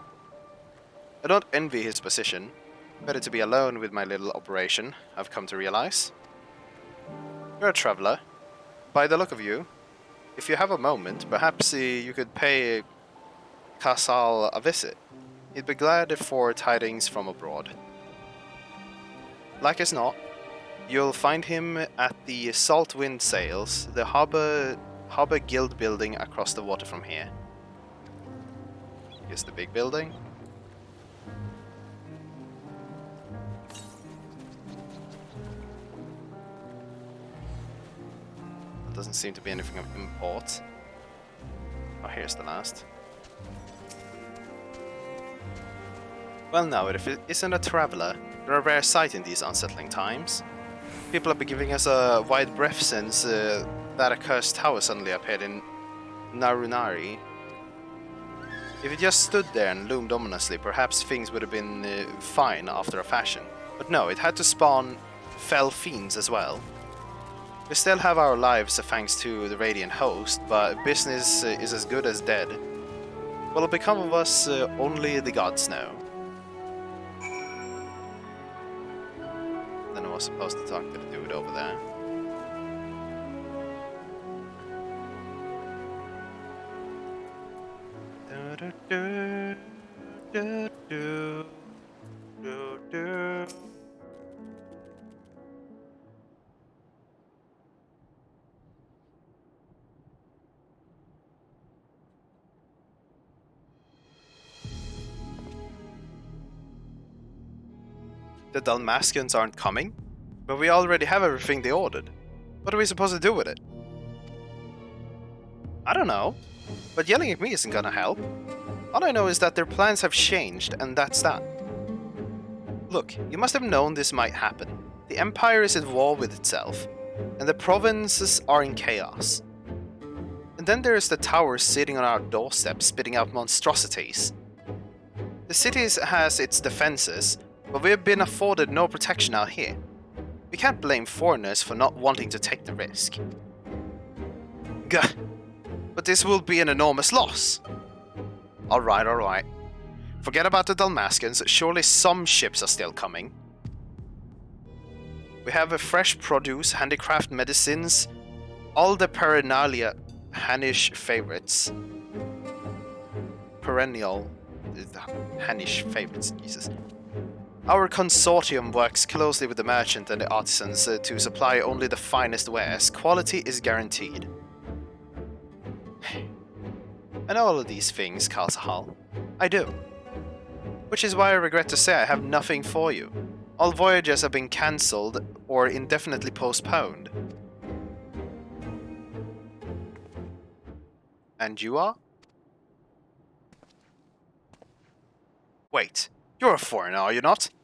I don't envy his position. Better to be alone with my little operation, I've come to realize. You're a traveler. By the look of you, if you have a moment, perhaps you could pay Kasal a visit. He'd be glad for tidings from abroad. Like as not, you'll find him at the Salt Wind Sails, the harbor guild building across the water from here. Here's the big building. There doesn't seem to be anything of import. Oh, here's the last. Well now, if it isn't a traveler, you're a rare sight in these unsettling times. People have been giving us a wide berth since that accursed tower suddenly appeared in Narunari. If it just stood there and loomed ominously, perhaps things would have been fine after a fashion. But no, it had to spawn fell fiends as well. We still have our lives thanks to the Radiant Host, but business is as good as dead. What'll become of us, only the gods know. Then I was supposed to talk to the dude over there. The Dalmatians aren't coming? But we already have everything they ordered. What are we supposed to do with it? I don't know. But yelling at me isn't gonna help. All I know is that their plans have changed, and that's that. Look, you must have known this might happen. The Empire is at war with itself, and the provinces are in chaos. And then there is the tower sitting on our doorstep spitting out monstrosities. The city has its defenses, but we have been afforded no protection out here. We can't blame foreigners for not wanting to take the risk. Gah! But this will be an enormous loss. Alright. Forget about the Dalmatians, surely some ships are still coming. We have a fresh produce, handicraft medicines, all the perennial Hannish favorites. Perennial Hannish favorites, Jesus. Our consortium works closely with the merchant and the artisans to supply only the finest wares. Quality is guaranteed. I know all of these things, Kalsahal. I do. Which is why I regret to say I have nothing for you. All voyages have been cancelled or indefinitely postponed. And you are? Wait, you're a foreigner, are you not?